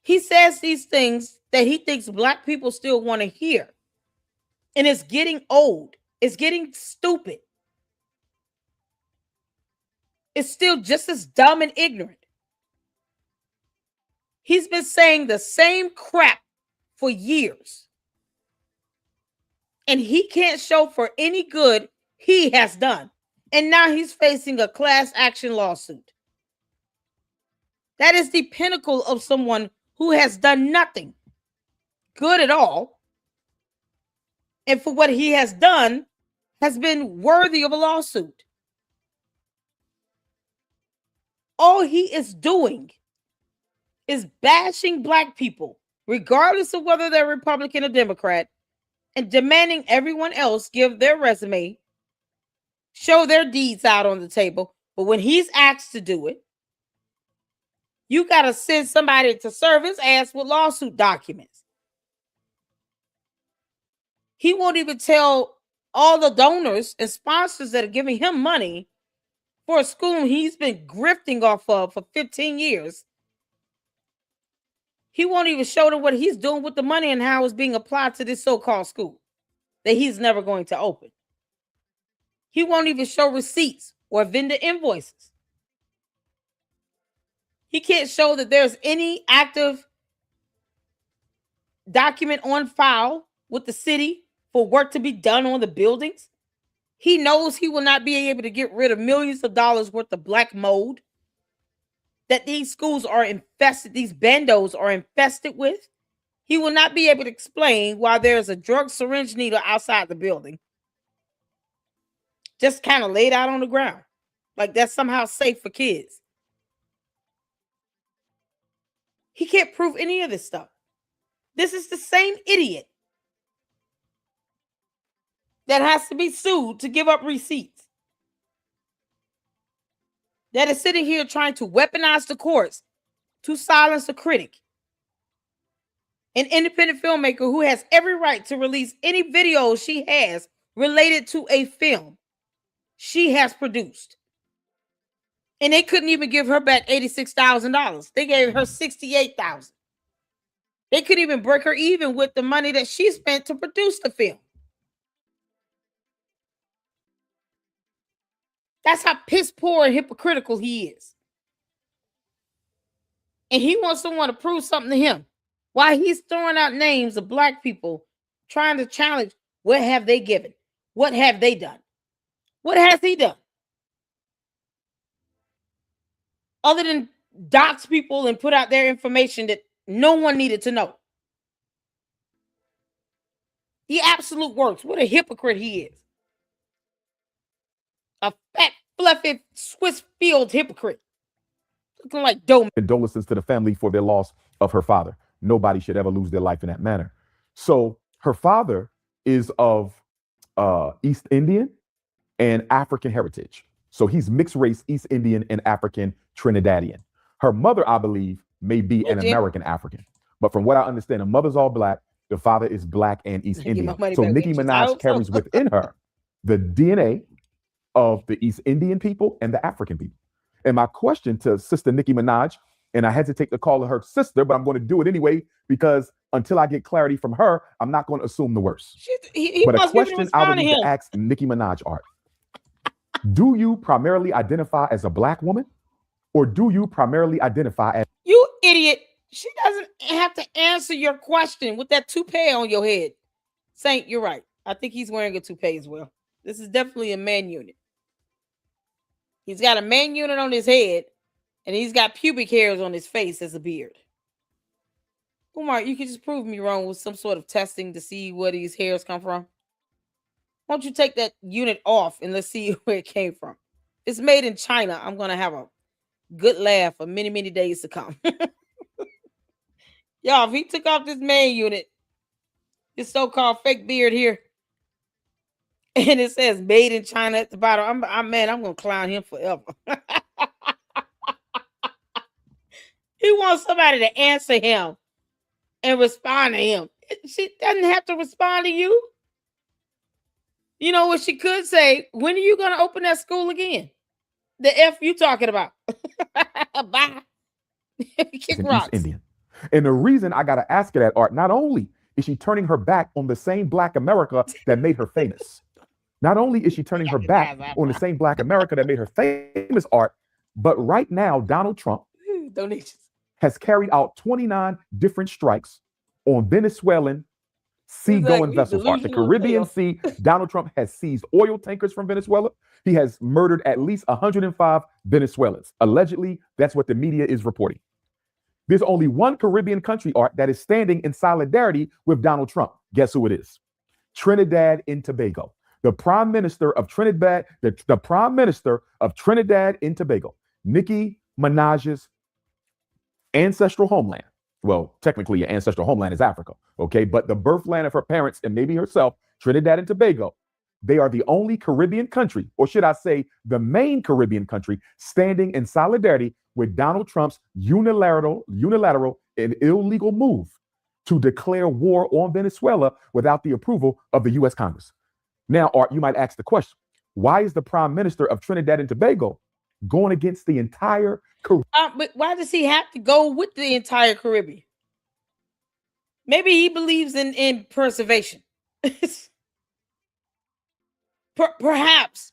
He says these things that he thinks black people still want to hear. And it's getting old. It's getting stupid. It's still just as dumb and ignorant. He's been saying the same crap for years. And he can't show for any good he has done. And now he's facing a class action lawsuit. That is the pinnacle of someone who has done nothing good at all. And for what he has done has been worthy of a lawsuit. All he is doing is bashing Black people, regardless of whether they're Republican or Democrat, and demanding everyone else give their resume, show their deeds out on the table. But when he's asked to do it, you got to send somebody to serve his ass with lawsuit documents. He won't even tell all the donors and sponsors that are giving him money for a school he's been grifting off of for 15 years. He won't even show them what he's doing with the money and how it's being applied to this so-called school that he's never going to open. He won't even show receipts or vendor invoices. He can't show that there's any active document on file with the city for work to be done on the buildings. He knows he will not be able to get rid of millions of dollars worth of black mold that these schools are infested, these bandos are infested with. He will not be able to explain why there's a drug syringe needle outside the building, just kind of laid out on the ground, like that's somehow safe for kids. He can't prove any of this stuff. This is the same idiot that has to be sued to give up receipts, that is sitting here trying to weaponize the courts to silence a critic, an independent filmmaker who has every right to release any videos she has related to a film she has produced. And they couldn't even give her back $86,000. They gave her $68,000. They couldn't even break her even with the money that she spent to produce the film. That's how piss poor and hypocritical he is. And he wants someone to prove something to him. While he's throwing out names of black people, trying to challenge, what have they given? What have they done? What has he done? Other than dox people and put out their information that no one needed to know. The absolute worst. What a hypocrite he is. A fat, fluffy, Swiss-field hypocrite. Looking like dough. Condolences to the family for their loss of her father. Nobody should ever lose their life in that manner. So her father is of East Indian and African heritage. So he's mixed race, East Indian and African Trinidadian. Her mother, I believe, may be an American African. But from what I understand, the mother's all black. The father is black and East Indian. So Nicki Minaj carries within her the DNA of the East Indian people and the African people. And my question to Sister Nicki Minaj, and I hesitate to call her sister, but I'm going to do it anyway, because until I get clarity from her, I'm not going to assume the worst. But a question I would need to ask Nicki Minaj, Art. Do you primarily identify as a black woman, or do you primarily identify as... You idiot. She doesn't have to answer your question with that toupee on your head. Saint, you're right. I think he's wearing a toupee as well. This is definitely a man unit. He's got a man unit on his head, and he's got pubic hairs on his face as a beard. Umar, you can just prove me wrong with some sort of testing to see where these hairs come from. Why don't you take that unit off and let's see where it came from? It's made in China. I'm going to have a good laugh for many, many days to come. Y'all, if he took off this man unit, this so-called fake beard here, and it says made in China at the bottom, I'm going to clown him forever. He wants somebody to answer him and respond to him. She doesn't have to respond to you. You know what she could say? When are you going to open that school again? The F you talking about? Bye. Kick rocks. Indian. And the reason I got to ask her that, Art, not only is she turning her back on the same Black America that made her famous. Not only is she turning her back on the same Black America that made her famous, Art, but right now, Donald Trump has carried out 29 different strikes on Venezuelan seagoing vessels. Art. The Caribbean Sea, Donald Trump has seized oil tankers from Venezuela. He has murdered at least 105 Venezuelans. Allegedly, that's what the media is reporting. There's only one Caribbean country, Art, that is standing in solidarity with Donald Trump. Guess who it is? Trinidad and Tobago. The Prime Minister of Trinidad, the Prime Minister of Trinidad and Tobago, Nicki Minaj's ancestral homeland. Well, technically, your ancestral homeland is Africa, okay? But the birthland of her parents and maybe herself, Trinidad and Tobago, they are the only Caribbean country, or should I say the main Caribbean country, standing in solidarity with Donald Trump's unilateral and illegal move to declare war on Venezuela without the approval of the U.S. Congress. Now, Art, you might ask the question, why is the Prime Minister of Trinidad and Tobago going against the entire Caribbean? But why does he have to go with the entire Caribbean? Maybe he believes in preservation. Perhaps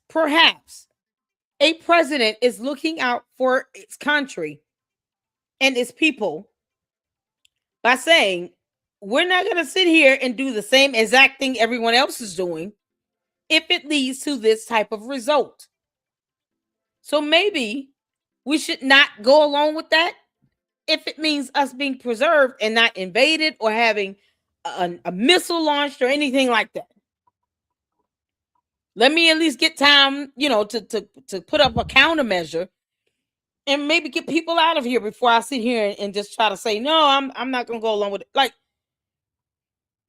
a president is looking out for its country and its people by saying, we're not going to sit here and do the same exact thing everyone else is doing if it leads to this type of result. So maybe we should not go along with that if it means us being preserved and not invaded or having a missile launched or anything like that. Let me at least get time, to put up a countermeasure and maybe get people out of here before I sit here and just try to say, no, I'm not going to go along with it. Like,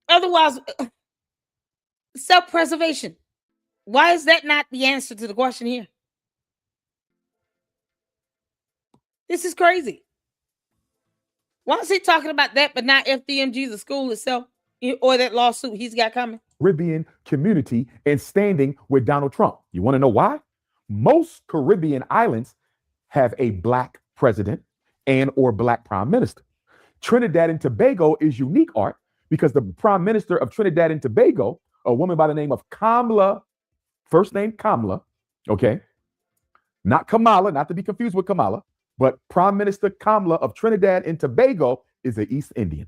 otherwise, self-preservation. Why is that not the answer to the question here? This is crazy. Why is he talking about that, but not FDMG, the school itself, or that lawsuit he's got coming? Caribbean community and standing with Donald Trump. You want to know why? Most Caribbean islands have a Black president and or Black prime minister. Trinidad and Tobago is unique, Art, because the Prime Minister of Trinidad and Tobago, a woman by the name of Kamala, first name Kamala, okay? Not Kamala, not to be confused with Kamala, but Prime Minister Kamala of Trinidad and Tobago is an East Indian.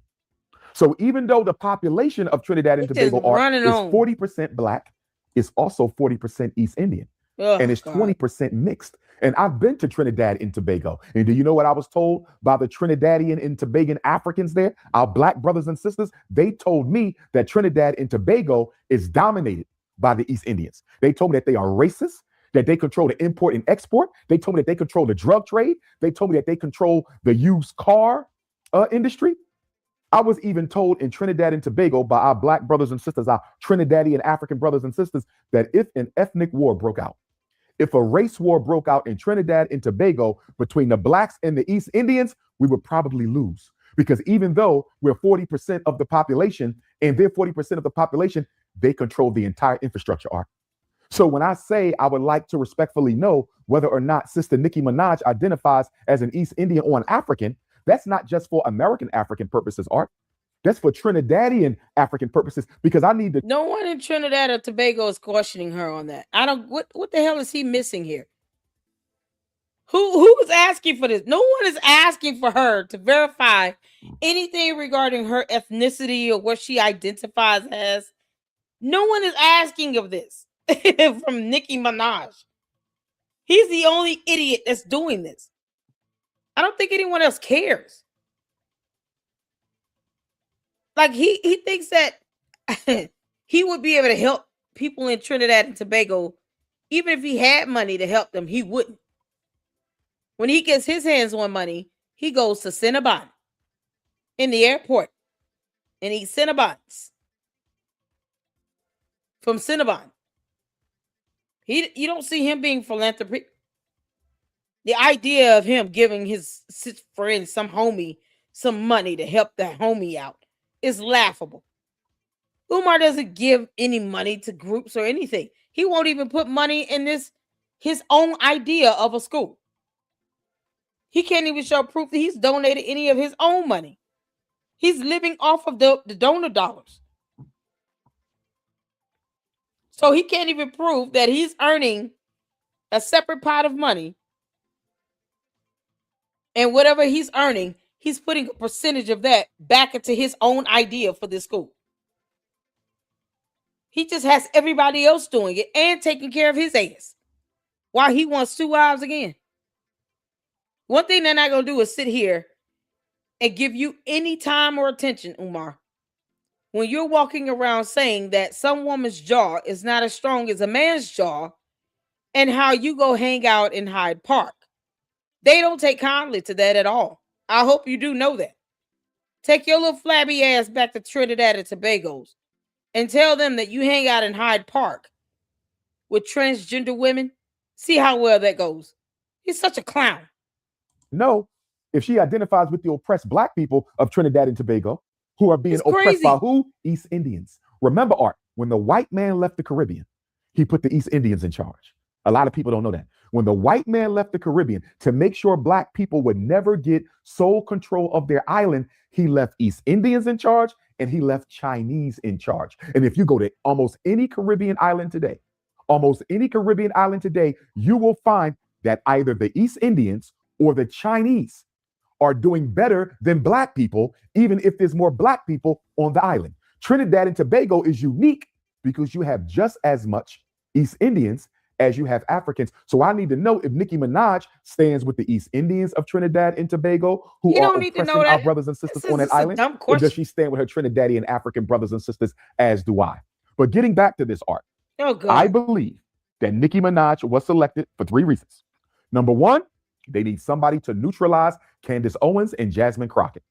So even though the population of Trinidad and Tobago is 40% Black, it's also 40% East Indian. And it's 20% mixed. And I've been to Trinidad and Tobago. And do you know what I was told by the Trinidadian and Tobagan Africans there? Our Black brothers and sisters, they told me that Trinidad and Tobago is dominated by the East Indians. They told me that they are racist, that they control the import and export. They told me that they control the drug trade. They told me that they control the used car industry. I was even told in Trinidad and Tobago by our Black brothers and sisters, our Trinidadian African brothers and sisters, that if an ethnic war broke out, if a race war broke out in Trinidad and Tobago between the Blacks and the East Indians, we would probably lose. Because even though we're 40% of the population and they're 40% of the population, they control the entire infrastructure, Art. So when I say I would like to respectfully know whether or not Sister Nicki Minaj identifies as an East Indian or an African, that's not just for American African purposes, Art. That's for Trinidadian African purposes, because I need to. No one in Trinidad or Tobago is questioning her on that. I don't. What the hell is he missing here? Who is asking for this? No one is asking for her to verify anything regarding her ethnicity or what she identifies as. No one is asking of this from Nicki Minaj. He's the only idiot that's doing this. I don't think anyone else cares. Like he thinks that he would be able to help people in Trinidad and Tobago, even if he had money to help them, he wouldn't. When he gets his hands on money, he goes to Cinnabon in the airport and eats Cinnabons from Cinnabon. You don't see him being philanthropic. The idea of him giving his friend, some homie, some money to help that homie out is laughable. Umar doesn't give any money to groups or anything. He won't even put money in his own idea of a school. He can't even show proof that he's donated any of his own money. He's living off of the donor dollars. So he can't even prove that he's earning a separate pot of money. And whatever he's earning, he's putting a percentage of that back into his own idea for this school. He just has everybody else doing it and taking care of his ass while he wants 2 wives again. One thing they're not going to do is sit here and give you any time or attention, Umar, when you're walking around saying that some woman's jaw is not as strong as a man's jaw and how you go hang out in Hyde Park. They don't take kindly to that at all. I hope you do know that. Take your little flabby ass back to Trinidad and Tobago's and tell them that you hang out in Hyde Park with transgender women. See how well that goes. He's such a clown. No, if she identifies with the oppressed black people of Trinidad and Tobago, who are being oppressed by who? East Indians. Remember, Art, when the white man left the Caribbean, he put the East Indians in charge. A lot of people don't know that. When the white man left the Caribbean to make sure black people would never get sole control of their island, he left East Indians in charge and he left Chinese in charge. And if you go to almost any Caribbean island today, you will find that either the East Indians or the Chinese are doing better than black people, even if there's more black people on the island. Trinidad and Tobago is unique because you have just as much East Indians as you have Africans. So I need to know if Nicki Minaj stands with the East Indians of Trinidad and Tobago, who are oppressing our brothers and sisters on that island, or does she stand with her Trinidadian African brothers and sisters, as do I? But getting back to this, Art, I believe that Nicki Minaj was selected for 3 reasons. Number 1, they need somebody to neutralize Candace Owens and Jasmine Crockett.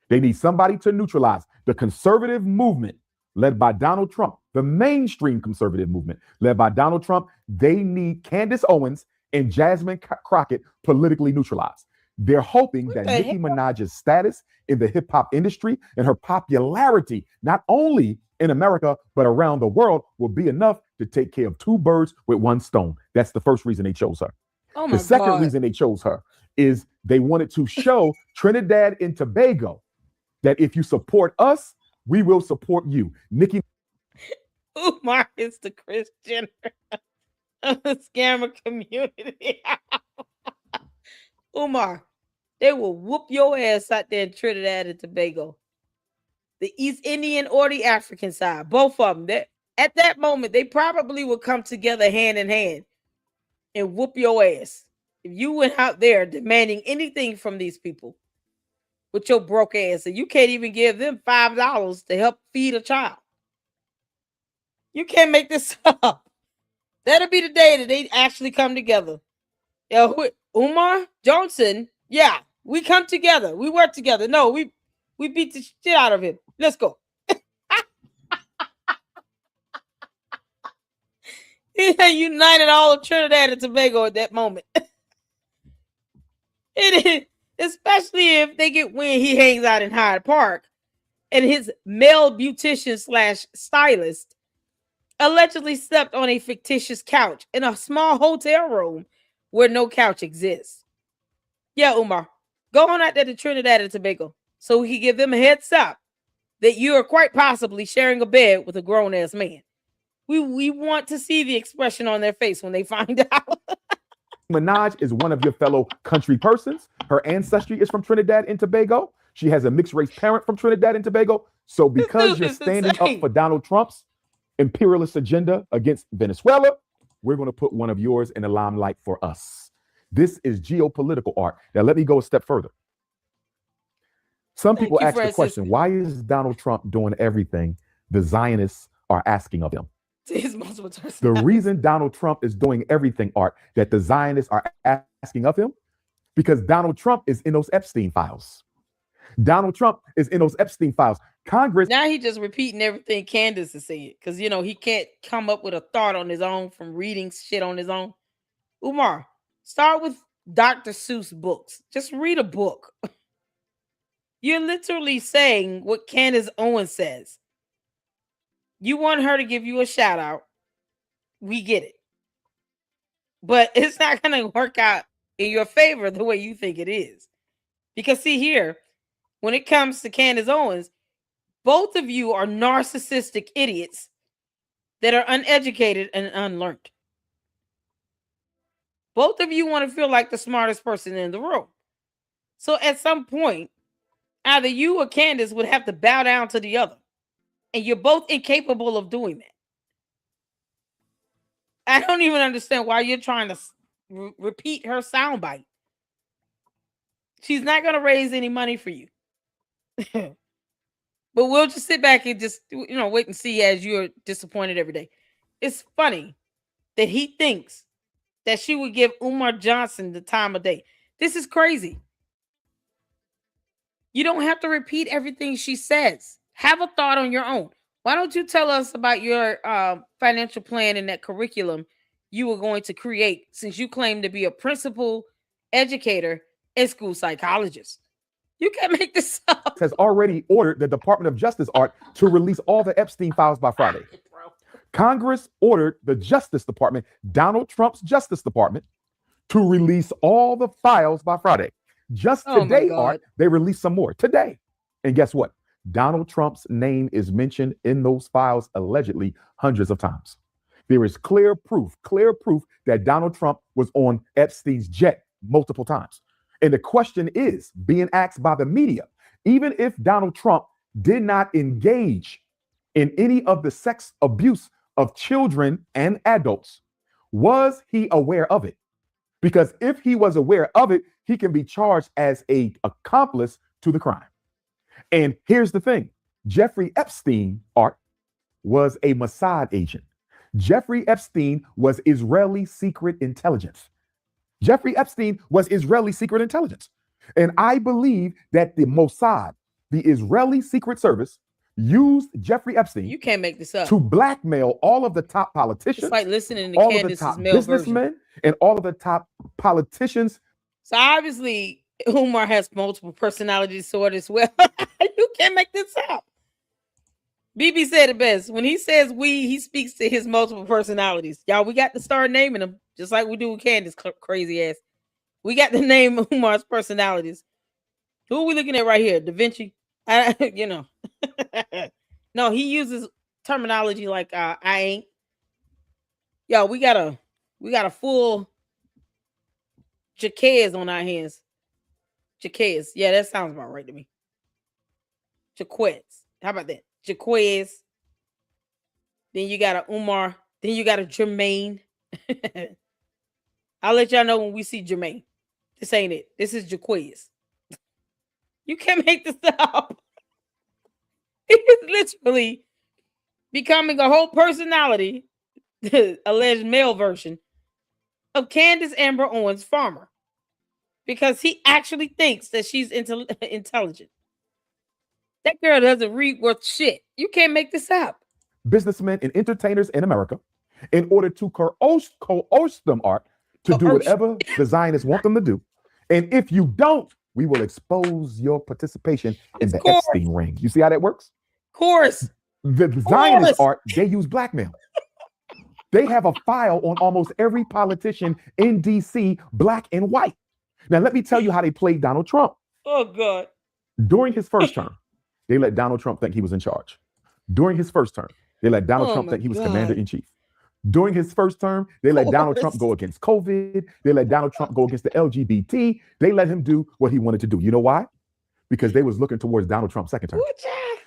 They need somebody to neutralize the conservative movement led by Donald Trump, the mainstream conservative movement led by Donald Trump. They need Candace Owens and Jasmine Crockett politically neutralized. They're hoping that Nicki Minaj's status in the hip hop industry and her popularity, not only in America, but around the world, will be enough to take care of 2 birds with 1 stone. That's the first reason they chose her. The second reason they chose her is they wanted to show Trinidad and Tobago that if you support us, we will support you. Nicki Umar is the Kris Jenner of the scammer community. Umar, they will whoop your ass out there in Trinidad and Tobago. The East Indian or the African side, both of them. At that moment, they probably will come together hand in hand and whoop your ass. If you went out there demanding anything from these people with your broke ass, and you can't even give them $5 to help feed a child. You can't make this up. That'll be the day that they actually come together. Umar Johnson, yeah, we come together. We work together. No, we beat the shit out of him. Let's go. He united all of Trinidad and Tobago at that moment. It is, especially if they get wind he hangs out in Hyde Park and his male beautician / stylist allegedly slept on a fictitious couch in a small hotel room where no couch exists. Yeah, Umar, go on out there to Trinidad and Tobago so we can give them a heads up that you are quite possibly sharing a bed with a grown-ass man. We want to see the expression on their face when they find out. Minaj is one of your fellow country persons. Her ancestry is from Trinidad and Tobago. She has a mixed race parent from Trinidad and Tobago. So because you're standing up for Donald Trump's imperialist agenda against Venezuela, we're going to put one of yours in the limelight for us. This is geopolitical art. Now, let me go a step further. Some people ask the question, why is Donald Trump doing everything the Zionists are asking of him? The reason Donald Trump is doing everything, Art, that the Zionists are asking of him, because Donald Trump is in those Epstein files. Donald Trump is in those Epstein files. Congress. Now he just repeating everything Candace is saying because, you know, he can't come up with a thought on his own from reading shit on his own. Umar, start with Dr. Seuss books. Just read a book. You're literally saying what Candace Owens says. You want her to give you a shout out. We get it. But it's not going to work out in your favor the way you think it is. Because see here, when it comes to Candace Owens, both of you are narcissistic idiots that are uneducated and unlearned. Both of you want to feel like the smartest person in the room. So at some point, either you or Candace would have to bow down to the other. And you're both incapable of doing that. I don't even understand why you're trying to repeat her soundbite. She's not going to raise any money for you. But we'll just sit back and just, wait and see as you're disappointed every day. It's funny that he thinks that she would give Umar Johnson the time of day. This is crazy. You don't have to repeat everything she says. Have a thought on your own. Why don't you tell us about your financial plan and that curriculum you were going to create, since you claim to be a principal educator and school psychologist? You can't make this up. Has already ordered the Department of Justice, Art, to release all the Epstein files by Friday. Congress ordered the Justice Department, Donald Trump's Justice Department, to release all the files by Friday. Just today, Art, they released some more today. And guess what? Donald Trump's name is mentioned in those files allegedly hundreds of times. There is clear proof that Donald Trump was on Epstein's jet multiple times. And the question is being asked by the media, even if Donald Trump did not engage in any of the sex abuse of children and adults, was he aware of it? Because if he was aware of it, he can be charged as an accomplice to the crime. And here's the thing. Jeffrey Epstein, Art, was a Mossad agent. Jeffrey Epstein was Israeli secret intelligence. Jeffrey Epstein was Israeli secret intelligence. And I believe that the Mossad, the Israeli Secret Service, used Jeffrey Epstein. You can't make this up. To blackmail all of the top politicians. It's like listening to all Candace's of the top male businessmen version. and all of the top politicians. So obviously, Umar has multiple personality disorder as well. You can't make this up. BB said it best. When he says we, he speaks to his multiple personalities. Y'all, we got to start naming them, just like we do with Candace, crazy ass. We got to name Umar's personalities. Who are we looking at right here? Da Vinci? No, he uses terminology like I ain't. Yo, we got a full Jaquez on our hands. Jaquez. Yeah, that sounds about right to me. Jaquez. How about that? Jaquez. Then you got a Umar. Then you got a Jermaine. I'll let y'all know when we see Jermaine. This ain't it. This is Jaquez. You can't make this up. It's literally becoming a whole personality, the alleged male version of Candace Amber Owens Farmer, because he actually thinks that she's intelligent. That girl doesn't read worth shit. You can't make this up. Businessmen and entertainers in America, in order to coerce them, Art, to do whatever the Zionists want them to do. And if you don't, we will expose your participation in the Epstein ring. You see how that works? Of course. The Zionists, Art, they use blackmail. They have a file on almost every politician in DC, black and white. Now, let me tell you how they played Donald Trump. Oh, God. During his first term, they let Donald Trump think he was in charge. During his first term, they let Donald Trump think he was commander-in-chief. During his first term, they let Donald Trump go against COVID. They let Donald Trump go against the LGBT. They let him do what he wanted to do. You know why? Because they was looking towards Donald Trump's second term.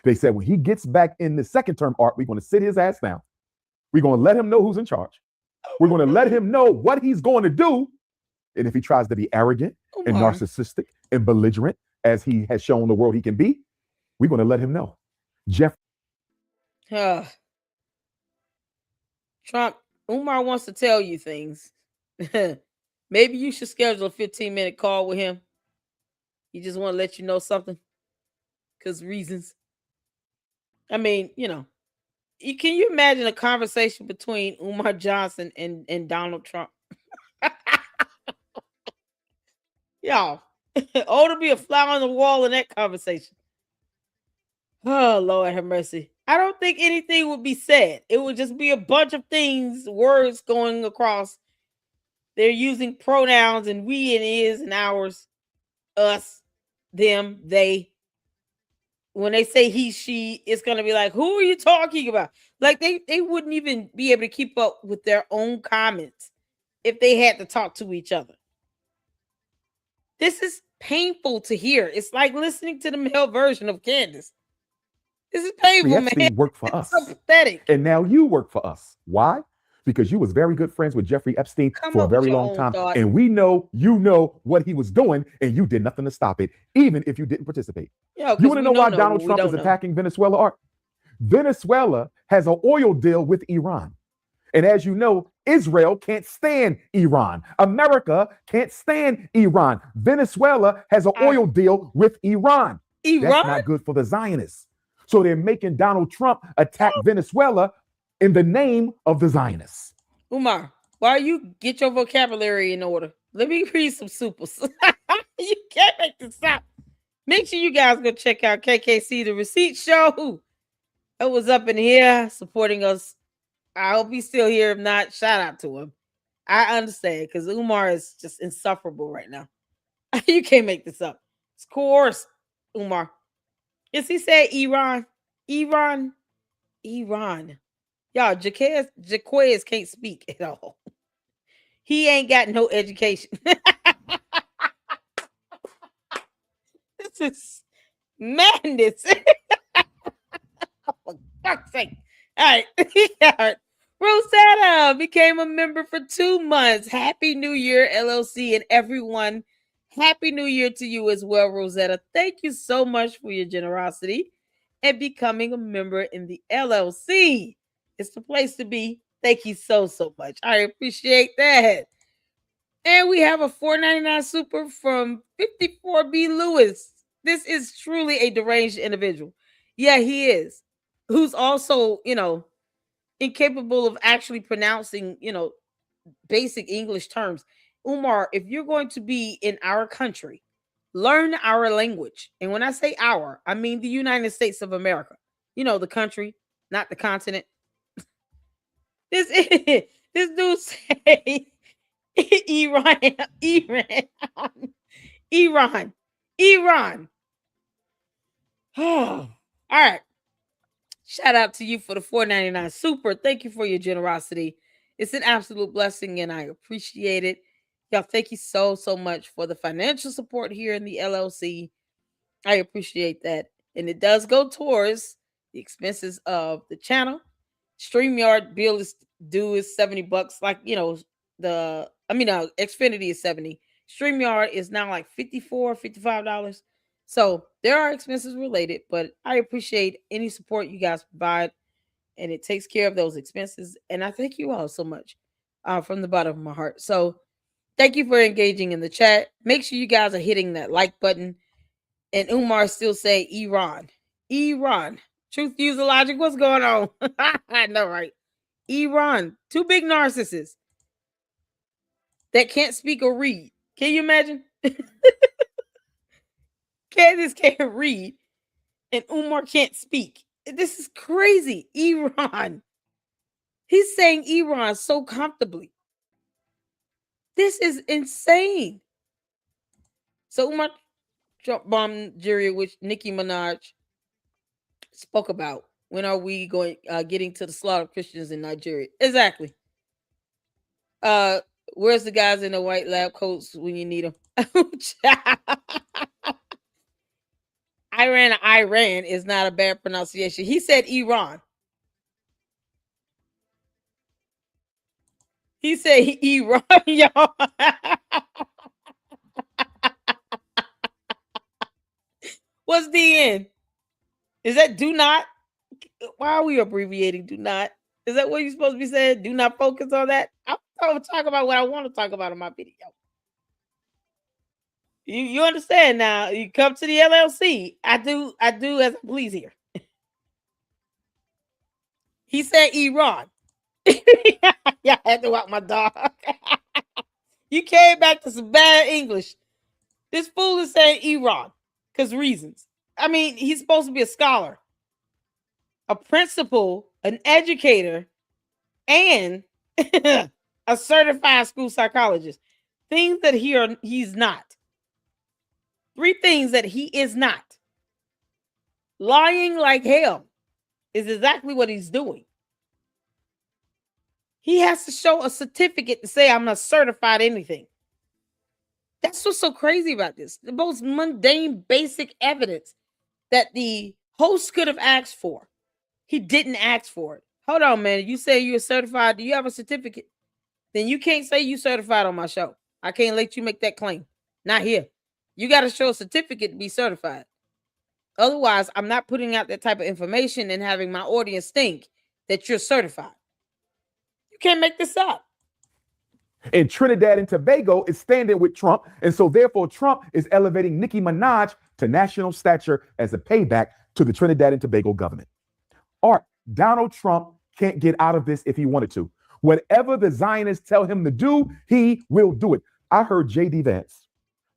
They said, when he gets back in the second term, Art, we're going to sit his ass down. We're going to let him know who's in charge. We're going to let him know what he's going to do. And if he tries to be arrogant and narcissistic and belligerent, as he has shown the world he can be, we're going to let him know. Trump, Umar wants to tell you things. Maybe you should schedule a 15-minute call with him. He just want to let you know something. Because reasons. I mean, can you imagine a conversation between Umar Johnson and Donald Trump? Y'all, to be a fly on the wall in that conversation. Oh, Lord have mercy. I don't think anything would be said. It would just be a bunch of things, words going across. They're using pronouns and we and is and ours, us, them, they. when they say he, she, it's going to be like, who are you talking about? Like they wouldn't even be able to keep up with their own comments if they had to talk to each other. This is painful to hear. It's like listening to the male version of Candace. This is painful, man. Worked for us. So pathetic. And now you work for us. Why? Because you was very good friends with Jeffrey Epstein for a very long time. And we know you know what he was doing, and you did nothing to stop it, even if you didn't participate. You want to know why Donald Trump is attacking Venezuela, Art? Venezuela has an oil deal with Iran. And as you know, Israel can't stand Iran. America can't stand Iran. Venezuela has an oil deal with Iran. That's not good for the Zionists. So they're making Donald Trump attack Venezuela in the name of the Zionists. Umar, while you get your vocabulary in order, let me read some supers. You can't make this stop. Make sure you guys go check out KKC, the Receipt Show. It was up in here supporting us. I hope he's still here. If not, shout out to him. I understand because Umar is just insufferable right now. You can't make this up. It's course, Umar. Yes, he said Iran. Y'all, Jaquez can't speak at all. He ain't got no education. This is madness. For fuck's sake. All right. Rosetta became a member for 2 months. Happy New Year, LLC, and everyone. Happy New Year to you as well, Rosetta. Thank you so much for your generosity and becoming a member in the LLC. It's the place to be. Thank you so much. I appreciate that. And we have a $4.99 super from 54B Lewis. This is truly a deranged individual. Yeah, he is. Who's also, incapable of actually pronouncing, basic English terms. Umar, if you're going to be in our country, learn our language. And when I say our, I mean the United States of America. The country, not the continent. This dude say Iran. All right. Shout out to you for the $4.99 super. Thank you for your generosity. It's an absolute blessing and I appreciate it. Y'all, thank you so much for the financial support here in the LLC. I appreciate that. And it does go towards the expenses of the channel. StreamYard bill is due is $70. Like, Xfinity is $70. StreamYard is now like $54, $55. So there are expenses related, but I appreciate any support you guys provide, and it takes care of those expenses. And I thank you all so much from the bottom of my heart. So thank you for engaging in the chat. Make sure you guys are hitting that like button. And Umar still say Iran. Truth, user logic. What's going on? I know, right? Iran. 2 big narcissists that can't speak or read. Can you imagine? Candace can't read and Umar can't speak. This is crazy. Iran. He's saying Iran so comfortably. This is insane. So Umar Trump bomb jury, which Nicki Minaj spoke about. When are we getting to the slaughter of Christians in Nigeria? Exactly. Where's the guys in the white lab coats when you need them? Iran is not a bad pronunciation. He said Iran. He said Iran, y'all. What's the end? Is that do not? Why are we abbreviating do not? Is that what you're supposed to be saying? Do not focus on that? I'm going to talk about what I want to talk about in my video. You understand now? You come to the LLC. I do as I please here. He said Iran. Yeah, I had to walk my dog. You came back to some bad English. This fool is saying Iran because reasons. I mean, he's supposed to be a scholar, a principal, an educator, and a certified school psychologist. Things that he's not. 3 things that he is not. Lying like hell is exactly what he's doing. He has to show a certificate to say I'm not certified anything. That's what's so crazy about this. The most mundane, basic evidence that the host could have asked for. He didn't ask for it. Hold on, man. You say you're certified. Do you have a certificate? Then you can't say you certified on my show. I can't let you make that claim. Not here. You got to show a certificate to be certified. Otherwise, I'm not putting out that type of information and having my audience think that you're certified. You can't make this up. And Trinidad and Tobago is standing with Trump. And so therefore, Trump is elevating Nicki Minaj to national stature as a payback to the Trinidad and Tobago government. Art, Donald Trump can't get out of this if he wanted to. Whatever the Zionists tell him to do, he will do it. I heard J.D. Vance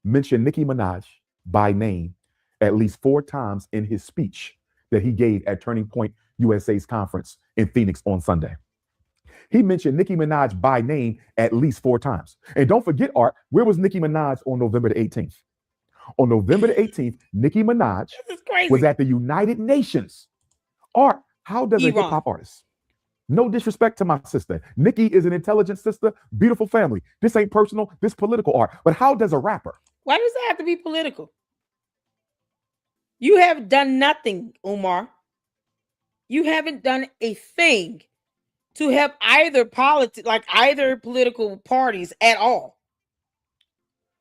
mention Nicki Minaj by name at least 4 times in his speech that he gave at Turning Point USA's conference in Phoenix on Sunday. He mentioned Nicki Minaj by name at least 4 times. And don't forget, Art, where was Nicki Minaj on November the 18th? On November the 18th, Nicki Minaj was at the United Nations. Art, how does a hip-hop artist, no disrespect to my sister, Nicki is an intelligent sister, beautiful family. This ain't personal, this political, Art. But how does a rapper? Why does it have to be political? You have done nothing, Umar. You haven't done a thing to help either political parties at all.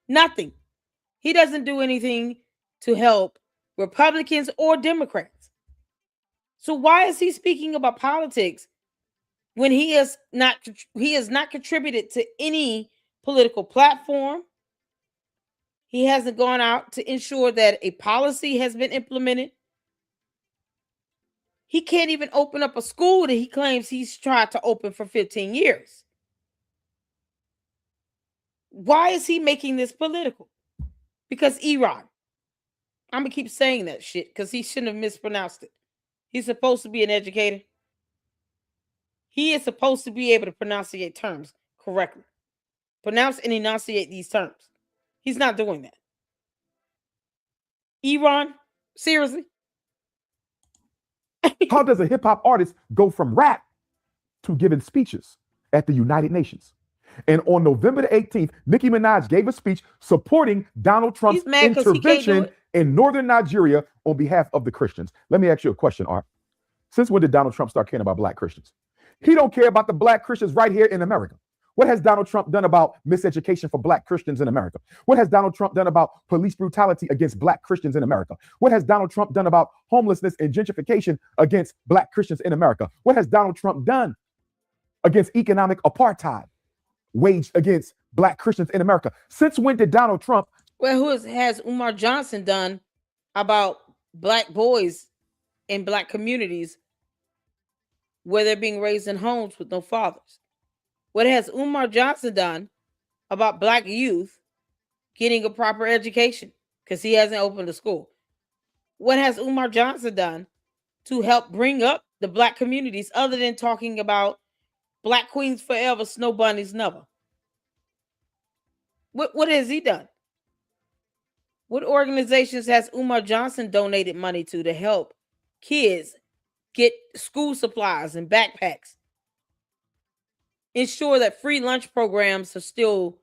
Nothing. He doesn't do anything to help Republicans or Democrats. So why is he speaking about politics when he has not contributed to any political platform? He hasn't gone out to ensure that a policy has been implemented. He can't even open up a school that he claims he's tried to open for 15 years. Why is he making this political? Because Iran. I'm going to keep saying that shit because he shouldn't have mispronounced it. He's supposed to be an educator. He is supposed to be able to pronunciate terms correctly. Pronounce and enunciate these terms. He's not doing that. Iran? Seriously? How does a hip-hop artist go from rap to giving speeches at the United Nations? And on November the 18th, Nicki Minaj gave a speech supporting Donald Trump's intervention in northern Nigeria on behalf of the Christians. Let me ask you a question, Art. Since when did Donald Trump start caring about black Christians? He don't care about the black Christians right here in America. What has Donald Trump done about miseducation for black Christians in America? What has Donald Trump done about police brutality against black Christians in America? What has Donald Trump done about homelessness and gentrification against black Christians in America? What has Donald Trump done against economic apartheid waged against black Christians in America? Since when did Donald Trump? Well, who has Umar Johnson done about black boys in black communities where they're being raised in homes with no fathers? What has Umar Johnson done about black youth getting a proper education because he hasn't opened a school? What has Umar Johnson done to help bring up the black communities other than talking about black queens forever, snow bunnies never? What has he done? What organizations has Umar Johnson donated money to help kids get school supplies and backpacks? Ensure that free lunch programs are still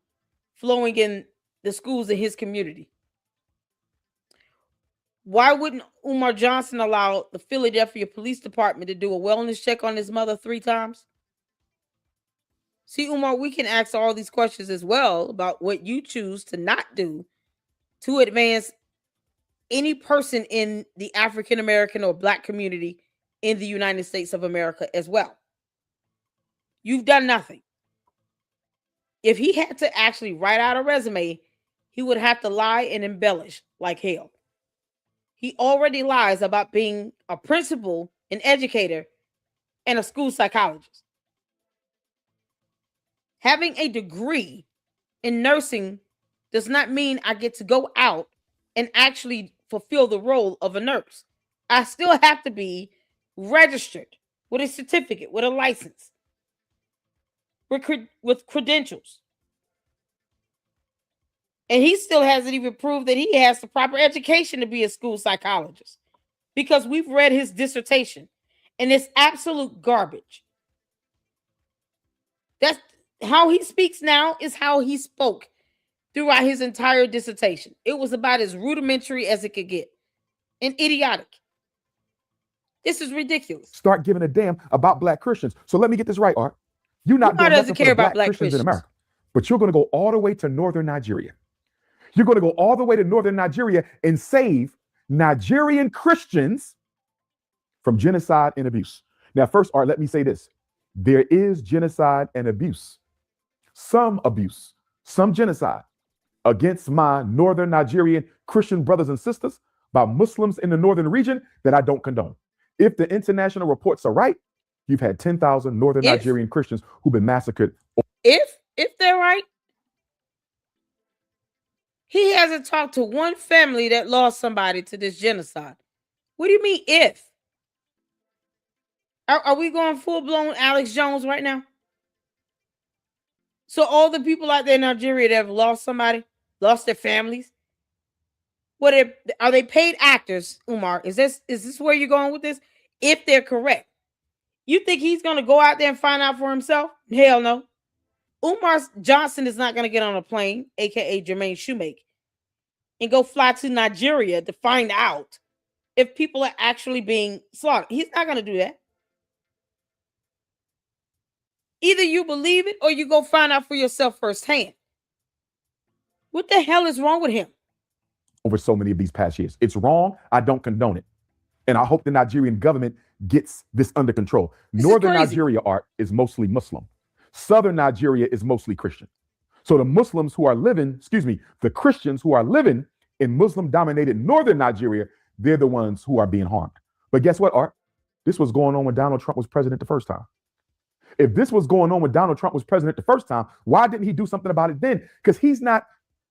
flowing in the schools in his community. Why wouldn't Umar Johnson allow the Philadelphia Police Department to do a wellness check on his mother 3 times? See, Umar, we can ask all these questions as well about what you choose to not do to advance any person in the African American or black community in the United States of America as well. You've done nothing. If he had to actually write out a resume, he would have to lie and embellish like hell. He already lies about being a principal, an educator, and a school psychologist. Having a degree in nursing does not mean I get to go out and actually fulfill the role of a nurse. I still have to be registered with a certificate, with a license, with credentials. And he still hasn't even proved that he has the proper education to be a school psychologist because we've read his dissertation and it's absolute garbage. That's how he speaks now is how he spoke throughout his entire dissertation. It was about as rudimentary as it could get and idiotic. This is ridiculous. Start giving a damn about black Christians. So let me get this right, Art. You're not doing nothing for the black Christians in America, but you're going to go all the way to northern Nigeria. You're going to go all the way to northern Nigeria and save Nigerian Christians from genocide and abuse. Now, first, Art, let me say this. There is genocide and abuse, some genocide against my northern Nigerian Christian brothers and sisters by Muslims in the northern region that I don't condone. If the international reports are right, you've had 10,000 northern Nigerian Christians who've been massacred. If they're right, he hasn't talked to one family that lost somebody to this genocide. What do you mean if? Are we going full-blown Alex Jones right now? So all the people out there in Nigeria that have lost somebody, lost their families, are they paid actors, Umar? Is this where you're going with this? If they're correct. You think he's going to go out there and find out for himself? Hell no. Umar Johnson is not going to get on a plane, a.k.a. Jermaine Shoemake, and go fly to Nigeria to find out if people are actually being slaughtered. He's not going to do that. Either you believe it or you go find out for yourself firsthand. What the hell is wrong with him? Over so many of these past years. It's wrong. I don't condone it. And I hope the Nigerian government gets this under control. Northern Nigeria, Art, is mostly Muslim. Southern Nigeria is mostly Christian. So the Muslims who are living, the Christians who are living in Muslim-dominated northern Nigeria, they're the ones who are being harmed. But guess what, Art? This was going on when Donald Trump was president the first time. If this was going on when Donald Trump was president the first time, why didn't he do something about it then? Because he's not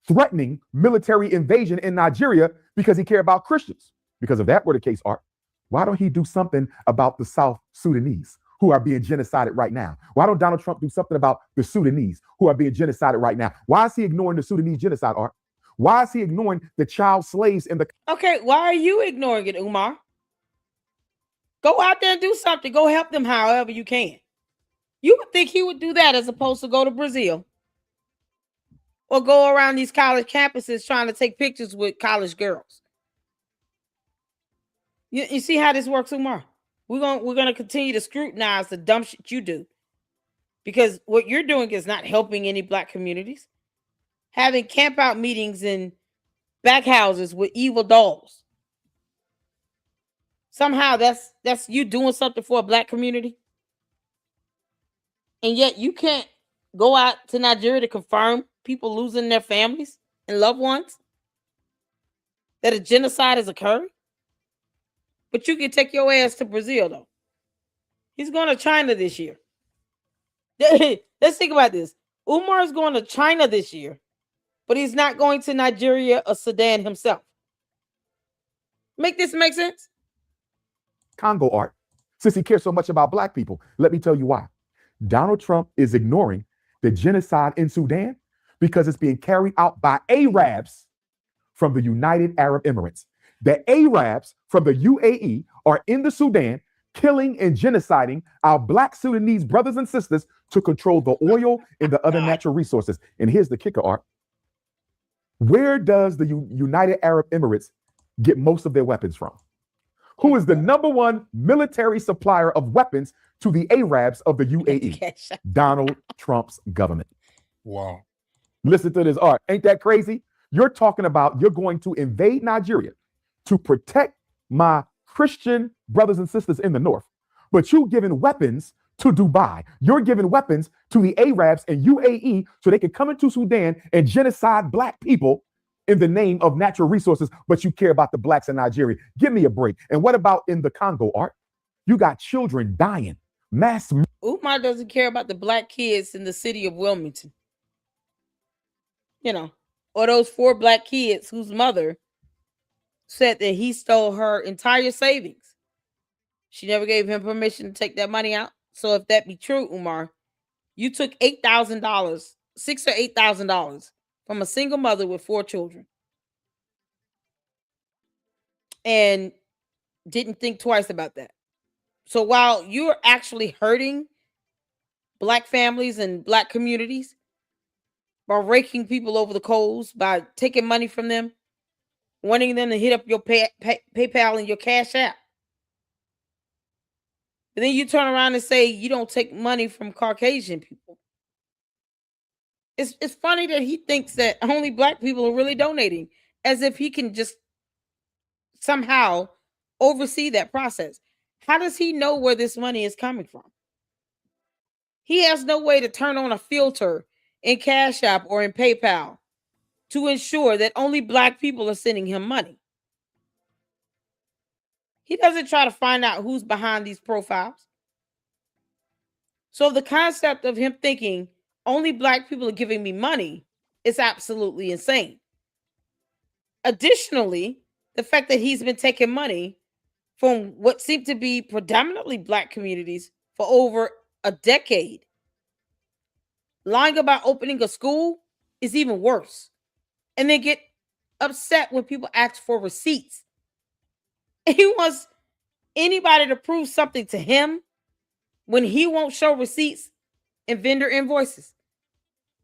threatening military invasion in Nigeria because he cares about Christians. Because if that were the case, Art, why don't he do something about the South Sudanese who are being genocided right now? Why don't Donald Trump do something about the Sudanese who are being genocided right now? Why is he ignoring the Sudanese genocide, Art? Why is he ignoring the child slaves in the... Okay, why are you ignoring it, Umar? Go out there and do something. Go help them however you can. You would think he would do that as opposed to go to Brazil or go around these college campuses trying to take pictures with college girls. You see how this works, Umar? We're gonna continue to scrutinize the dumb shit you do, because what you're doing is not helping any black communities. Having camp out meetings in back houses with evil dolls. Somehow that's you doing something for a black community. And yet you can't go out to Nigeria to confirm people losing their families and loved ones, that a genocide has occurred. But you can take your ass to Brazil, though. He's going to China this year. Let's think about this. Umar's going to China this year, but he's not going to Nigeria or Sudan himself. Make this make sense? Congo, Art, since he cares so much about black people, let me tell you why. Donald Trump is ignoring the genocide in Sudan because it's being carried out by Arabs from the United Arab Emirates. The Arabs from the UAE are in the Sudan killing and genociding our black Sudanese brothers and sisters to control the oil and the other natural resources. And here's the kicker, Art. Where does the United Arab Emirates get most of their weapons from? Who is the number one military supplier of weapons to the Arabs of the UAE? Donald Trump's government. Wow. Listen to this, Art. Ain't that crazy? You're talking about you're going to invade Nigeria to protect my Christian brothers and sisters in the north, but you giving weapons to Dubai. You're giving weapons to the Arabs and UAE so they can come into Sudan and genocide black people in the name of natural resources, but you care about the blacks in Nigeria. Give me a break. And what about in the Congo, Art? You got children dying. Mass. Umar doesn't care about the black kids in the city of Wilmington. You know, or those 4 black kids whose mother said that he stole her entire savings. She never gave him permission to take that money out. So if that be true, Umar, you took $8,000, $6,000 or $8,000 from a single mother with 4 children. And didn't think twice about that. So while you're actually hurting Black families and Black communities by raking people over the coals, by taking money from them, wanting them to hit up your PayPal and your Cash App, and then you turn around and say you don't take money from Caucasian people. It's funny that he thinks that only Black people are really donating, as if he can just somehow oversee that process. How does he know where this money is coming from? He has no way to turn on a filter in Cash App or in PayPal to ensure that only Black people are sending him money. He doesn't try to find out who's behind these profiles. So the concept of him thinking only Black people are giving me money is absolutely insane. Additionally, the fact that he's been taking money from what seemed to be predominantly Black communities for over a decade, lying about opening a school is even worse. And then get upset when people ask for receipts. And he wants anybody to prove something to him when he won't show receipts and vendor invoices.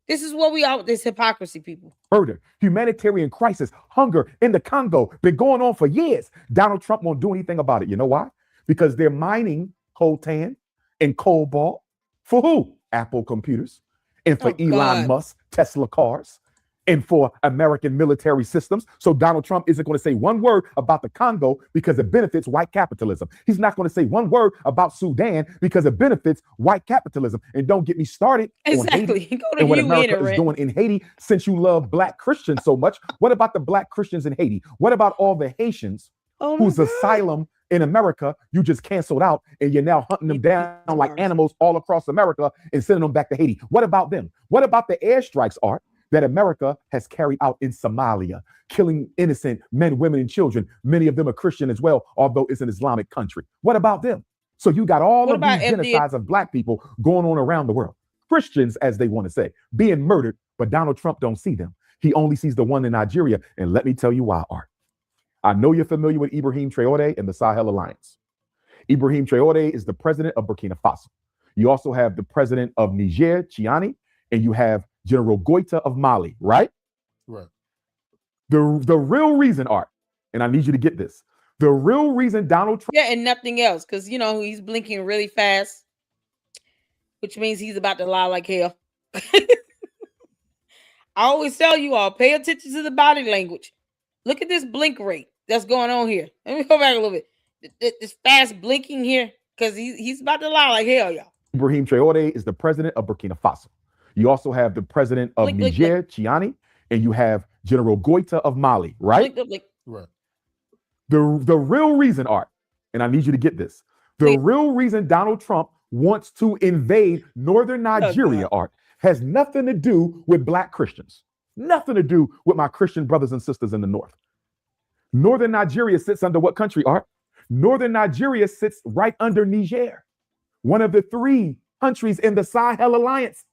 This is what we are, this hypocrisy, people. Murder, humanitarian crisis, hunger in the Congo, been going on for years. Donald Trump won't do anything about it. You know why? Because they're mining coltan and cobalt for who? Apple computers, and for Elon Musk, Tesla cars, and for American military systems. So Donald Trump isn't going to say one word about the Congo because it benefits white capitalism. He's not going to say one word about Sudan because it benefits white capitalism. And don't get me started on Haiti and what America is doing in Haiti, since you love Black Christians so much. What about the Black Christians in Haiti? What about all the Haitians whose asylum in America you just canceled out, and you're now hunting them down like animals all across America and sending them back to Haiti? What about them? What about the airstrikes, Art, that America has carried out in Somalia, killing innocent men, women, and children? Many of them are Christian as well, although it's an Islamic country. What about them? So you got all of these genocides of Black people going on around the world. Christians, as they want to say, being murdered, but Donald Trump don't see them. He only sees the one in Nigeria. And let me tell you why, Art. I know you're familiar with Ibrahim Traoré and the Sahel Alliance. Ibrahim Traoré is the president of Burkina Faso. You also have the president of Niger, Chiani, and you have General Goita of Mali, right? Right. The real reason, Art, and I need you to get this, the real reason Donald Trump... Yeah, and nothing else, because, you know, he's blinking really fast, which means he's about to lie like hell. I always tell you all, pay attention to the body language. Look at this blink rate that's going on here. Let me go back a little bit. This fast blinking here, because he's about to lie like hell, y'all. Ibrahim Traoré is the president of Burkina Faso. You also have the president of Niger, Chiani, and you have General Goita of Mali, right? Right. The real reason, Art, and I need you to get this, the real reason Donald Trump wants to invade northern Nigeria, Art, has nothing to do with Black Christians. Nothing to do with my Christian brothers and sisters in the north. Northern Nigeria sits under what country, Art? Northern Nigeria sits right under Niger, one of the 3 countries in the Sahel Alliance.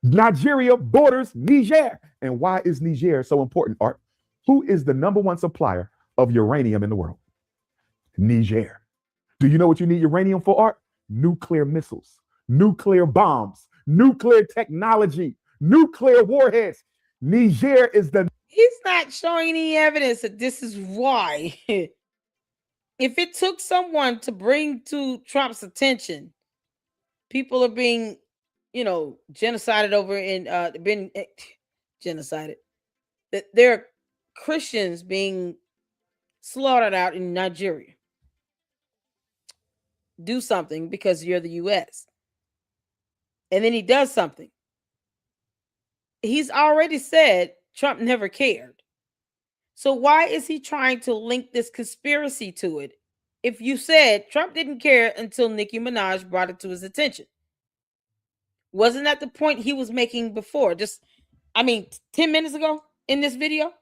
Nigeria borders Niger. And why is Niger so important, Art? Who is the #1 supplier of uranium in the world? Niger. Do you know what you need uranium for, Art? Nuclear missiles, nuclear bombs, nuclear technology, nuclear warheads. Niger is the... He's not showing any evidence that this is why. If it took someone to bring to Trump's attention, people are being, you know, genocided over in been genocided. That there are Christians being slaughtered out in Nigeria. Do something because you're the US. And then he does something. He's already said Trump never cared. So why is he trying to link this conspiracy to it? If you said Trump didn't care until Nicki Minaj brought it to his attention. Wasn't that the point he was making before? 10 minutes ago in this video?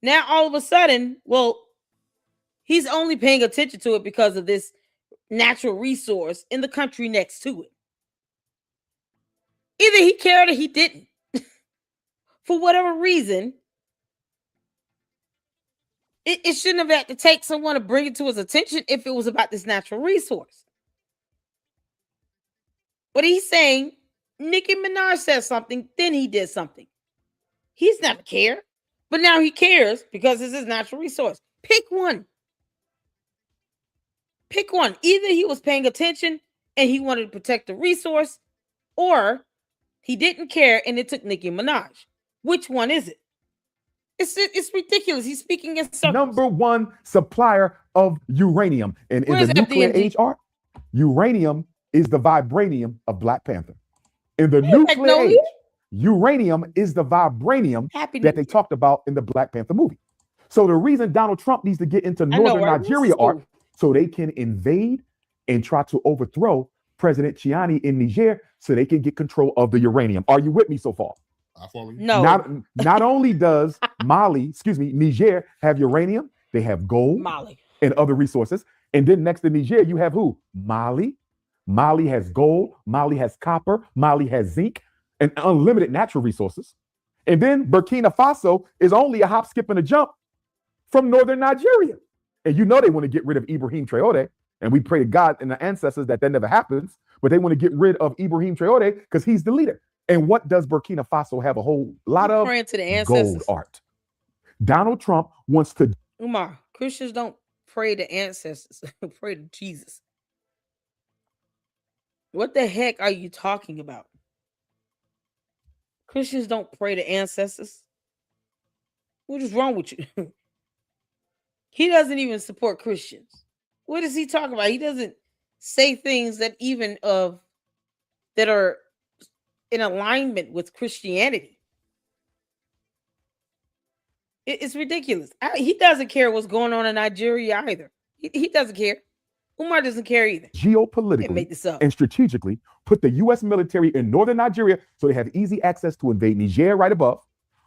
Now, all of a sudden, well, he's only paying attention to it because of this natural resource in the country next to it. Either he cared or he didn't. For whatever reason, It shouldn't have had to take someone to bring it to his attention if it was about this natural resource. But he's saying Nicki Minaj said something, then he did something. He's never cared, but now he cares because it's his natural resource. Pick one. Pick one. Either he was paying attention and he wanted to protect the resource, or he didn't care and it took Nicki Minaj. Which one is it? It's ridiculous. He's speaking in circles. Number one supplier of uranium. And in the nuclear age, art, uranium is the vibranium of Black Panther. In the nuclear age, uranium is the vibranium that they talked about in the Black Panther movie. So the reason Donald Trump needs to get into northern Nigeria, art, so they can invade and try to overthrow President Chiani in Niger so they can get control of the uranium. Are you with me so far? I follow you. No. Not only does Niger have uranium, they have gold and other resources. And then next to Niger, you have who? Mali. Mali has gold. Mali has copper. Mali has zinc and unlimited natural resources. And then Burkina Faso is only a hop, skip, and a jump from northern Nigeria. And you know they want to get rid of Ibrahim Traore. And we pray to God and the ancestors that never happens. But they want to get rid of Ibrahim Traore because he's the leader. And what does Burkina Faso have a whole lot of? Praying to the ancestors. Gold, art. Donald Trump wants to. Umar, Christians don't pray to ancestors. Pray to Jesus. What the heck are you talking about? Christians don't pray to ancestors. What is wrong with you? He doesn't even support Christians. What is he talking about? He doesn't say things that even that are in alignment with Christianity. It's ridiculous. He doesn't care what's going on in Nigeria either. He doesn't care. Umar doesn't care either. Geopolitically and strategically put the U.S. military in northern Nigeria so they have easy access to invade Niger right above,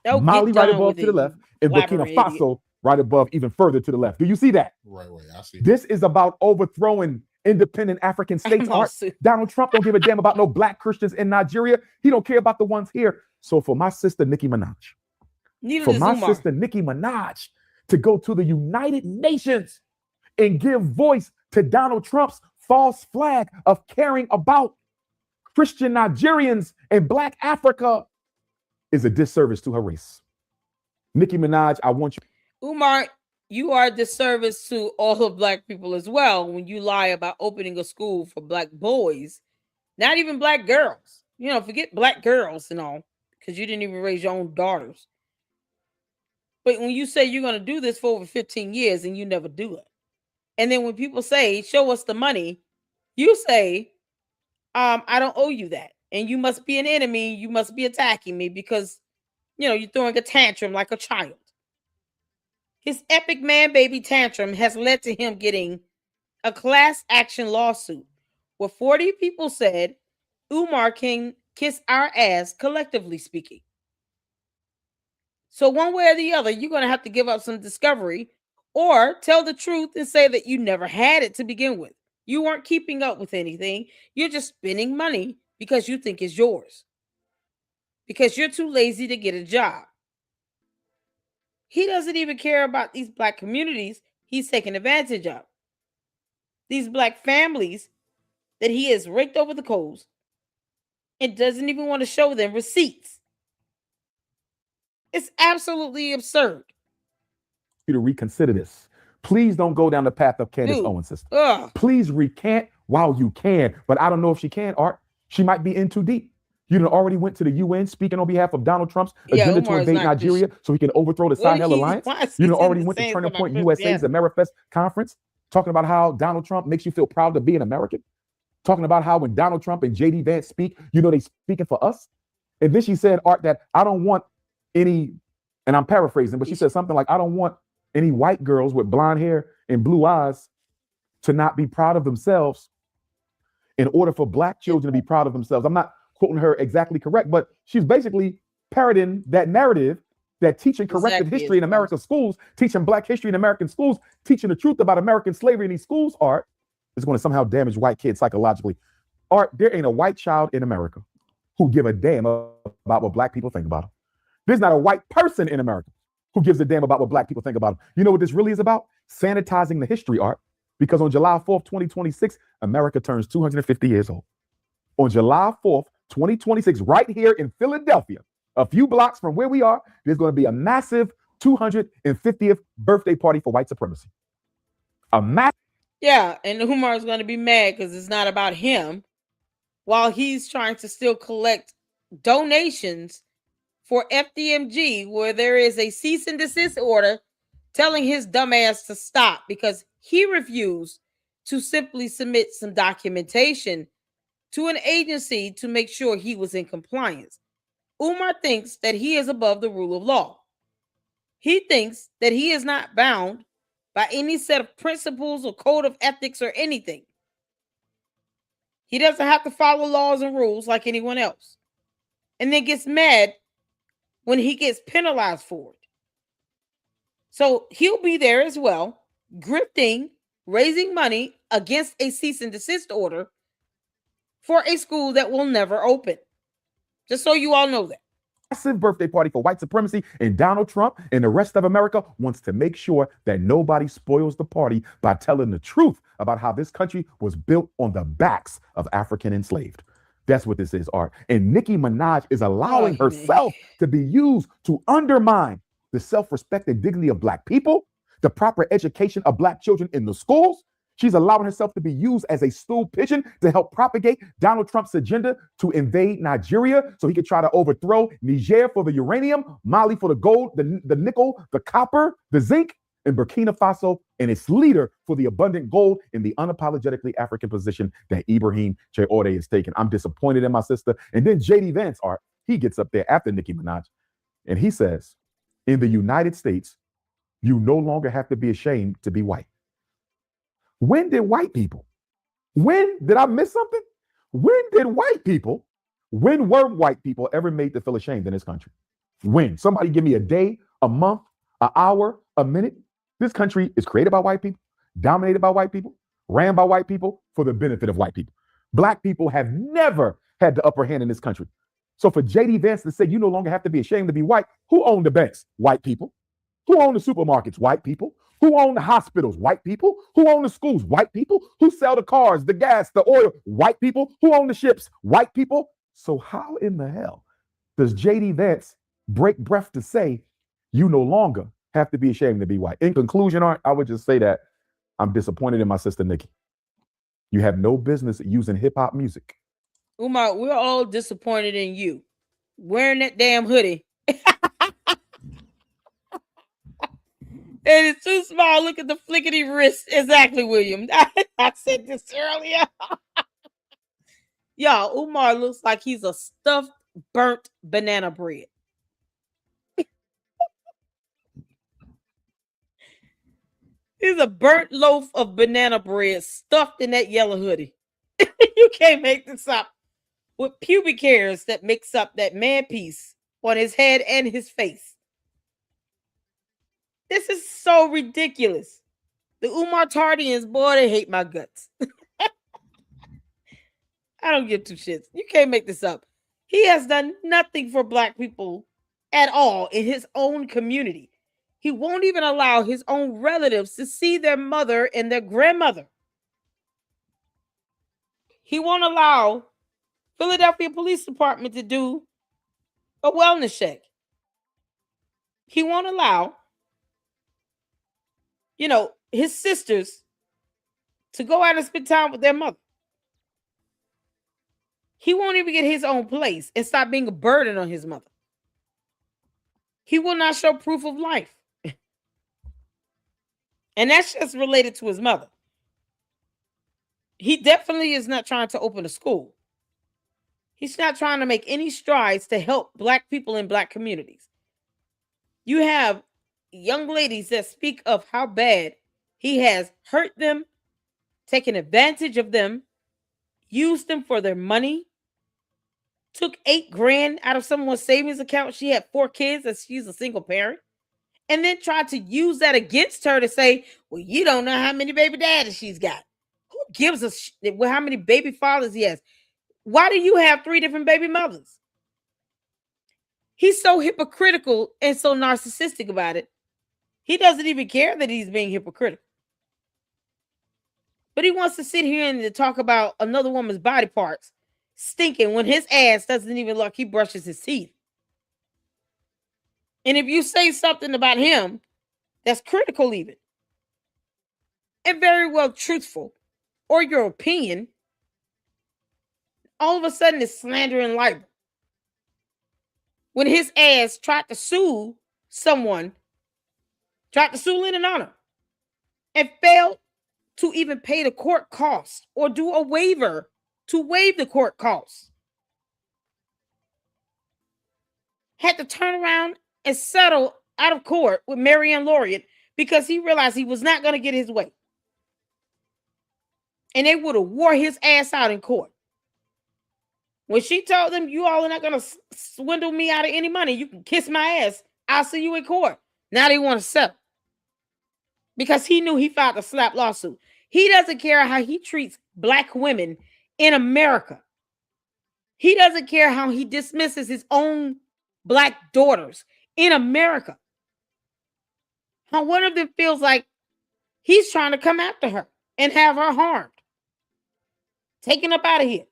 Mali right above to the left, and Burkina Faso right above even further to the left. Do you see that? Right, I see. This is about overthrowing independent African states. Donald Trump don't give a damn about no Black Christians in Nigeria. He don't care about the ones here. So for my sister Nicki Minaj, sister Nicki Minaj to go to the United Nations and give voice to Donald Trump's false flag of caring about Christian Nigerians and Black Africa is a disservice to her race. Nicki Minaj, I want you. Umar, you are a disservice to all of Black people as well when you lie about opening a school for Black boys, not even Black girls. You know, forget Black girls and all, because you didn't even raise your own daughters. But when you say you're going to do this for over 15 years and you never do it. And then when people say, show us the money, you say, I don't owe you that. And you must be an enemy. You must be attacking me because, you're throwing a tantrum like a child. His epic man baby tantrum has led to him getting a class action lawsuit where 40 people said Umar can kiss our ass, collectively speaking. So one way or the other, you're going to have to give up some discovery or tell the truth and say that you never had it to begin with. You weren't keeping up with anything. You're just spending money because you think it's yours. Because you're too lazy to get a job. He doesn't even care about these Black communities he's taking advantage of. These Black families that he has raked over the coals and doesn't even want to show them receipts. It's absolutely absurd. You to reconsider this. Please don't go down the path of Candace Owens' sister. Please recant while you can. But I don't know if she can, Art. She might be in too deep. You done already went to the UN speaking on behalf of Donald Trump's agenda to invade Nigeria so he can overthrow the Sahel Alliance. You done already went to Turning Point USA's Amerifest conference talking about how Donald Trump makes you feel proud to be an American. Talking about how when Donald Trump and J.D. Vance speak, they speaking for us. And then she said, Art, that I don't want any, and I'm paraphrasing, but she said something like, I don't want any white girls with blonde hair and blue eyes to not be proud of themselves in order for Black children to be proud of themselves. I'm not quoting her exactly correct, but she's basically parroting that narrative that teaching corrective history in American schools, teaching Black history in American schools, teaching the truth about American slavery in these schools, Art, is going to somehow damage white kids psychologically. Art, there ain't a white child in America who give a damn about what Black people think about them. There's not a white person in America Who gives a damn about what black people think about them? You know what this really is about? Sanitizing the history, Art. Because on July 4th, 2026, America turns 250 years old. On July 4th, 2026, right here in Philadelphia, a few blocks from where we are, there's going to be a massive 250th birthday party for white supremacy. Yeah, and Umar is going to be mad because it's not about him, while he's trying to still collect donations for FDMG, where there is a cease and desist order telling his dumbass to stop because he refused to simply submit some documentation to an agency to make sure he was in compliance. Umar thinks that he is above the rule of law. He thinks that he is not bound by any set of principles or code of ethics or anything. He doesn't have to follow laws and rules like anyone else. And then gets mad when he gets penalized for it. So he'll be there as well, grifting, raising money against a cease and desist order for a school that will never open. Just so you all know that. Massive birthday party for white supremacy, and Donald Trump and the rest of America wants to make sure that nobody spoils the party by telling the truth about how this country was built on the backs of African enslaved. That's what this is, Art. And Nicki Minaj is allowing herself to be used to undermine the self-respect and dignity of black people, the proper education of black children in the schools. She's allowing herself to be used as a stool pigeon to help propagate Donald Trump's agenda to invade Nigeria so he could try to overthrow Niger for the uranium, Mali for the gold, the nickel, the copper, the zinc, and Burkina Faso and its leader for the abundant gold in the unapologetically African position that Ibrahim Traoré is taking. I'm disappointed in my sister. And then JD Vance, Art, he gets up there after Nicki Minaj, and he says, in the United States, you no longer have to be ashamed to be white. When did white people? When did I miss something? When were white people ever made to feel ashamed in this country? When? Somebody give me a day, a month, an hour, a minute. This country is created by white people, dominated by white people, ran by white people for the benefit of white people. Black people have never had the upper hand in this country. So for JD Vance to say you no longer have to be ashamed to be white, who owned the banks? White people. Who owned the supermarkets? White people. Who own the hospitals? White people. Who own the schools? White people. Who sell the cars, the gas, the oil? White people. Who own the ships? White people. So how in the hell does JD Vance break breath to say you no longer have to be ashamed to be white? In conclusion, Art, I would just say that I'm disappointed in my sister Nicki. You have no business using hip-hop music. Umar, we're all disappointed in you. Wearing that damn hoodie. And it's too small. Look at the flickety wrist. Exactly, William. I said this earlier. Y'all, Umar looks like he's a stuffed, burnt banana bread. He's a burnt loaf of banana bread stuffed in that yellow hoodie. You can't make this up. With pubic hairs that mix up that man piece on his head and his face. This is so ridiculous. The Umar Tardians, boy, they hate my guts. I don't give two shits. You can't make this up. He has done nothing for black people at all in his own community. He won't even allow his own relatives to see their mother and their grandmother. He won't allow Philadelphia Police Department to do a wellness check. He won't allow his sisters to go out and spend time with their mother. He won't even get his own place and stop being a burden on his mother. He will not show proof of life. And that's just related to his mother. He definitely is not trying to open a school. He's not trying to make any strides to help black people in black communities. You have young ladies that speak of how bad he has hurt them, taken advantage of them, used them for their money, took $8,000 out of someone's savings account. She had 4 kids and she's a single parent. And then tried to use that against her to say, well, you don't know how many baby daddies she's got. Who gives a shit how many baby fathers he has? Why do you have 3 different baby mothers? He's so hypocritical and so narcissistic about it. He doesn't even care that he's being hypocritical. But he wants to sit here and to talk about another woman's body parts stinking when his ass doesn't even look like he brushes his teeth. And if you say something about him that's critical even, and very well truthful, or your opinion, all of a sudden it's slander and libel. When his ass tried to sue someone, tried to sue Lynn Honor, and failed to even pay the court costs or do a waiver to waive the court costs. Had to turn around and settle out of court with Marianne Laureate because he realized he was not going to get his way. And they would have wore his ass out in court. When she told them, you all are not going to swindle me out of any money. You can kiss my ass. I'll see you in court. Now they want to settle. Because he knew he filed a slap lawsuit. He doesn't care how he treats black women in America. He doesn't care how he dismisses his own black daughters in America. How one of them feels like he's trying to come after her and have her harmed. Taken up out of here.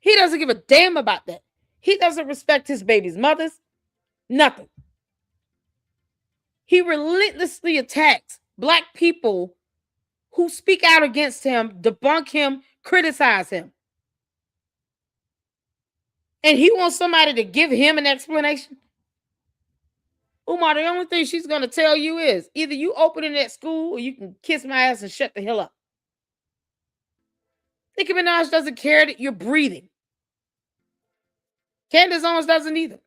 He doesn't give a damn about that. He doesn't respect his baby's mothers. Nothing. He relentlessly attacks black people who speak out against him, debunk him, criticize him. And he wants somebody to give him an explanation. Umar, the only thing she's going to tell you is either you open in that school or you can kiss my ass and shut the hell up. Nicki Minaj doesn't care that you're breathing. Candace Owens doesn't either.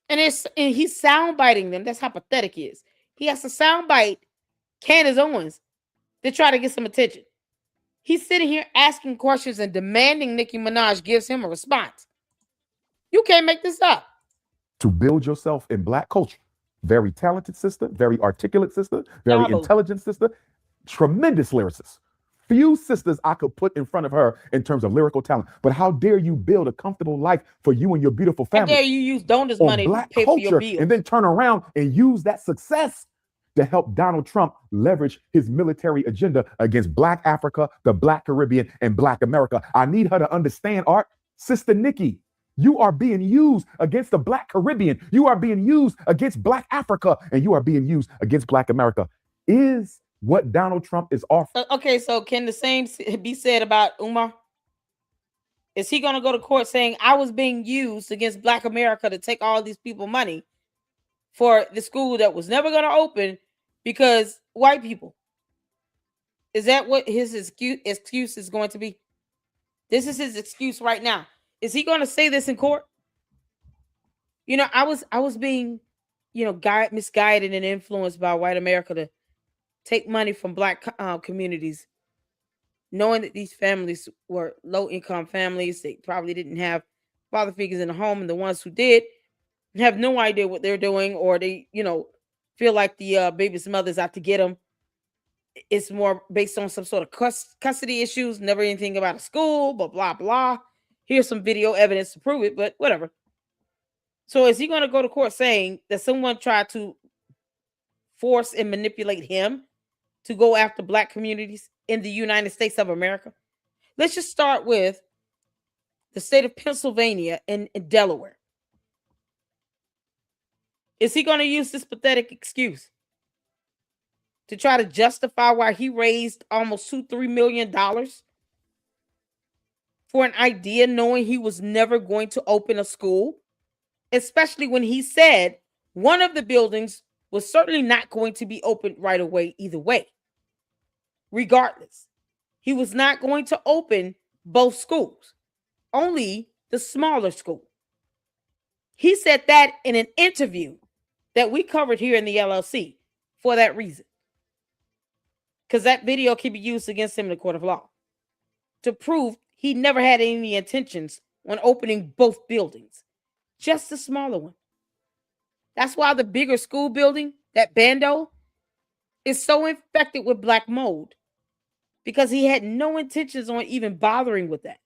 And he's soundbiting them. That's how pathetic he is. He has to soundbite Candace Owens to try to get some attention. He's sitting here asking questions and demanding Nicki Minaj gives him a response. You can't make this up. To build yourself in black culture. Very talented sister, very articulate sister, very intelligent sister, tremendous lyricist. Few sisters I could put in front of her in terms of lyrical talent. But how dare you build a comfortable life for you and your beautiful family? How dare you use donors' money to pay for your bills? And then turn around and use that success to help Donald Trump leverage his military agenda against Black Africa, the Black Caribbean, and Black America. I need her to understand, Art, Sister Nikki, you are being used against the Black Caribbean. You are being used against Black Africa, and you are being used against Black America. Is what Donald Trump is offering. Okay, so can the same be said about Umar? Is he going to go to court saying, I was being used against Black America to take all these people money for the school that was never going to open because white people? Is that what his excuse is going to be? This is his excuse right now. Is he going to say this in court? You know, I was being, misguided and influenced by white America to take money from Black communities, knowing that these families were low-income families. They probably didn't have father figures in the home, and the ones who did have no idea what they're doing, or they, feel like the baby's mother's out to get them. It's more based on some sort of custody issues, never anything about a school, but blah, blah. Here's some video evidence to prove it, but whatever. So is he going to go to court saying that someone tried to force and manipulate him to go after Black communities in the United States of America? Let's just start with the state of Pennsylvania and Delaware. Is he going to use this pathetic excuse to try to justify why he raised almost $2-3 million for an idea, knowing he was never going to open a school, especially when he said one of the buildings was certainly not going to be opened right away either way. Regardless, he was not going to open both schools, only the smaller school. He said that in an interview that we covered here in the LLC for that reason. Because that video can be used against him in the court of law to prove he never had any intentions on opening both buildings, just the smaller one. That's why the bigger school building, that Bando, is so infected with black mold, because he had no intentions on even bothering with that.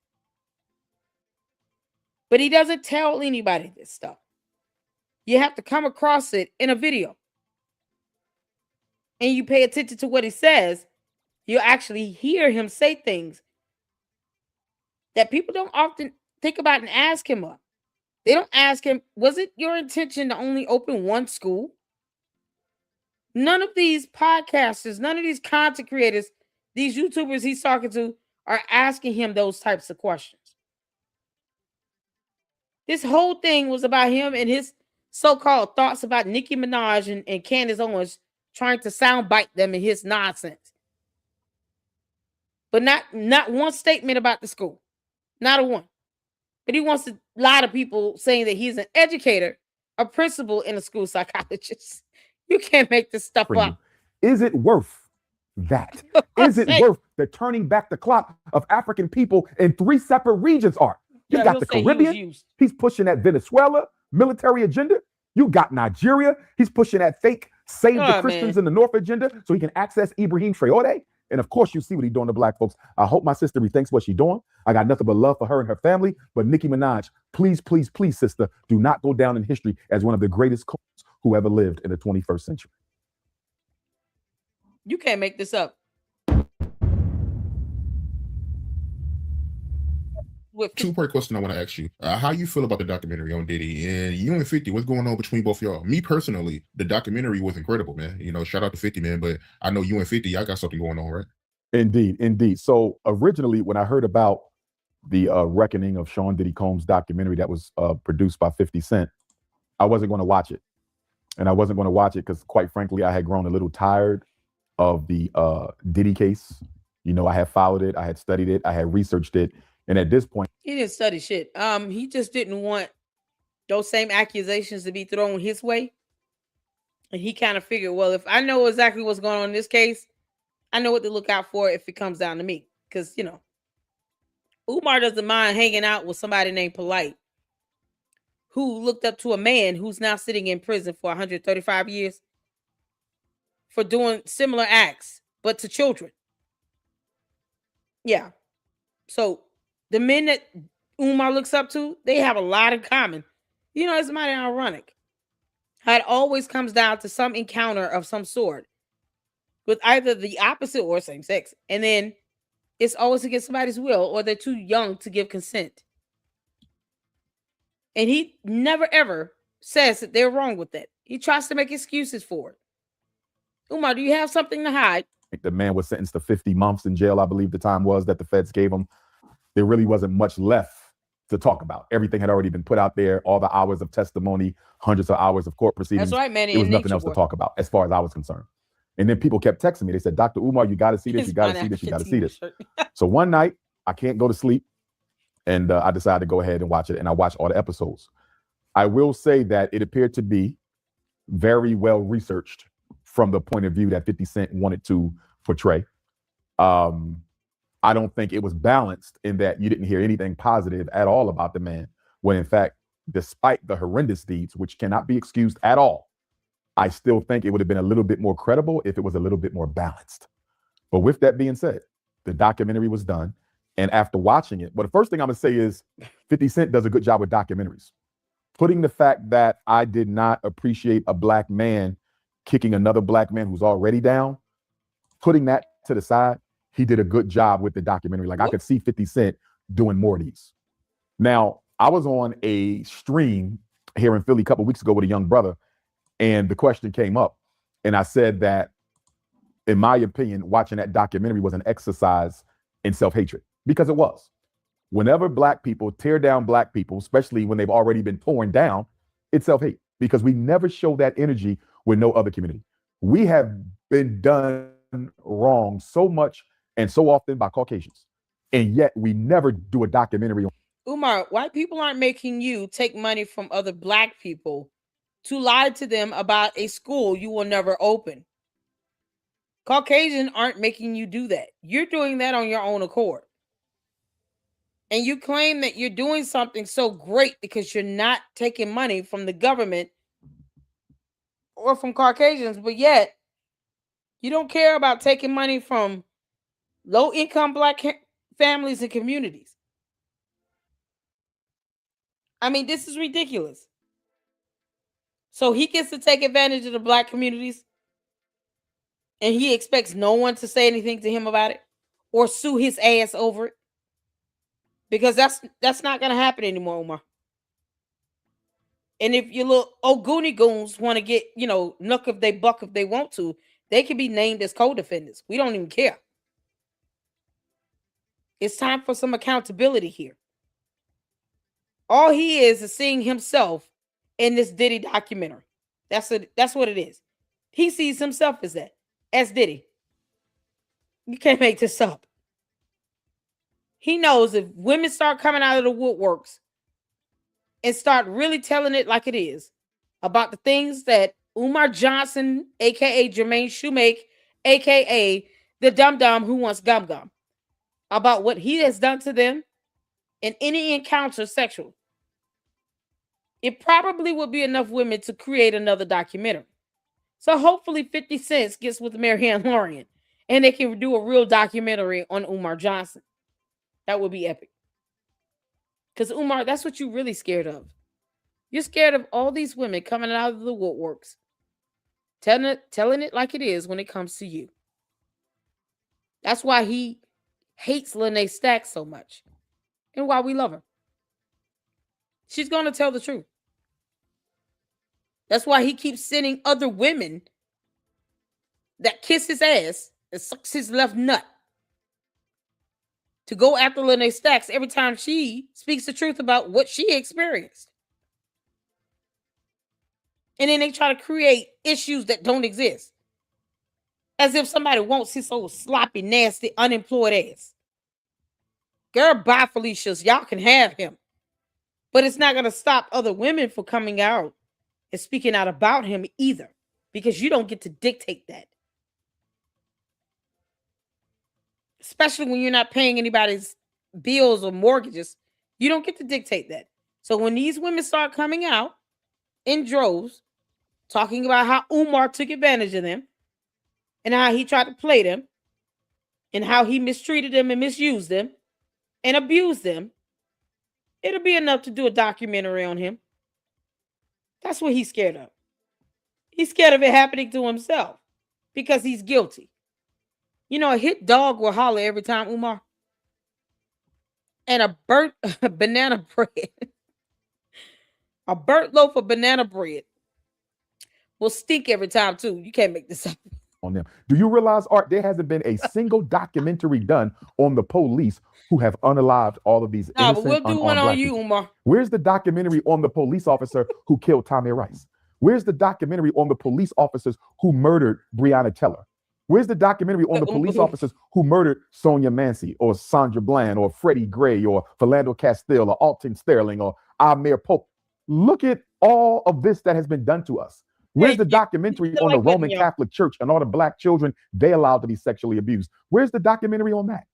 But he doesn't tell anybody this stuff. You have to come across it in a video. And you pay attention to what he says, you actually hear him say things that people don't often think about and ask him of. They don't ask him, was it your intention to only open one school? None of these podcasters, none of these content creators, these YouTubers he's talking to are asking him those types of questions. This whole thing was about him and his so-called thoughts about Nicki Minaj and Candace Owens trying to soundbite them in his nonsense. But not one statement about the school. Not a one. But he wants a lot of people saying that he's an educator, a principal, and a school psychologist. You can't make this stuff up. Is it worth that? Is it worth the turning back the clock of African people in 3 separate regions are? You got the Caribbean. He's pushing that Venezuela military agenda. You got Nigeria. He's pushing that fake save the Christians in the North agenda so he can access Ibrahim Traore. And of course, you see what he's doing to black folks. I hope my sister rethinks what she's doing. I got nothing but love for her and her family. But Nicki Minaj, please, please, please, sister, do not go down in history as one of the greatest queens who ever lived in the 21st century. You can't make this up. Two-part question I want to ask you. How you feel about the documentary on Diddy? And you and 50, what's going on between both y'all? Me personally, the documentary was incredible, man. You know, shout out to 50, man. But I know you and 50, y'all got something going on, right? Indeed, indeed. So originally, when I heard about the reckoning of Sean Diddy Combs documentary that was produced by 50 Cent, I wasn't going to watch it. And I wasn't going to watch it because, quite frankly, I had grown a little tired of the Diddy case. You know, I had followed it. I had studied it. I had researched it. And at this point, he didn't study shit. He just didn't want those same accusations to be thrown his way. And he kind of figured, well, if I know exactly what's going on in this case, I know what to look out for if it comes down to me. Because, you know, Umar doesn't mind hanging out with somebody named Polite, who looked up to a man who's now sitting in prison for 135 years for doing similar acts, but to children. Yeah. So the men that Umar looks up to, they have a lot in common. You know, it's mighty ironic how it always comes down to some encounter of some sort with either the opposite or same sex. And then it's always against somebody's will, or they're too young to give consent. And he never, ever says that they're wrong with that. He tries to make excuses for it. Umar, do you have something to hide? The man was sentenced to 50 months in jail, I believe the time was that the feds gave him. There really wasn't much left to talk about. Everything had already been put out there, all the hours of testimony, hundreds of hours of court proceedings. That's right, man. There was nothing else to talk about as far as I was concerned. And then people kept texting me. They said, Dr. Umar, you got to see this. You got to see this. You got to see this. So one night, I can't go to sleep. And I decided to go ahead and watch it. And I watched all the episodes. I will say that it appeared to be very well researched from the point of view that 50 Cent wanted to portray. I don't think it was balanced in that you didn't hear anything positive at all about the man, when in fact, despite the horrendous deeds, which cannot be excused at all, I still think it would have been a little bit more credible if it was a little bit more balanced. But with that being said, the documentary was done. And after watching it, well, the first thing I'm going to say is 50 Cent does a good job with documentaries. Putting the fact that I did not appreciate a black man kicking another black man who's already down, putting that to the side, he did a good job with the documentary. Like, I could see 50 Cent doing more of these. Now, I was on a stream here in Philly a couple of weeks ago with a young brother, and the question came up. And I said that, in my opinion, watching that documentary was an exercise in self-hatred, because it was. Whenever black people tear down black people, especially when they've already been torn down, it's self-hate, because we never show that energy with no other community. We have been done wrong so much and so often by Caucasians, and yet we never do a documentary. Umar, white people aren't making you take money from other black people to lie to them about a school you will never open. Caucasians aren't making you do that. You're doing that on your own accord. And you claim that you're doing something so great because you're not taking money from the government or from Caucasians, but yet you don't care about taking money from low-income black families and communities. I mean, this is ridiculous. So he gets to take advantage of the black communities, and he expects no one to say anything to him about it or sue his ass over it, because that's not going to happen anymore, Umar. And if your little Ogoonie goons want to get, nuck if they buck if they want to, they can be named as co-defendants. We don't even care. It's time for some accountability here. All he is seeing himself in this Diddy documentary. That's what it is. He sees himself as that, as Diddy. You can't make this up. He knows if women start coming out of the woodworks and start really telling it like it is about the things that Umar Johnson, aka Jermaine Shoemake, aka the dum-dum who wants gum-gum, about what he has done to them in any encounter sexual, it probably will be enough women to create another documentary. So hopefully 50 Cent gets with Marianne Lorian and they can do a real documentary on Umar Johnson. That would be epic. Because Umar, that's what you're really scared of. You're scared of all these women coming out of the woodworks, telling it like it is when it comes to you. That's why he hates Lene Stacks so much and why we love her. She's going to tell the truth. That's why he keeps sending other women that kiss his ass and sucks his left nut to go after Lene Stacks every time she speaks the truth about what she experienced. And then they try to create issues that don't exist. As if somebody wants his old sloppy, nasty, unemployed ass. Girl, bye, Felicia's. Y'all can have him. But it's not going to stop other women from coming out and speaking out about him either. Because you don't get to dictate that. Especially when you're not paying anybody's bills or mortgages. You don't get to dictate that. So when these women start coming out in droves, talking about how Umar took advantage of them, and how he tried to play them, and how he mistreated them and misused them, and abused them, it'll be enough to do a documentary on him. That's what he's scared of. He's scared of it happening to himself because he's guilty. A hit dog will holler every time, Umar. And a burnt banana bread, a burnt loaf of banana bread will stink every time too. You can't make this up. On them. Do you realize, Art, there hasn't been a single documentary done on the police who have unalived all of these innocent, but we'll do one on you, Umar. Where's the documentary on the police officer who killed Tommy Rice? Where's the documentary on the police officers who murdered Breonna Taylor? Where's the documentary on the police officers who murdered Sonia Mancy or Sandra Bland or Freddie Gray or Philando Castile or Alton Sterling or Amir Pope? Look at all of this that has been done to us. Where's the documentary on the Roman Catholic Church and all the black children they allowed to be sexually abused? Where's the documentary on that?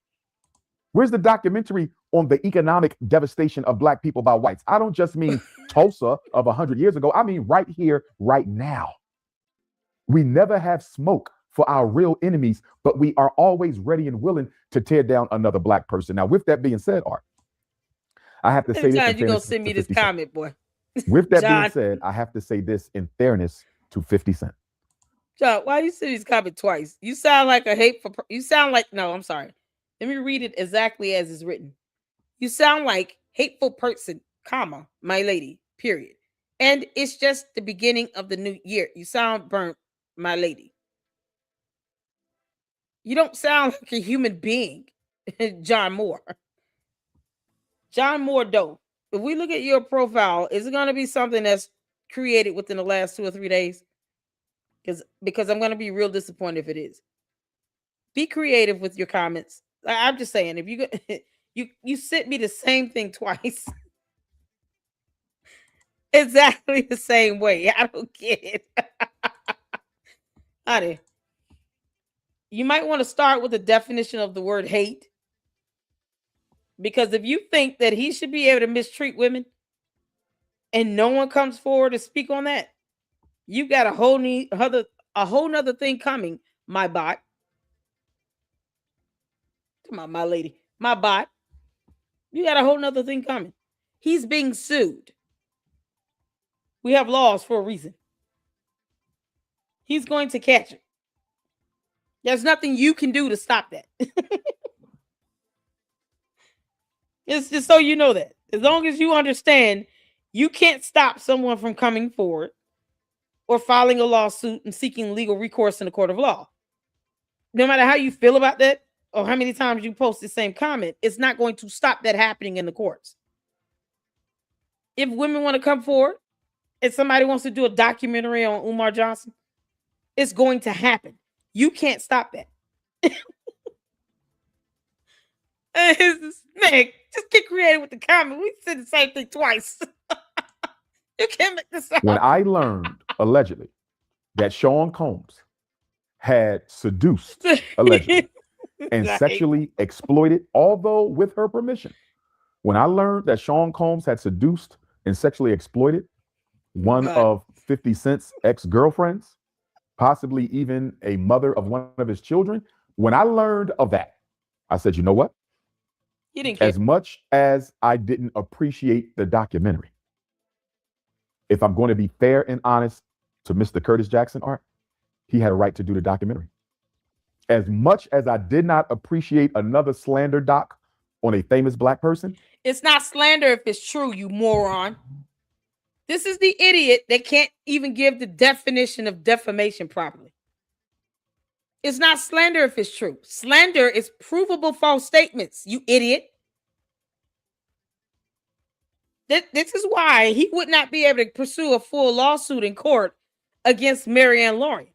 Where's the documentary on the economic devastation of black people by whites? I don't just mean Tulsa of 100 years ago. I mean right here, right now. We never have smoke for our real enemies, but we are always ready and willing to tear down another black person. Now, with that being said, Art, I have to say this. You're going to send me this comment, boy. With that being said, I have to say this in fairness to 50 Cent. John, why you say this comment twice? You sound like a hateful. No, I'm sorry. Let me read it exactly as it's written. You sound like hateful person, comma, my lady, period. And it's just the beginning of the new year. You sound burnt, my lady. You don't sound like a human being, John Moore. John Moore, though. If we look at your profile, is it going to be something that's created within the last 2 or 3 days? Because I'm going to be real disappointed if it is. Be creative with your comments. I'm just saying, if you sent me the same thing twice, exactly the same way. I don't get it, honey. You might want to start with the definition of the word hate. Because if you think that he should be able to mistreat women and no one comes forward to speak on that, you got a whole nother thing coming, my bot. Come on, my lady. My bot. You got a whole nother thing coming. He's being sued. We have laws for a reason. He's going to catch it. There's nothing you can do to stop that. It's just so you know that. As long as you understand, you can't stop someone from coming forward or filing a lawsuit and seeking legal recourse in the court of law. No matter how you feel about that or how many times you post the same comment, it's not going to stop that happening in the courts. If women want to come forward and somebody wants to do a documentary on Umar Johnson, it's going to happen. You can't stop that. Man, just get creative with the comment. We said the same thing twice. You can't make this up. When I learned, allegedly, that Sean Combs had seduced, allegedly, and sexually exploited, although with her permission, when I learned that Sean Combs had seduced and sexually exploited one of 50 Cent's ex-girlfriends, possibly even a mother of one of his children, when I learned of that, I said, you know what? You didn't care. As much as I didn't appreciate the documentary, if I'm going to be fair and honest to Mr. Curtis Jackson, Art, he had a right to do the documentary. As much as I did not appreciate another slander doc on a famous black person. It's not slander if it's true, you moron. This is the idiot that can't even give the definition of defamation properly. It's not slander if it's true. Slander is provable false statements, you idiot. This is why he would not be able to pursue a full lawsuit in court against Marianne Lawrence.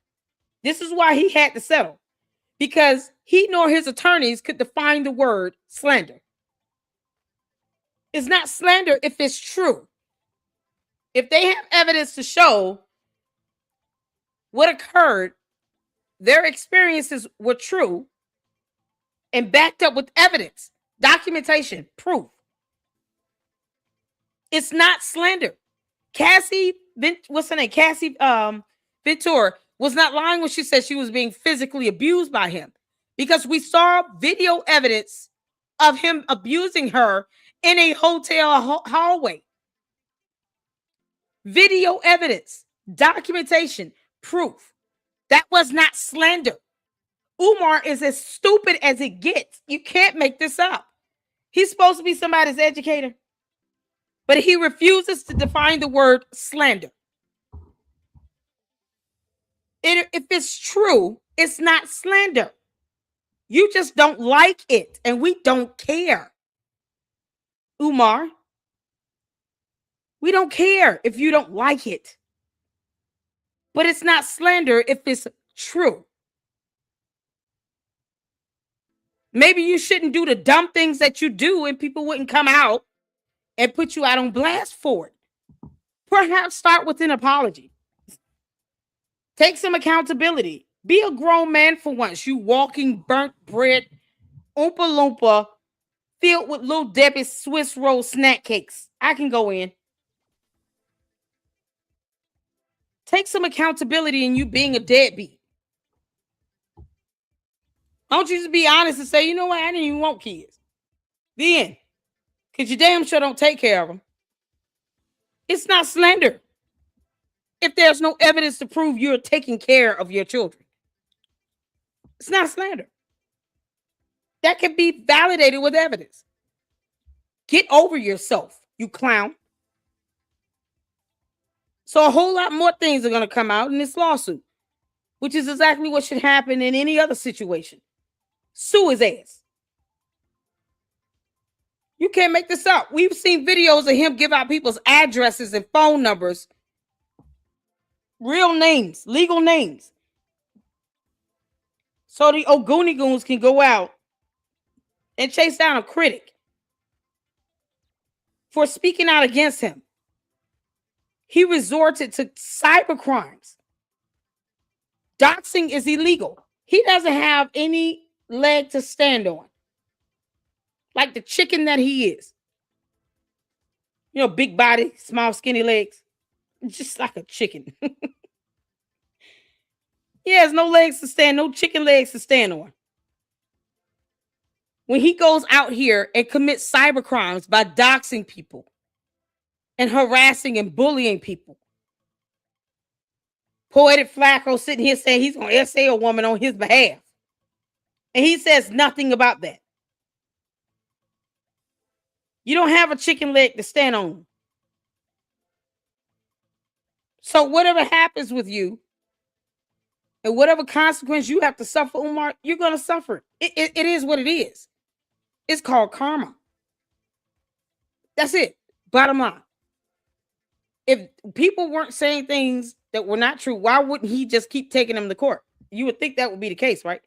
This is why he had to settle, because he nor his attorneys could define the word slander. It's not slander if it's true. If they have evidence to show what occurred, their experiences were true and backed up with evidence, documentation, proof. It's not slander. Cassie Ventura was not lying when she said she was being physically abused by him, because we saw video evidence of him abusing her in a hotel hallway. Video evidence, documentation, proof. That was not slander. Umar is as stupid as it gets. You can't make this up. He's supposed to be somebody's educator, but he refuses to define the word slander. If it's true, it's not slander. You just don't like it, and we don't care. Umar, we don't care if you don't like it. But it's not slander if it's true. Maybe you shouldn't do the dumb things that you do and people wouldn't come out and put you out on blast for it. Perhaps start with an apology. Take some accountability. Be a grown man for once. You walking burnt bread, Oompa Loompa, filled with Little Debbie's Swiss roll snack cakes. I can go in. Take some accountability in you being a deadbeat. I want you to be honest and say, you know what? I didn't even want kids. The end. Because you damn sure don't take care of them. It's not slander if there's no evidence to prove you're taking care of your children. It's not slander. That can be validated with evidence. Get over yourself, you clown. So a whole lot more things are going to come out in this lawsuit, which is exactly what should happen in any other situation. Sue his ass. You can't make this up. We've seen videos of him give out people's addresses and phone numbers, real names, legal names, so the Ogoonie Goons can go out and chase down a critic for speaking out against him. He resorted to cyber crimes. Doxing is illegal. He doesn't have any leg to stand on, like the chicken that he is. You know, big body, small, skinny legs, just like a chicken. He has no legs to stand, no chicken legs to stand on. When he goes out here and commits cyber crimes by doxing people and harassing and bullying people, Poetik Flakko sitting here saying he's going to essay a woman on his behalf. And he says nothing about that. You don't have a chicken leg to stand on. So whatever happens with you and whatever consequence you have to suffer, Umar, you're going to suffer. It is what it is. It's called karma. That's it. Bottom line. If people weren't saying things that were not true, why wouldn't he just keep taking them to court? You would think that would be the case, right?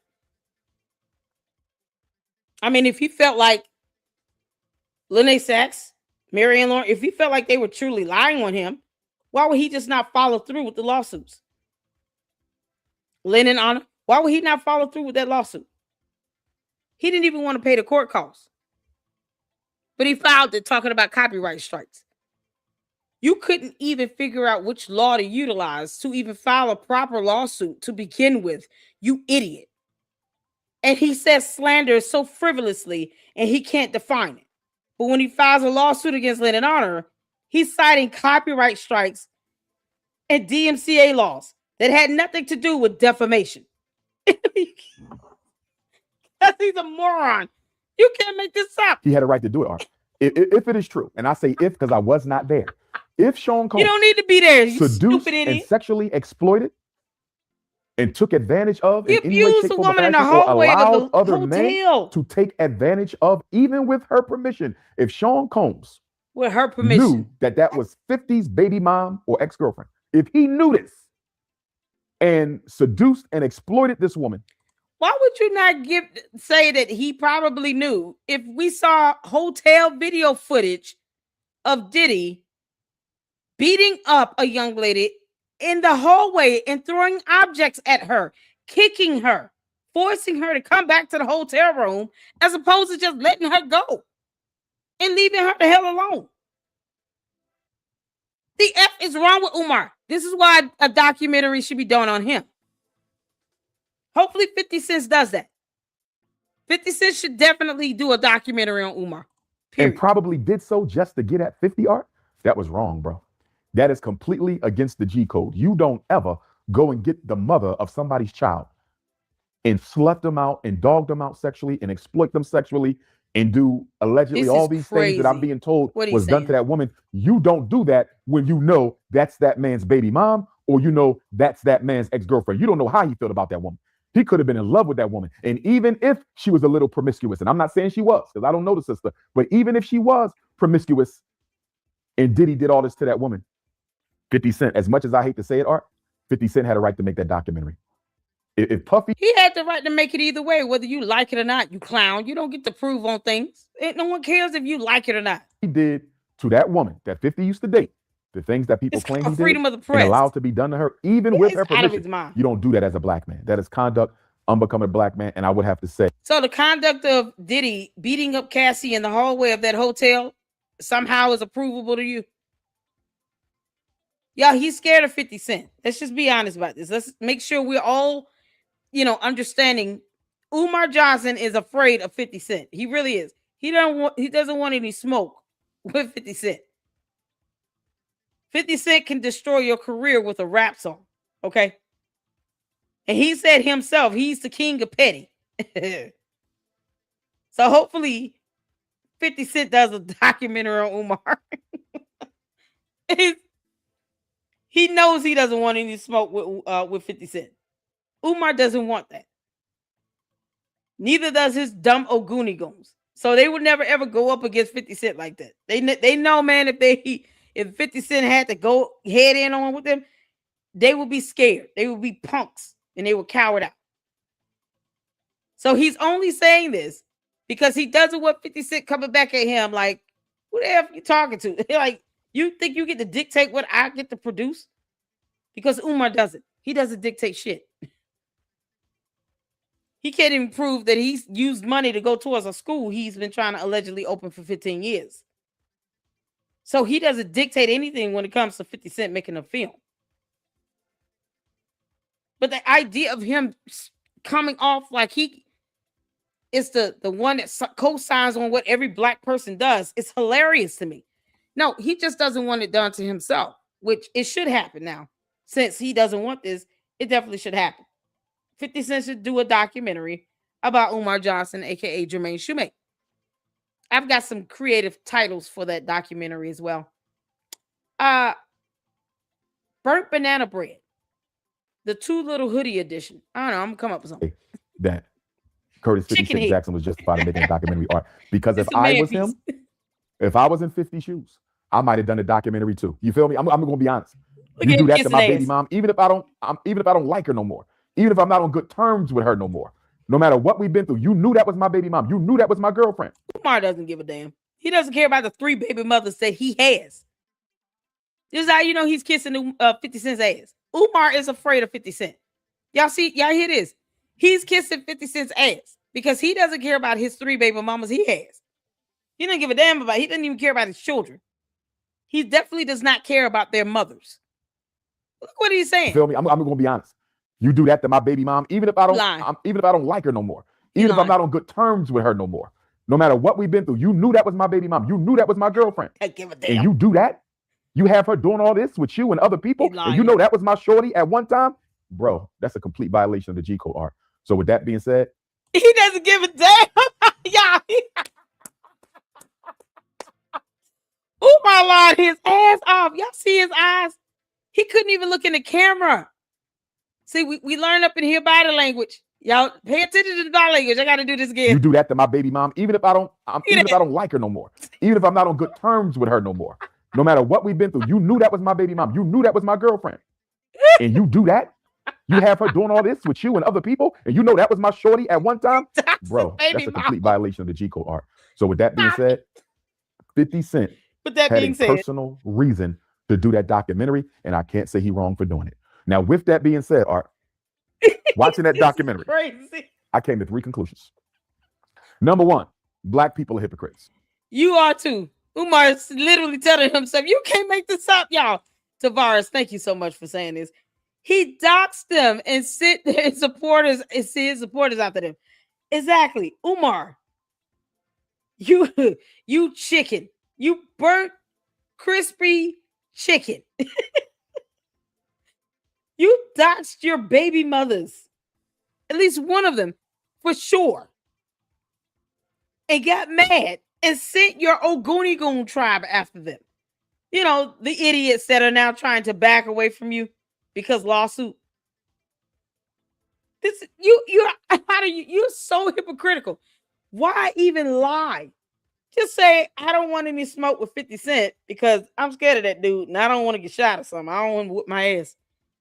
I mean, if he felt like Lene Sachs, Marianne Lauren, if he felt like they were truly lying on him, why would he just not follow through with the lawsuits? Lynn and Anna, why would he not follow through with that lawsuit? He didn't even want to pay the court costs. But he filed it talking about copyright strikes. You couldn't even figure out which law to utilize to even file a proper lawsuit to begin with, you idiot. And he says slander so frivolously and he can't define it. But when he files a lawsuit against Lynn and Honor, he's citing copyright strikes and DMCA laws that had nothing to do with defamation. He's a moron. You can't make this up. He had a right to do it, Art. If it is true, and I say if because I was not there. If Sean Combs, you don't need to be there. You seduced and sexually exploited and took advantage of, he abused the woman in the hallway of the other hotel men to take advantage of, even with her permission. If Sean Combs, with her permission, knew that was 50's baby mom or ex-girlfriend, if he knew this and seduced and exploited this woman, why would you not say that he probably knew? If we saw hotel video footage of Diddy beating up a young lady in the hallway and throwing objects at her, kicking her, forcing her to come back to the hotel room, as opposed to just letting her go and leaving her the hell alone. The F is wrong with Umar. This is why a documentary should be done on him. Hopefully 50 Cent does that. 50 Cent should definitely do a documentary on Umar. Period. And probably did so just to get at 50 Art. That was wrong, bro. That is completely against the G code. You don't ever go and get the mother of somebody's child and slut them out and dog them out sexually and exploit them sexually and do allegedly all these things that I'm being told was done to that woman. You don't do that when you know that's that man's baby mom or you know that's that man's ex-girlfriend. You don't know how he felt about that woman. He could have been in love with that woman. And even if she was a little promiscuous, and I'm not saying she was, because I don't know the sister, but even if she was promiscuous and Diddy did all this to that woman, 50 Cent, as much as I hate to say it, Art, 50 Cent had a right to make that documentary. If Puffy... He had the right to make it either way, whether you like it or not, you clown. You don't get to prove on things. No one cares if you like it or not. He did to that woman that 50 used to date, the things that people claim he did, freedom of the press, and allowed to be done to her, even with her permission. You don't do that as a black man. That is conduct unbecoming a black man, and I would have to say. So the conduct of Diddy beating up Cassie in the hallway of that hotel somehow is approvable to you? Y'all, he's scared of 50 Cent. Let's just be honest about this. Let's make sure we're all, understanding. Umar Johnson is afraid of 50 Cent. He really is. He doesn't want any smoke with 50 Cent. 50 Cent can destroy your career with a rap song, okay? And he said himself, he's the king of petty. So hopefully 50 Cent does a documentary on Umar. He knows he doesn't want any smoke with 50 Cent. Umar doesn't want that. Neither does his dumb Oguni goons. So they would never ever go up against 50 Cent like that. They know, man, if 50 Cent had to go head in on with them, they would be scared. They would be punks and they would cower out. So he's only saying this because he doesn't want 50 Cent coming back at him like, who the hell are you talking to? Like, you think you get to dictate what I get to produce? Because Umar doesn't. He doesn't dictate shit. He can't even prove that he's used money to go towards a school he's been trying to allegedly open for 15 years. So he doesn't dictate anything when it comes to 50 Cent making a film. But the idea of him coming off like he is the one that co-signs on what every black person does is hilarious to me. No, he just doesn't want it done to himself, which it should happen now. since he doesn't want this, it definitely should happen. 50 Cent should do a documentary about Umar Johnson, aka Jermaine Shoemake. I've got some creative titles for that documentary as well. Burnt Banana Bread, the Too Little Hoodie edition. I don't know. I'm gonna come up with something. That Curtis 50 Cent Jackson was justified in making a documentary art. Because if I was him, if I was in 50 shoes, I might have done a documentary too. You feel me? I'm gonna be honest. You do that to my baby mom, even if I don't like her no more, even if I'm not on good terms with her no more. No matter what we've been through, you knew that was my baby mom. You knew that was my girlfriend. Umar doesn't give a damn. He doesn't care about the 3 baby mothers that he has. This is how you know he's kissing 50 Cent's ass. Umar is afraid of 50 Cent. Y'all hear this? He's kissing 50 Cent's ass because he doesn't care about his 3 baby mamas he has. He doesn't give a damn about. He doesn't even care about his children. He definitely does not care about their mothers. Look what he's saying. You feel me? I'm gonna be honest. You do that to my baby mom, even if I don't like her no more, even if I'm not on good terms with her no more. No matter what we've been through, you knew that was my baby mom. You knew that was my girlfriend. I give a damn. And you do that? You have her doing all this with you and other people, and you know that was my shorty at one time? Bro, that's a complete violation of the G Code art. So with that being said, he doesn't give a damn. Y'all. Umar lied his ass off. Y'all see his eyes? He couldn't even look in the camera. See, we learn up in here body language. Y'all pay attention to the body language. I got to do this again. You do that to my baby mom, even if I don't like her no more, even if I'm not on good terms with her no more. No matter what we've been through, you knew that was my baby mom. You knew that was my girlfriend. And you do that? You have her doing all this with you and other people, and you know that was my shorty at one time? Bro, that's a complete violation of the G Code art. So with that being said, 50 Cent had a personal reason to do that documentary, and I can't say he wrong for doing it. Now, with that being said, Art, watching that documentary, crazy. I came to 3 conclusions. Number 1, black people are hypocrites. You are too. Umar is literally telling himself, you can't make this up, y'all. Tavares, thank you so much for saying this. He doxed them and sent his supporters after them. Exactly. Umar, you chicken. You burnt, crispy chicken. You doxed your baby mothers. At least one of them, for sure. And got mad and sent your Ogoni Goon tribe after them. You know, the idiots that are now trying to back away from you because lawsuit. You're so hypocritical. Why even lie? Just say, I don't want any smoke with 50 Cent because I'm scared of that dude and I don't want to get shot or something. I don't want to whip my ass.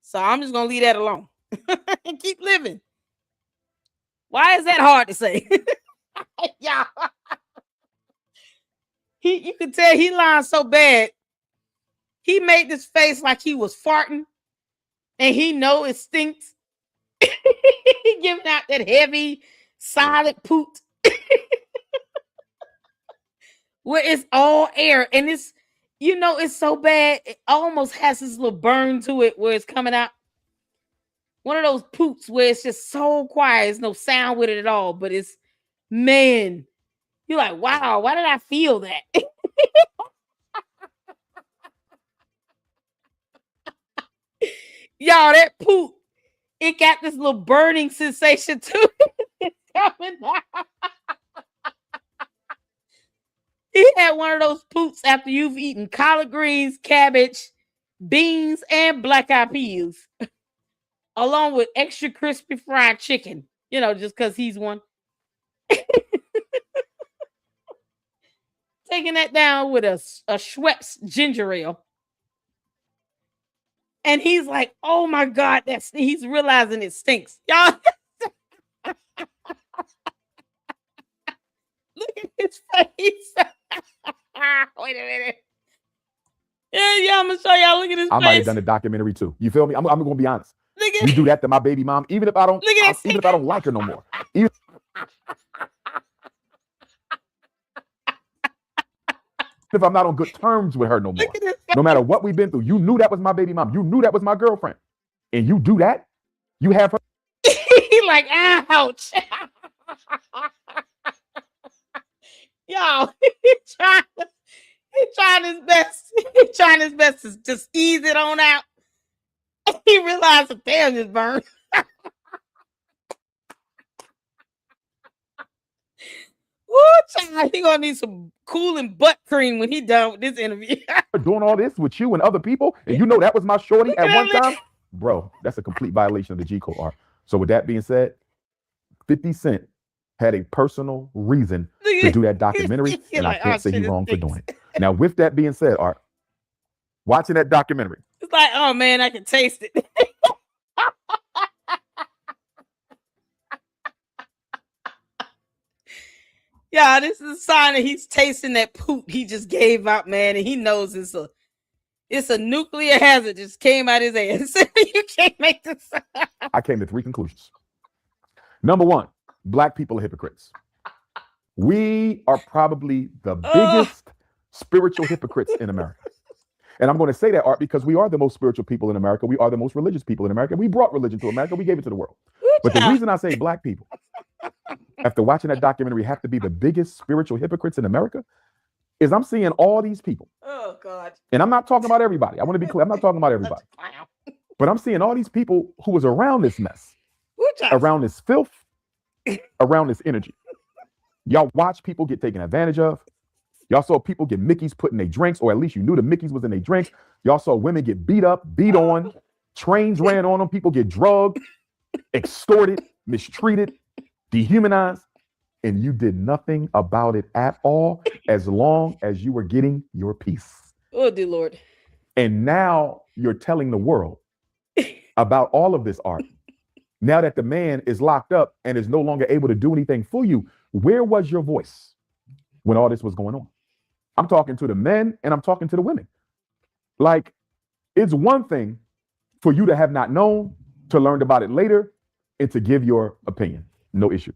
So I'm just going to leave that alone and keep living. Why is that hard to say? Yeah. You can tell he lied so bad. He made this face like he was farting and he know it stinks. He giving out that heavy, silent poot. Where it's all air and it's, it's so bad. It almost has this little burn to it where it's coming out. One of those poops where it's just so quiet. There's no sound with it at all, but it's, man, you're like, wow, why did I feel that? Y'all, that poop, it got this little burning sensation too. It's coming out. He had one of those poops after you've eaten collard greens, cabbage, beans, and black eyed peas, along with extra crispy fried chicken, just because he's one. Taking that down with a Schweppes ginger ale. And he's like, oh my God, he's realizing it stinks. Y'all, look at his face. Wait a minute. Yeah, I'm gonna show y'all. Look at his face. I might have done a documentary too. You feel me? I'm gonna be honest. You do that to my baby mom, even if I don't like her no more. If I'm not on good terms with her no more. No matter what we've been through, you knew that was my baby mom. You knew that was my girlfriend. And you do that? You have her. He like, ouch. Yo, he's trying his best. He's trying his best to just ease it on out. He realized the damn is burned. Woo, child, he gonna need some cooling butt cream when he done with this interview. Doing all this with you and other people, and you know that was my shorty at one time, bro. That's a complete violation of the G code, Art. So with that being said, 50 Cent had a personal reason to do that documentary, and I can't say he's wrong for doing it. Now, with that being said, Art, watching that documentary, it's like, oh man, I can taste it. Yeah, this is a sign that he's tasting that poop he just gave out, man, and he knows it's a nuclear hazard just came out his ass. You can't make this. I came to 3 conclusions. Number 1, Black people are hypocrites. We are probably the biggest spiritual hypocrites in America. And I'm going to say that, Art, because we are the most spiritual people in America. We are the most religious people in America. We brought religion to America. We gave it to the world. But the reason I say Black people, after watching that documentary, have to be the biggest spiritual hypocrites in America, is I'm seeing all these people. Oh, God. And I'm not talking about everybody. I want to be clear. I'm not talking about everybody. But I'm seeing all these people who was around this mess, around this filth, around this energy. Y'all watch people get taken advantage of. Y'all saw people get Mickeys put in their drinks, or at least you knew the Mickeys was in their drinks. Y'all saw women get beat up, beat on, trains ran on them, people get drugged, extorted, mistreated, dehumanized, and you did nothing about it at all as long as you were getting your peace. Oh, dear Lord. And now you're telling the world about all of this, Art. Now that the man is locked up and is no longer able to do anything for you, where was your voice when all this was going on? I'm talking to the men and I'm talking to the women. Like, it's one thing for you to have not known, to learn about it later, and to give your opinion. No issue.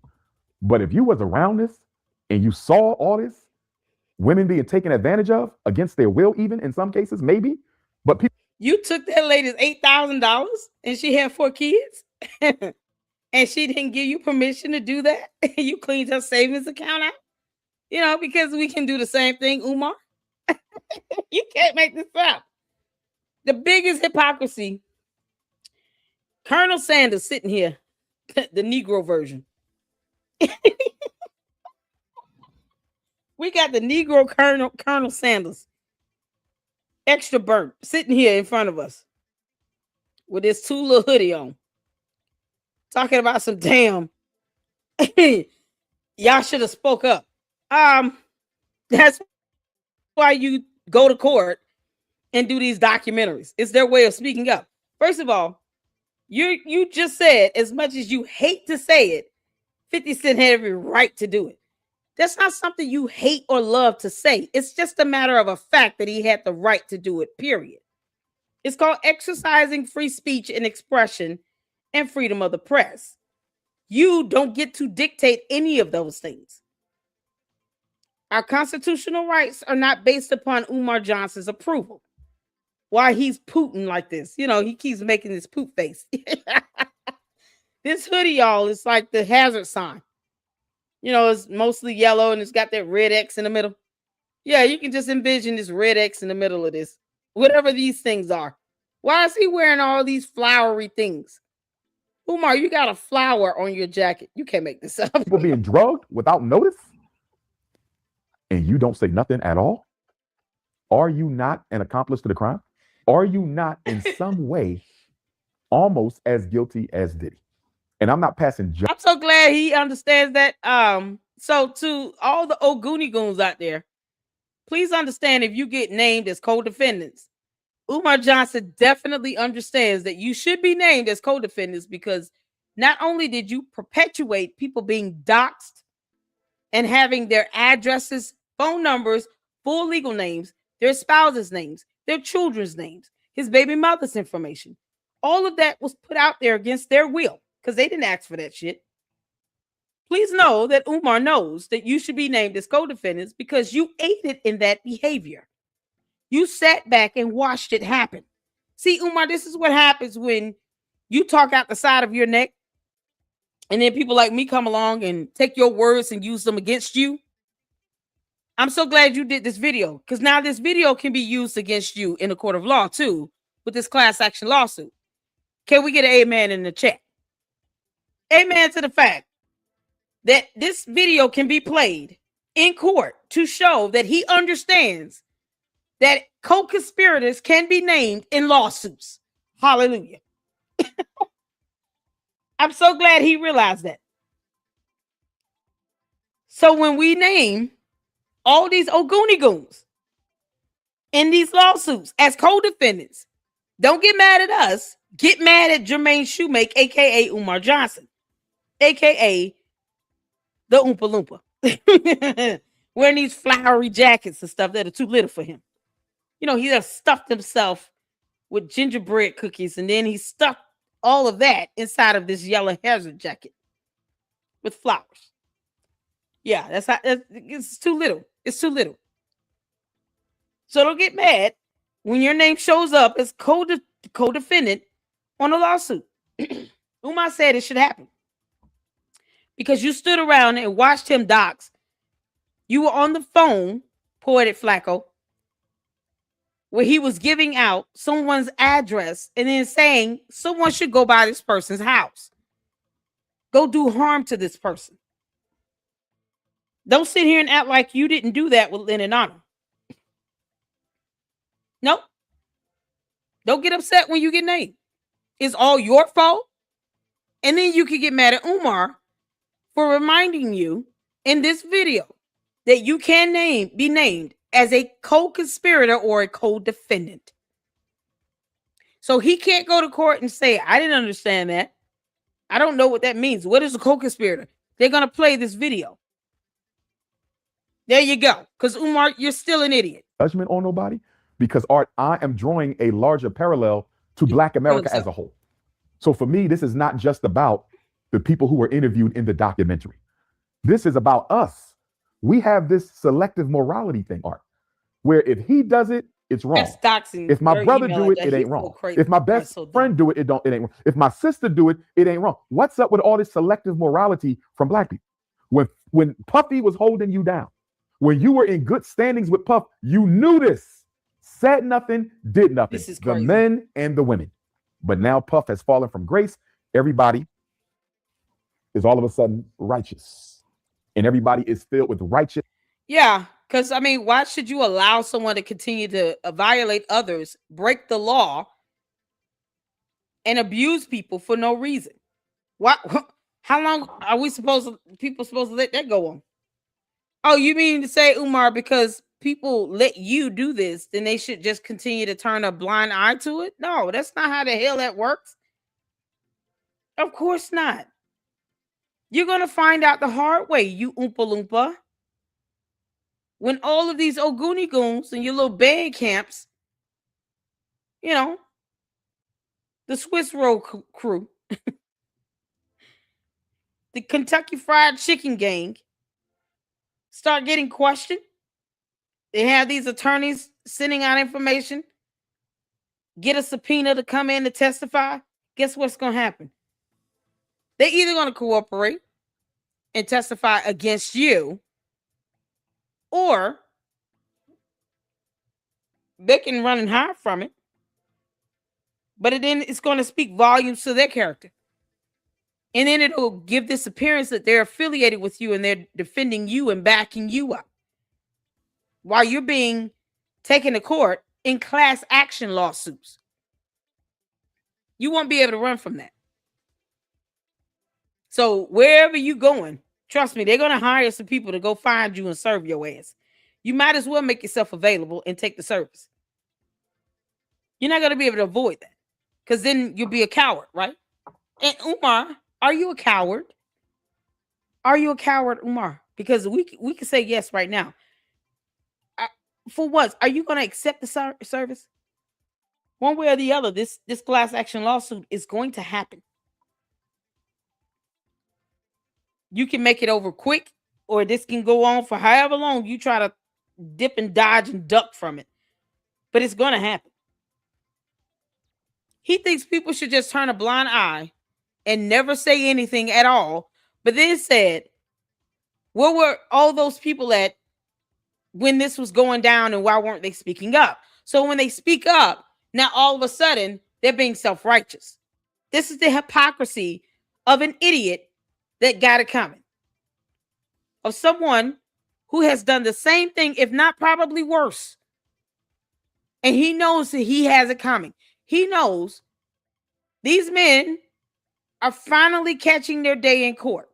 But if you was around this and you saw all this, women being taken advantage of against their will, even in some cases, maybe, but people. You took that lady's $8,000 and she had 4 kids and she didn't give you permission to do that. You cleaned her savings account out, you know, because we can do the same thing, Umar. You can't make this up. The biggest hypocrisy, Colonel Sanders sitting here, the Negro version. We got the Negro Colonel Sanders, extra burnt, sitting here in front of us with his Tula hoodie on, talking about some damn. Y'all should have spoke up. That's why you go to court and do these documentaries. It's their way of speaking up. First of all, you just said, as much as you hate to say it, 50 Cent had every right to do it. That's not something you hate or love to say. It's just a matter of a fact that he had the right to do it, period. It's called exercising free speech and expression and freedom of the press. You don't get to dictate any of those things. Our constitutional rights are not based upon Umar Johnson's approval. Why he's Putin like this. You know, he keeps making this poop face. This hoodie, y'all, is like the hazard sign. You know, it's mostly yellow and it's got that red X in the middle. Yeah, you can just envision this red X in the middle of this. Whatever these things are. Why is he wearing all these flowery things? Umar, you got a flower on your jacket. You can't make this up. People being drugged without notice? And you don't say nothing at all? Are you not an accomplice to the crime? Are you not in some way almost as guilty as Diddy? And I'm not passing judgment. I'm so glad he understands that. So to all the old Goonie Goons out there, please understand, if you get named as co-defendants, Umar Johnson definitely understands that you should be named as co-defendants, because not only did you perpetuate people being doxxed and having their addresses, phone numbers, full legal names, their spouses' names, their children's names, his baby mother's information. All of that was put out there against their will, because they didn't ask for that shit. Please know that Umar knows that you should be named as co-defendants because you aided in that behavior. You sat back and watched it happen. See, Umar, this is what happens when you talk out the side of your neck and then people like me come along and take your words and use them against you. I'm so glad you did this video, because now this video can be used against you in a court of law too, with this class action lawsuit. Can we get an amen in the chat? Amen to the fact that this video can be played in court to show that he understands that co-conspirators can be named in lawsuits. Hallelujah. I'm so glad he realized that. So when we name all these Ogoonie goons in these lawsuits as co-defendants, don't get mad at us. Get mad at Jermaine Shoemake, a.k.a. Umar Johnson, a.k.a. the Oompa Loompa, wearing these flowery jackets and stuff that are too little for him. You know, he just stuffed himself with gingerbread cookies, and then he stuffed all of that inside of this yellow hazard jacket with flowers. Yeah, it's too little. It's too little. So don't get mad when your name shows up as co-defendant on a lawsuit. Umar said it should happen because you stood around and watched him dox. You were on the phone, Poetik Flakko, where he was giving out someone's address and then saying someone should go by this person's house. Go do harm to this person. Don't sit here and act like you didn't do that with Lynn and Honor. Nope. Don't get upset when you get named. It's all your fault. And then you can get mad at Umar for reminding you in this video that you can be named as a co-conspirator or a co-defendant. So he can't go to court and say, I didn't understand that. I don't know what that means. What is a co-conspirator? They're going to play this video. There you go. Because Umar, you're still an idiot. Judgment on nobody, because Art, I am drawing a larger parallel to Black America as a whole. So for me, this is not just about the people who were interviewed in the documentary. This is about us. We have this selective morality thing, Art, where if he does it, it's wrong. That's doxing. If my brother do it, it ain't wrong. If my best friend do it, it ain't wrong. If my sister do it, it ain't wrong. What's up with all this selective morality from Black people? When Puffy was holding you down, when you were in good standings with Puff, you knew this, said nothing, did nothing. This is crazy. The men and the women. But now Puff has fallen from grace. Everybody is all of a sudden righteous. And everybody is filled with righteous. Yeah, because, I mean, why should you allow someone to continue to violate others, break the law, and abuse people for no reason? Why? How long are people supposed to let that go on? Oh, you mean to say, Umar, because people let you do this, then they should just continue to turn a blind eye to it? No, that's not how the hell that works. Of course not. You're going to find out the hard way, you Oompa Loompa. When all of these Ogoonie goons and your little band camps, you know, the Swiss Roll crew, the Kentucky Fried Chicken gang, start getting questioned. They have these attorneys sending out information, get a subpoena to come in to testify. Guess what's going to happen? They're either going to cooperate and testify against you, or they can run and hide from it. But then it's going to speak volumes to their character. And then it'll give this appearance that they're affiliated with you and they're defending you and backing you up while you're being taken to court in class action lawsuits. You won't be able to run from that. So wherever you're going, trust me, they're going to hire some people to go find you and serve your ass. You might as well make yourself available and take the service. You're not going to be able to avoid that because then you'll be a coward, right? And Umar, are you a coward? Are you a coward, Umar? Because we can say yes right now. For once, are you going to accept the service? One way or the other, this class action lawsuit is going to happen. You can make it over quick, or this can go on for however long you try to dip and dodge and duck from it. But it's going to happen. He thinks people should just turn a blind eye and never say anything at all. But then said, where were all those people at when this was going down, and why weren't they speaking up? So when they speak up, now all of a sudden they're being self-righteous. This is the hypocrisy of an idiot that got it coming. Of someone who has done the same thing, if not probably worse. And he knows that he has it coming. He knows these men are finally catching their day in court.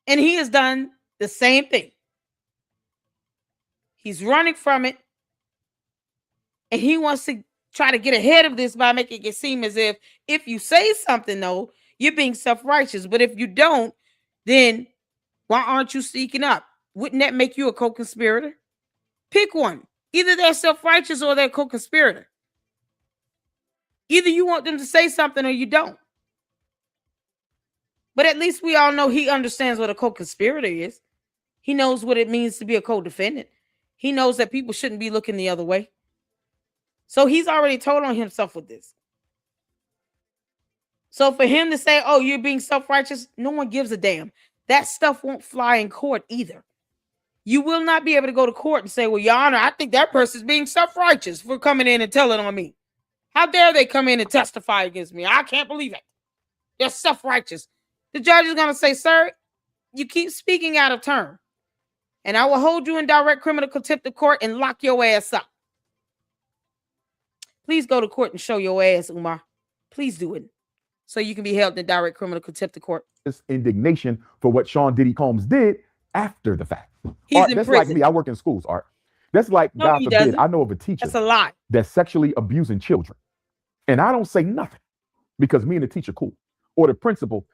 And he has done the same thing. He's running from it. And he wants to try to get ahead of this by making it seem as if you say something, though, you're being self-righteous. But if you don't, then why aren't you speaking up? Wouldn't that make you a co-conspirator? Pick one. Either they're self-righteous or they're a co-conspirator. Either you want them to say something or you don't. But at least we all know he understands what a co-conspirator is. He knows what it means to be a co-defendant. He knows that people shouldn't be looking the other way. So he's already told on himself with this. So for him to say, oh, you're being self-righteous, no one gives a damn. That stuff won't fly in court either. You will not be able to go to court and say, well, Your Honor, I think that person's being self-righteous for coming in and telling on me. How dare they come in and testify against me? I can't believe it. They're self-righteous. The judge is going to say, sir, you keep speaking out of turn, and I will hold you in direct criminal contempt of court and lock your ass up. Please go to court and show your ass, Umar. Please do it so you can be held in direct criminal contempt of court. This indignation for what Sean Diddy Combs did after the fact. He's Art, in that's prison. like me. I work in schools, Art. That's like, No, God he forbid, doesn't. I know of a teacher That's a lie. that's sexually abusing children. And I don't say nothing because me and the teacher cool. Or the principal.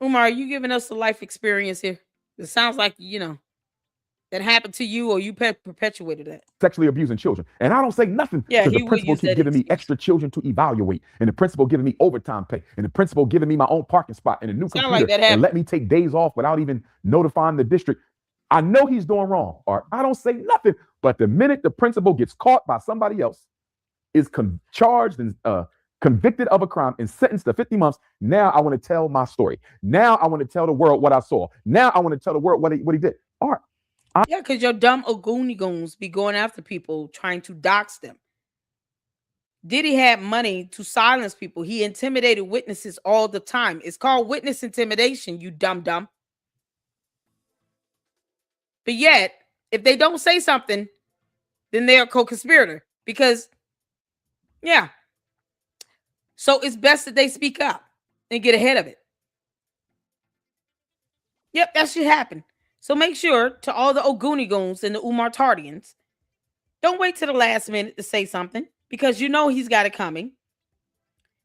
Umar, are you giving us a life experience here? It sounds like, that happened to you or you perpetuated that. Sexually abusing children. And I don't say nothing. Yeah, because the principal keep giving me extra children to evaluate. And the principal giving me overtime pay. And the principal giving me my own parking spot and a new computer. Like and let me take days off without even notifying the district. I know he's doing wrong. Or I don't say nothing. But the minute the principal gets caught by somebody else, is charged and convicted of a crime and sentenced to 50 months, now I want to tell my story. Now I want to tell the world what I saw. Now I want to tell the world what he did. Art. Yeah, because your dumb Ogoonigoons be going after people trying to dox them. Diddy had money to silence people. He intimidated witnesses all the time. It's called witness intimidation, you dumb. But yet, if they don't say something, then they're a co-conspirator. Because, yeah. So it's best that they speak up and get ahead of it. Yep, that should happen. So make sure to all the Ogoonigoons and the Umar Tardians, don't wait till the last minute to say something because you know he's got it coming.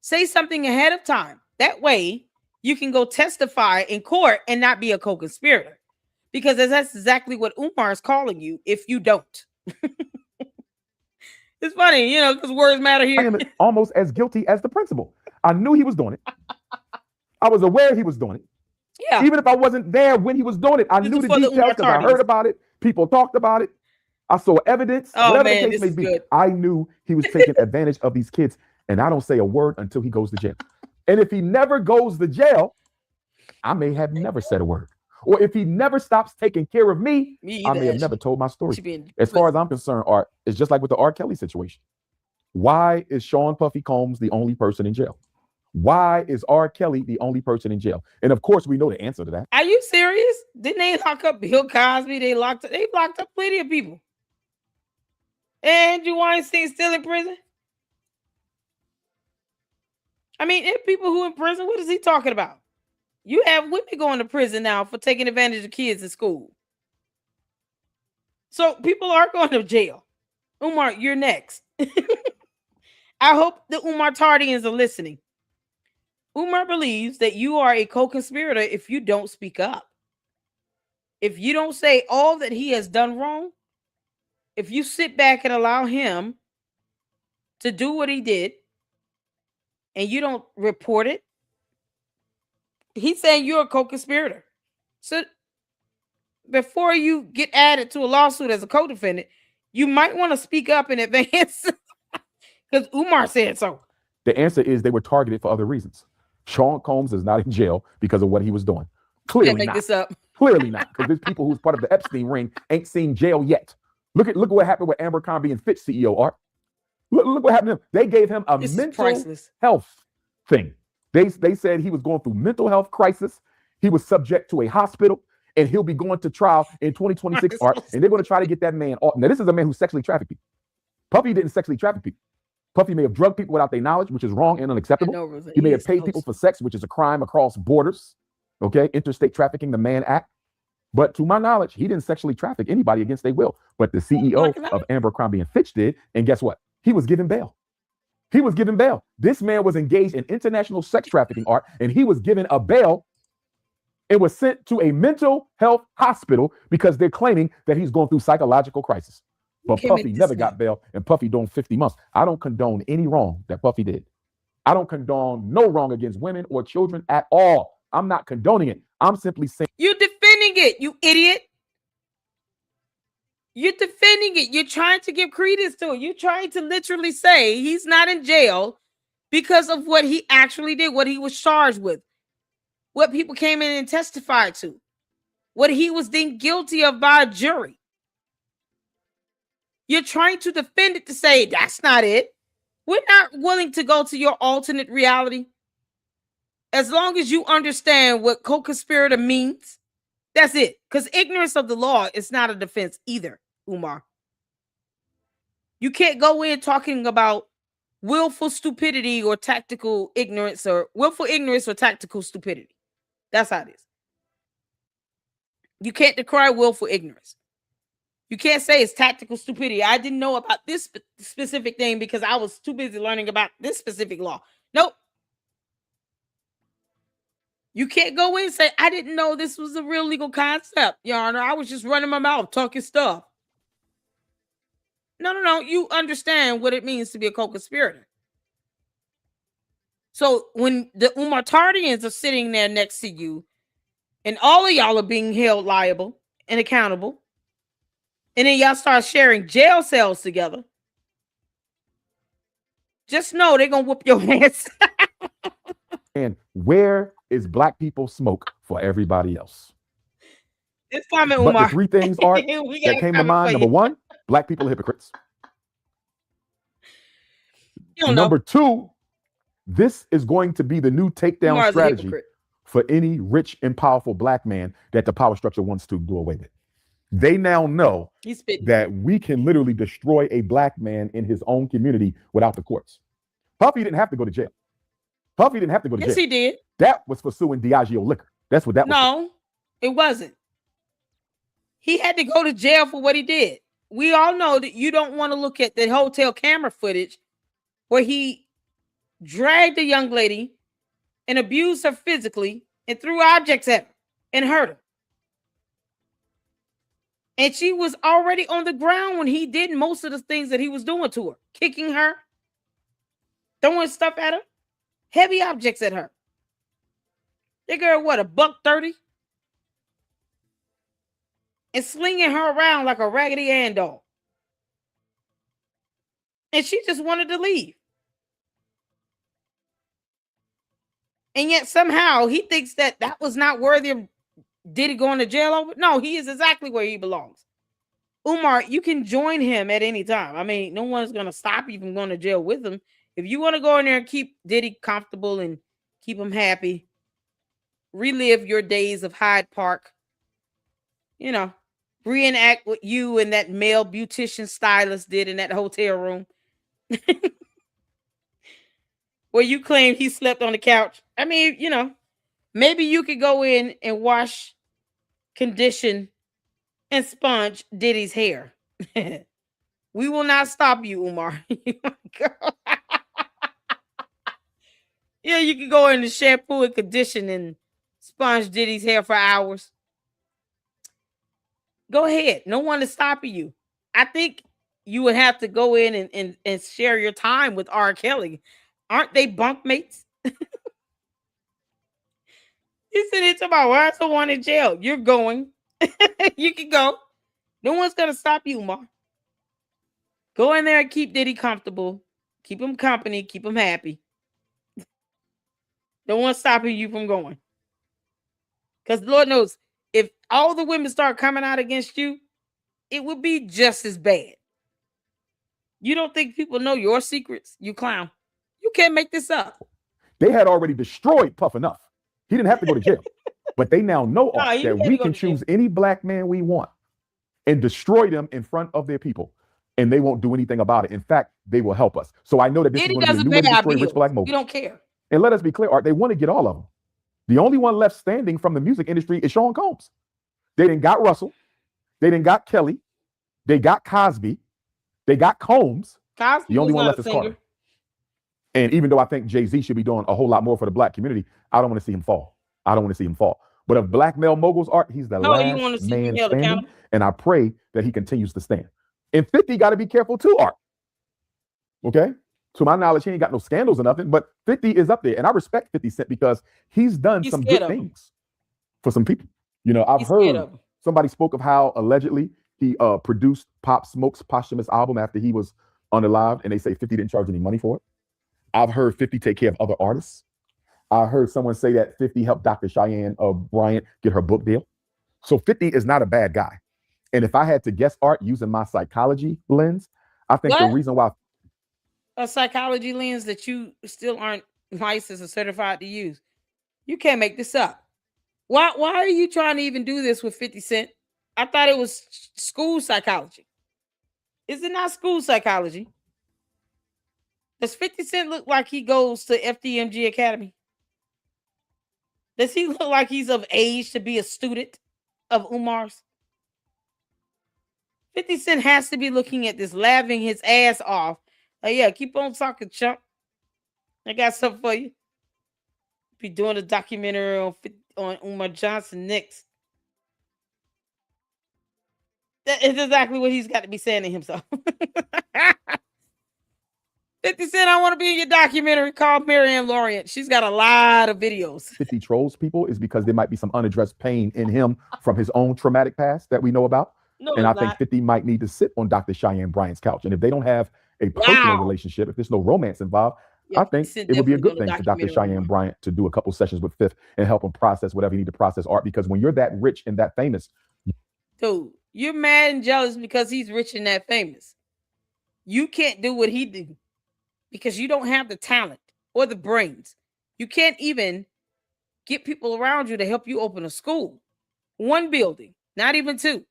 Say something ahead of time. That way you can go testify in court and not be a co-conspirator. Because that's exactly what Umar is calling you if you don't. It's funny, because words matter here. I am almost as guilty as the principal. I knew he was doing it. I was aware he was doing it. Yeah. Even if I wasn't there when he was doing it, I knew the details because I heard about it. People talked about it. I saw evidence. Oh, whatever man, the case may be. Good. I knew he was taking advantage of these kids. And I don't say a word until he goes to jail. And if he never goes to jail, I may have never said a word. Or if he never stops taking care of me I may have never told my story. As far as I'm concerned, Art, it's just like with the R. Kelly situation. Why is Sean Puffy Combs the only person in jail? Why is R. Kelly the only person in jail? And of course, we know the answer to that. Are you serious? Didn't they lock up Bill Cosby? They locked up plenty of people. Andrew Weinstein's still in prison. I mean, if people who in prison, what is he talking about? You have women going to prison now for taking advantage of kids in school. So people are going to jail. Umar, you're next. I hope the Umar Tardians are listening. Umar believes that you are a co-conspirator if you don't speak up. If you don't say all that he has done wrong, if you sit back and allow him to do what he did, and you don't report it, he's saying you're a co-conspirator. So before you get added to a lawsuit as a co-defendant, you might want to speak up in advance because Umar said so. The answer is they were targeted for other reasons. Sean Combs is not in jail because of what he was doing. Clearly not. This up. Clearly not, because there's people who's part of the Epstein ring ain't seen jail yet. Look what happened with Amber Khan being Fitch CEO, Art. Look what happened to him. They gave him a mental health thing. They said he was going through mental health crisis. He was subject to a hospital, and he'll be going to trial in 2026, Art, and they're going to try to get that man off. Now, this is a man who sexually trafficked people. Puffy didn't sexually traffic people. Puffy may have drugged people without their knowledge, which is wrong and unacceptable. He may have paid people for sex, which is a crime across borders. Okay, interstate trafficking, the Mann Act. But to my knowledge, he didn't sexually traffic anybody against their will. But the CEO of Abercrombie & Fitch did, and guess what? He was given bail. He was given bail. This man was engaged in international sex trafficking, Art, and he was given a bail. It was sent to a mental health hospital because they're claiming that he's going through psychological crisis. But Puffy never got bail, and Puffy doing 50 months. I don't condone any wrong that Puffy did. I don't condone no wrong against women or children at all. I'm not condoning it. I'm simply saying. You're defending it, you idiot. You're defending it. You're trying to give credence to it. You're trying to literally say he's not in jail because of what he actually did, what he was charged with, what people came in and testified to, what he was deemed guilty of by a jury. You're trying to defend it to say that's not it. We're not willing to go to your alternate reality. As long as you understand what co-conspirator means, that's it. Because ignorance of the law is not a defense either, Umar. You can't go in talking about willful stupidity or tactical ignorance or willful ignorance or tactical stupidity. That's how it is. You can't decry willful ignorance. You can't say it's tactical stupidity. I didn't know about this specific thing because I was too busy learning about this specific law. Nope. You can't go in and say, I didn't know this was a real legal concept, Your Honor. I was just running my mouth, talking stuff. No. You understand what it means to be a co-conspirator. So when the Umartardians are sitting there next to you, and all of y'all are being held liable and accountable, and then y'all start sharing jail cells together, just know they're going to whoop your ass. And where is black people smoke for everybody else? It's coming, But Umar. the three things are that came to mind. Number one, black people are hypocrites. Number two, this is going to be the new takedown Umar's strategy for any rich and powerful black man that the power structure wants to do away with. They now know that we can literally destroy a black man in his own community without the courts. Puffy didn't have to go to jail. Puffy didn't have to go to jail. Yes, he did. That was for suing Diageo liquor. That's what that was. No, it wasn't. He had to go to jail for what he did. We all know that you don't want to look at the hotel camera footage where he dragged a young lady and abused her physically and threw objects at her and hurt her. And she was already on the ground when he did most of the things that he was doing to her. Kicking her, throwing stuff at her, heavy objects at her. They girl, what, $130? And slinging her around like a Raggedy Ann doll. And she just wanted to leave. And yet somehow he thinks that that was not worthy of Diddy going to jail over. No, he is exactly where he belongs. Umar, you can join him at any time. I mean, no one's going to stop you from going to jail with him. If you want to go in there and keep Diddy comfortable and keep him happy, relive your days of Hyde Park, you know, reenact what you and that male beautician stylist did in that hotel room where you claimed he slept on the couch. I mean, you know, maybe you could go in and wash, condition, and sponge Diddy's hair. We will not stop you, Umar. Yeah, you can go in and shampoo and condition and sponge Diddy's hair for hours. Go ahead. No one is stopping you. I think you would have to go in and share your time with R. Kelly. Aren't they bunkmates? He said it's about why is the one in jail? You're going. You can go. No one's going to stop you, Umar. Go in there and keep Diddy comfortable. Keep him company. Keep him happy. No one's stopping you from going. Because Lord knows, if all the women start coming out against you, it would be just as bad. You don't think people know your secrets, you clown. You can't make this up. They had already destroyed Puff enough. He didn't have to go to jail. But they now know that we can choose any black man we want and destroy them in front of their people. And they won't do anything about it. In fact, they will help us. So I know that this is going to be a new way to destroy rich black moguls. We don't care. And let us be clear, Art, they want to get all of them. The only one left standing from the music industry is Sean Combs. They didn't got Russell. They didn't got Kelly. They got Cosby. They got Combs. Cosby, the only one left is Carter. And even though I think Jay-Z should be doing a whole lot more for the black community, I don't want to see him fall. I don't want to see him fall. But of black male moguls, Art, he's the last man standing. And I pray that he continues to stand. And 50 got to be careful too, Art. Okay? To my knowledge, he ain't got no scandals or nothing, but 50 is up there. And I respect 50 Cent because he's done some good things for some people. You know, I've heard somebody spoke of how allegedly he produced Pop Smoke's posthumous album after he was unalived, and they say 50 didn't charge any money for it. I've heard 50 take care of other artists. I heard someone say that 50 helped Dr. Cheyenne Bryant get her book deal. So 50 is not a bad guy. And if I had to guess, Art, using my psychology lens, I think the reason why a psychology lens that you still aren't licensed or certified to use. You can't make this up. Why are you trying to even do this with 50 Cent? I thought it was school psychology. Is it not school psychology? Does 50 Cent look like he goes to FDMG Academy? Does he look like he's of age to be a student of Umar's? 50 Cent has to be looking at this, laughing his ass off. Yeah, keep on talking, chump. I got something for you. Be doing a documentary on Umar Johnson next. That is exactly what he's got to be saying to himself. 50 Cent, I want to be in your documentary called Marianne Lorient. She's got a lot of videos. 50 trolls people is because there might be some unaddressed pain in him from his own traumatic past that we know about. No, and I think 50 might need to sit on Dr. Cheyenne Bryant's couch. And if they don't have a personal relationship, if there's no romance involved, I think it would be a good thing for Dr. Cheyenne Bryant to do a couple sessions with Fifth and help him process whatever he need to process, Art, because when you're that rich and that famous. Dude, you're mad and jealous because he's rich and that famous. You can't do what he do because you don't have the talent or the brains. You can't even get people around you to help you open a school. One building, not even two.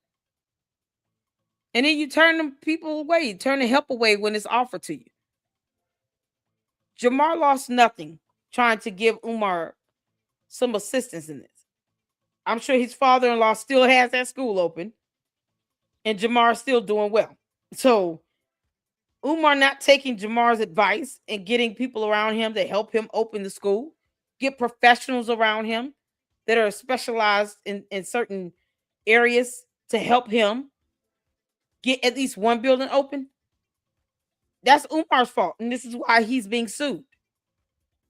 And then you turn them people away, you turn the help away when it's offered to you. Jamar lost nothing trying to give Umar some assistance in this. I'm sure his father-in-law still has that school open, and Jamar's still doing well. So Umar not taking Jamar's advice and getting people around him to help him open the school, get professionals around him that are specialized in certain areas to help him get at least one building open. That's Umar's fault. And this is why he's being sued.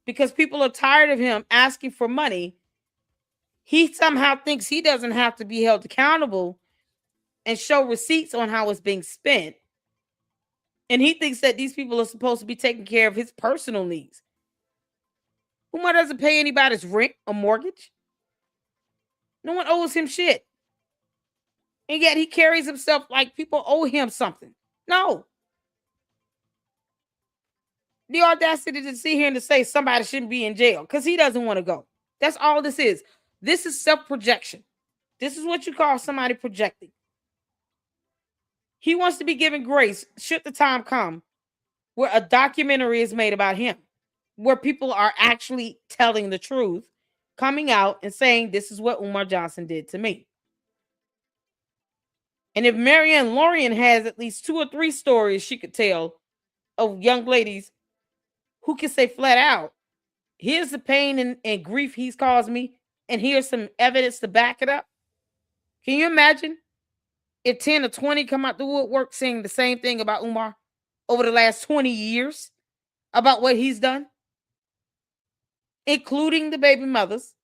Because people are tired of him asking for money. He somehow thinks he doesn't have to be held accountable and show receipts on how it's being spent. And he thinks that these people are supposed to be taking care of his personal needs. Umar doesn't pay anybody's rent or mortgage. No one owes him shit. And yet he carries himself like people owe him something. No. The audacity to sit here and to say somebody shouldn't be in jail because he doesn't want to go. That's all this is. This is self-projection. This is what you call somebody projecting. He wants to be given grace should the time come where a documentary is made about him, where people are actually telling the truth, coming out and saying, this is what Umar Johnson did to me. And if Marianne Lorient has at least 2 or 3 stories she could tell of young ladies who can say flat out, here's the pain and grief he's caused me, and here's some evidence to back it up. Can you imagine if 10 or 20 come out the woodwork saying the same thing about Umar over the last 20 years about what he's done, including the baby mothers,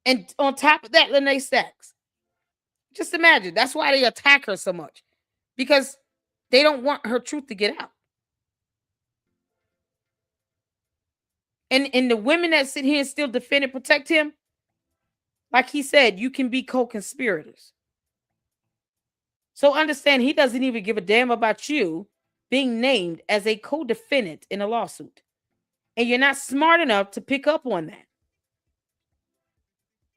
and on top of that, Lene Stacks. Just imagine. That's why they attack her so much, because they don't want her truth to get out. And the women that sit here and still defend and protect him, like he said, you can be co-conspirators. So understand, he doesn't even give a damn about you being named as a co-defendant in a lawsuit. And you're not smart enough to pick up on that.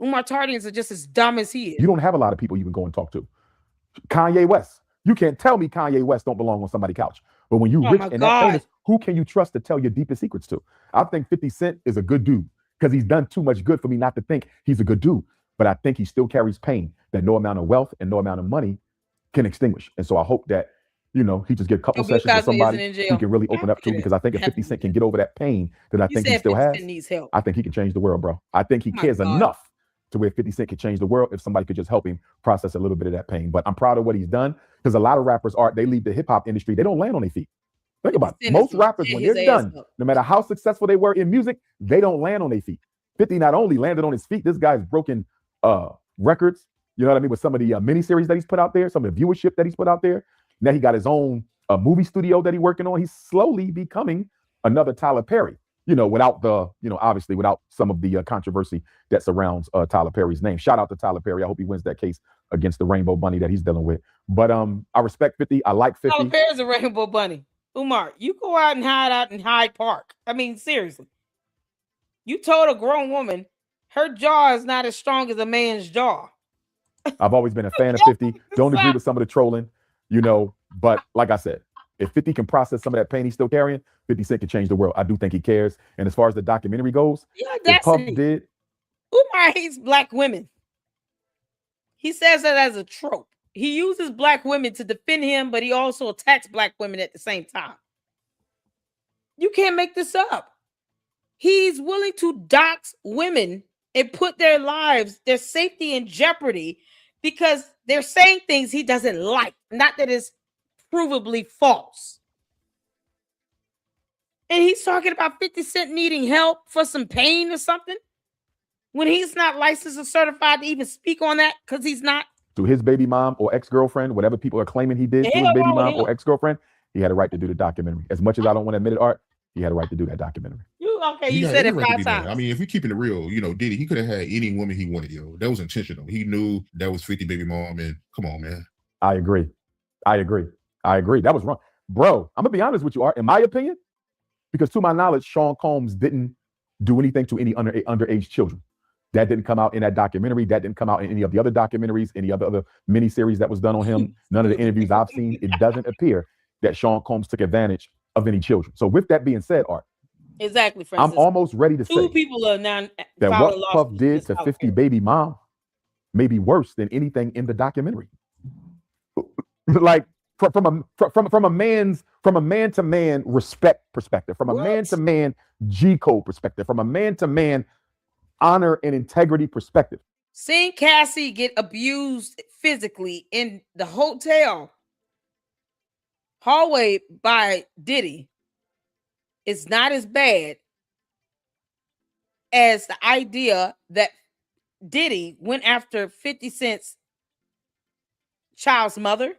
Umar Tardians are just as dumb as he is. You don't have a lot of people you can go and talk to. Kanye West. You can't tell me Kanye West don't belong on somebody's couch. But when you rich and that famous, who can you trust to tell your deepest secrets to? I think 50 Cent is a good dude because he's done too much good for me not to think he's a good dude. But I think he still carries pain that no amount of wealth and no amount of money can extinguish. And so I hope that, you know, he just get a couple sessions with somebody he can really open up to, because I think if 50 Cent can get over that pain that I think he still has, I think he can change the world, bro. I think he cares enough to where 50 Cent could change the world if somebody could just help him process a little bit of that pain. But I'm proud of what he's done, because a lot of rappers they leave the hip hop industry, they don't land on their feet. Think about it. Most rappers, when they're done, no matter how successful they were in music, they don't land on their feet. 50 not only landed on his feet, this guy's broken records, you know what I mean, with some of the miniseries that he's put out there, some of the viewership that he's put out there. Now he got his own movie studio that he's working on. He's slowly becoming another Tyler Perry, you know, without the, you know, obviously without some of the controversy that surrounds Tyler Perry's name. Shout out to Tyler Perry. I hope he wins that case against the Rainbow Bunny that he's dealing with. But I respect 50. I like 50. Tyler Perry's a Rainbow Bunny. Umar, you go out in Hyde Park. I mean, seriously. You told a grown woman her jaw is not as strong as a man's jaw. I've always been a fan of 50. Don't agree with some of the trolling, you know, but like I said, if 50 can process some of that pain he's still carrying, 50 Cent can change the world. I do think he cares. And as far as the documentary goes, Puff did. Umar hates black women. He says that as a trope. He uses black women to defend him, but he also attacks black women at the same time. You can't make this up. He's willing to dox women and put their lives, their safety in jeopardy because they're saying things he doesn't like. Not that it's provably false. And he's talking about 50 Cent needing help for some pain or something when he's not licensed or certified to even speak on that, because he's not. To his baby mom or ex-girlfriend, whatever people are claiming he did to his baby mom or ex-girlfriend, he had a right to do the documentary. As much as I don't want to admit it, Art, he had a right to do that documentary. You said it 5 times. I mean, if we're keeping it real, you know, Diddy, he could have had any woman he wanted, yo. That was intentional. He knew that was 50 baby mom, and come on, man. I agree. That was wrong. Bro, I'm going to be honest with you, Art. In my opinion, because to my knowledge, Sean Combs didn't do anything to any underage children. That didn't come out in that documentary. That didn't come out in any of the other documentaries, any other miniseries that was done on him. None of the interviews I've seen. It doesn't appear that Sean Combs took advantage of any children. So with that being said, Art, exactly. I'm almost ready to say people are now that what Puff did to 50 baby mom may be worse than anything in the documentary. Like from a man-to-man respect perspective, from a man-to-man G code perspective, from a man-to-man honor and integrity perspective. Seeing Cassie get abused physically in the hotel hallway by Diddy is not as bad as the idea that Diddy went after 50 Cent's child's mother.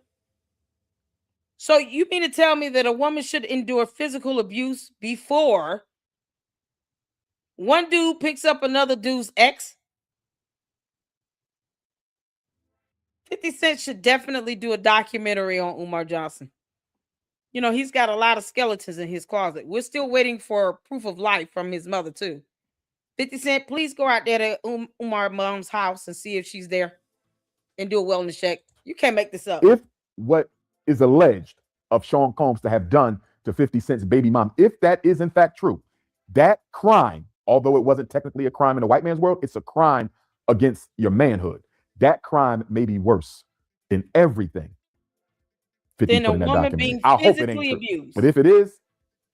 So you mean to tell me that a woman should endure physical abuse before one dude picks up another dude's ex? 50 Cent should definitely do a documentary on Umar Johnson. You know, he's got a lot of skeletons in his closet. We're still waiting for proof of life from his mother, too. 50 Cent, please go out there to Umar mom's house and see if she's there and do a wellness check. You can't make this up. If what is alleged of Sean Combs to have done to 50 Cent's baby mom, if that is in fact true, that crime, although it wasn't technically a crime in the white man's world, it's a crime against your manhood. That crime may be worse than everything 50 than put a in that woman documentary. being I hope it ain't physically true. abused. But if it is,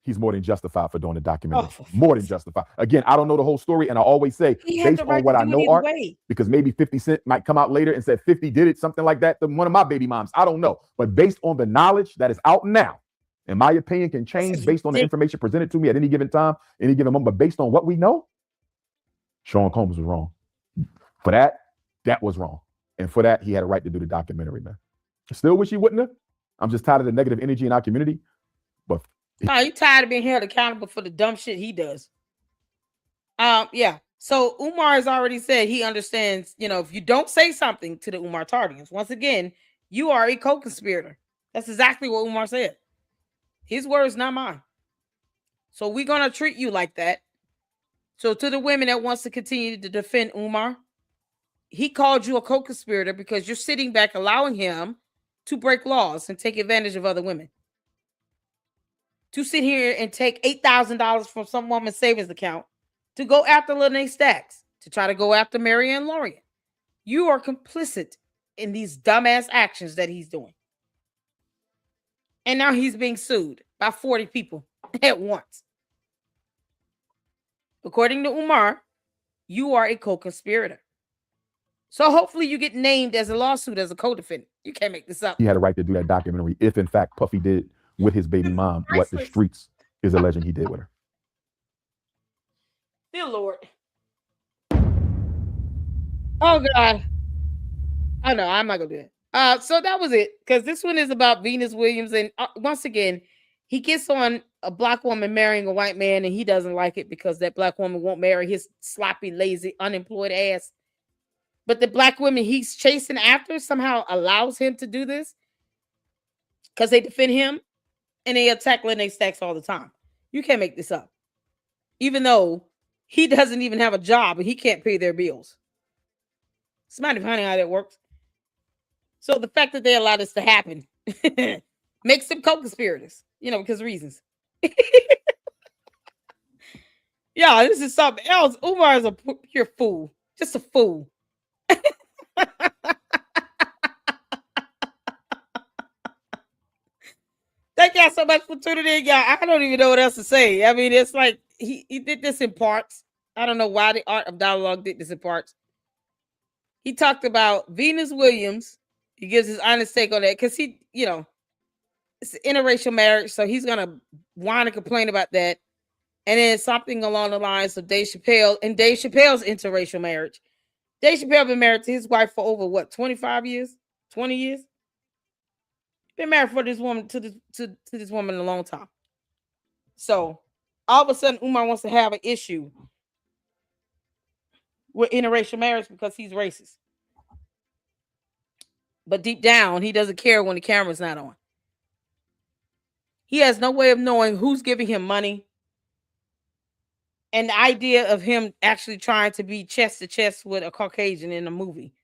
he's more than justified for doing the documentary. More than justified. Again, I don't know the whole story, and I always say, based on what I know, Art, because maybe 50 Cent might come out later and say 50 did it, something like that, to one of my baby moms. I don't know. But based on the knowledge that is out now, in my opinion, can change based on the information presented to me at any given time, any given moment. But based on what we know, Sean Combs was wrong. For that was wrong. And for that, he had a right to do the documentary, man. Still wish he wouldn't have. I'm just tired of the negative energy in our community. But you tired of being held accountable for the dumb shit he does. Yeah. So Umar has already said he understands, you know, if you don't say something to the Umar Tardians, once again, you are a co-conspirator. That's exactly what Umar said. His words, not mine. So we're going to treat you like that. So to the women that wants to continue to defend Umar, he called you a co-conspirator because you're sitting back allowing him to break laws and take advantage of other women. To sit here and take $8,000 from some woman's savings account to go after Lene Stacks, to try to go after Marianne Lorient. You are complicit in these dumbass actions that he's doing. And now he's being sued by 40 people at once. According to Umar, you are a co-conspirator. So hopefully you get named as a lawsuit as a co-defendant. You can't make this up. He had a right to do that documentary if, in fact, Puffy did with his baby mom what the streets is alleging he did with her. Dear Lord. Oh, God. Oh, no, I'm not going to do it. So that was it. Because this one is about Venus Williams. And once again, he gets on a black woman marrying a white man, and he doesn't like it because that black woman won't marry his sloppy, lazy, unemployed ass. But the black women he's chasing after somehow allows him to do this because they defend him and they attack Lene Stacks all the time. You can't make this up. Even though he doesn't even have a job and he can't pay their bills. Somebody find out how that works. So the fact that they allow this to happen makes them co-conspirators, because of reasons. Yeah, this is something else. Umar is a pure fool. Just a fool. Thank y'all so much for tuning in, y'all. I don't even know what else to say. I mean, it's like he did this in parts. I don't know why the Art of Dialogue did this in parts. He talked about Venus Williams. He gives his honest take on that because he, it's an interracial marriage, so he's gonna whine and complain about that. And then something along the lines of Dave Chappelle and Dave Chappelle's interracial marriage. Dave Chappelle been married to his wife for over 25 years, 20 years. Been married for this woman to this woman a long time. So all of a sudden, Umar wants to have an issue with interracial marriage because he's racist. But deep down, he doesn't care when the camera's not on. He has no way of knowing who's giving him money. And the idea of him actually trying to be chest to chest with a Caucasian in a movie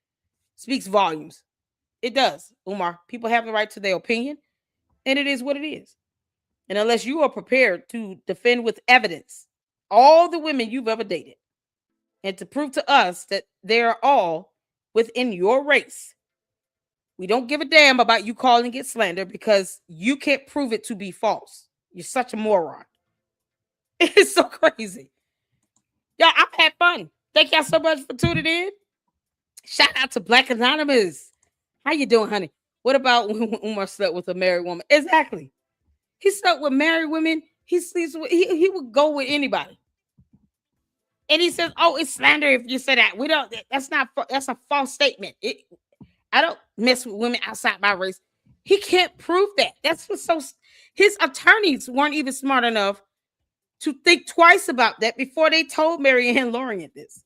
speaks volumes. It does, Umar. People have the right to their opinion, and it is what it is. And unless you are prepared to defend with evidence all the women you've ever dated and to prove to us that they are all within your race, we don't give a damn about you calling it slander because you can't prove it to be false. You're such a moron. It's so crazy. Y'all, I've had fun. Thank y'all so much for tuning in. Shout out to Black Anonymous. How you doing, honey? What about when Umar slept with a married woman? Exactly. He slept with married women. He sleeps with, he would go with anybody. And he says, "Oh, it's slander if you say that." We don't. That's a false statement. I don't mess with women outside my race. He can't prove that. That's what's so. His attorneys weren't even smart enough to think twice about that before they told Marianne Lorient this.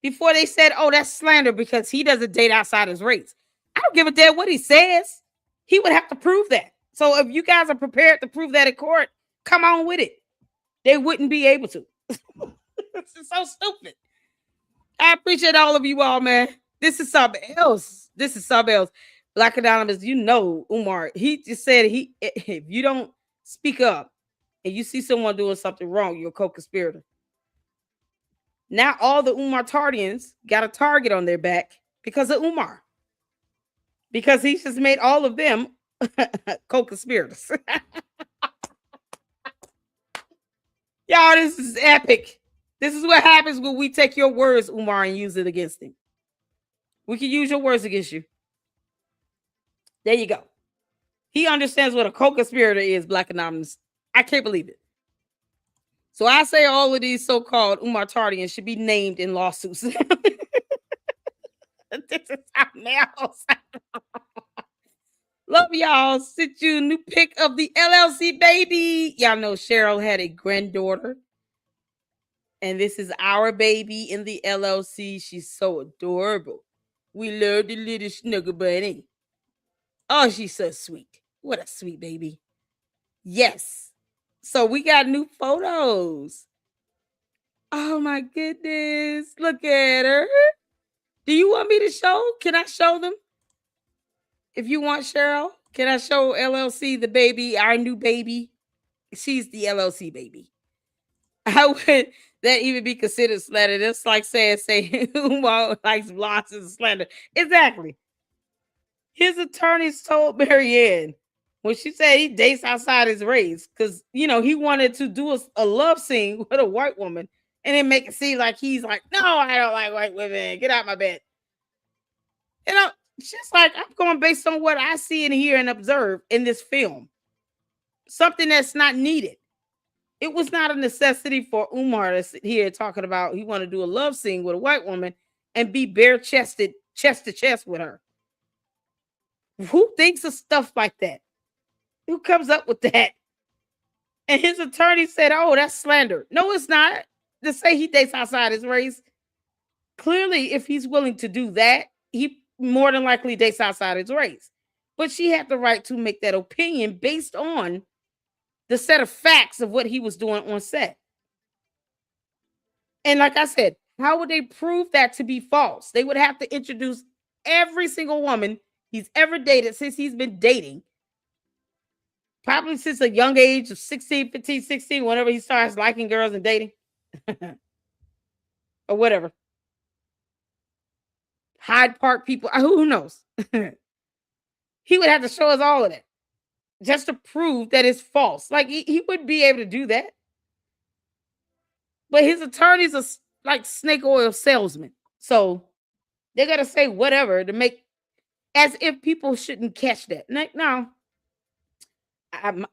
Before they said, "Oh, that's slander because he doesn't date outside his race." I don't give a damn what he says. He would have to prove that. So if you guys are prepared to prove that in court, come on with it. They wouldn't be able to. It's so stupid. I appreciate all of you all, man. This is something else. Black Anonymous, Umar, he just said if you don't speak up and you see someone doing something wrong, you're a co-conspirator. Now all the Umar Tardians got a target on their back because of Umar. Because he just made all of them co-conspirators. Y'all, this is epic. This is what happens when we take your words, Umar, and use it against him. We can use your words against you. There you go. He understands what a co-conspirator is, Black Anonymous. I can't believe it. So I say all of these so-called Umar Tardians should be named in lawsuits. This is something else. Love y'all. Sent you a new pic of the LLC baby. Y'all know Cheryl had a granddaughter. And this is our baby in the LLC. She's so adorable. We love the little snuggle bunny. Oh, she's so sweet. What a sweet baby. Yes. So we got new photos. Oh my goodness. Look at her. Do you want me to show? Can I show them? If you want, Cheryl, can I show LLC the baby, our new baby? She's the LLC baby. How would that even be considered slander? That's like saying Umar likes blogs and slander. Exactly. His attorneys told Marianne when she said he dates outside his race because, you know, he wanted to do a love scene with a white woman and then make it seem like he's like, no, I don't like white women. Get out my bed. You know, just like I'm going based on what I see and hear and observe in this film. Something that's not needed. It was not a necessity for Umar to sit here talking about he want to do a love scene with a white woman and be bare-chested, chest to chest with her. Who thinks of stuff like that? Who comes up with that? And his attorney said, oh, that's slander. No, it's not. To say he dates outside his race. Clearly, if he's willing to do that, he more than likely dates outside his race. But she had the right to make that opinion based on the set of facts of what he was doing on set. And like I said, how would they prove that to be false? They would have to introduce every single woman he's ever dated since he's been dating. Probably since a young age of 16, 15, 16, whenever he starts liking girls and dating. Or whatever. Hyde Park people, who knows? He would have to show us all of that just to prove that it's false. Like, he wouldn't be able to do that. But his attorneys are like snake oil salesmen. So they're going to say whatever to make as if people shouldn't catch that. Now,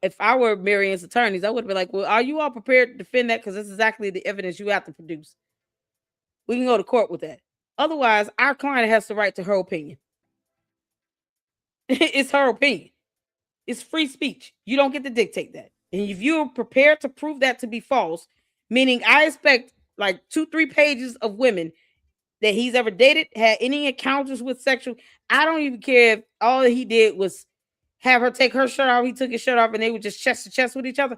if I were Marianne's attorneys, I would be like, well, are you all prepared to defend that? Because that's exactly the evidence you have to produce. We can go to court with that. Otherwise, our client has the right to her opinion. It's her opinion. It's free speech. You don't get to dictate that. And if you're prepared to prove that to be false, meaning I expect like 2-3 pages of women that he's ever dated, had any encounters with sexual, I don't even care if all he did was have her take her shirt off, he took his shirt off, and they were just chest to chest with each other.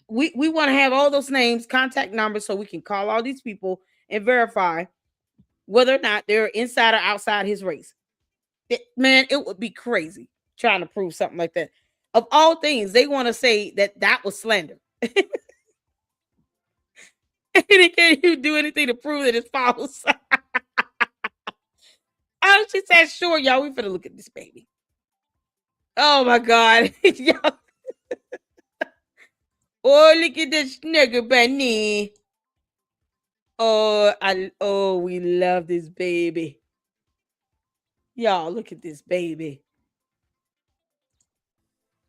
We want to have all those names, contact numbers, so we can call all these people and verify whether or not they're inside or outside his race. Man, it would be crazy trying to prove something like that. Of all things, they want to say that was slander. And they can't even do anything to prove that it's false. Oh, she said, sure, y'all, we finna look at this baby. Oh my God. Oh, look at this nigga bunny. Oh, we love this baby. Y'all, look at this baby.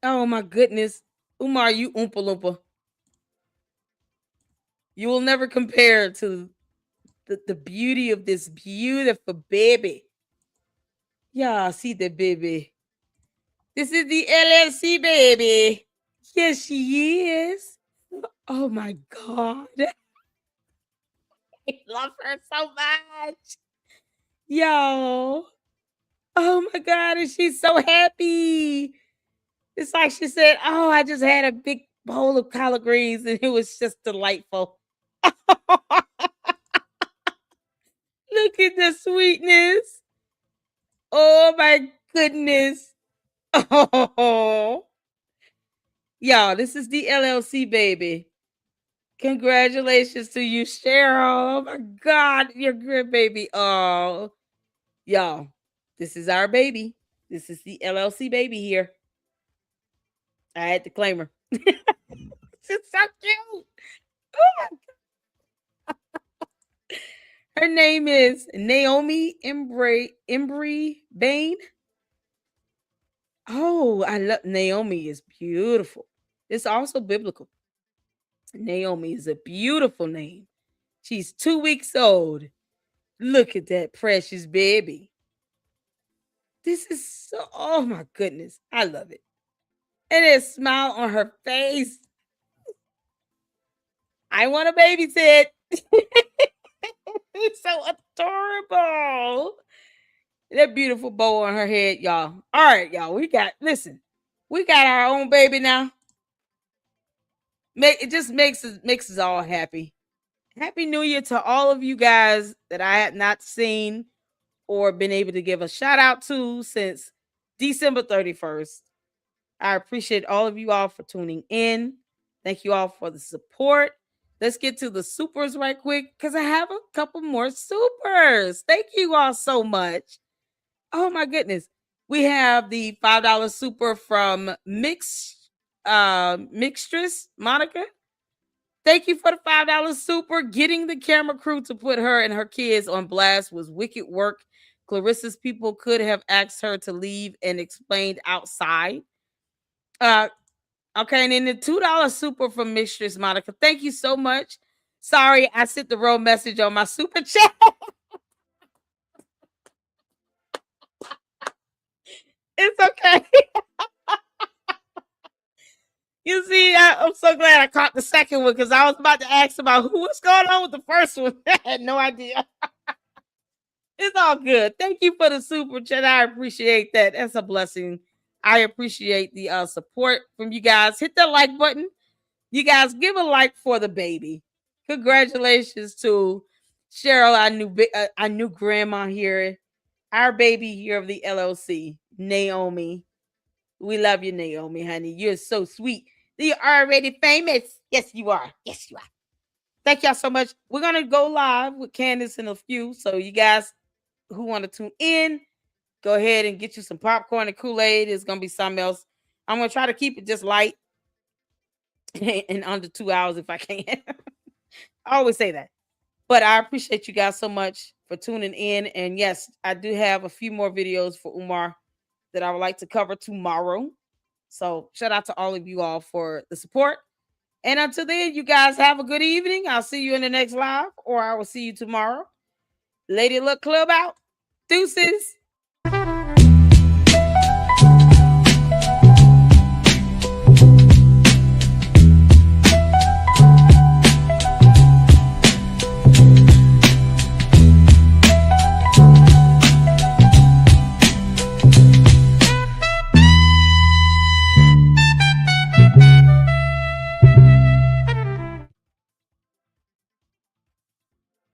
Oh my goodness. Umar, you oompa loompa. You will never compare to the beauty of this beautiful baby. Y'all see the baby. This is the LLC baby. Yes, she is. Oh my God. I love her so much. Yo. Oh my God. And she's so happy. It's like she said, oh, I just had a big bowl of collard greens and it was just delightful. Look at the sweetness. Oh my goodness. Oh. Y'all, this is the LLC baby. Congratulations to you, Cheryl. Oh my God, you're good, baby. Oh, y'all, this is our baby. This is the LLC baby here. I had to claim her. She's so cute. Oh my God. Her name is Naomi Embry Bain. Oh, I love Naomi is beautiful. It's also biblical. Naomi is a beautiful name. She's 2 weeks old. Look at that precious baby. This is so, oh my goodness. I love it. And a smile on her face. I want to babysit. It's so adorable. That beautiful bow on her head, y'all. All right, y'all. We got our own baby now. It just makes us all happy. Happy New Year to all of you guys that I had not seen or been able to give a shout out to since December 31st. I appreciate all of you all for tuning in. Thank you all for the support. Let's get to the supers right quick because I have a couple more supers. Thank you all so much. Oh my goodness. We have the $5 super from Mixtress Monica. Thank you for the $5 super. Getting the camera crew to put her and her kids on blast was wicked work. Clarissa's people could have asked her to leave and explained outside. Okay, and then the $2 super from Mistress Monica. Thank you so much. Sorry, I sent the wrong message on my super chat. It's okay. You see, I'm so glad I caught the second one because I was about to ask about what's going on with the first one. I had no idea. It's all good. Thank you for the super chat. I appreciate that. That's a blessing. I appreciate the support from you guys. Hit that like button. You guys give a like for the baby. Congratulations to Cheryl, our new grandma here, our baby here of the LLC, Naomi. We love you, Naomi, honey. You're so sweet. You're already famous. Yes, you are. Yes, you are. Thank y'all so much. We're going to go live with Candace in a few. So you guys who want to tune in, go ahead and get you some popcorn and Kool-Aid. It's going to be something else. I'm going to try to keep it just light in under 2 hours if I can. I always say that. But I appreciate you guys so much for tuning in. And yes, I do have a few more videos for Umar that I would like to cover tomorrow. So shout out to all of you all for the support. And until then, you guys have a good evening. I'll see you in the next live, or I will see you tomorrow. Lady Luck Club out. Deuces.